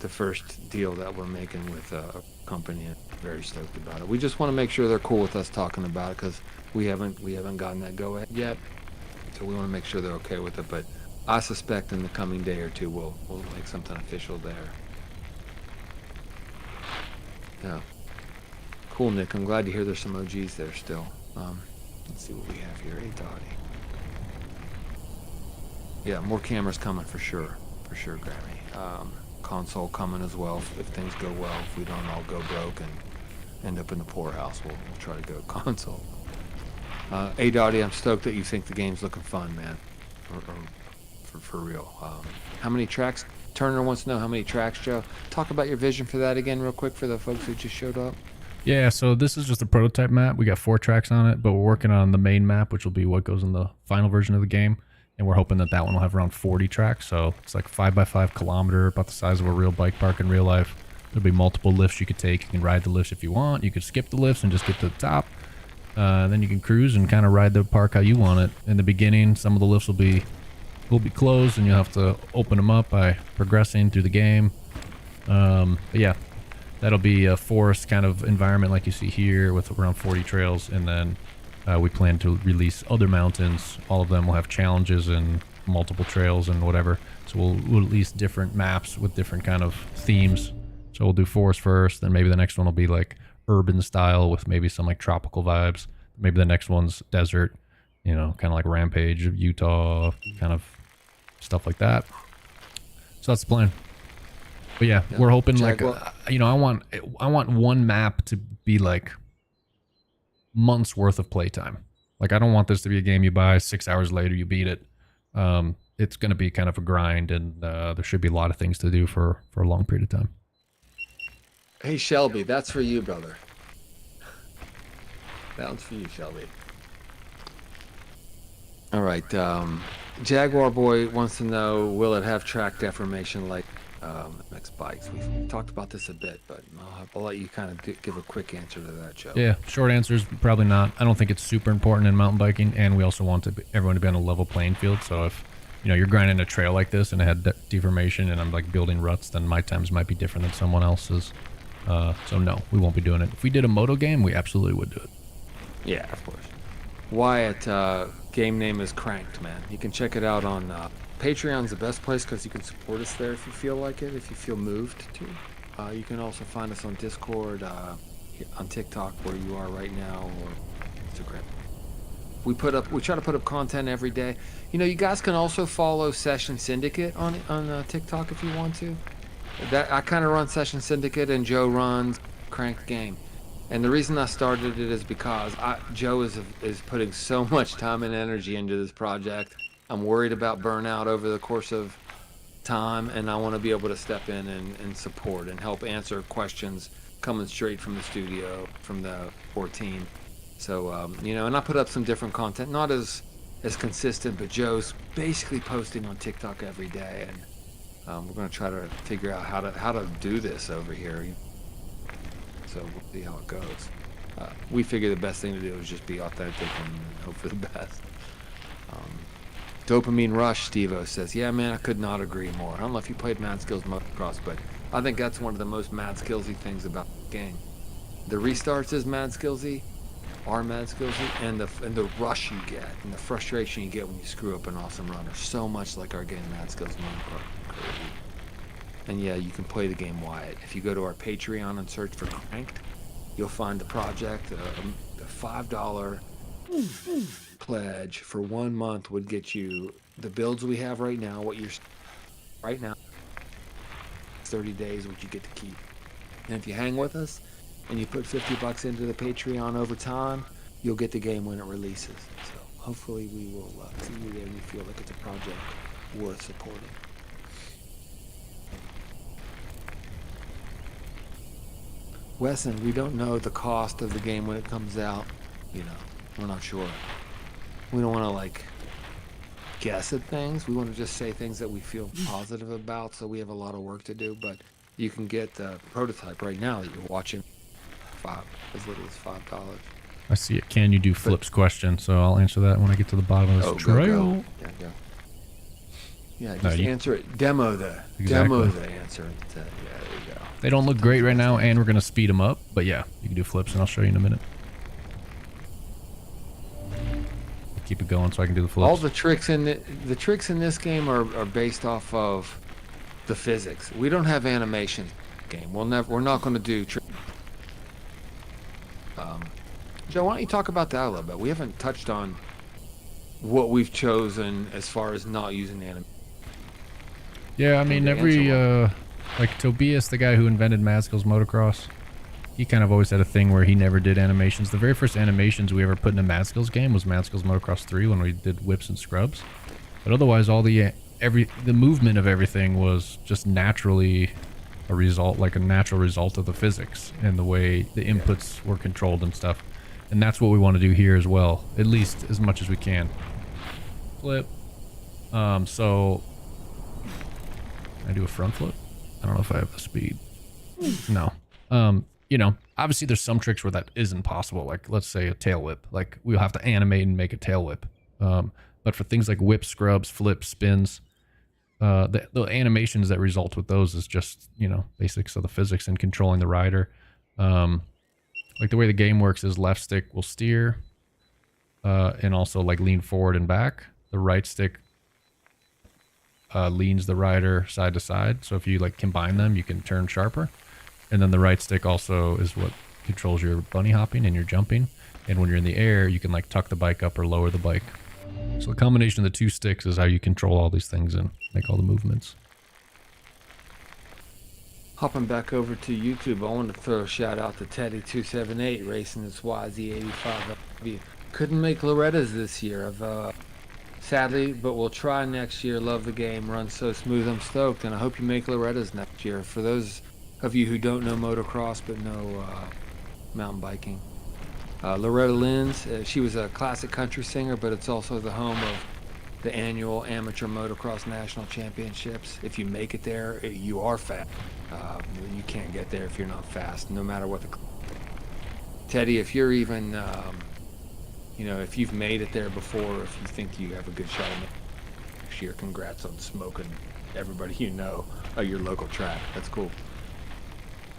the first deal that we're making with a company. And very stoked about it. We just want to make sure they're cool with us talking about it because we haven't gotten that go ahead yet. So we want to make sure they're okay with it. But I suspect in the coming day or two we'll make something official there. Yeah. Cool, Nick. I'm glad to hear there's some OGs there still. Let's see what we have here. Hey, Dottie. Yeah, more cameras coming for sure. For sure, Grammy. Console coming as well if things go well. If we don't all go broke and end up in the poorhouse, we'll try to go console. Hey, Dottie, I'm stoked that you think the game's looking fun, man. For real. How many tracks? Turner wants to know how many tracks, Joe. Talk about your vision for that again real quick for the folks who just showed up. Yeah, so this is just a prototype map. We got 4 tracks on it, but we're working on the main map, which will be what goes in the final version of the game. And we're hoping that one will have around 40 tracks. So it's like 5x5 kilometer, about the size of a real bike park in real life. There'll be multiple lifts you could take. You can ride the lifts if you want. You could skip the lifts and just get to the top. Then you can cruise and kind of ride the park how you want it. In the beginning, some of the lifts will be closed, and you'll have to open them up by progressing through the game. But yeah, that'll be a forest kind of environment like you see here with around 40 trails, and then we plan to release other mountains. All of them will have challenges and multiple trails and whatever. So we'll release different maps with different kind of themes. So we'll do forest first, then maybe the next one will be like urban style with maybe some like tropical vibes. Maybe the next one's desert, you know, kind of like Rampage of Utah, kind of stuff like that. So that's the plan. But yeah, we're hoping like, you know, I want one map to be like months worth of playtime. Like, I don't want this to be a game you buy 6 hours later, you beat it. It's going to be kind of a grind, and there should be a lot of things to do for a long period of time. Hey, Shelby, that's for you, brother. That one's for you, Shelby. All right. Jaguar Boy wants to know, will it have track deformation like MX bikes? We've talked about this a bit, but I'll let you kind of give a quick answer to that, Joe. Yeah, short answer is probably not. I don't think it's super important in mountain biking, and we also want everyone to be on a level playing field. So if you know you're grinding a trail like this and it had deformation, and I'm like building ruts, then my times might be different than someone else's. So no, we won't be doing it. If we did a moto game, we absolutely would do it. Yeah, of course. Wyatt, game name is Cranked, man. You can check it out on Patreon's the best place because you can support us there if you feel like it, if you feel moved to. You can also find us on Discord, on TikTok where you are right now, or Instagram. We try to put up content every day. You know, you guys can also follow Session Syndicate on TikTok if you want to. I kind of run Session Syndicate and Joe runs Cranked Game. And the reason I started it is because Joe is putting so much time and energy into this project. I'm worried about burnout over the course of time, and I want to be able to step in and support and help answer questions coming straight from the studio, from the core team. So, you know, and I put up some different content, not as consistent, but Joe's basically posting on TikTok every day, and We're going to try to figure out how to do this over here. So we'll see how it goes. We figure the best thing to do is just be authentic and hope for the best. Dopamine Rush, Steve-O says, yeah, man, I could not agree more. I don't know if you played Mad Skills Motocross, but I think that's one of the most Mad Skillsy things about the game. The restarts is Mad Skillsy, are Mad Skillsy, and the rush you get and the frustration you get when you screw up an awesome run are so much like our game Mad Skills Motocross. And yeah, you can play the game Wyatt. If you go to our Patreon and search for Cranked, you'll find the project. A $5 pledge for 1 month would get you the builds we have right now, what you're right now, 30 days, what you get to keep. And if you hang with us and you put $50 into the Patreon over time, you'll get the game when it releases. So hopefully we will see you there and you feel like it's a project worth supporting. Wesson, we don't know the cost of the game when it comes out. We're not sure. We don't want to like guess at things. We want to just say things that we feel positive about. So we have a lot of work to do, but you can get the prototype right now that you're watching as little as $5. I see it. Can you do Flip's question? So I'll answer that when I get to the bottom of this trail. Go. Yeah, go. Yeah, just answer it. Demo the answer. Yeah, there you go. They don't look great right now, and we're going to speed them up. But yeah, you can do flips, and I'll show you in a minute. Keep it going so I can do the flips. All the tricks in this game are based off of the physics. We don't have animation game. We're not going to do tricks. Joe, why don't you talk about that a little bit? We haven't touched on what we've chosen as far as not using animation. Yeah, I mean, like Tobias, the guy who invented Mad Skills Motocross, he kind of always had a thing where he never did animations. The very first animations we ever put in a Mad Skills game was Mad Skills Motocross 3 when we did whips and scrubs. But otherwise, all the movement of everything was just naturally a result, like a natural result of the physics and the way the inputs were controlled and stuff. And that's what we want to do here as well, at least as much as we can. Flip. So I do a front flip. I don't know if I have the speed. No. Obviously there's some tricks where that isn't possible. Like let's say a tail whip. Like we'll have to animate and make a tail whip. But for things like whips, scrubs, flips, spins, the animations that result with those is just, basics of the physics and controlling the rider. Like the way the game works is left stick will steer, and also like lean forward and back. The right stick leans the rider side to side. So if you like combine them, you can turn sharper. And then the right stick also is what controls your bunny hopping and your jumping. And when you're in the air, you can like tuck the bike up or lower the bike. So the combination of the two sticks is how you control all these things and make all the movements. Hopping back over to YouTube, I want to throw a shout out to Teddy278 racing his YZ85W. Couldn't make Loretta's this year. Sadly, but we'll try next year. Love the game, runs so smooth. I'm stoked, and I hope you make Loretta's next year. For those of you who don't know motocross but know mountain biking, Loretta Lynn's, she was a classic country singer, but it's also the home of the annual Amateur Motocross National Championships. If you make it there, you are fast. You can't get there if you're not fast, no matter what the... Teddy, if you're even, if you've made it there before, if you think you have a good shot at it next year, congrats on smoking everybody you know at your local track. That's cool.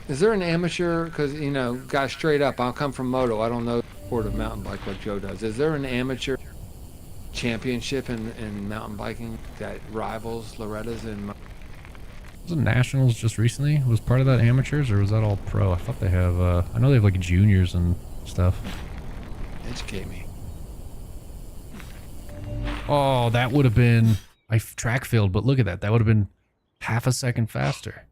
Is there an amateur, because, guys, straight up, I'll come from moto. I don't know the sport of mountain bike like Joe does. Is there an amateur championship in mountain biking that rivals Loretta's in... Was it Nationals just recently? Was part of that amateurs or was that all pro? I thought they have, I know they have like juniors and stuff. Educate me. Oh, that would have been, I track failed, but look at that. That would have been half a second faster.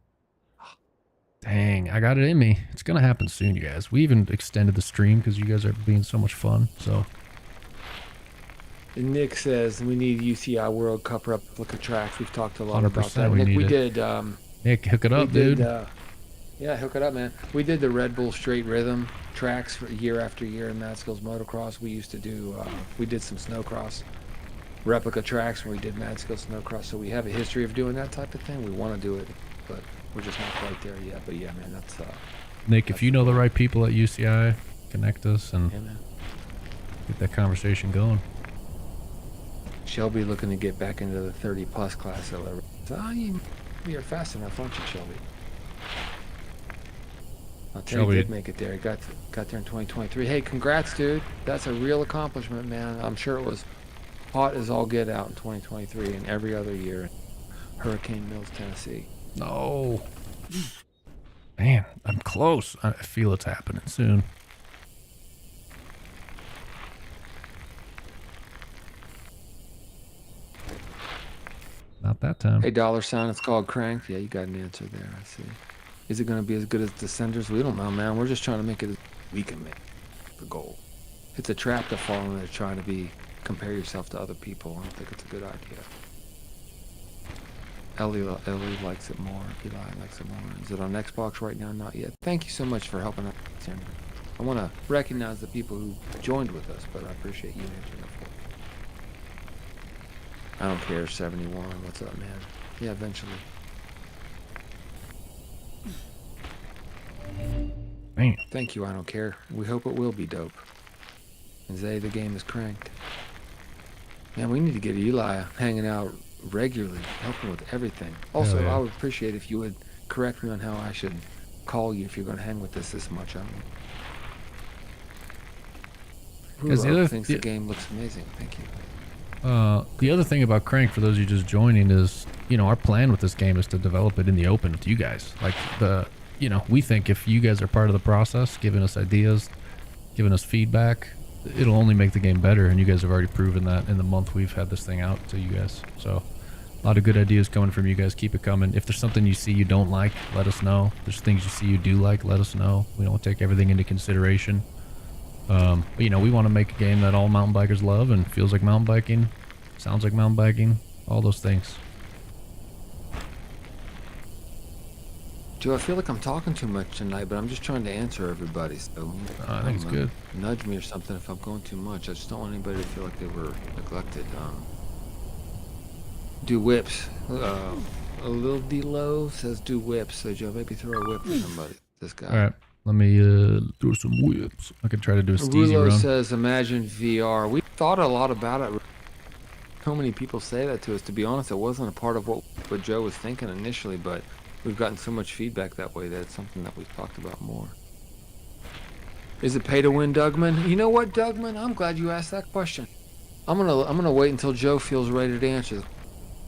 Dang, I got it in me. It's going to happen soon, you guys. We even extended the stream because you guys are being so much fun, so... And Nick says we need UCI World Cup replica tracks. We've talked a lot about that. Nick, we did. Nick, hook it up, dude. Yeah, hook it up, man. We did the Red Bull Straight Rhythm tracks for year after year in Mad Skills Motocross. We used to do. We did some snowcross. replica tracks when we did Mad Skill Snowcross, so we have a history of doing that type of thing. We want to do it, but we're just not quite there yet. But yeah, man, that's Nick, if you know the right people at UCI, connect us and yeah, man. get that conversation going. Shelby looking to get back into the 30+ class. So, you're fast enough, aren't you, Shelby? I'll tell you, he did make it there. He got there in 2023. Hey, congrats, dude. That's a real accomplishment, man. I'm sure it was hot as all get out in 2023 and every other year in Hurricane Mills, Tennessee. No. Man, I'm close. I feel it's happening soon. Not that time. Hey, $, it's called Cranked. Yeah, you got an answer there, I see. Is it going to be as good as Descenders? We don't know, man. We're just trying to make it as we can make the goal. It's a trap to fall in there trying to compare yourself to other people. I don't think it's a good idea. Ellie likes it more. Eli likes it more. Is it on Xbox right now? Not yet. Thank you so much for helping us. I want to recognize the people who joined with us, but I appreciate you answering it for me. I don't care, 71. What's up, man? Yeah, eventually. Man. Thank you, I don't care. We hope it will be dope. And Zay, the game is cranked. Man, we need to get Eli hanging out regularly, helping with everything. Also, yeah. I would appreciate if you would correct me on how I should call you if you're going to hang with us this much. Because the other thinks the game looks amazing. Thank you. The other thing about Crank, for those of you just joining, is, you know, our plan with this game is to develop it in the open with you guys. Like, you know, we think if you guys are part of the process, giving us ideas, giving us feedback, it'll only make the game better, and you guys have already proven that in the month we've had this thing out to you guys. So a lot of good ideas coming from you guys. Keep it coming. If there's something you see you don't like, let us know. If there's things you see you do like, let us know. We don't take everything into consideration. But, you know, we want to make a game that all mountain bikers love and feels like mountain biking, sounds like mountain biking, all those things. Joe, I feel like I'm talking too much tonight, but I'm just trying to answer everybody. So I think it's good. Nudge me or something if I'm going too much. I just don't want anybody to feel like they were neglected. Do whips. A little D-Low says do whips. So Joe, maybe throw a whip for somebody. This guy. All right. Let me do some whips. I could try to do a steezy run. Says imagine VR. We thought a lot about it. So many people say that to us. To be honest, it wasn't a part of what Joe was thinking initially, but we've gotten so much feedback that way that it's something that we've talked about more. Is it pay to win, Dougman? You know what, Dougman? I'm glad you asked that question. I'm gonna wait until Joe feels ready to answer.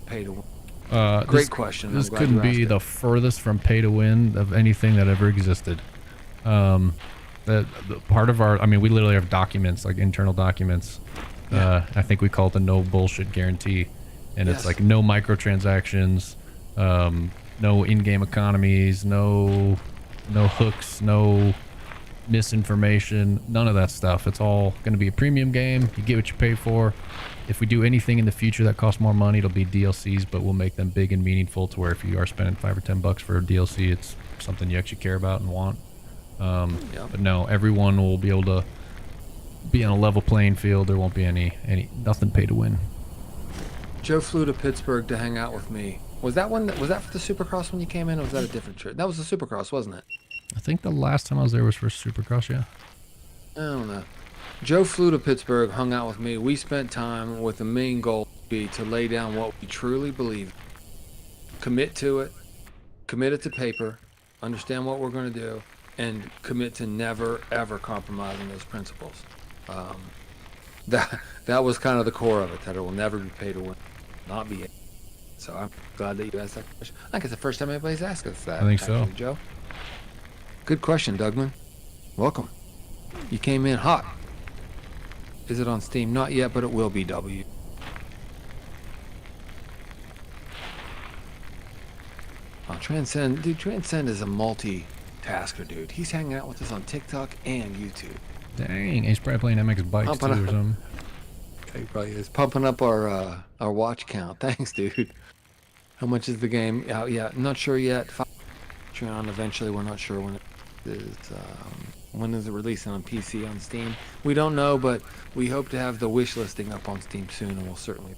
Pay to win. Great question. This couldn't be the furthest from pay to win of anything that ever existed. The part of our, I mean, we literally have documents, like internal documents. Yeah. I think we call it the no bullshit guarantee, and it's like no microtransactions, no in-game economies, no hooks, no misinformation, none of that stuff. It's all going to be a premium game. You get what you pay for. If we do anything in the future that costs more money, it'll be DLCs, but we'll make them big and meaningful to where if you are spending $5 or $10 for a DLC, it's something you actually care about and want. But no, everyone will be able to be on a level playing field. There won't be nothing pay to win. Joe flew to Pittsburgh to hang out with me. Was that for the Supercross when you came in, or was that a different trip? That was the Supercross, wasn't it? I think the last time I was there was for Supercross, yeah. I don't know. Joe flew to Pittsburgh, hung out with me. We spent time with the main goal be to lay down what we truly believe. Commit to it. Commit it to paper. Understand what we're going to do. And commit to never, ever compromising those principles. That was kind of the core of it, that it will never be pay to win. Not be it. So I'm glad that you asked that question. I think it's the first time anybody's asked us that. I think so. Joe. Good question, Dougman. Welcome. You came in hot. Is it on Steam? Not yet, but it will be, W. Oh, Transcend. Dude, Transcend is a multi-tasker, dude. He's hanging out with us on TikTok and YouTube. Dang, he's probably playing MX Bikes too or something. He probably is. Pumping up our watch count. Thanks, dude. How much is the game out? Yeah, not sure yet. Patreon eventually. We're not sure when it is. When is it releasing on PC on Steam? We don't know, but we hope to have the wish listing up on Steam soon, and we'll certainly.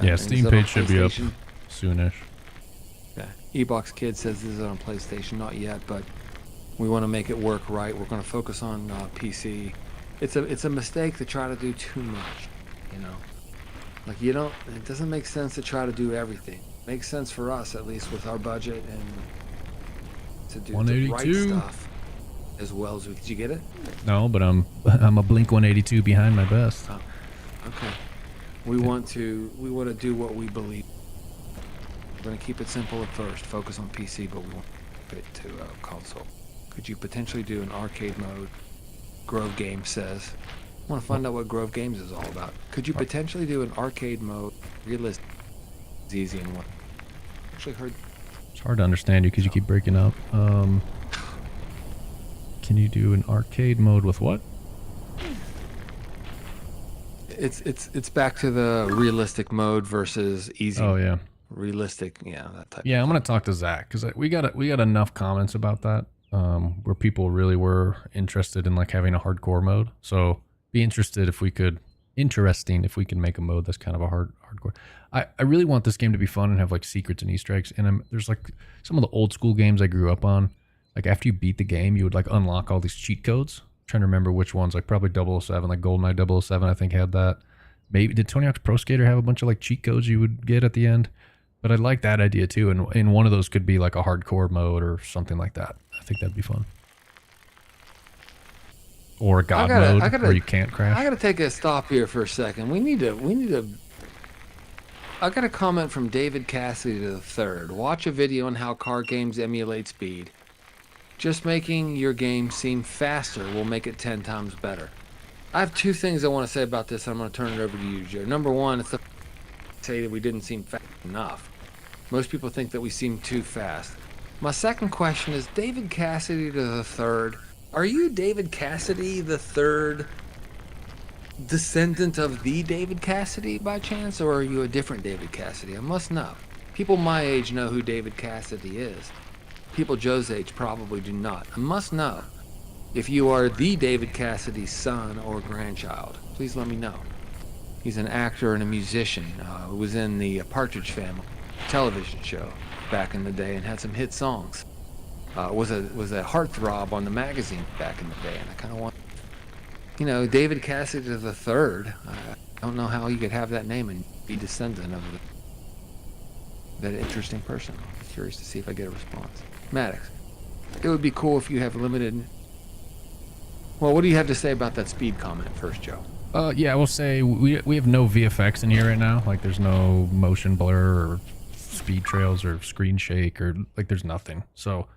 Yeah, And Steam is it on page should be up PlayStation? soonish. Yeah. Ebox Kid says this is on PlayStation, not yet, but we want to make it work right. We're going to focus on PC. It's a mistake to try to do too much, you know. Like it doesn't make sense to try to do everything. It makes sense for us, at least with our budget, and to do the right 182. stuff as well as we. Did you get it? No, but I'm a Blink 182 behind my best. Oh, okay. We want to do what we believe. We're going to keep it simple at first. Focus on PC, but we want to keep it to console. Could you potentially do an arcade mode? Grove Games says. I want to find out what Grove Games is all about. Could you potentially do an arcade mode? Realistic, it's easy and what? Actually heard. It's hard to understand you because you keep breaking up. Can you do an arcade mode with what? It's back to the realistic mode versus easy. Oh yeah. Realistic, yeah, that type. Yeah, I'm gonna talk to Zach because we got enough comments about that where people really were interested in like having a hardcore mode. So be interesting if we can make a mode that's kind of a hardcore. I really want this game to be fun and have like secrets and Easter eggs. And there's like some of the old school games I grew up on. Like after you beat the game, you would like unlock all these cheat codes. I'm trying to remember which ones, like probably 007, like GoldenEye 007, I think had that. Maybe did Tony Hawk's Pro Skater have a bunch of like cheat codes you would get at the end? But I like that idea too, and one of those could be like a hardcore mode or something like that. I think that'd be fun. Or a god mode where you can't crash. I gotta take a stop here for a second. We need to. I got a comment from David Cassidy III. Watch a video on how car games emulate speed. Just making your game seem faster will make it 10 times better. I have two things I want to say about this. I'm going to turn it over to you, Joe. Number one, it's the say that we didn't seem fast enough. Most people think that we seem too fast. My second question is, David Cassidy III, are you David Cassidy III, descendant of the David Cassidy by chance, or are you a different David Cassidy? I must know. People my age know who David Cassidy is. People Joe's age probably do not. I must know if you are the David Cassidy's son or grandchild. Please let me know. He's an actor and a musician who was in the Partridge Family television show back in the day and had some hit songs. Was a heartthrob on the magazine back in the day, and I kind of want, David Cassidy III. I don't know how you could have that name and be descendant of that interesting person. I'm curious to see if I get a response. Maddox, it would be cool if you have limited. Well, what do you have to say about that speed comment first, Joe? Yeah, I will say we have no VFX in here right now. Like there's no motion blur or speed trails or screen shake or like there's nothing. So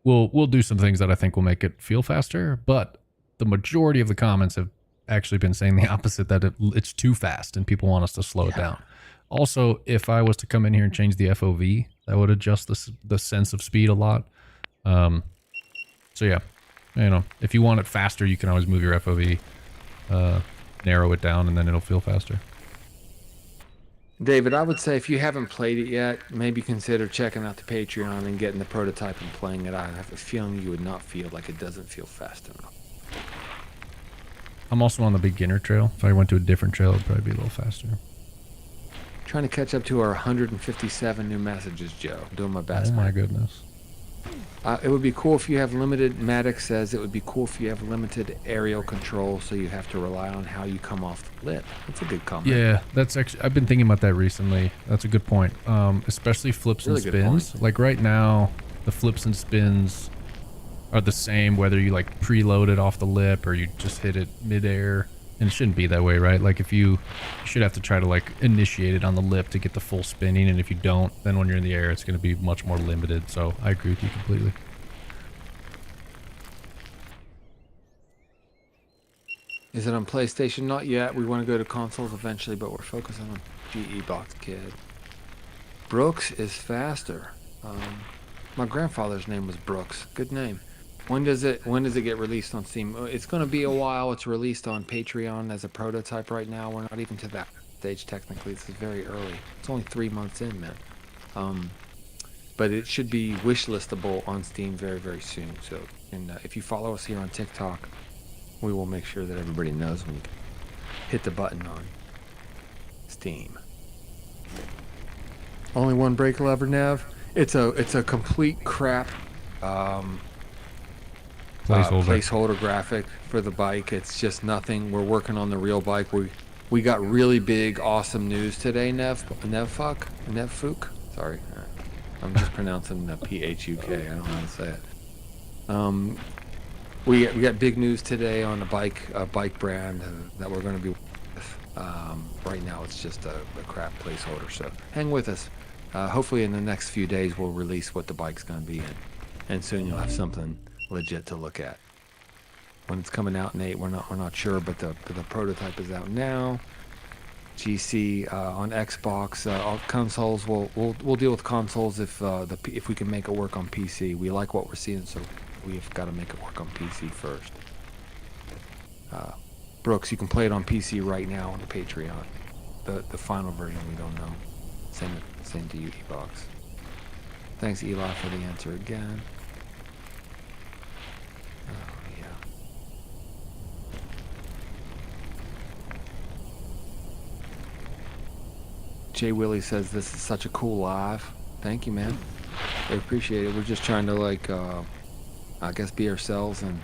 we'll do some things that I think will make it feel faster, but the majority of the comments have actually been saying the opposite, that it's too fast and people want us to slow it down. Also, if I was to come in here and change the FOV, that would adjust the sense of speed a lot. So yeah, if you want it faster, you can always move your FOV, narrow it down, and then it'll feel faster. David, I would say if you haven't played it yet, maybe consider checking out the Patreon and getting the prototype and playing it out. I have a feeling you would not feel like it doesn't feel fast enough. I'm also on the beginner trail. If I went to a different trail, it'd probably be a little faster. Trying to catch up to our 157 new messages, Joe. I'm doing my best. Oh my goodness. It would be cool if you have limited, Maddox says, it would be cool if you have limited aerial control, so you have to rely on how you come off the lip. That's a good comment. Yeah, that's actually, I've been thinking about that recently. That's a good point. Especially flips and spins. Like right now, the flips and spins are the same whether you like preload it off the lip or you just hit it midair. And it shouldn't be that way, right? Like if you should have to try to like initiate it on the lip to get the full spinning, and if you don't, then when you're in the air, it's going to be much more limited. So I agree with you completely. Is it on PlayStation? Not yet. We want to go to consoles eventually, but we're focusing on GE Box Kid. Brooks is faster. My grandfather's name was Brooks. Good name. When does it get released on Steam? It's going to be a while. It's released on Patreon as a prototype right now. We're not even to that stage technically. This is very early. It's only 3 months in, man. but it should be wish listable on Steam very, very soon. So, and if you follow us here on TikTok, we will make sure that everybody knows when you hit the button on Steam. Only one brake lever, Nev. It's a complete crap placeholder graphic for the bike. It's just nothing. We're working on the real bike. We got really big, awesome news today, Nevfuck. Sorry, I'm just pronouncing the Phuk. I don't know how to say it. We got big news today on a bike brand that we're going to be with. Right now, it's just a crap placeholder. So hang with us. Hopefully, in the next few days, we'll release what the bike's going to be in, and soon you'll have something legit to look at. When it's coming out, Nate, we're not sure, but the prototype is out now. GC on Xbox, all consoles. We'll deal with consoles if we can make it work on PC. We like what we're seeing, so we've got to make it work on PC first. Brooks, you can play it on PC right now on the Patreon. The final version we don't know. Same to you, E-Box. Thanks, Eli, for the answer again. Oh, yeah. Jay Willie says this is such a cool live. Thank you, man. I appreciate it. We're just trying to I guess be ourselves and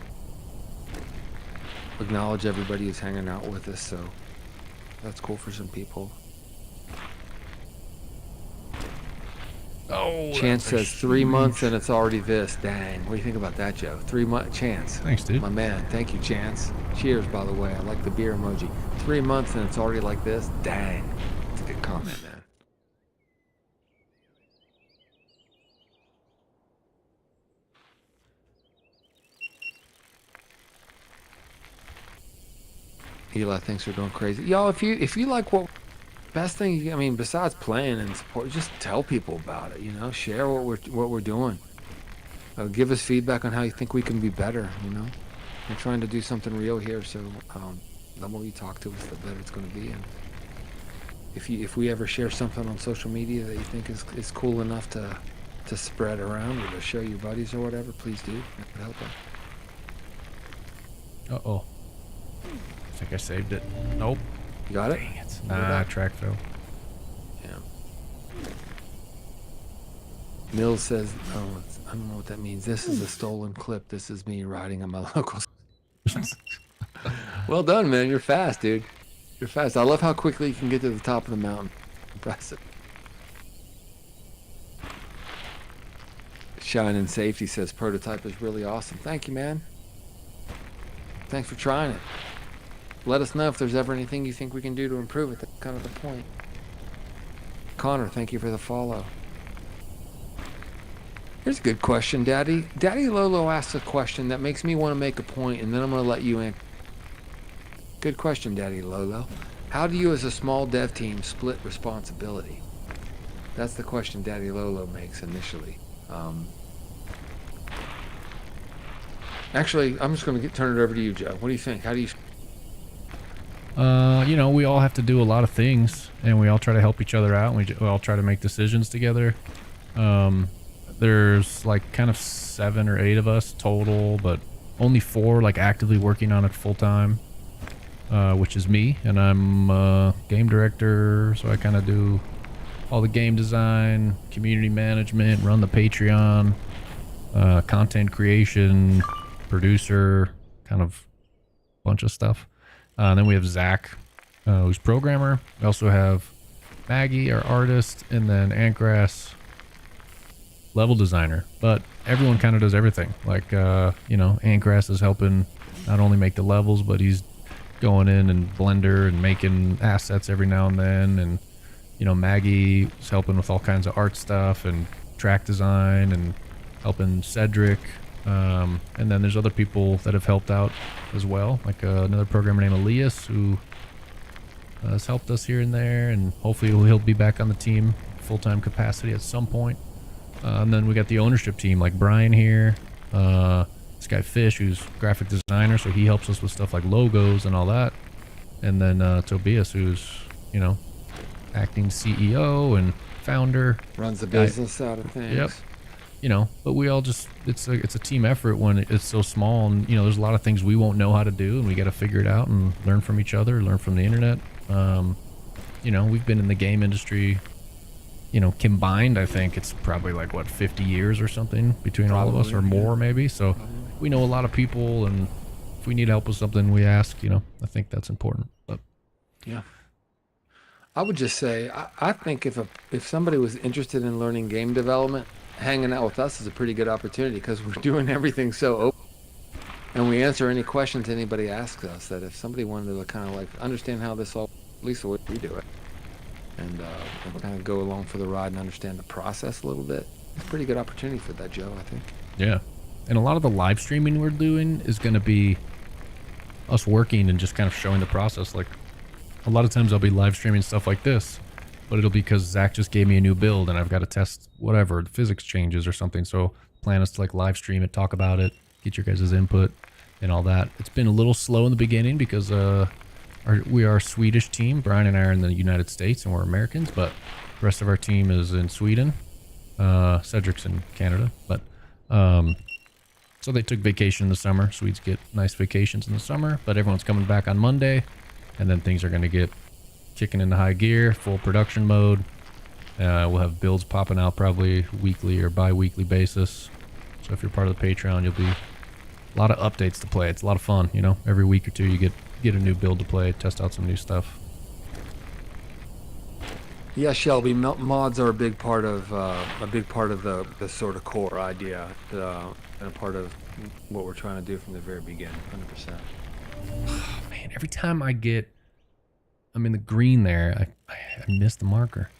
acknowledge everybody who's hanging out with us. So that's cool for some people. Oh, Chance says 3 months and it's already this. Dang. What do you think about that, Joe? 3 months. Chance. Thanks, dude. My man. Thank you, Chance. Cheers, by the way. I like the beer emoji. 3 months and it's already like this. Dang. That's a good comment, man. Eli thinks we're going crazy. Y'all, if you like what best thing, I mean, besides playing and support, just tell people about it. You know, share what we're doing. Give us feedback on how you think we can be better. You know, we're trying to do something real here. So the more you talk to us, the better it's going to be. And if we ever share something on social media that you think is cool enough to spread around or to show your buddies or whatever, please do. That would help us. Uh-oh. I think I saved it. Nope. You got it? Dang it. Nah, track failed. Yeah. Mills says, oh, I don't know what that means. This is a stolen clip. This is me riding on my local. Well done, man. You're fast, dude. You're fast. I love how quickly you can get to the top of the mountain. Impressive. Shine and Safety says prototype is really awesome. Thank you, man. Thanks for trying it. Let us know if there's ever anything you think we can do to improve it. That's kind of the point. Connor, thank you for the follow. Here's a good question, Daddy. Daddy Lolo asks a question that makes me want to make a point, and then I'm going to let you in. Good question, Daddy Lolo. How do you as a small dev team split responsibility? That's the question Daddy Lolo makes initially. Actually, I'm just going to turn it over to you, Joe. What do you think? How do you... You know, we all have to do a lot of things, and we all try to help each other out, and we all try to make decisions together. There's like kind of 7 or 8 of us total, but only 4 like actively working on it full time, which is me, and I'm game director, so I kind of do all the game design, community management, run the Patreon, content creation, producer, kind of bunch of stuff. And then we have Zach, who's programmer. We also have Maggie, our artist, and then Antgrass, level designer. But everyone kind of does everything. Like, you know, Antgrass is helping not only make the levels, but he's going in and Blender and making assets every now and then. And, you know, Maggie is helping with all kinds of art stuff and track design and helping Cedric. And then there's other people that have helped out as well, like another programmer named Elias, who has helped us here and there, and hopefully he'll be back on the team full-time capacity at some point. And then we got the ownership team, like Brian here, this guy Fish, who's graphic designer, so he helps us with stuff like logos and all that. And then Tobias, who's, you know, acting CEO and founder. Runs the business side of things. Yep. You know, but we all just, it's a team effort when it's so small, and you know, there's a lot of things we won't know how to do, and we got to figure it out and learn from each other, learn from the internet. You know, we've been in the game industry, you know, combined, I think it's probably like what, 50 years or something between all of us, or more maybe. So we know a lot of people, and if we need help with something, we ask, you know. I think that's important. But yeah, I would just say, I think if somebody was interested in learning game development, hanging out with us is a pretty good opportunity, because we're doing everything so open, and we answer any questions anybody asks us. That if somebody wanted to kind of like understand how this all, at least the way we do it, and kind of go along for the ride and understand the process a little bit, it's a pretty good opportunity for that, Joe, I think. yeah, and a lot of the live streaming we're doing is going to be us working and just kind of showing the process. Like a lot of times I'll be live streaming stuff like this, but it'll be because Zach just gave me a new build and I've got to test whatever, the physics changes or something. So plan is to like live stream it, talk about it, get your guys' input and all that. It's been a little slow in the beginning because we are a Swedish team. Brian and I are in the United States and we're Americans, but the rest of our team is in Sweden. Cedric's in Canada, but so they took vacation in the summer. Swedes get nice vacations in the summer, but everyone's coming back on Monday, and then things are going to get kicking into high gear, full production mode. We'll have builds popping out probably weekly or bi-weekly basis. So if you're part of the Patreon, you'll be a lot of updates to play. It's a lot of fun, you know. Every week or two, you get a new build to play, test out some new stuff. Yeah, Shelby, mods are a big part of the sort of core idea, and a part of what we're trying to do from the very beginning. 100%. Oh, man, every time I'm in the green there, I miss the marker.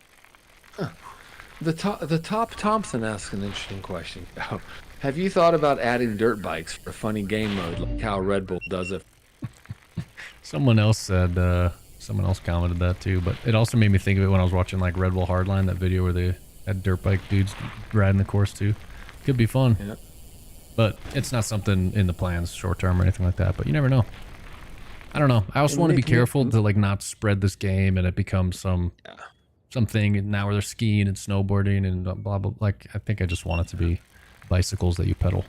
Huh. The top Thompson asks an interesting question. Have you thought about adding dirt bikes for a funny game mode like how Red Bull does it? Someone else said. Someone else commented that too, but it also made me think of it when I was watching like Red Bull Hardline, that video where they had dirt bike dudes riding the course too. Could be fun. Yep. But it's not something in the plans short term or anything like that, but you never know. I don't know. I also want to be careful to like not spread this game and it becomes something and now where they're skiing and snowboarding and blah blah. Like I think I just want it to be bicycles that you pedal.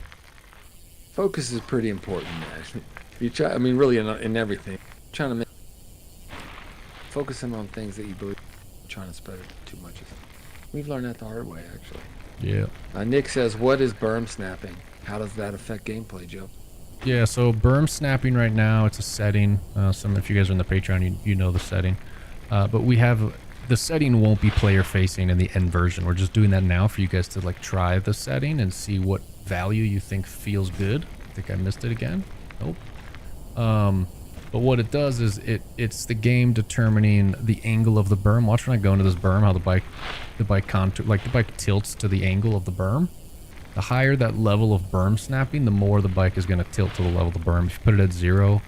Focus is pretty important, man. You try, I mean, really in everything. Trying to make focusing on things that you believe, trying to spread it too much. We've learned that the hard way, actually. Yeah. Nick says, what is berm snapping? How does that affect gameplay, Joe? Yeah, so berm snapping right now, it's a setting. If you guys are in the Patreon, you know the setting. But we have, the setting won't be player facing in the end version. We're just doing that now for you guys to like try the setting and see what value you think feels good. I think I missed it again. Nope. But what it does is it's the game determining the angle of the berm. Watch when I go into this berm, how the bike contour, like the bike tilts to the angle of the berm. The higher that level of berm snapping, the more the bike is going to tilt to the level of the berm. If you put it at 0,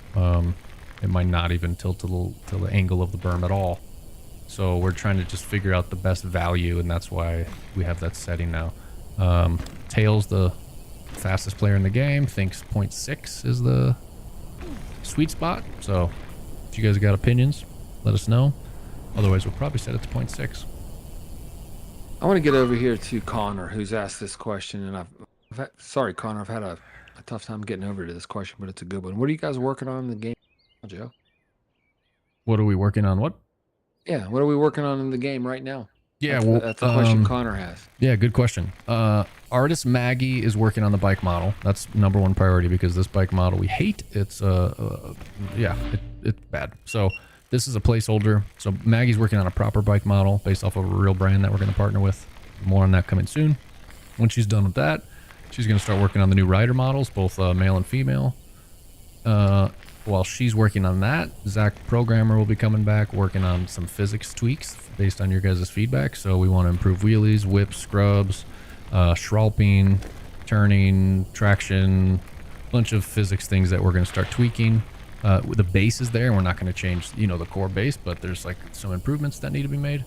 it might not even tilt to the angle of the berm at all. So we're trying to just figure out the best value, and that's why we have that setting now. Tails, the fastest player in the game, thinks 0.6 is the sweet spot. So if you guys got opinions, let us know. Otherwise, we'll probably set it to 0.6. I want to get over here to Connor, who's asked this question, and sorry, Connor, I've had a tough time getting over to this question, but it's a good one. What are you guys working on in the game, Joe? What are we working on? What? Yeah, what are we working on in the game right now? Yeah, that's the question Connor has. Yeah, good question. Artist Maggie is working on the bike model. That's number one priority because this bike model we hate. It's it's bad. So this is a placeholder. So Maggie's working on a proper bike model based off of a real brand that we're going to partner with. More on that coming soon. When she's done with that, she's going to start working on the new rider models, both male and female. While she's working on that, Zach Programmer will be coming back working on some physics tweaks based on your guys' feedback. So we want to improve wheelies, whips, scrubs, schrapping, turning, traction, bunch of physics things that we're going to start tweaking. The base is there, and we're not going to change, the core base, but there's like some improvements that need to be made.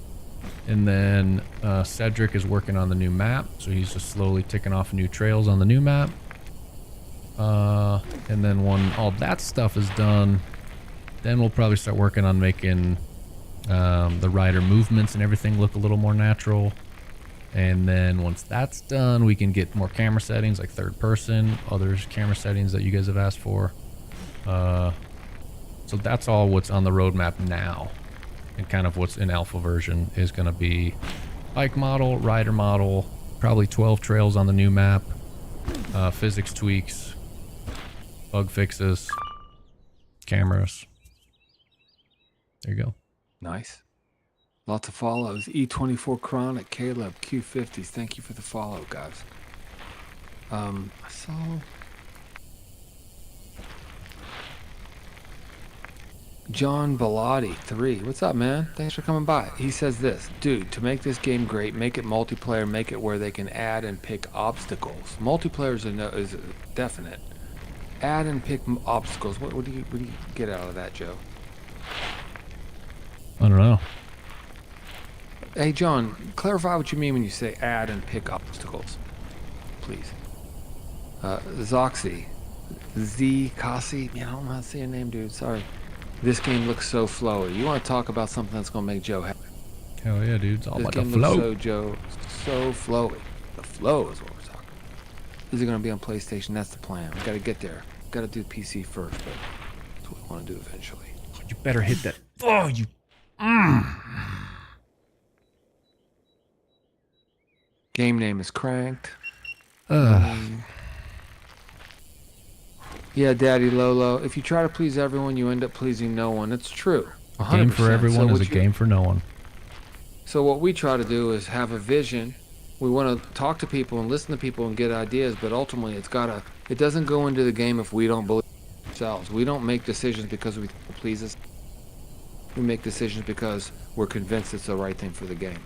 And then Cedric is working on the new map, so he's just slowly ticking off new trails on the new map. And then when all that stuff is done, then we'll probably start working on making The rider movements and everything look a little more natural. And then once that's done, we can get more camera settings like third person, other camera settings that you guys have asked for. So that's all what's on the roadmap now. And kind of what's in alpha version is going to be bike model, rider model, probably 12 trails on the new map, physics tweaks, bug fixes, cameras. There you go. Nice. Lots of follows. E24 Chronic, Caleb, Q50s. Thank you for the follow, guys. I saw... John Bellotti, 3. What's up, man? Thanks for coming by. He says this. Dude, to make this game great, make it multiplayer, make it where they can add and pick obstacles. Multiplayer is definite. Add and pick obstacles. What do you get out of that, Joe? I don't know. Hey, John, clarify what you mean when you say add and pick obstacles, please. Zoxy. Z-Kasi. Man, I don't know how to say your name, dude. Sorry. This game looks so flowy. You want to talk about something that's going to make Joe happy? Hell yeah, dude. It's all about the This flow. game looks so flowy. The flow is what we're talking about. Is it going to be on PlayStation? That's the plan. We got to get there. Got to do PC first, but that's what we want to do eventually. You better hit that. Oh, you... Game name is Cranked. Yeah, Daddy Lolo. If you try to please everyone, you end up pleasing no one. It's true. 100%. A game for everyone is a game for no one. So what we try to do is have a vision. We want to talk to people and listen to people and get ideas, but ultimately it doesn't go into the game if we don't believe in ourselves. We don't make decisions because we please us. We make decisions because we're convinced it's the right thing for the game.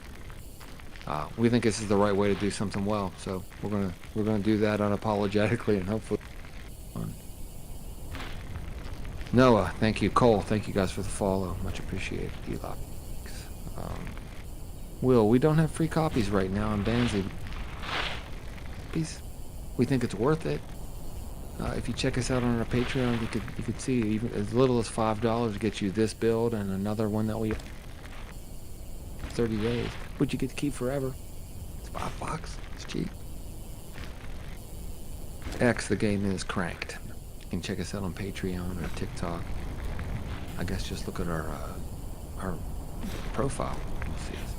We think this is the right way to do something well, so we're gonna do that unapologetically and hopefully. Noah, thank you. Cole, thank you guys for the follow. Much appreciated. Eli. Will, we don't have free copies right now on Danzig. We think it's worth it. If you check us out on our Patreon, you could see even as little as $5 gets you this build and another one that we 30 days, but you get to keep forever. It's $5. It's cheap. X, the game is Cranked. You can check us out on Patreon or TikTok. I guess just look at our profile. You'll see us.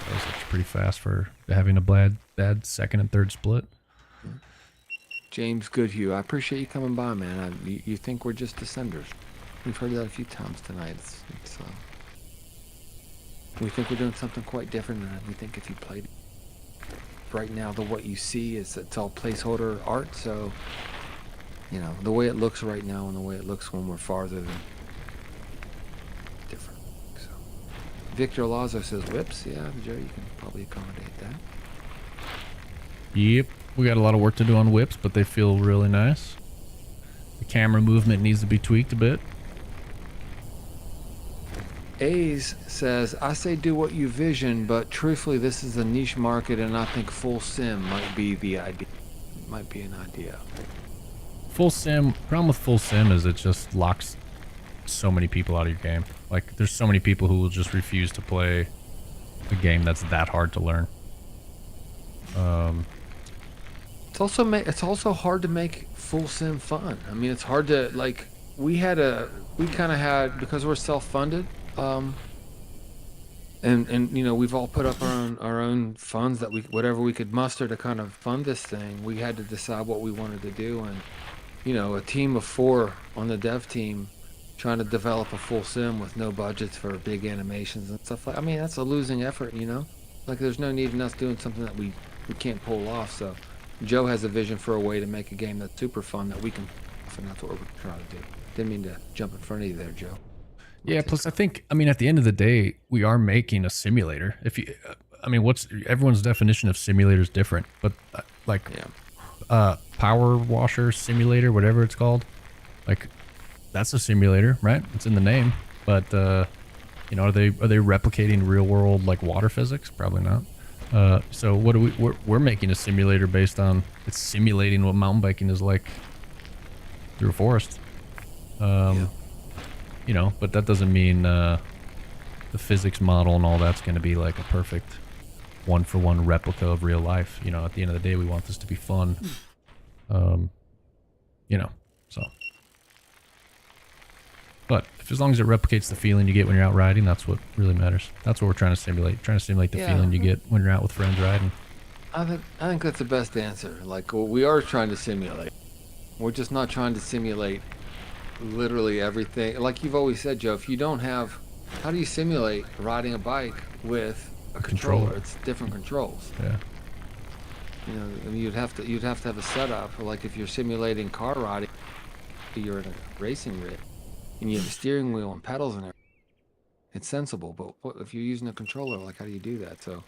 That was actually pretty fast for having a bad second and third split. James Goodhue, I appreciate you coming by, man. You think we're just descenders. We've heard that a few times tonight. We think we're doing something quite different than we think if you played it. Right now, what you see is it's all placeholder art, so, you know, the way it looks right now and the way it looks when we're farther than different. So, Victor Lazo says whips. Yeah, Joe, you can probably accommodate that. Yep, we got a lot of work to do on whips, but they feel really nice. The camera movement needs to be tweaked a bit. A's says, I say do what you vision, but truthfully this is a niche market and I think full sim might be the idea. Might be an idea. Full sim, problem with full sim is it just locks so many people out of your game. Like, there's so many people who will just refuse to play a game that's that hard to learn. It's also hard to make full sim fun. I mean, it's hard to, like, we kind of had, because we're self-funded, and you know, we've all put up our own funds that whatever we could muster to kind of fund this thing. We had to decide what we wanted to do, and you know, a team of 4 on the dev team trying to develop a full sim with no budgets for big animations and stuff like. I mean, that's a losing effort, you know. Like, there's no need in us doing something that we can't pull off. So Joe has a vision for a way to make a game that's super fun that we can, and that's what we're trying to do. Didn't mean to jump in front of you there, Joe. Yeah, plus I think, I mean, at the end of the day, we are making a simulator. If you, I mean, everyone's definition of simulator is different, but power washer simulator, whatever it's called, like, that's a simulator, right? It's in the name, but you know, are they replicating real world like water physics? Probably not. So what do we're making a simulator based on, it's simulating what mountain biking is like through a forest. you know, but that doesn't mean the physics model and all that's going to be like a perfect one-for-one replica of real life. You know, at the end of the day, we want this to be fun. You know, so. But if, as long as it replicates the feeling you get when you're out riding, that's what really matters. That's what we're trying to simulate. Trying to simulate the feeling you get when you're out with friends riding. I think that's the best answer. Like, what we are trying to simulate. We're just not trying to simulate literally everything. Like you've always said, Joe, if you don't have, how do you simulate riding a bike with a controller? It's different controls. Yeah. You know, I mean, you'd have to have a setup. Like if you're simulating car riding, you're in a racing rig, and you have a steering wheel and pedals and everything. It's sensible, but what, if you're using a controller, like how do you do that? So,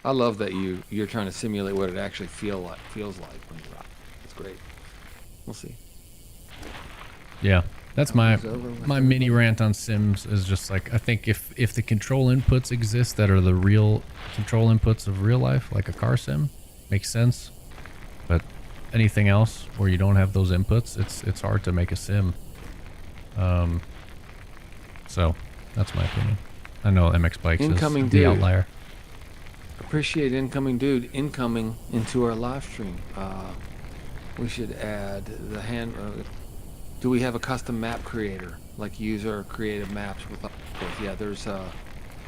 I love that you're trying to simulate what it actually feels like when you ride. It's great. We'll see. Yeah, that's my mini rant on Sims is just like, I think if the control inputs exist that are the real control inputs of real life, like a car sim, makes sense. But anything else where you don't have those inputs, it's hard to make a sim. So that's my opinion. I know MX Bikes is the outlier. Appreciate incoming dude incoming into our live stream. We should add the hand. Do we have a custom map creator, like user created maps with? Yeah, there's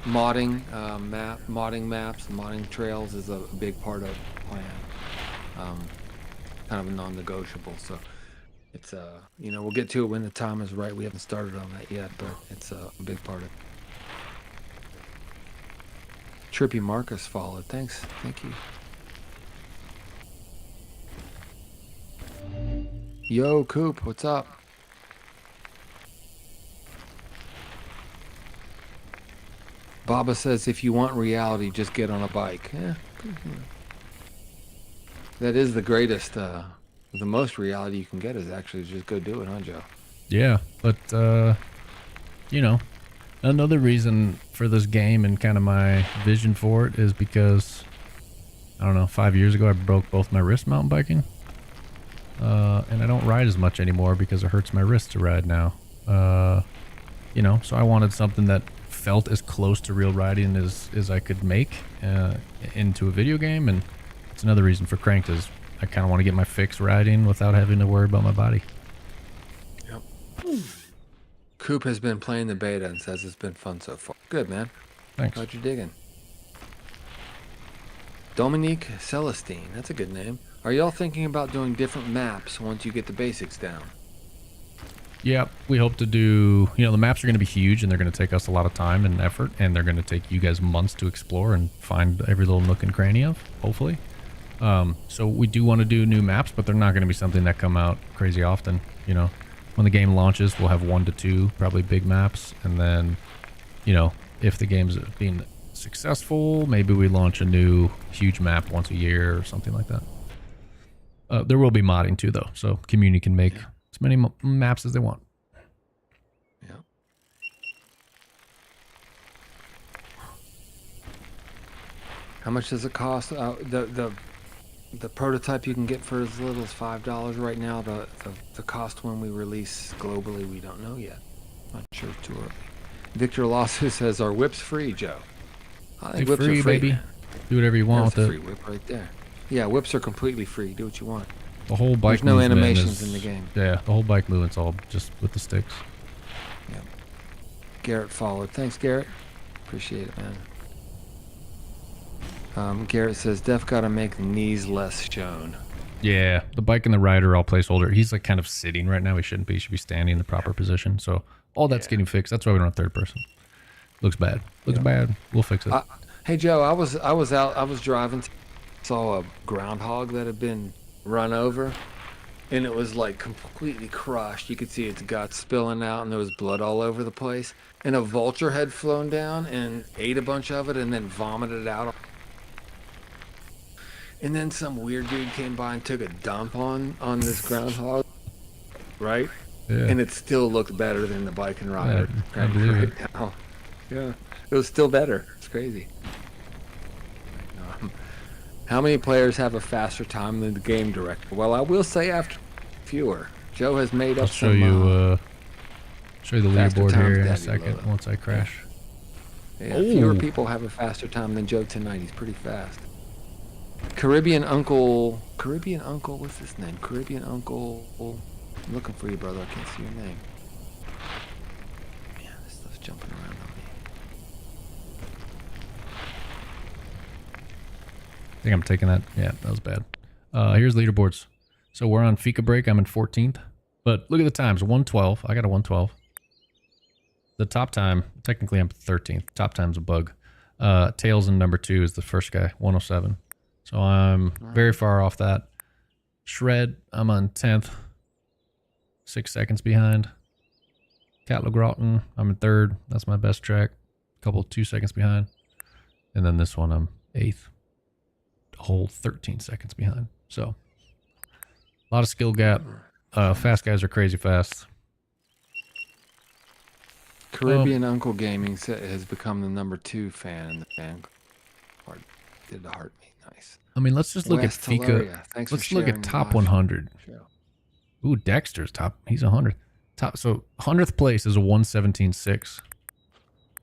modding maps, modding trails is a big part of the plan. Kind of a non-negotiable. So it's you know, we'll get to it when the time is right. We haven't started on that yet, but it's a big part of it. Trippy Marcus followed. Thanks. Thank you. Yo, Coop, what's up? Baba says, if you want reality, just get on a bike. Yeah. That is the greatest, the most reality you can get is actually just go do it, huh, Joe? Yeah, but, you know, another reason for this game and kind of my vision for it is because, I don't know, 5 years ago I broke both my wrists mountain biking. And I don't ride as much anymore because it hurts my wrist to ride now. You know, so I wanted something that felt as close to real riding as I could make into a video game. And it's another reason for Cranked is I kind of want to get my fix riding without having to worry about my body. Yep. Coop has been playing the beta and says it's been fun so far. Good, man. Thanks. Glad you're digging. Dominique Celestine, that's a good name. Are y'all thinking about doing different maps once you get the basics down? Yeah, we hope to do, you know, the maps are going to be huge and they're going to take us a lot of time and effort, and they're going to take you guys months to explore and find every little nook and cranny of, hopefully. So we do want to do new maps, but they're not going to be something that come out crazy often. You know, when the game launches, we'll have 1 to 2 probably big maps, and then, you know, if the game's being successful, maybe we launch a new huge map once a year or something like that. There will be modding too, though, so community can make as many maps as they want. Yeah. How much does it cost? The prototype you can get for as little as $5 right now. The cost when we release globally, we don't know yet. Not sure it's too early. Victor Lawson says, "Are whips free, Joe?" I think whips free, are free, baby. man. Do whatever you want with it. Free whip right there. Yeah, whips are completely free. Do what you want. The whole bike. There's no animations in the game. Yeah, the whole bike movement's all just with the sticks. Yeah. Garrett followed. Thanks, Garrett. Appreciate it, man. Garrett says, "Def gotta make knees less shown." Yeah, the bike and the rider are all placeholder. He's like kind of sitting right now. He shouldn't be. He should be standing in the proper position. So all that's getting fixed. That's why we don't have third person. Looks bad. Looks bad. We'll fix it. Hey Joe, I was driving, saw a groundhog that had been run over, and it was like completely crushed. You could see its guts spilling out, and there was blood all over the place. And a vulture had flown down and ate a bunch of it, and then vomited it out. And then some weird dude came by and took a dump on this groundhog, right? Yeah. And it still looked better than the bike and rider. I believe it. Now. Yeah, it was still better. It's crazy. How many players have a faster time than the game director? Well, I will say after fewer. Joe has made up show show you the Faster leaderboard times, here in a Daddy second Lola. once I crash. Yeah, fewer people have a faster time than Joe tonight. He's pretty fast. Caribbean Uncle, what's his name? Caribbean Uncle, I'm looking for you, brother. I can't see your name. Man, this stuff's jumping around on me. I think I'm taking that. Yeah, that was bad. Here's leaderboards. So we're on Fika break. I'm in 14th. But look at the times. 112. I got a 112. The top time, technically I'm 13th. Top time's a bug. Tails in number 2 is the first guy, 107. So I'm very far off that. Shred, I'm on 10th. 6 seconds behind. Cat Groton, I'm in 3rd. That's my best track. Couple 2 seconds behind. And then this one, I'm 8th. A whole 13 seconds behind. So, a lot of skill gap. Fast guys are crazy fast. Caribbean Uncle Gaming has become the number 2 fan in the fan. Did the heartbeat. Nice. I mean, let's just look at Fika. Let's look at top 100. Ooh, Dexter's top. He's 100. Top. So 100th place is a 117.6.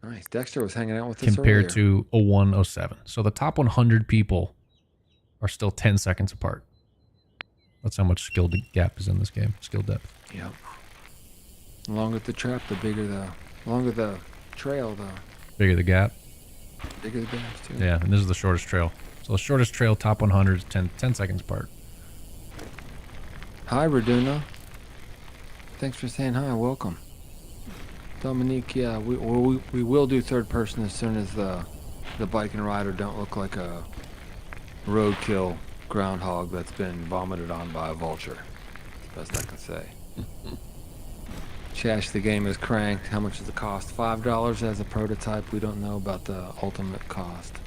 Nice. Dexter was hanging out with us compared to a 107. So the top 100 people are still 10 seconds apart. That's how much skill gap is in this game. Skill depth. Yep. The longer the trap, the longer the trail, the bigger the gap. Bigger the gaps too. Yeah, and this is the shortest trail. So the shortest trail, top 100, is 10 seconds apart. Hi, Raduna. Thanks for saying hi. Welcome. Dominique, yeah, we will do third person as soon as the bike and rider don't look like a roadkill groundhog that's been vomited on by a vulture. That's the best I can say. Chash, the game is cranked. How much does it cost? $5 as a prototype. We don't know about the ultimate cost.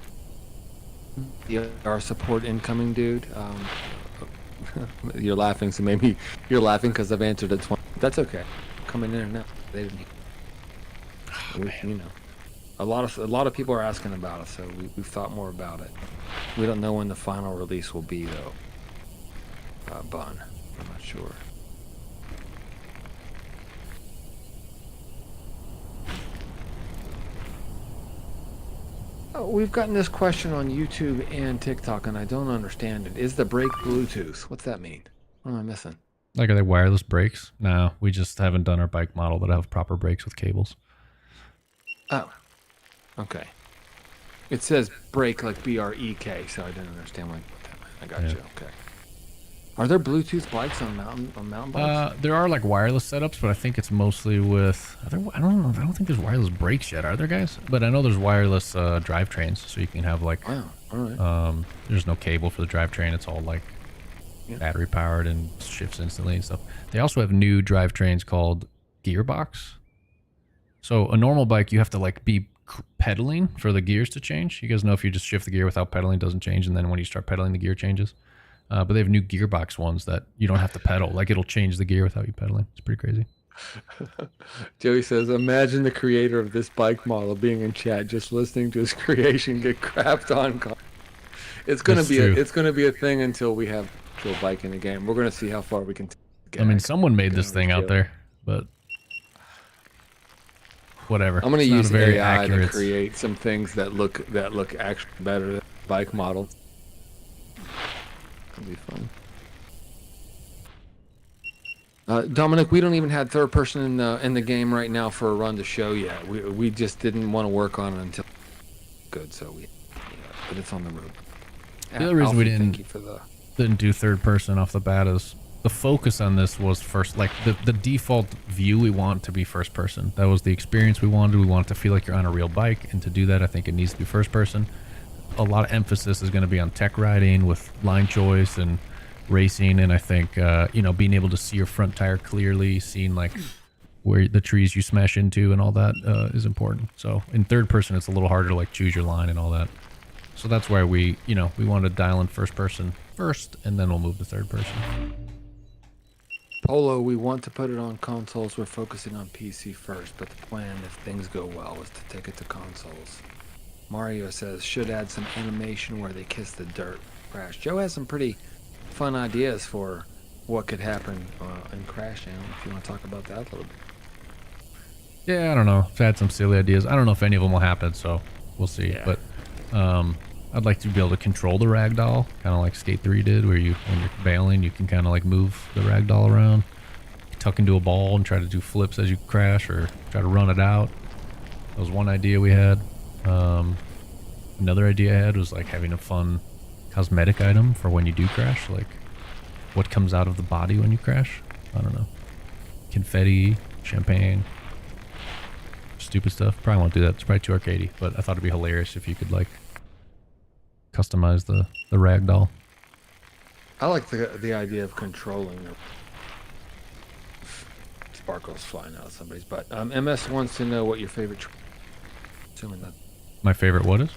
Our support incoming, dude. You're laughing, so maybe you're laughing because I've answered it 20. That's okay. Coming in and out. They didn't. You know, a lot of people are asking about it, so we've thought more about it. We don't know when the final release will be, though. Bun. I'm not sure. Oh, we've gotten this question on YouTube and TikTok, and I don't understand it. Is the brake Bluetooth? What's that mean? What am I missing? Like, are they wireless brakes? No, we just haven't done our bike model that have proper brakes with cables. Oh, okay. It says brake like B-R-E-K, so I didn't understand what that meant. I got you. Okay. Are there Bluetooth bikes on mountain bikes? There are like wireless setups, but I think it's mostly with. I don't know. I don't think there's wireless brakes yet, are there, guys? But I know there's wireless drivetrains, so you can have like. Wow. All right. There's no cable for the drivetrain. It's all like battery powered and shifts instantly and stuff. They also have new drivetrains called gearbox. So a normal bike, you have to like be pedaling for the gears to change. You guys know if you just shift the gear without pedaling, it doesn't change, and then when you start pedaling, the gear changes. But they have new gearbox ones that you don't have to pedal. Like, it'll change the gear without you pedaling. It's pretty crazy. Joey says, imagine the creator of this bike model being in chat, just listening to his creation get crapped on. It's gonna be a thing until we have actual bike in the game. We're gonna see how far we can take. I mean, someone made this thing out there, but whatever. I'm gonna use AI to create some things that look actually better than bike models. That'll be fun. Dominic, we don't even have third person in the game right now for a run to show yet. We just didn't want to work on it until good, so but it's on the road. The other reason we didn't do third person off the bat is the focus on this was first, like the default view we want to be first person. That was the experience we wanted. We want it to feel like you're on a real bike, and to do that, I think it needs to be first person. A lot of emphasis is going to be on tech riding with line choice and racing, and I think being able to see your front tire clearly, seeing like where the trees you smash into and all that is important. So in third person, it's a little harder to like choose your line and all that. So that's why we want to dial in first person first, and then we'll move to third person. Polo, we want to put it on consoles. We're focusing on PC first, but the plan, if things go well, is to take it to consoles. Mario says, should add some animation where they kiss the dirt. Crash. Joe has some pretty fun ideas for what could happen in Crash Jam, if you want to talk about that a little bit. Yeah, I don't know. I've had some silly ideas. I don't know if any of them will happen, so we'll see. Yeah. But I'd like to be able to control the ragdoll, kind of like Skate 3 did, where you, when you're bailing, you can kind of like move the ragdoll around, tuck into a ball and try to do flips as you crash, or try to run it out. That was one idea we had. Another idea I had was like having a fun cosmetic item for when you do crash, like what comes out of the body when you crash. I don't know. Confetti, champagne, stupid stuff. Probably won't do that. It's probably too arcadey, but I thought it'd be hilarious if you could like customize the rag doll. I like the idea of controlling the sparkles flying out of somebody's butt. MS wants to know what your favorite assuming that My favorite what is?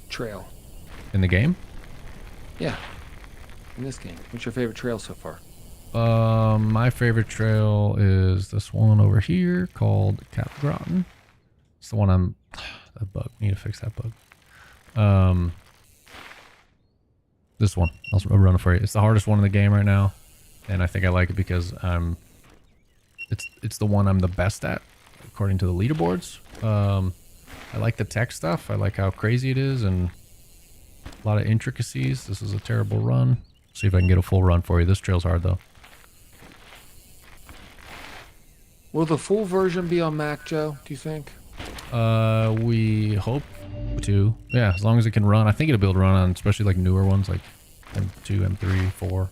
trail. In the game? Yeah. In this game. What's your favorite trail so far? My favorite trail is this one over here called Capgrotten. It's the one I'm... That bug. Need to fix that bug. This one. I'll run it for you. It's the hardest one in the game right now. And I think I like it because it's the one I'm the best at, according to the leaderboards. I like the tech stuff. I like how crazy it is and a lot of intricacies. This is a terrible run. See if I can get a full run for you. This trail's hard though. Will the full version be on Mac, Joe, do you think? We hope to. Yeah, as long as it can run. I think it'll be able to run on especially like newer ones like M2, M3, 4.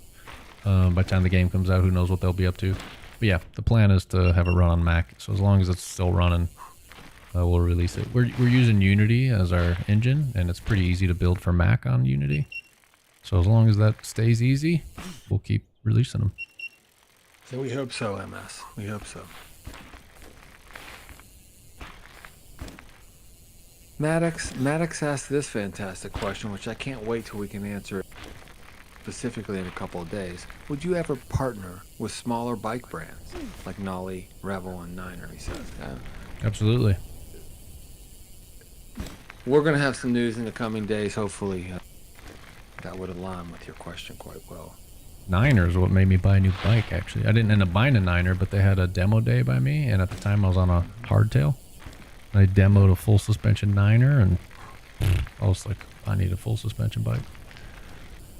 By the time the game comes out, who knows what they'll be up to. But yeah, the plan is to have it run on Mac. So as long as it's still running, we'll release it. We're using Unity as our engine, and it's pretty easy to build for Mac on Unity. So as long as that stays easy, we'll keep releasing them. So we hope so, MS. We hope so. Maddox asked this fantastic question, which I can't wait till we can answer specifically in a couple of days. Would you ever partner with smaller bike brands like Nolly, Revel, and Niner? He says. Absolutely. We're going to have some news in the coming days, hopefully. That would align with your question quite well. Niner is what made me buy a new bike, actually. I didn't end up buying a Niner, but they had a demo day by me, and at the time I was on a hardtail. I demoed a full suspension Niner, and I was like, I need a full suspension bike.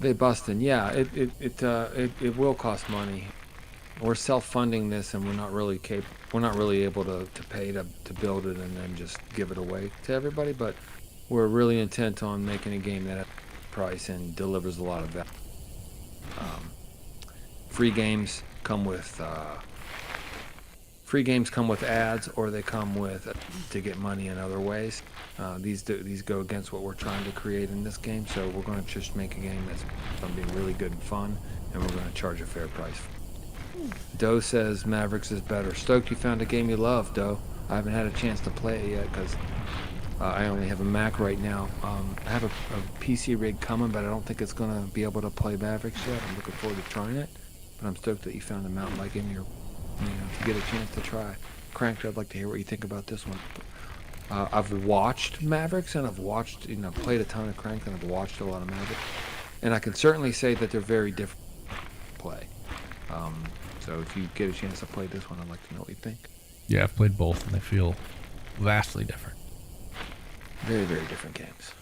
They busting, yeah. It will cost money. We're self-funding this, and we're not really able to pay to build it and then just give it away to everybody. But we're really intent on making a game that has price and delivers a lot of value. Free games come with ads, or they come with to get money in other ways. These go against what we're trying to create in this game. So we're going to just make a game that's going to be really good and fun, and we're going to charge a fair price. Doe says Mavericks is better. Stoked you found a game you love, Doe. I haven't had a chance to play it yet because I only have a Mac right now. I have a PC rig coming, but I don't think it's going to be able to play Mavericks yet. I'm looking forward to trying it, but I'm stoked that you found a mountain bike in your, if you get a chance to try. Cranked, I'd like to hear what you think about this one. I've watched Mavericks, and I've watched, played a ton of Cranked, and I've watched a lot of Mavericks, and I can certainly say that they're very different to play. So if you get a chance to play this one, I'd like to know what you think. Yeah, I've played both, and they feel vastly different. Very, very different games.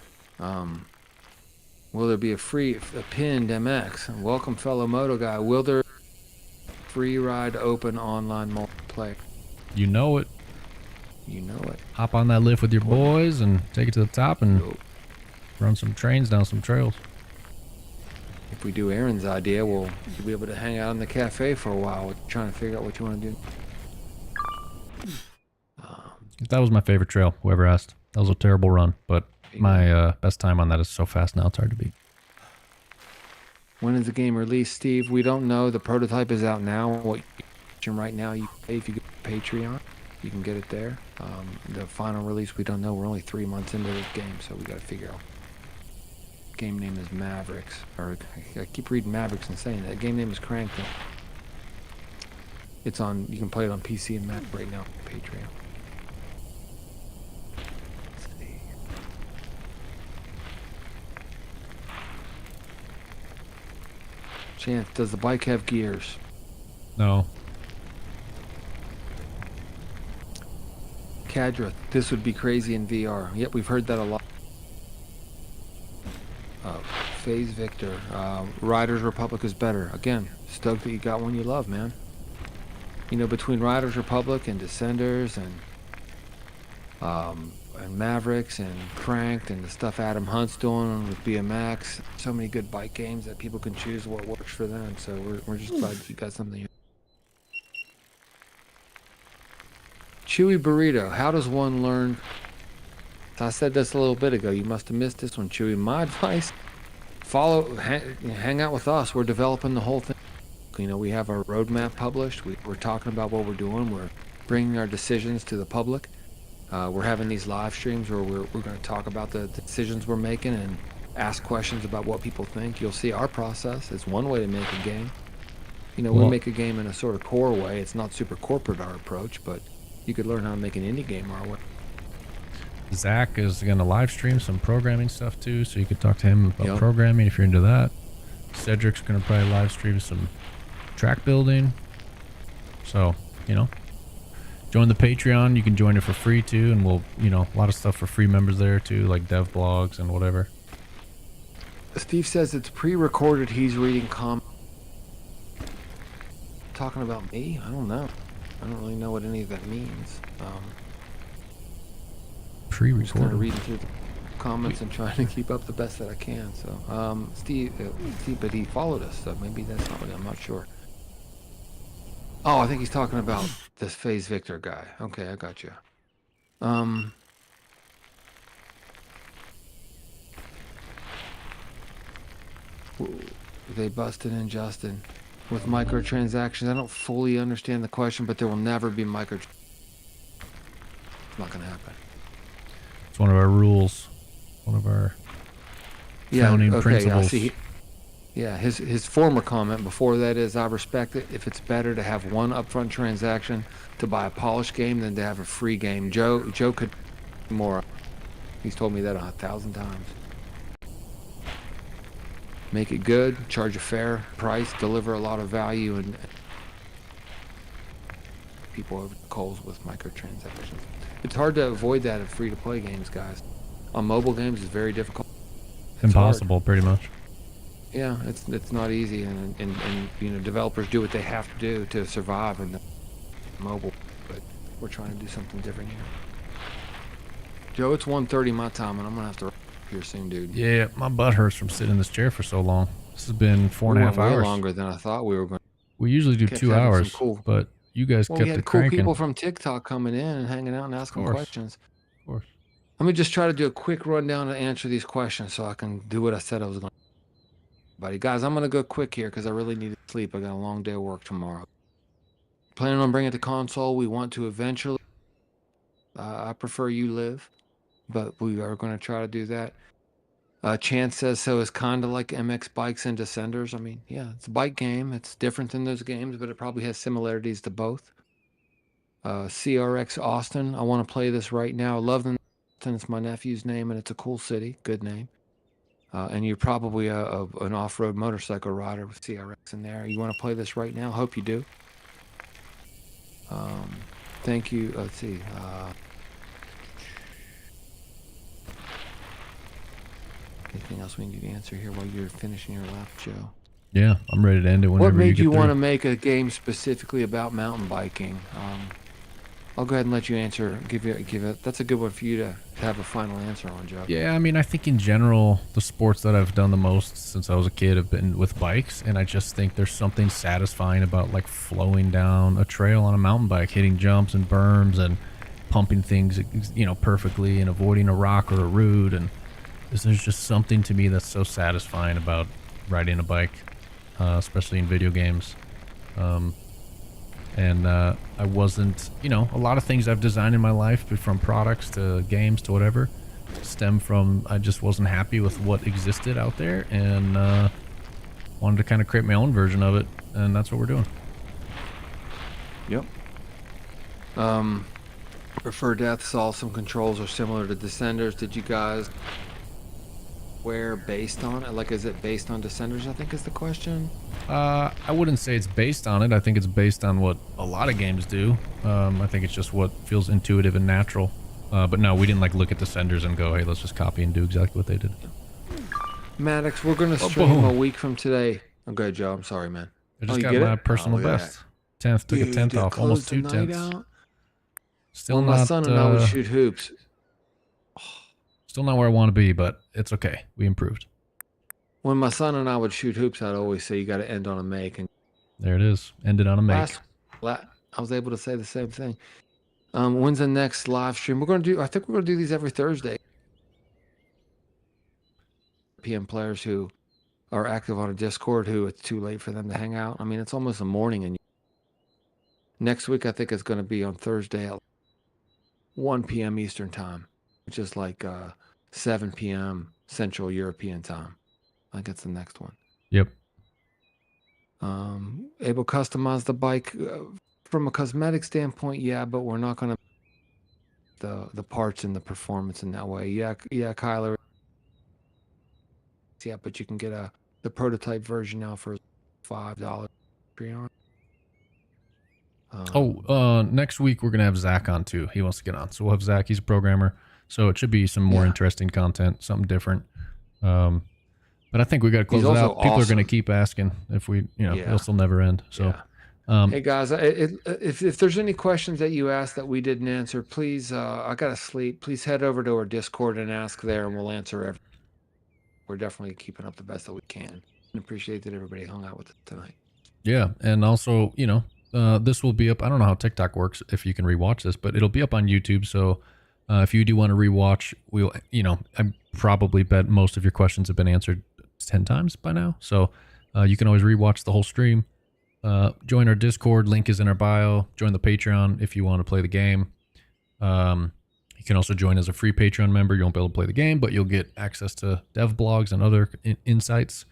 Will there be a pinned MX? Welcome, fellow Moto guy. Will there free ride open online multiplayer? You know it. You know it. Hop on that lift with your boys and take it to the top and run some trains down some trails. If we do Aaron's idea, we'll be able to hang out in the cafe for a while, trying to figure out what you want to do. That was my favorite trail, whoever asked. That was a terrible run, but my best time on that is so fast now it's hard to beat. When is the game released, Steve? We don't know. The prototype is out now. What right now, if you go to Patreon, you can get it there. The final release, we don't know. We're only 3 months into this game, so we got to figure out. Game name is Mavericks, or I keep reading Mavericks and saying that. Game name is Cranked. It's on. You can play it on PC and Mac right now. Patreon. Let's see. Chance, does the bike have gears? No. Cadra, this would be crazy in VR. Yep, we've heard that a lot. Phase Victor, Riders Republic is better. Again, stoked that you got one you love, man. You know, between Riders Republic and Descenders and Mavericks and Cranked and the stuff Adam Hunt's doing with BMX, so many good bike games that people can choose what works for them. So we're just glad you got something. Chewy Burrito, how does one learn? I said this a little bit ago. You must have missed this one, Chewy. My advice: hang out with us. We're developing the whole thing. You know, we have our roadmap published. We're talking about what we're doing. We're bringing our decisions to the public. We're having these live streams where we're going to talk about the decisions we're making and ask questions about what people think. You'll see our process. It's one way to make a game. You know, we make a game in a sort of core way. It's not super corporate, our approach, but you could learn how to make an indie game our way. Zach is going to live stream some programming stuff too, so you could talk to him about programming if you're into that. Cedric's going to probably live stream some track building. So, you know, join the Patreon. You can join it for free too, and we'll, you know, a lot of stuff for free members there too, like dev blogs and whatever. Steve says it's pre-recorded. He's reading comments. Talking about me? I don't know. I don't really know what any of that means. Pre-recorded. Just kind of reading through the comments and trying to keep up the best that I can. So, Steve, but he followed us, so maybe that's not what I'm not sure. Oh, I think he's talking about this Phase Victor guy. Okay, I got you. They busted in Justin with microtransactions. I don't fully understand the question, but there will never be microtransactions. It's not going to happen. It's one of our rules. One of our founding principles. Yeah, his former comment before that is, I respect it if it's better to have one upfront transaction to buy a polished game than to have a free game. Joe could more. He's told me that 1,000 times. Make it good, charge a fair price, deliver a lot of value, and people over the coals with microtransactions. It's hard to avoid that in free-to-play games, guys. On mobile games, it's very difficult. Impossible, pretty much. Yeah, it's not easy, and you know, developers do what they have to do to survive in the mobile, but we're trying to do something different here. Joe, it's 1:30 my time, and I'm gonna have to wrap up here soon, dude. Yeah, my butt hurts from sitting in this chair for so long. This has been 4.5 hours. Way longer than I thought we were going. We usually do 2 hours, but you guys kept it cranking. We had cool people from TikTok coming in and hanging out and asking questions. Of course. Let me just try to do a quick rundown and answer these questions so I can do what I said I was going to. Buddy, guys, I'm going to go quick here because I really need to sleep. I got a long day of work tomorrow. Planning on bringing the console. We want to eventually. I prefer you live, but we are going to try to do that. Chance says so. It's kind of like MX Bikes and Descenders. I mean, yeah, it's a bike game. It's different than those games, but it probably has similarities to both. CRX Austin. I want to play this right now. I love them. It's my nephew's name, and it's a cool city. Good name. And you're probably an off-road motorcycle rider with CRX in there. You want to play this right now? Hope you do. Thank you. Let's see. Anything else we need to answer here while you're finishing your lap, Joe? Yeah, I'm ready to end it whenever you get What made you through. want to make a game specifically about mountain biking? I'll go ahead and let you answer. Give it. That's a good one for you to have a final answer on, Joe. Yeah, I mean, I think in general, the sports that I've done the most since I was a kid have been with bikes, and I just think there's something satisfying about like flowing down a trail on a mountain bike, hitting jumps and berms and pumping things, you know, perfectly and avoiding a rock or a root. And there's just something to me that's so satisfying about riding a bike, especially in video games. I wasn't, you know, a lot of things I've designed in my life, from products to games to whatever, stem from I just wasn't happy with what existed out there, and wanted to kind of create my own version of it, and that's what we're doing. Yep. Prefer Death saw some controls are similar to Descenders. Did you guys where based on it? Like, is it based on Descenders, I think is the question. I wouldn't say it's based on it. I think it's based on what a lot of games do. I think it's just what feels intuitive and natural. But no, we didn't like look at Descenders and go, hey, let's just copy and do exactly what they did. Maddox, we're gonna stream a week from today. Okay, Joe, I'm sorry, man. I just you got get my it? personal Look at best. 10th, took a Dude, 10th to off, almost close the 2 night 10ths. out. Still When my not, son and I would shoot hoops. still not where I want to be, but it's okay. We improved. When my son and I would shoot hoops, I'd always say you got to end on a make. And There it is. Ended on a make. I was able to say the same thing. When's the next live stream? I think we're gonna do these every Thursday. PM players who are active on a Discord who it's too late for them to hang out. I mean, it's almost the morning, and next week I think it's going to be on Thursday at 1 p.m. Eastern time, which is like 7 p.m. Central European time. I think it's the next one. Yep. Able to customize the bike from a cosmetic standpoint, yeah, but we're not going to the parts and the performance in that way. Yeah, Kyler. Yeah, but you can get the prototype version now for $5 Patreon. Next week we're gonna have Zach on too. He wants to get on, so we'll have Zach. He's a programmer, so it should be some more interesting content, something different. But I think we got to close it out. People are gonna keep asking if we, it'll still never end. So, hey guys, if there's any questions that you asked that we didn't answer, please, I gotta sleep. Please head over to our Discord and ask there, and we'll answer everything. We're definitely keeping up the best that we can. I appreciate that everybody hung out with us tonight. Yeah, and also, this will be up. I don't know how TikTok works if you can rewatch this, but it'll be up on YouTube. So if you do want to rewatch, we'll, I probably bet most of your questions have been answered 10 times by now. So you can always rewatch the whole stream. Join our Discord. Link is in our bio. Join the Patreon if you want to play the game. You can also join as a free Patreon member. You won't be able to play the game, but you'll get access to dev blogs and other insights.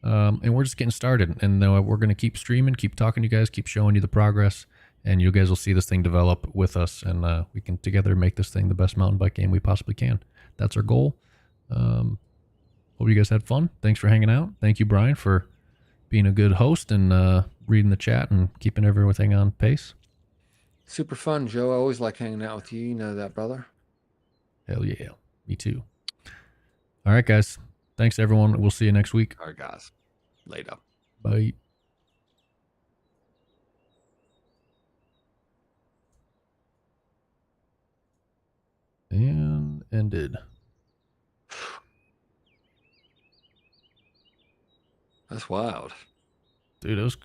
And we're just getting started, and we're going to keep streaming, keep talking to you guys, keep showing you the progress, and you guys will see this thing develop with us, and we can together make this thing the best mountain bike game we possibly can. That's our goal. Hope you guys had fun. Thanks for hanging out. Thank you, Brian, for being a good host and reading the chat and keeping everything on pace. Super fun, Joe. I always like hanging out with you. You know that, brother. Hell yeah. Me too. All right, guys. Thanks, everyone. We'll see you next week. All right, guys. Later. Bye. And ended. That's wild. Dude, it was